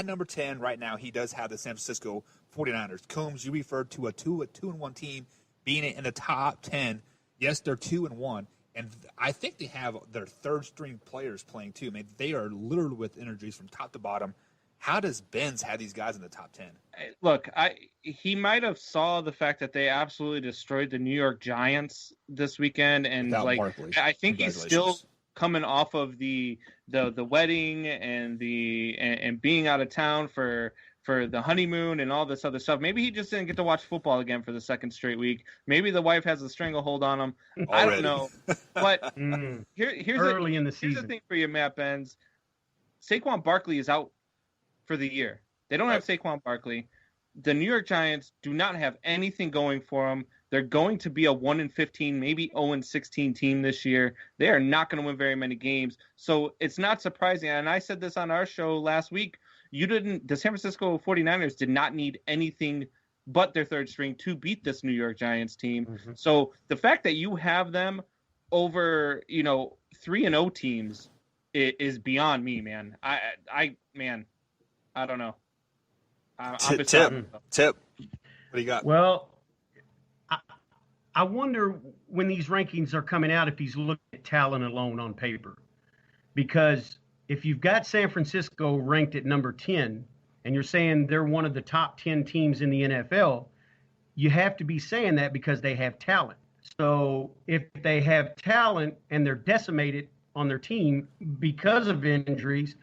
number 10 right now, he does have the San Francisco 49ers. Combs, you referred to a 2-1 team being in the top 10. Yes, they're 2-1, and I think they have their third string players playing too. Man, they are littered with injuries from top to bottom. How does Benz have these guys in the top 10? Look, he might have saw the fact that they absolutely destroyed the New York Giants this weekend, and I think he's still coming off of the wedding and being out of town for the honeymoon and all this other stuff. Maybe he just didn't get to watch football again for the second straight week. Maybe the wife has a stranglehold on him. I don't know. But here's early in the season. Here's the thing for you, Matt Benz. Saquon Barkley is out for the year. They don't have Saquon Barkley. The New York Giants do not have anything going for them. They're going to be a 1-15, maybe 0-16 team this year. They are not going to win very many games. So it's not surprising. And I said this on our show last week. The San Francisco 49ers did not need anything but their third string to beat this New York Giants team. Mm-hmm. So the fact that you have them over, 3-0 teams is beyond me, man. I don't know. Tip. What do you got? Well, I wonder when these rankings are coming out if he's looking at talent alone on paper. Because if you've got San Francisco ranked at number 10 and you're saying they're one of the top 10 teams in the NFL, you have to be saying that because they have talent. So if they have talent and they're decimated on their team because of injuries,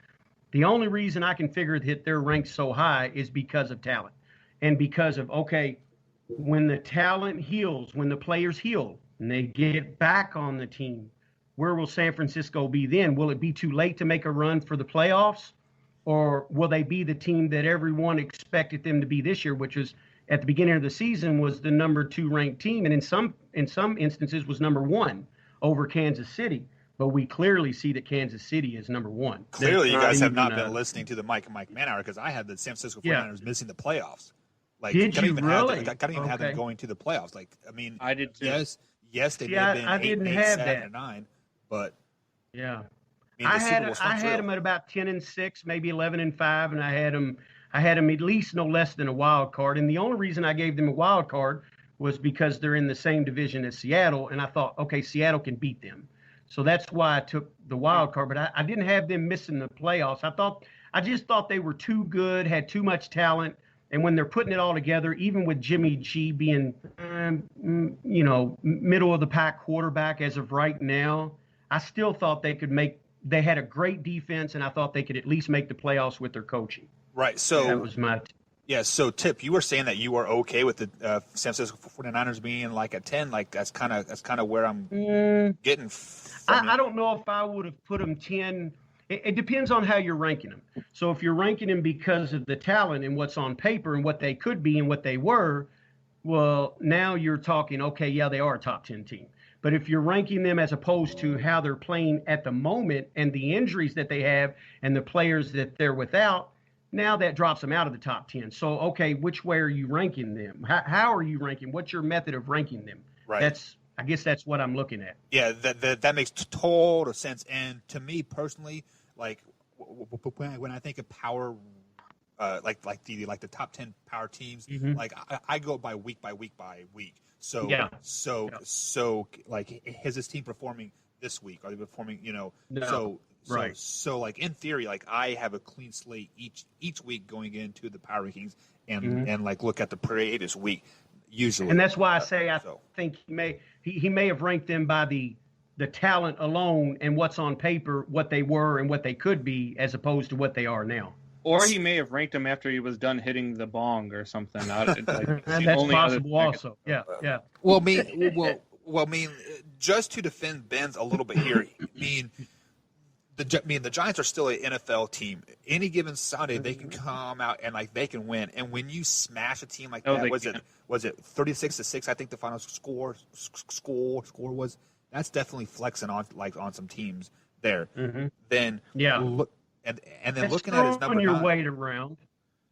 the only reason I can figure that they're ranked so high is because of talent and because of, when the talent heals, when the players heal and they get back on the team, where will San Francisco be then? Will it be too late to make a run for the playoffs? Or will they be the team that everyone expected them to be this year, which was at the beginning of the season was the number 2 ranked team, and in some instances was number 1 over Kansas City. But we clearly see that Kansas City is number 1. Clearly, you guys have not been listening to the Mike and Mike Manhour, because I had the San Francisco 49ers missing the playoffs. Like, did you really? I couldn't even have them going to the playoffs. Like, I mean, I did too. Yes, they may have been I didn't have 7 and 9, but yeah, I mean, I had them at about 10-6, maybe 11-5, and I had them at least no less than a wild card. And the only reason I gave them a wild card was because they're in the same division as Seattle, and I thought, okay, Seattle can beat them. So that's why I took the wild card. But I didn't have them missing the playoffs. I just thought they were too good, had too much talent. And when they're putting it all together, even with Jimmy G being, middle of the pack quarterback as of right now, I still thought they had a great defense, and I thought they could at least make the playoffs with their coaching. Right. So that was my. Yeah. So Tip, you were saying that you were okay with the San Francisco 49ers being like a 10. Like that's kind of where I'm getting. I don't know if I would have put them 10. It depends on how you're ranking them. So if you're ranking them because of the talent and what's on paper and what they could be and what they were, well, now you're talking, okay, yeah, they are a top 10 team. But if you're ranking them as opposed to how they're playing at the moment and the injuries that they have and the players that they're without, now that drops them out of the top 10. So, okay, which way are you ranking them? How are you ranking? What's your method of ranking them? Right. I guess that's what I'm looking at. Yeah, that makes total sense. And to me personally, like when I think of power, like the top 10 power teams, like I go by week. So yeah. So like, is this team performing this week? Are they performing? No. Right. So like in theory, like I have a clean slate each week going into the power rankings and like look at the previous week usually. And that's why I say I think he may have ranked them by the talent alone and what's on paper, what they were and what they could be, as opposed to what they are now. Or he may have ranked them after he was done hitting the bong or something. That's possible also. Yeah. Well, I mean, just to defend Ben's a little bit here, the Giants are still an NFL team. Any given Sunday, they can come out and like they can win. And when you smash a team like that, was it 36-6? I think the final score was. That's definitely flexing on some teams there. Then look and then that's looking at his number 9. Your weight around.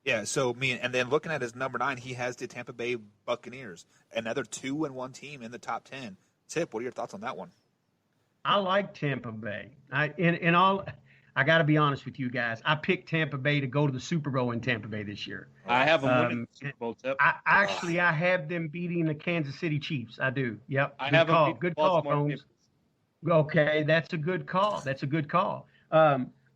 Yeah, so and then looking at his number 9, he has the Tampa Bay Buccaneers, another 2-1 team in the top 10. Tip, what are your thoughts on that one? I like Tampa Bay. I got to be honest with you guys. I picked Tampa Bay to go to the Super Bowl in Tampa Bay this year. I have them winning the Super Bowl, Tip. I have them beating the Kansas City Chiefs. I do. Yep. I have them beating good call, Combs. Okay, that's a good call.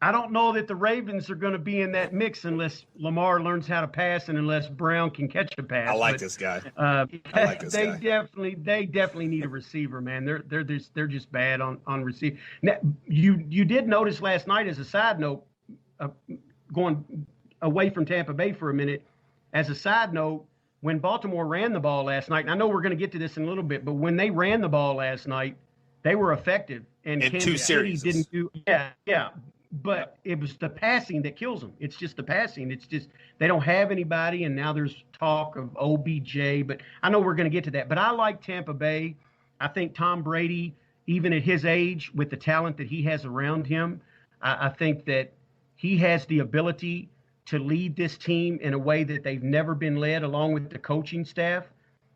I don't know that the Ravens are going to be in that mix unless Lamar learns how to pass and unless Brown can catch a pass. I like this guy. They definitely need a receiver, man. They're just bad on receiver. Now, you did notice last night, as a side note, going away from Tampa Bay for a minute, as a side note, when Baltimore ran the ball last night, and I know we're going to get to this in a little bit, but when they ran the ball last night, they were effective. And Kansas City didn't do But it was the passing that kills them. It's just the passing. It's just they don't have anybody, and now there's talk of OBJ. But I know we're going to get to that. But I like Tampa Bay. I think Tom Brady, even at his age, with the talent that he has around him, I think that he has the ability to lead this team in a way that they've never been led, along with the coaching staff.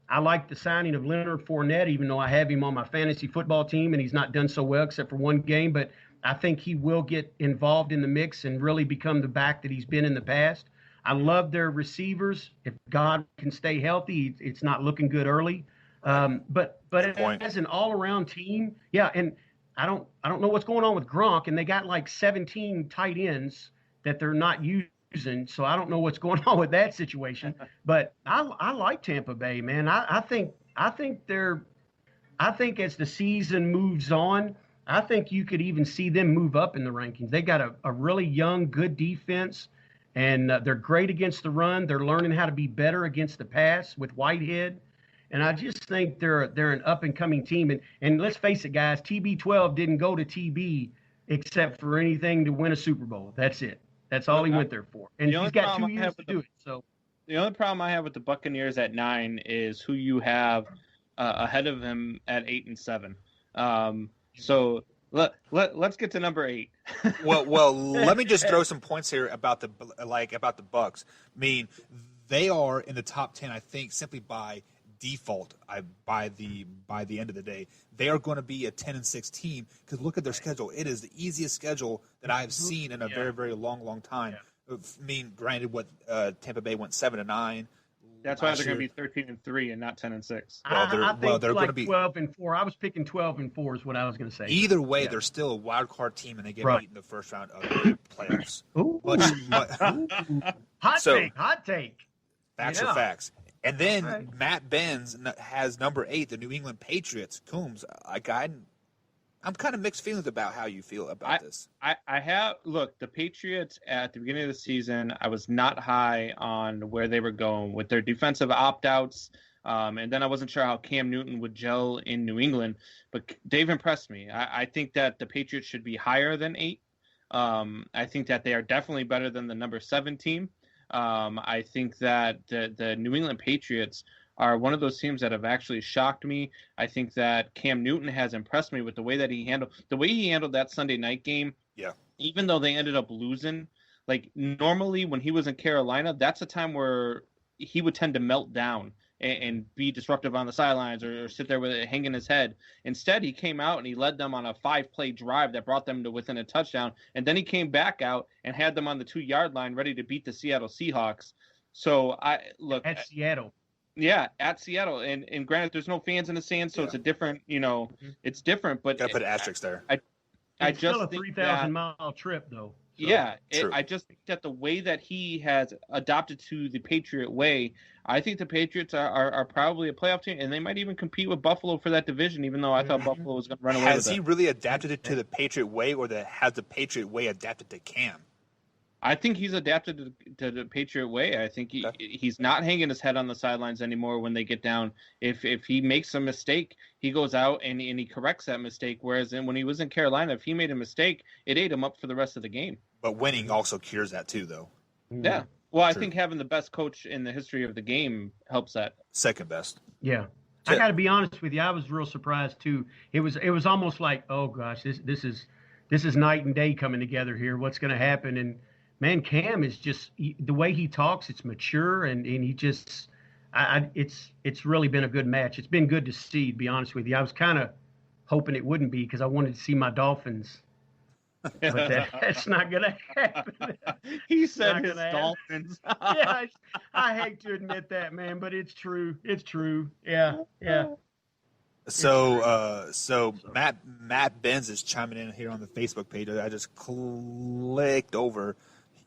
I like the signing of Leonard Fournette, even though I have him on my fantasy football team, and he's not done so well except for one game. But I think he will get involved in the mix and really become the back that he's been in the past. I love their receivers. If God can stay healthy, it's not looking good early. But as an all-around team, and I don't know what's going on with Gronk, and they got like 17 tight ends that they're not using, so I don't know what's going on with that situation. But I like Tampa Bay, man. I think as the season moves on, I think you could even see them move up in the rankings. They got a really young, good defense, and they're great against the run. They're learning how to be better against the pass with Whitehead. And I just think they're an up-and-coming team. And let's face it, guys, TB12 didn't go to TB except for anything to win a Super Bowl. That's it. That's all he went there for. And he's got 2 years to do it. So the only problem I have with the Buccaneers at 9 is who you have ahead of him at 8 and 7. So let's get to number 8. well, let me just throw some points here about the Bucs. I mean, they are in the top 10, I think, simply by default. By the end of the day, they are going to be a 10-6 team because look at their schedule. It is the easiest schedule that I've seen in a very, very long time. I mean, granted, what Tampa Bay went 7-9. That's why they're going to be 13-3 and not 10-6. I think they're like going to be 12-4. I was picking 12-4 is what I was going to say. Either way, they're still a wild card team, and they get beat in the first round of the playoffs. Hot take. Facts are facts. And then Matt Benz has number 8, the New England Patriots. Coombs, I'm kind of mixed feelings about how you feel about this. Look, the Patriots at the beginning of the season, I was not high on where they were going with their defensive opt-outs. And then I wasn't sure how Cam Newton would gel in New England, but they've impressed me. I think that the Patriots should be higher than 8. I think that they are definitely better than the number 7 team. I think that the New England Patriots are one of those teams that have actually shocked me. I think that Cam Newton has impressed me with the way that he handled that Sunday night game. Yeah. Even though they ended up losing, like normally when he was in Carolina, that's a time where he would tend to melt down and be disruptive on the sidelines or sit there with it hanging his head. Instead, he came out and he led them on a 5-play drive that brought them to within a touchdown. And then he came back out and had them on the 2-yard line ready to beat the Seattle Seahawks. So at Seattle. Yeah, at Seattle. And granted, there's no fans in the stands, so it's a different, it's different. But gotta put asterisks there. It's still a 3,000-mile trip, though. So. Yeah, I just think that the way that he has adopted to the Patriot way, I think the Patriots are probably a playoff team, and they might even compete with Buffalo for that division, even though I thought Buffalo was going to run away with it. Has he really adapted it to the Patriot way, or has the Patriot way adapted to Cam? I think he's adapted to the Patriot way. I think he's not hanging his head on the sidelines anymore when they get down. If he makes a mistake, he goes out and he corrects that mistake. Whereas when he was in Carolina, if he made a mistake, it ate him up for the rest of the game. But winning also cures that too, though. Yeah. Well, I think having the best coach in the history of the game helps that. Second best. Yeah. I got to be honest with you. I was real surprised too. It was almost like, oh gosh, this is night and day coming together here. What's going to happen? And man, Cam is just the way he talks. It's mature, and he just, it's really been a good match. It's been good to see. To be honest with you, I was kind of hoping it wouldn't be because I wanted to see my Dolphins, but that's not going to happen. He said his Dolphins. Yeah, I hate to admit that, man, but it's true. It's true. Yeah. So Matt Benz is chiming in here on the Facebook page. I just clicked over.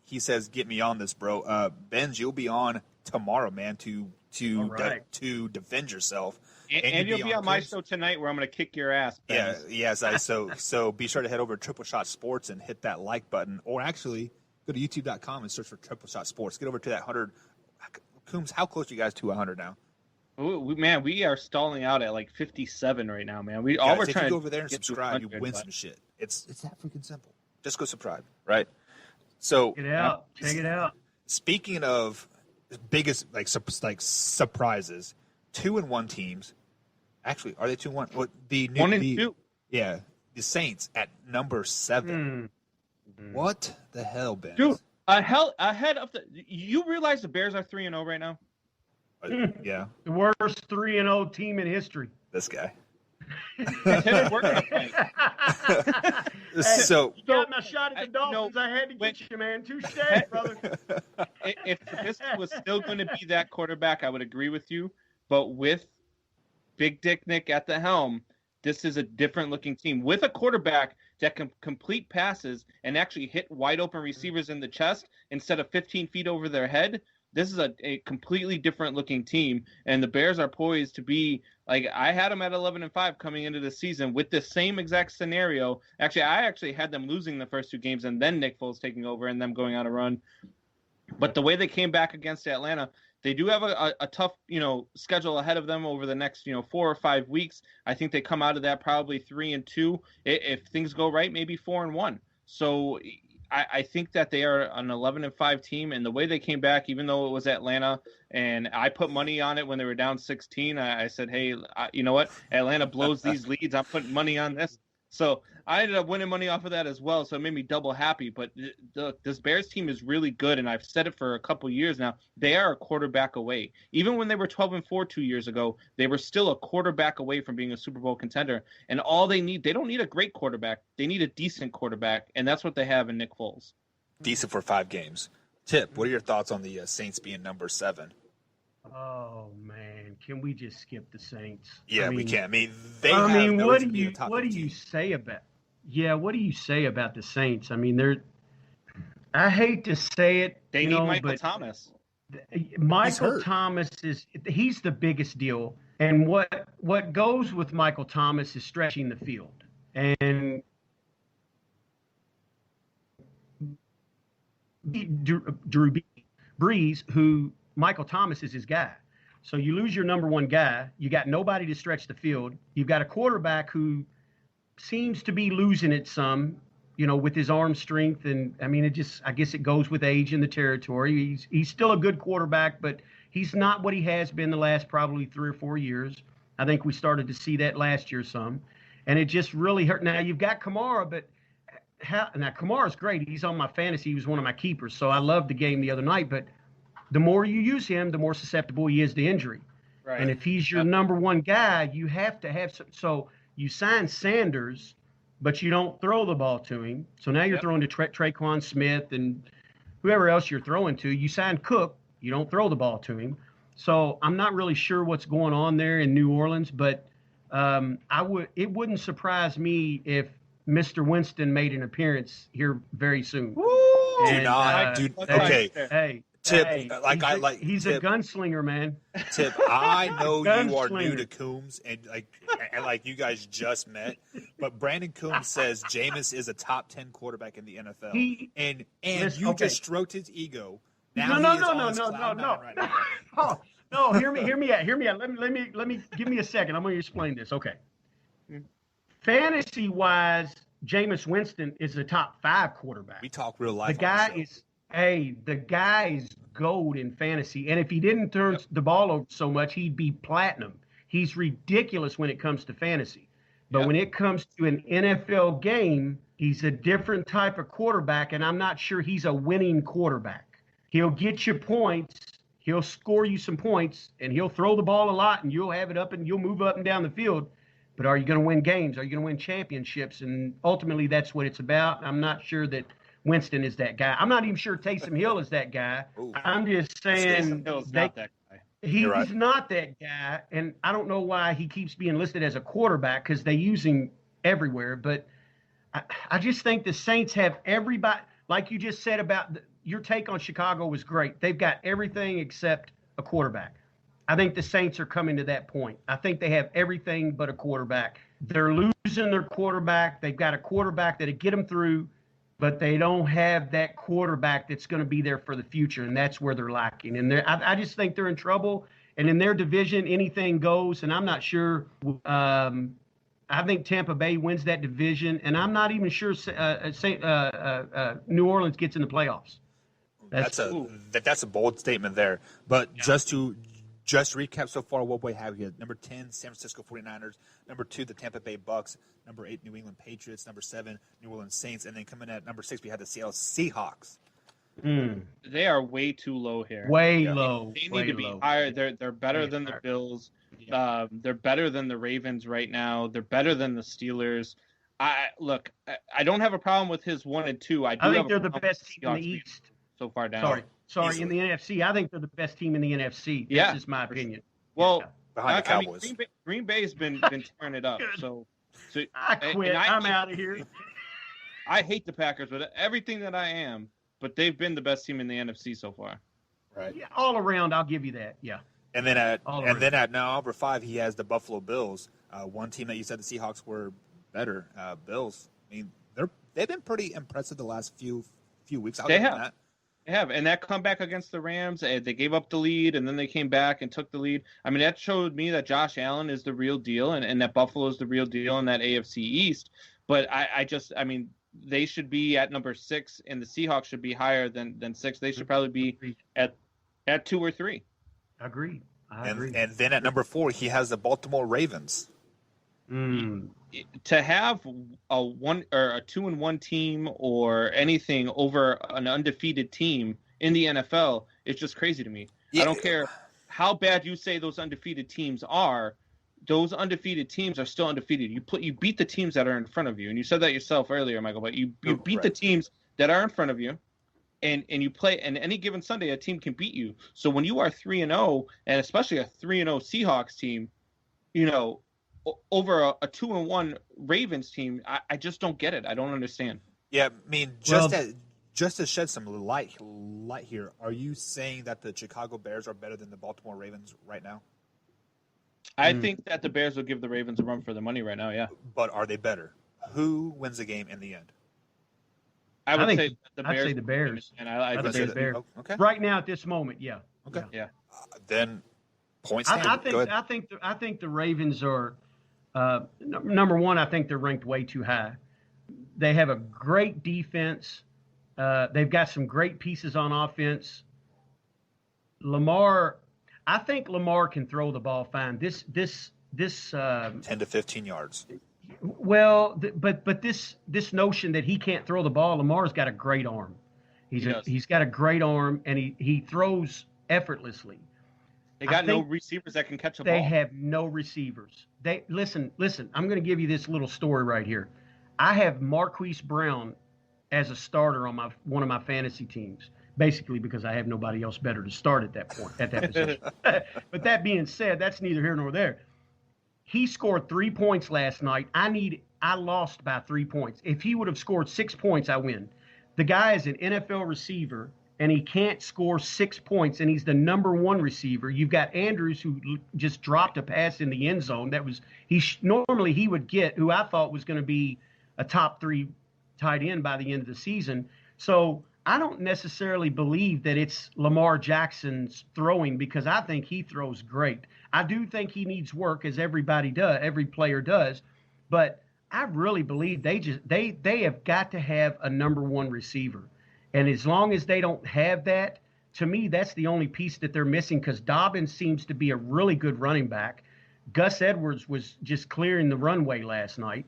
He says, "Get me on this, bro." Benz, you'll be on tomorrow, man, to defend yourself. And you'll be on my show tonight, where I'm going to kick your ass, Benz. So be sure to head over to Triple Shot Sports and hit that like button, or actually go to YouTube.com and search for Triple Shot Sports. Get over to that 100. Coombs, how close are you guys to 100 now? Man, we are stalling out at like 57 right now, man. We're trying to go over there and subscribe. You win some shit. It's that freaking simple. Just go subscribe, right? So check it out. Speaking of biggest surprises, 2-1 teams. Actually, are they 2-1? Well, the 1-2. Yeah, the Saints at number 7. What the hell, Ben? Dude, ahead of the. You realize the Bears are 3-0 right now? Yeah. The worst 3-0 team in history. This guy. So you got my shot at the Dolphins. I had to get you, man. Touche, brother. If this was still going to be that quarterback, I would agree with you. But with Big Dick Nick at the helm, this is a different looking team with a quarterback that can complete passes and actually hit wide open receivers in the chest instead of 15 feet over their head. This is a completely different looking team, and the Bears are poised to be like I had them at 11-5 coming into the season with the same exact scenario. Actually, I had them losing the first 2 games and then Nick Foles taking over and them going on a run. But the way they came back against Atlanta, they do have a tough, schedule ahead of them over the next, 4 or 5 weeks. I think they come out of that probably 3-2. If things go right, maybe 4-1. So I think that they are an 11-5 team, and the way they came back, even though it was Atlanta, and I put money on it when they were down 16. I said, hey, you know what? Atlanta blows these leads. I'm putting money on this. So I ended up winning money off of that as well, so it made me double happy. But this Bears team is really good, and I've said it for a couple years now. They are a quarterback away. Even when they were 12-4 2 years ago, they were still a quarterback away from being a Super Bowl contender. And all they don't need a great quarterback. They need a decent quarterback, and that's what they have in Nick Foles. Decent for 5 games. Tip, what are your thoughts on the Saints being number 7? Oh man, can we just skip the Saints? Yeah, we can. I mean, what do you say about? Yeah, what do you say about the Saints? I mean, I hate to say it, they need Michael Thomas. Michael Thomas he's the biggest deal, and what goes with Michael Thomas is stretching the field, and Drew Brees, who Michael Thomas is his guy. So you lose your number one guy. You got nobody to stretch the field. You've got a quarterback who seems to be losing it some, with his arm strength. And I mean, I guess it goes with age in the territory. He's still a good quarterback, but he's not what he has been the last probably 3 or 4 years. I think we started to see that last year some, and it just really hurt. Now you've got Kamara, but now Kamara's great. He's on my fantasy. He was one of my keepers. So I loved the game the other night, but the more you use him, the more susceptible he is to injury. Right. And if he's your number one guy, you have to have some. So you sign Sanders, but you don't throw the ball to him. So now you're throwing to Traquan Smith and whoever else you're throwing to. You sign Cook, you don't throw the ball to him. So I'm not really sure what's going on there in New Orleans, but it wouldn't surprise me if Mr. Winston made an appearance here very soon. Woo! Okay. Hey. Tip, he's Tip, a gunslinger, man. Tip, I know you are new to Coombs, and you guys just met, but Brandon Coombs says Jameis is a top 10 quarterback in the NFL, and you just stroked his ego. Now No, hear me out. Let me give me a second. I'm going to explain this. Okay. Fantasy wise, Jameis Winston is a top 5 quarterback. We talk real life. The guy is gold in fantasy. And if he didn't turn the ball over so much, he'd be platinum. He's ridiculous when it comes to fantasy. But when it comes to an NFL game, he's a different type of quarterback, and I'm not sure he's a winning quarterback. He'll get you points, he'll score you some points, and he'll throw the ball a lot, and you'll have it up, and you'll move up and down the field. But are you going to win games? Are you going to win championships? And ultimately, that's what it's about. I'm not sure that Winston is that guy. I'm not even sure Taysom Hill is that guy. Ooh. I'm just saying Hill's not that guy. He's not that guy, and I don't know why he keeps being listed as a quarterback because they use him everywhere. But I just think the Saints have everybody, like you just said about your take on Chicago was great. They've got everything except a quarterback. I think the Saints are coming to that point. I think they have everything but a quarterback. They're losing their quarterback. They've got a quarterback that'll get them through, but they don't have that quarterback that's going to be there for the future, and that's where they're lacking. And I just think they're in trouble. And in their division, anything goes, and I'm not sure. I think Tampa Bay wins that division, and I'm not even sure New Orleans gets in the playoffs. That's a bold statement there. But just to recap so far what we have here. Number 10, San Francisco 49ers. Number 2, the Tampa Bay Bucks. Number 8, New England Patriots. Number 7, New Orleans Saints. And then coming at number 6, we have the Seattle Seahawks. They are way too low here. Way low. They need to be higher. They're better than the Bills. They're better than the Ravens right now. They're better than the Steelers. I don't have a problem with his 1 and 2. I think they're the best team in the East. So far down. Sorry, in the NFC. I think they're the best team in the NFC. That's just my opinion. Well, behind the Cowboys. Green Bay's been tearing it up. So I quit. I'm out of here. I hate the Packers with everything that I am, but they've been the best team in the NFC so far. Right. Yeah, all around, I'll give you that. Yeah. And then at number 5, he has the Buffalo Bills. One team that you said the Seahawks were better. Bills. I mean, they've been pretty impressive the last few weeks. They have. They have, and that comeback against the Rams, they gave up the lead, and then they came back and took the lead. I mean, that showed me that Josh Allen is the real deal, and that Buffalo is the real deal in that AFC East. But I mean, they should be at number 6, and the Seahawks should be higher than 6. They should probably be at 2 or 3. Agreed. And then at number 4, he has the Baltimore Ravens. To have a 2-1 team or anything over an undefeated team in the NFL is just crazy to me. I don't care how bad you say those undefeated teams are. Those undefeated teams are still undefeated. You beat the teams that are in front of you, and you said that yourself earlier, Michael. But you beat the teams that are in front of you, and you play. And any given Sunday, a team can beat you. So when you are 3-0, and especially a 3-0 Seahawks team, over a 2-1 Ravens team, I just don't get it. I don't understand. Yeah, I mean, just to shed some light here, are you saying that the Chicago Bears are better than the Baltimore Ravens right now? I think that the Bears will give the Ravens a run for their money right now, yeah. But are they better? Who wins the game in the end? I would say the Bears. I'd say the Bears. And I'd say the Bears. Okay. Right now at this moment, yeah. Okay. Yeah. Then point stand. I think the Ravens are number one. I think they're ranked way too high. They have a great defense. They've got some great pieces on offense. I think Lamar can throw the ball fine. This 10 to 15 yards. Well, but this notion that he can't throw the ball, Lamar's got a great arm. He's got a great arm, and he throws effortlessly. They got no receivers that can catch a ball. They have no receivers. Listen. I'm going to give you this little story right here. I have Marquise Brown as a starter on one of my fantasy teams, basically because I have nobody else better to start at that position. But that being said, that's neither here nor there. He scored 3 points last night. I lost by 3 points. If he would have scored 6 points, I win. The guy is an NFL receiver, and he can't score 6 points, and he's the number 1 receiver. You've got Andrews, who just dropped a pass in the end zone. That was normally he would get, who I thought was going to be a top 3 tight end by the end of the season. So I don't necessarily believe that it's Lamar Jackson's throwing, because I think he throws great. I do think he needs work, as everybody does, every player does, but I really believe they have got to have a number 1 receiver. And as long as they don't have that, to me, that's the only piece that they're missing, because Dobbins seems to be a really good running back. Gus Edwards was just clearing the runway last night.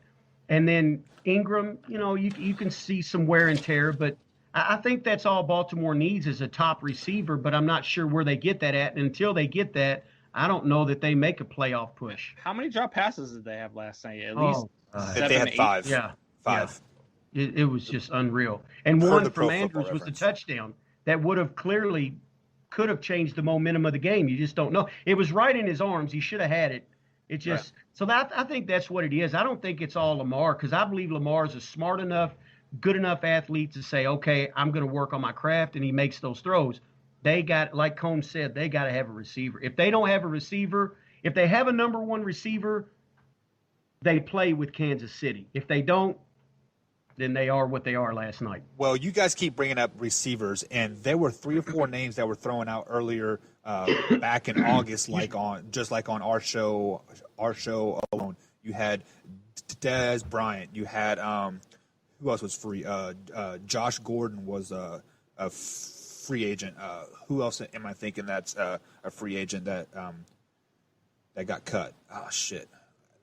And then Ingram, you can see some wear and tear, but I think that's all Baltimore needs is a top receiver, but I'm not sure where they get that at. And until they get that, I don't know that they make a playoff push. How many drop passes did they have last night? At least 7, they had 8? 5. Yeah. 5. Yeah. It was just unreal. And one from Andrews was the touchdown that could have changed the momentum of the game. You just don't know. It was right in his arms. He should have had it. It just so I think that's what it is. I don't think it's all Lamar, because I believe Lamar is a smart enough, good enough athlete to say, okay, I'm going to work on my craft, and he makes those throws. They got, like Cone said, they got to have a receiver. If they don't have a receiver, if they have a number 1 receiver, they play with Kansas City. If they don't, then they are what they are last night. Well, you guys keep bringing up receivers, and there were 3 or 4 names that were thrown out earlier back in August, like on our show alone. You had Dez Bryant. You had who else was free? Josh Gordon was a free agent. Who else am I thinking that's a free agent that got cut? Oh shit.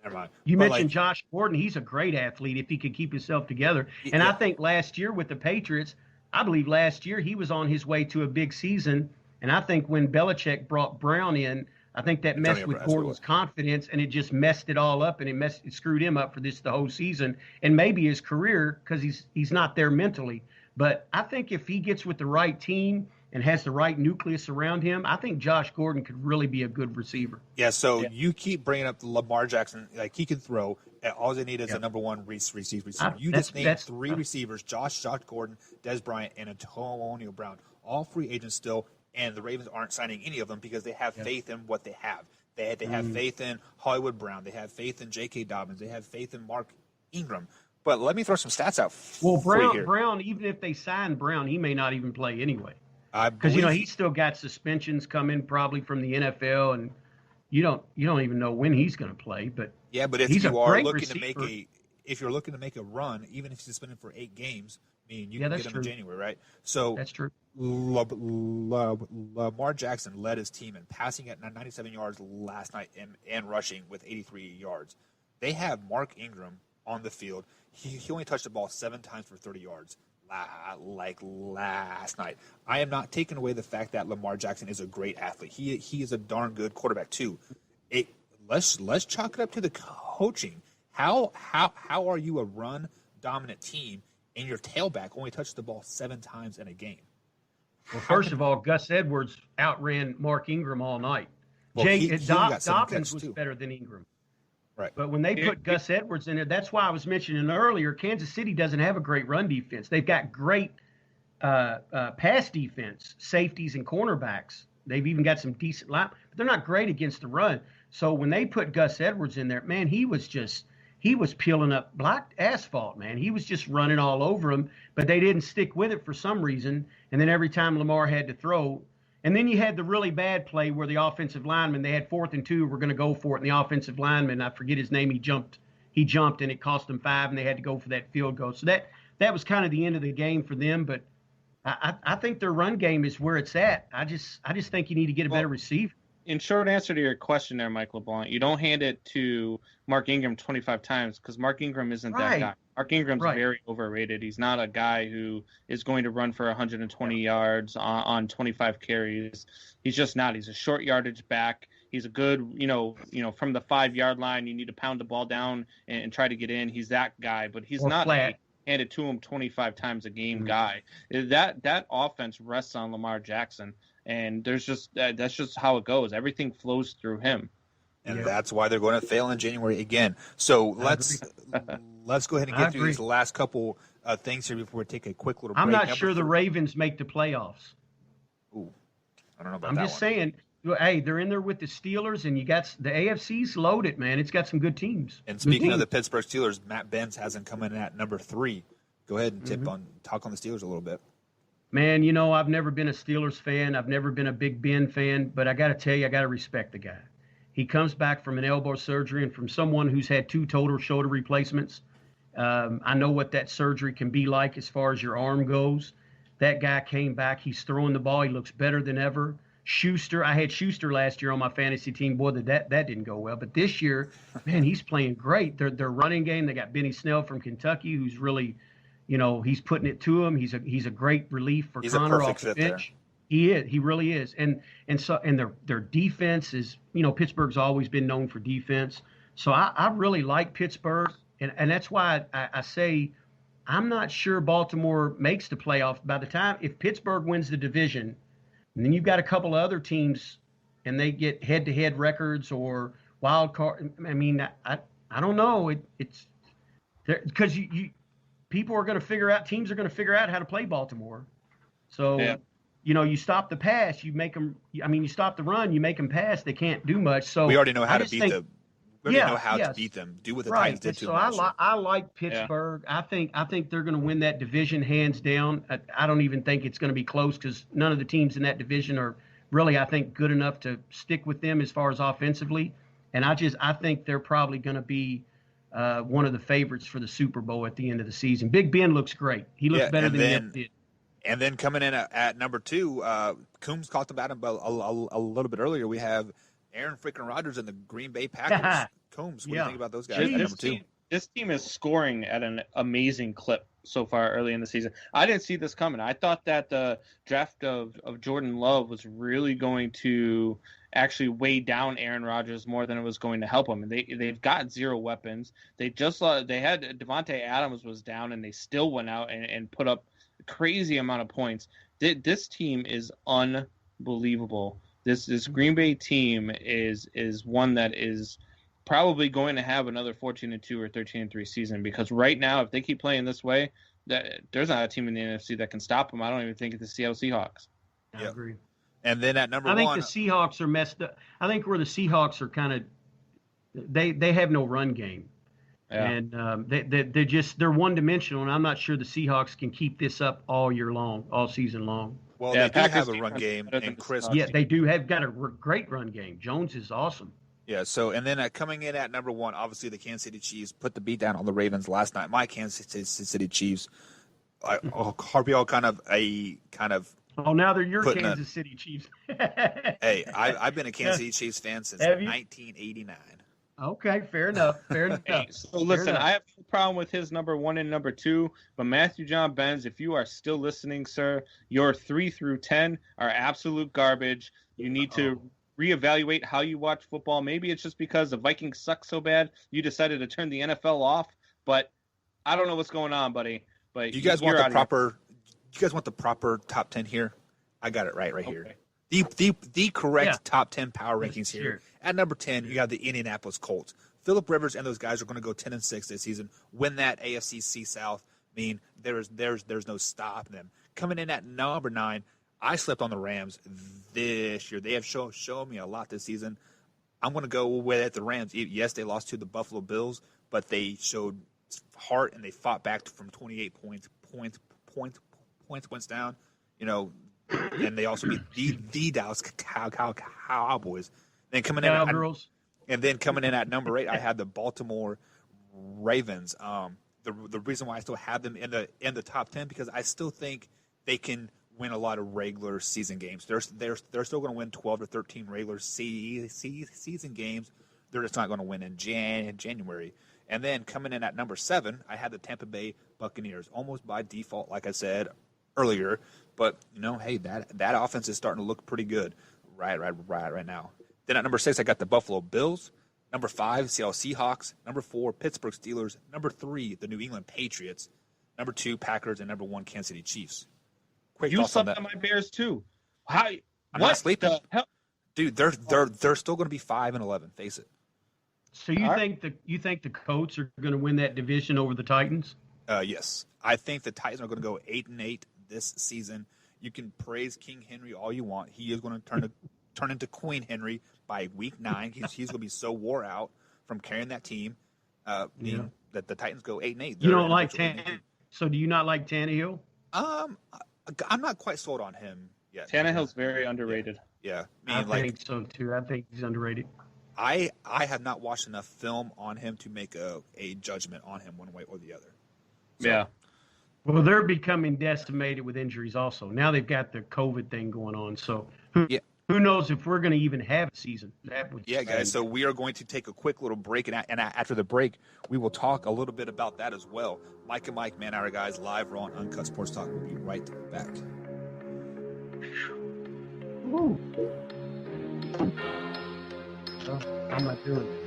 Never mind. You mentioned Josh Gordon. He's a great athlete if he could keep himself together. And I think last year with the Patriots, I believe last year he was on his way to a big season. And I think when Belichick brought Brown in, I think that messed with Gordon's confidence, and it just messed it all up, and it screwed him up for the whole season and maybe his career, because he's not there mentally. But I think if he gets with the right team and has the right nucleus around him, I think Josh Gordon could really be a good receiver. Yeah, so you keep bringing up Lamar Jackson. Like, he could throw. All they need is a number 1 receiver. You just named 3 receivers, Josh Gordon, Dez Bryant, and Antonio Brown. All free agents still, and the Ravens aren't signing any of them because they have faith in what they have. They have faith in Hollywood Brown. They have faith in J.K. Dobbins. They have faith in Mark Ingram. But let me throw some stats out Brown, even if they sign Brown, he may not even play anyway. Because he's still got suspensions coming probably from the NFL, and you don't even know when he's going to play. But yeah, but if he's you a are great looking receiver. if you're looking to make a run, even if he's suspended for 8 games, I mean, you Yeah, can that's get him in true. January, right? So That's true. Lamar Jackson led his team in passing at 97 yards last night and rushing with 83 yards. They have Mark Ingram on the field. He only touched the ball 7 times for 30 yards. Like last night. I am not taking away the fact that Lamar Jackson is a great athlete. He is a darn good quarterback too. Let's chalk it up to the coaching. How are you a run dominant team and your tailback only touched the ball 7 times in a game? Well, first of all, Gus Edwards outran Mark Ingram all night. Well, he got 7 Dobbins catches, was too. better than Ingram. Right. But when they put Gus Edwards in there, that's why I was mentioning earlier, Kansas City doesn't have a great run defense. They've got great pass defense, safeties and cornerbacks. They've even got some decent line, but they're not great against the run. So when they put Gus Edwards in there, man, he was peeling up black asphalt, man. He was just running all over them, but they didn't stick with it for some reason. And then every time Lamar had to throw, and then you had the really bad play where the offensive lineman, they had 4th and 2, were going to go for it, and the offensive lineman, I forget his name, he jumped, and it cost them 5, and they had to go for that field goal. So that was kind of the end of the game for them. But I think their run game is where it's at. I just think you need to get a better receiver. In short answer to your question there, Mike LeBlanc, you don't hand it to Mark Ingram 25 times because Mark Ingram isn't that guy. Mark Ingram's very overrated. He's not a guy who is going to run for 120 yards on 25 carries. He's just not. He's a short yardage back. He's a good, from the 5-yard line, you need to pound the ball down and try to get in. He's that guy, but he's not a hand it to him 25 times a game guy. That offense rests on Lamar Jackson, and that's just how it goes. Everything flows through him. And that's why they're going to fail in January again. So let's go ahead and get through these last couple things here before we take a quick little break. I'm not sure the Ravens make the playoffs. Ooh, I don't know about I'm that just saying, hey, they're in there with the Steelers, and you got the AFC's loaded, man. It's got some good teams. And speaking of the Pittsburgh Steelers, Matt Benz has them coming in at number 3. Go ahead and talk on the Steelers a little bit. Man, I've never been a Steelers fan. I've never been a Big Ben fan, but I got to tell you, I got to respect the guy. He comes back from an elbow surgery and from someone who's had 2 total shoulder replacements. I know what that surgery can be like as far as your arm goes. That guy came back. He's throwing the ball. He looks better than ever. Schuster, I had Schuster last year on my fantasy team. Boy, that didn't go well. But this year, man, he's playing great. Their running game, they got Benny Snell from Kentucky, who's really, he's putting it to him. He's a great relief for Connor off the bench. He is. He really is. And their defense is, Pittsburgh's always been known for defense. So I really like Pittsburgh, and that's why I say I'm not sure Baltimore makes the playoffs. By the time, if Pittsburgh wins the division, and then you've got a couple of other teams, and they get head-to-head records or wild card. I mean, I don't know. It's because people are going to figure out, teams are going to figure out how to play Baltimore. So, you stop the pass, you make them. I mean, you stop the run, you make them pass. They can't do much. So we already know how to beat them. We already know how to beat them. Do what the Titans did to them. So I like Pittsburgh. I think they're going to win that division hands down. I don't even think it's going to be close because none of the teams in that division are really, I think, good enough to stick with them as far as offensively. And I think they're probably going to be one of the favorites for the Super Bowl at the end of the season. Big Ben looks great. He looks better than he ever did. And then coming in at number 2, Coombs talked about him a little bit earlier. We have Aaron freaking Rodgers and the Green Bay Packers. Coombs, what do you think about those guys at number 2? This team is scoring at an amazing clip so far early in the season. I didn't see this coming. I thought that the draft of Jordan Love was really going to actually weigh down Aaron Rodgers more than it was going to help him. And they've got 0 weapons. They had Devontae Adams was down, and they still went out and put up a crazy amount of points. This team is unbelievable. This Green Bay team is one that is probably going to have another 14-2 or 13-3 season, because right now, if they keep playing this way, there's not a team in the NFC that can stop them. I don't even think it's the Seattle Seahawks. I agree. And then at number 1, I think the Seahawks are messed up. I think where the Seahawks are kind of they have no run game. And they're one dimensional, and I'm not sure the Seahawks can keep this up all year long, all season long. Well, they do have a run game, and Chris. Yeah, they do have got a great run game. Jones is awesome. Yeah. So, and then coming in at number 1, obviously the Kansas City Chiefs put the beat down on the Ravens last night. My Kansas City Chiefs, RBL kind of. Oh, now they're your Kansas City Chiefs. Hey, I've been a Kansas City Chiefs fan since 1989. Okay, fair enough. Fair enough. So listen, I have no problem with his number 1 and number 2, but Matthew John Benz, if you are still listening, sir, your 3 through 10 are absolute garbage. You need to reevaluate how you watch football. Maybe it's just because the Vikings suck so bad you decided to turn the NFL off. But I don't know what's going on, buddy. But you guys want the proper? You guys want the proper top 10 here? I got it right here. The correct top 10 power rankings here. At number 10, you got the Indianapolis Colts. Phillip Rivers and those guys are going to go 10-6 this season. Win that AFC South. I mean, there's no stopping them. Coming in at number 9, I slept on the Rams this year. They have shown me a lot this season. I'm going to go with the Rams. Yes, they lost to the Buffalo Bills, but they showed heart and they fought back from 28 points down. You know, and they also beat the Dallas Cowboys. Then coming in at number 8, I had the Baltimore Ravens. The reason why I still have them in the top 10 because I still think they can win a lot of regular season games. They're still going to win 12 to 13 regular season games. They're just not going to win in January. And then coming in at number 7, I had the Tampa Bay Buccaneers, almost by default, like I said earlier. But hey, that offense is starting to look pretty good right now. Then at number 6, I got the Buffalo Bills. Number 5, Seattle Seahawks. Number 4, Pittsburgh Steelers. Number 3, the New England Patriots. Number 2, Packers, and number 1, Kansas City Chiefs. Quick you thoughts on slept that. on my Bears too. I'm not sleeping. Dude, they're still going to be 5-11. Face it. So you think the Colts are going to win that division over the Titans? Yes, I think the Titans are going to go 8-8 this season. You can praise King Henry all you want. He is going to turn into Queen Henry by week 9. He's going to be so wore out from carrying that team. That the Titans go 8-8. You don't like Tannehill? So do you not like Tannehill? I'm not quite sold on him yet. Tannehill's very underrated. Yeah, I think so too. I think he's underrated. I have not watched enough film on him to make a judgment on him one way or the other. So, yeah. Well, they're becoming decimated with injuries also. Now they've got the COVID thing going on. So who knows if we're going to even have a season? Guys. So we are going to take a quick little break, and after the break, we will talk a little bit about that as well. Mike and Mike, Man Hour guys, live on Uncut Sports Talk. We'll be right back. Ooh. I'm not doing it.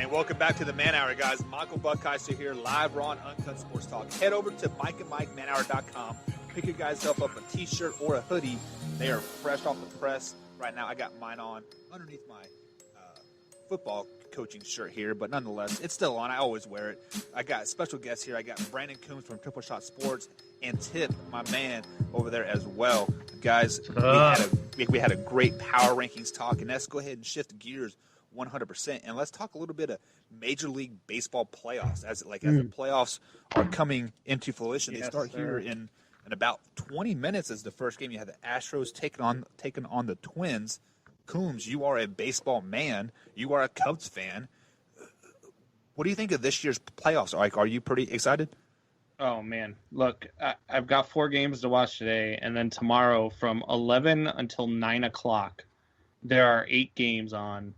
Welcome back to the Man Hour, guys. Michael Buckheiser here, live on Uncut Sports Talk. Head over to MikeandMikeManHour.com. Pick your guys up a T-shirt or a hoodie. They are fresh off the press. Right now, I got mine on underneath my football coaching shirt here, but nonetheless, it's still on. I always wear it. I got special guests here. I got Brandon Coombs from Triple Shot Sports and Tip, my man, over there as well. Guys, we had a great power rankings talk, and let's go ahead and shift gears 100%, and let's talk a little bit of Major League Baseball playoffs as the playoffs are coming into fruition. They start here in about 20 minutes as the first game. You have the Astros taking on the Twins. Coombs, you are a baseball man. You are a Cubs fan. What do you think of this year's playoffs? Are you pretty excited? Oh, man. Look, I've got 4 games to watch today, and then tomorrow from 11 until 9 o'clock, there are 8 games on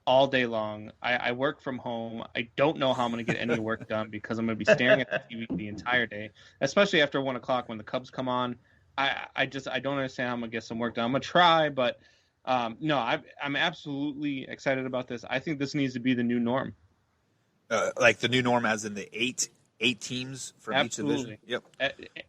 all day long. I work from home. I don't know how I'm going to get any work done because I'm going to be staring at the TV the entire day, especially after 1 o'clock when the Cubs come on. I don't understand how I'm going to get some work done. I'm going to try, but no, I'm absolutely excited about this. I think this needs to be the new norm. Like the new norm as in the eight teams from each division? Yep.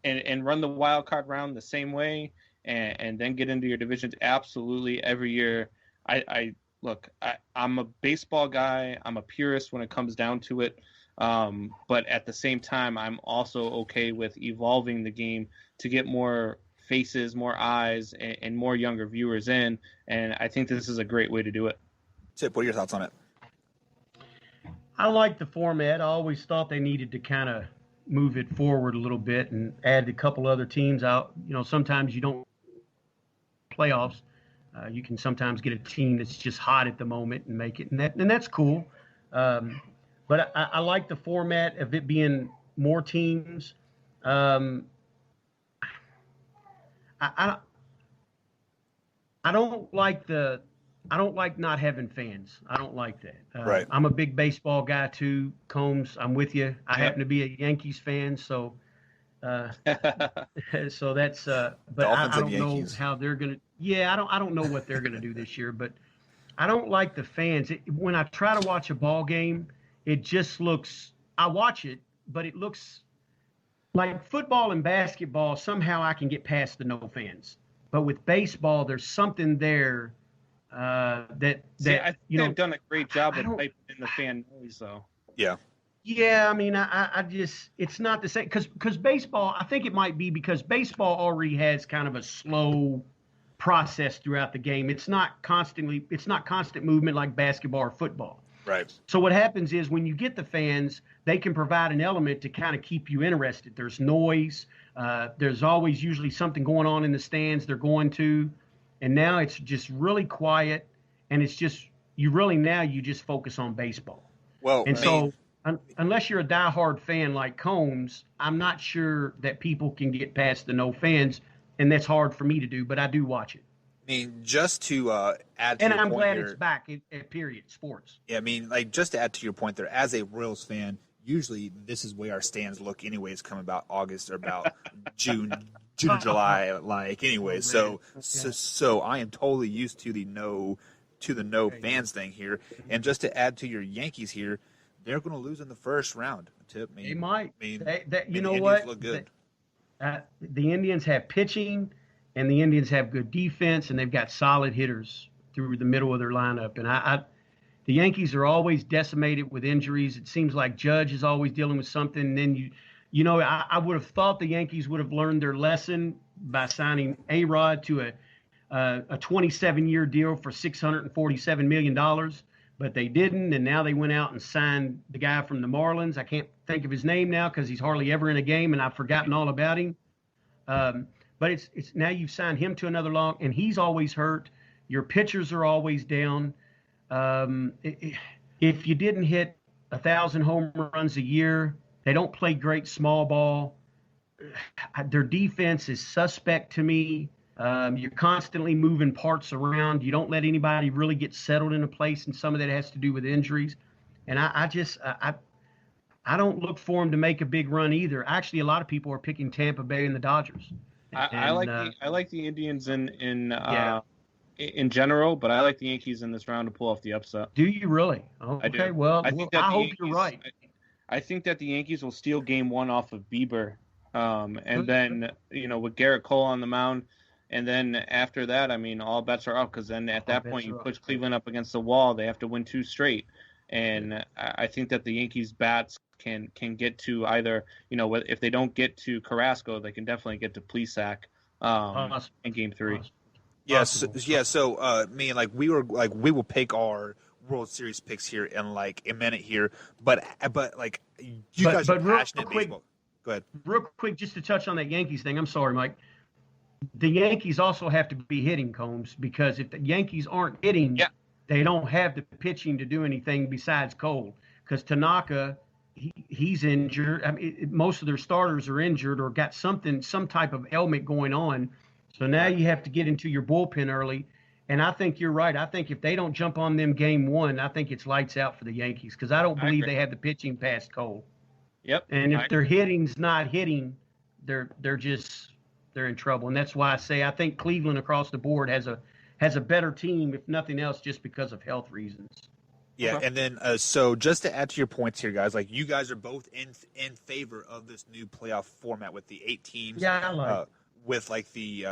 And run the wild card round the same way. and then get into your divisions. Absolutely, every year. I'm a baseball guy. I'm a purist when it comes down to it. But at the same time, I'm also okay with evolving the game to get more faces, more eyes, and more younger viewers in. And I think this is a great way to do it. Tip, what are your thoughts on it? I like the format. I always thought they needed to kind of move it forward a little bit and add a couple other teams out. Sometimes you don't playoffs. You can sometimes get a team that's just hot at the moment and make it, and that's cool. But I like the format of it being more teams. I don't like not having fans. I don't like that. Right. I'm a big baseball guy too, Combs. I'm with you. I happen to be a Yankees fan, so so that's. But I don't know how they're gonna. Yeah, I don't know what they're gonna do this year. But I don't like the fans. When I try to watch a ball game, it just looks. I watch it, but it looks like football and basketball. Somehow I can get past the no fans. But with baseball, there's something there. I think they've done a great job of piping in the fan noise, though. Yeah. Yeah, I mean, I just it's not the same because baseball. I think it might be because baseball already has kind of a slow process throughout the game. It's not constant movement like basketball or football. Right. So what happens is when you get the fans, they can provide an element to kind of keep you interested. There's noise. There's always usually something going on in the stands they're going to. And now it's just really quiet, and it's just you just focus on baseball. Well, so unless you're a diehard fan like Combs, I'm not sure that people can get past the no fans, and that's hard for me to do. But I do watch it. I mean, just to add to and your I'm point glad here, it's back at period sports. Yeah, I mean, like just to add to your point there, as a Royals fan, usually this is the way our stands look anyways, come about August or about June or July, like anyway. So I am totally used to the no fans thing here. And just to add to your Yankees here, they're going to lose in the first round. They might. You know the what? Indians look good. The Indians have pitching, and the Indians have good defense, and they've got solid hitters through the middle of their lineup. And the Yankees are always decimated with injuries. It seems like Judge is always dealing with something. And then I would have thought the Yankees would have learned their lesson by signing A-Rod to a 27-year deal for $647 million, but they didn't. And now they went out and signed the guy from the Marlins. I can't think of his name now because he's hardly ever in a game, and I've forgotten all about him. But it's now you've signed him to another long, and he's always hurt. Your pitchers are always down. If you didn't hit 1,000 home runs a year, they don't play great small ball. Their defense is suspect to me. You're constantly moving parts around. You don't let anybody really get settled in a place, and some of that has to do with injuries. And I don't look for them to make a big run either. Actually, a lot of people are picking Tampa Bay and the Dodgers. I like the Indians in general, but I like the Yankees in this round to pull off the upset. Do you really? Oh, I do. okay, well, I hope you're right. I think that the Yankees will steal game one off of Bieber, and then with Garrett Cole on the mound, and then after that, I mean, all bets are up because then at that point you push Cleveland up against the wall. They have to win 2 straight, and I think that the Yankees bats can get to either if they don't get to Carrasco, they can definitely get to Plesac in game 3. Yes, yeah. So me and we will pick our World Series picks here in like a minute here, but you guys are passionate baseball. Go ahead. Real quick, just to touch on that Yankees thing. I'm sorry, Mike. The Yankees also have to be hitting, Combs, because if the Yankees aren't hitting, they don't have the pitching to do anything besides Cole. Because Tanaka, he's injured. I mean, most of their starters are injured or got some type of ailment going on. So now you have to get into your bullpen early. And I think you're right. I think if they don't jump on them game one, I think it's lights out for the Yankees because I don't believe they have the pitching past Cole. Yep. And if their hitting's not hitting, they're in trouble. And that's why I say I think Cleveland across the board has a better team, if nothing else, just because of health reasons. Yeah, and then so just to add to your points here, guys, you guys are both in favor of this new playoff format with the 8 teams. Yeah, I like it. with like the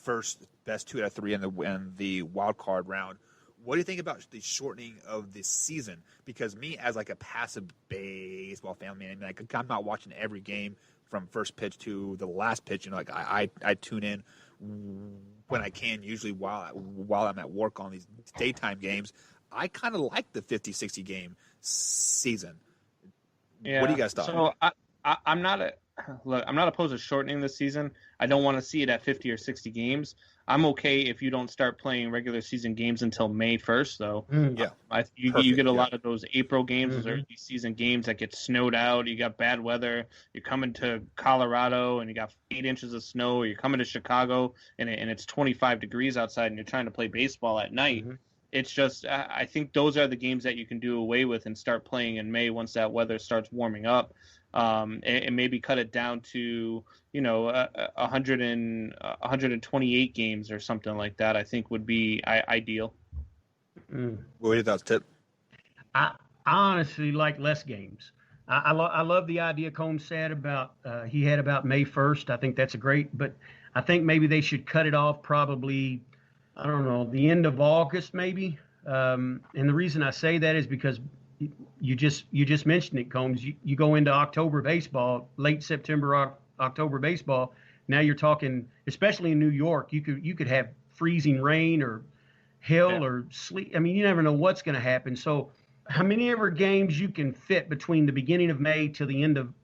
first best 2 out of 3 in the wild card round. What do you think about the shortening of the season? Because me, as like a passive baseball fan, man, like I'm not watching every game from first pitch to the last pitch. You know, like I tune in when I can, usually while I'm at work on these daytime games. I kind of like the 50, 60 game season. Yeah. What do you guys thought? So I'm not opposed to shortening the season. I don't want to see it at 50 or 60 games. I'm okay if you don't start playing regular season games until May 1st, though. Yeah. You get a lot of those April games, those early season games that get snowed out. You got bad weather. You're coming to Colorado and you got 8 inches of snow. Or you're coming to Chicago and it's 25 degrees outside and you're trying to play baseball at night. It's just, I think those are the games that you can do away with and start playing in May once that weather starts warming up. And maybe cut it down to 128 games or something like that. I think would be ideal. What are your thoughts, Tip? I honestly like less games. I love the idea Combs said about he had about May 1st. I think that's but I think maybe they should cut it off probably, I don't know, the end of August maybe. And the reason I say that is because you just mentioned it, Combs. You go into October baseball, late September, October baseball. Now you're talking, especially in New York, you could have freezing rain or hail or sleet. I mean, you never know what's going to happen. So how many ever games you can fit between the beginning of May to the end of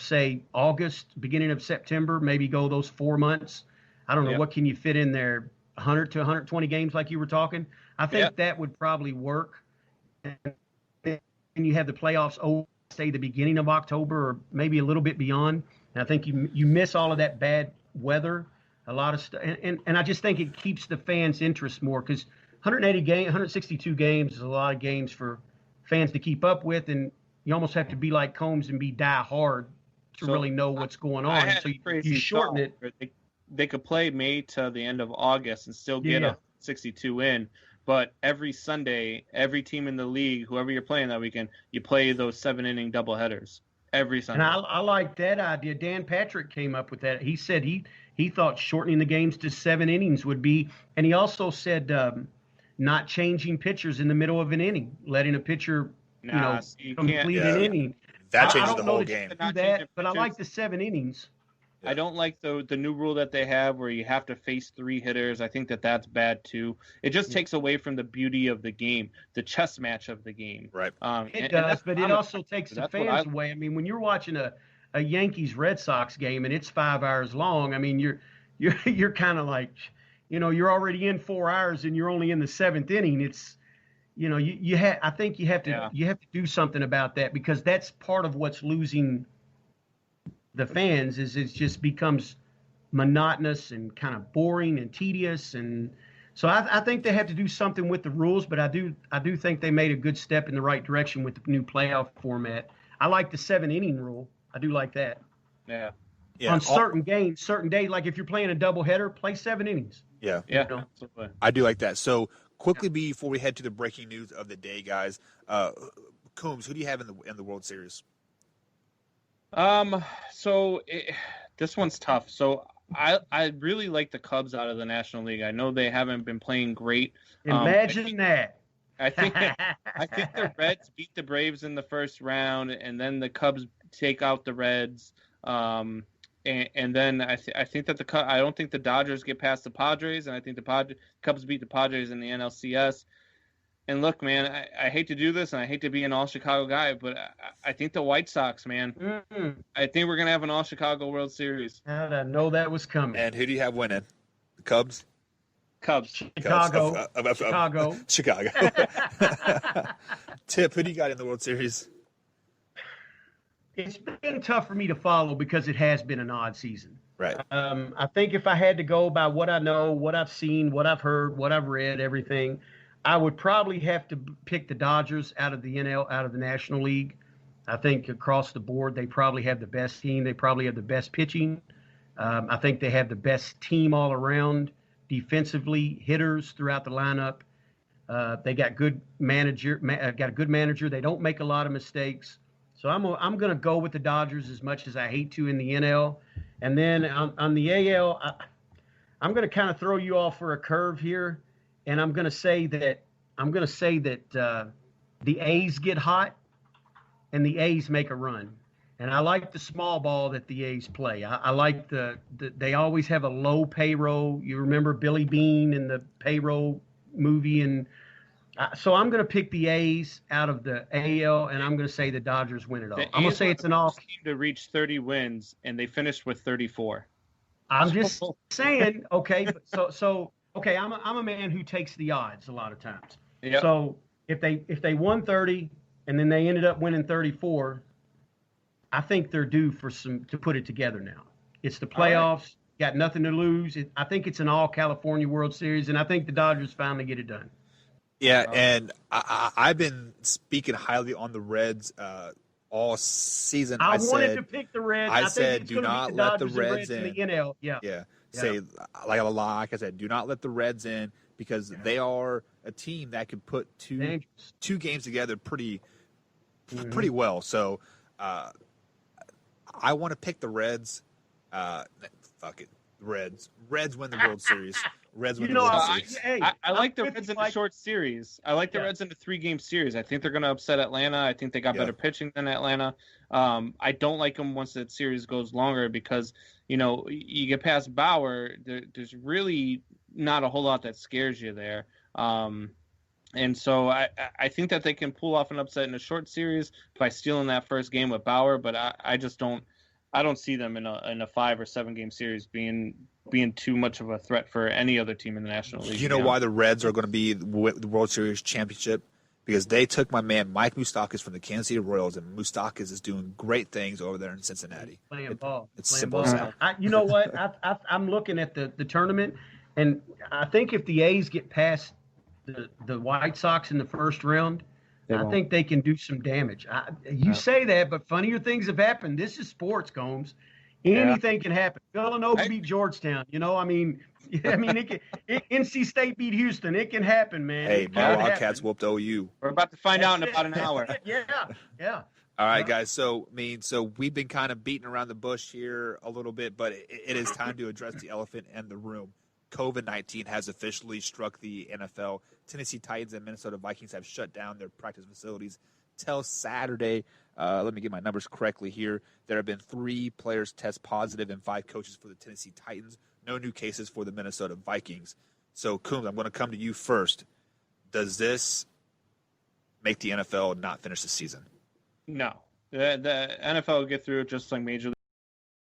say August, beginning of September, maybe go those 4 months. I don't know, what can you fit in there? 100 to 120 games like you were talking. I think that would probably work. And you have the playoffs say the beginning of October or maybe a little bit beyond. And I think you miss all of that bad weather, a lot of stuff. And I just think it keeps the fans' interest more because 162 games is a lot of games for fans to keep up with. And you almost have to be like Combs and be die hard to really know what's going on. So you shorten it. They could play May to the end of August and still get a 62 in. But every Sunday, every team in the league, whoever you're playing that weekend, you play those 7-inning doubleheaders every Sunday. And I like that idea. Dan Patrick came up with that. He said he thought shortening the games to 7 innings would be, and he also said not changing pitchers in the middle of an inning, letting a pitcher complete an inning. That changes the whole game. Do that, but I like the 7 innings. I don't like the new rule that they have where you have to face 3 hitters. I think that's bad too. It just takes away from the beauty of the game, the chess match of the game. Right. It does, but it also takes the fans away. I mean, when you're watching a Yankees Red Sox game and it's 5 hours long, I mean, you're kind of like, you're already in 4 hours and you're only in the 7th inning. It's, I think you have to do something about that because that's part of what's losing the fans is it just becomes monotonous and kind of boring and tedious. And so I think they have to do something with the rules, but I do think they made a good step in the right direction with the new playoff format. I like the 7-inning rule. I do like that. Yeah. On certain games, certain days, like if you're playing a doubleheader, play 7 innings. Yeah. Yeah. I do like that. So quickly before we head to the breaking news of the day, guys, Coombs, who do you have in the World Series? This one's tough. So I really like the Cubs out of the National League. I know they haven't been playing great. Imagine that. I think the Reds beat the Braves in the first round, and then the Cubs take out the Reds. And then I think that I don't think the Dodgers get past the Padres, and I think the Cubs beat the Padres in the NLCS. And look, man, I hate to do this, and I hate to be an all-Chicago guy, but I think the White Sox, man. I think we're going to have an all-Chicago World Series. How'd I know that was coming? And who do you have winning? The Cubs? Cubs. Chicago. Chicago. Tip, who do you got in the World Series? It's been tough for me to follow because it has been an odd season. Right. I think if I had to go by what I know, what I've seen, what I've heard, what I've read, everything – I would probably have to pick the Dodgers out of the National League. I think across the board, they probably have the best team. They probably have the best pitching. I think they have the best team all around, defensively, hitters throughout the lineup. They got good manager. Got a good manager. They don't make a lot of mistakes. So I'm going to go with the Dodgers as much as I hate to in the NL. And then on the AL, I'm going to kind of throw you off for a curve here, and I'm going to say that the A's get hot, and the A's make a run. And I like the small ball that the A's play. I like they always have a low payroll. You remember Billy Bean in the payroll movie, and so I'm going to pick the A's out of the AL, and I'm going to say the Dodgers win it all. I'm going to say it's an all team to reach 30 wins, and they finished with 34. I'm just saying, okay. So okay, I'm a man who takes the odds a lot of times. Yep. So if they won 30 and then they ended up winning 34, I think they're due for to put it together now. It's the playoffs, got nothing to lose. I think it's an all California World Series, and I think the Dodgers finally get it done. Yeah, and I've been speaking highly on the Reds all season. I wanted to pick the Reds. I think said, it's do gonna not be the let the Dodgers and Reds in. The NL. Yeah. Say, like I said, do not let the Reds in because they are a team that can put two games together pretty well. So I want to pick the Reds. Fuck it. Reds win the World Series. Reds win the World Series. I like the Reds in a short series. I like the Reds in a 3-game series. I think they're going to upset Atlanta. I think they got better pitching than Atlanta. I don't like them once that series goes longer because, you get past Bauer, there's really not a whole lot that scares you there. And so I think that they can pull off an upset in a short series by stealing that first game with Bauer, but I just don't. I don't see them in a 5 or 7 game series being too much of a threat for any other team in the National League. You know why the Reds are going to be the World Series championship? Because they took my man Mike Moustakas from the Kansas City Royals, and Moustakas is doing great things over there in Cincinnati. Playing ball. It's simple as that. You know what? I'm looking at the tournament, and I think if the A's get past the White Sox in the first round, I think they can do some damage. You say that, but funnier things have happened. This is sports, Combs. Anything can happen. Villanova beat Georgetown. NC State beat Houston. It can happen, man. Hey, my Wildcats whooped OU. We're about to find out in about an hour. Yeah. All right, guys. So we've been kind of beating around the bush here a little bit, but it is time to address the elephant in the room. COVID-19 has officially struck the NFL. Tennessee Titans and Minnesota Vikings have shut down their practice facilities till Saturday. Let me get my numbers correctly here. There have been 3 players test positive and 5 coaches for the Tennessee Titans. No new cases for the Minnesota Vikings. So, Coombs, I'm going to come to you first. Does this make the NFL not finish the season? No. The NFL will get through it just like Major League.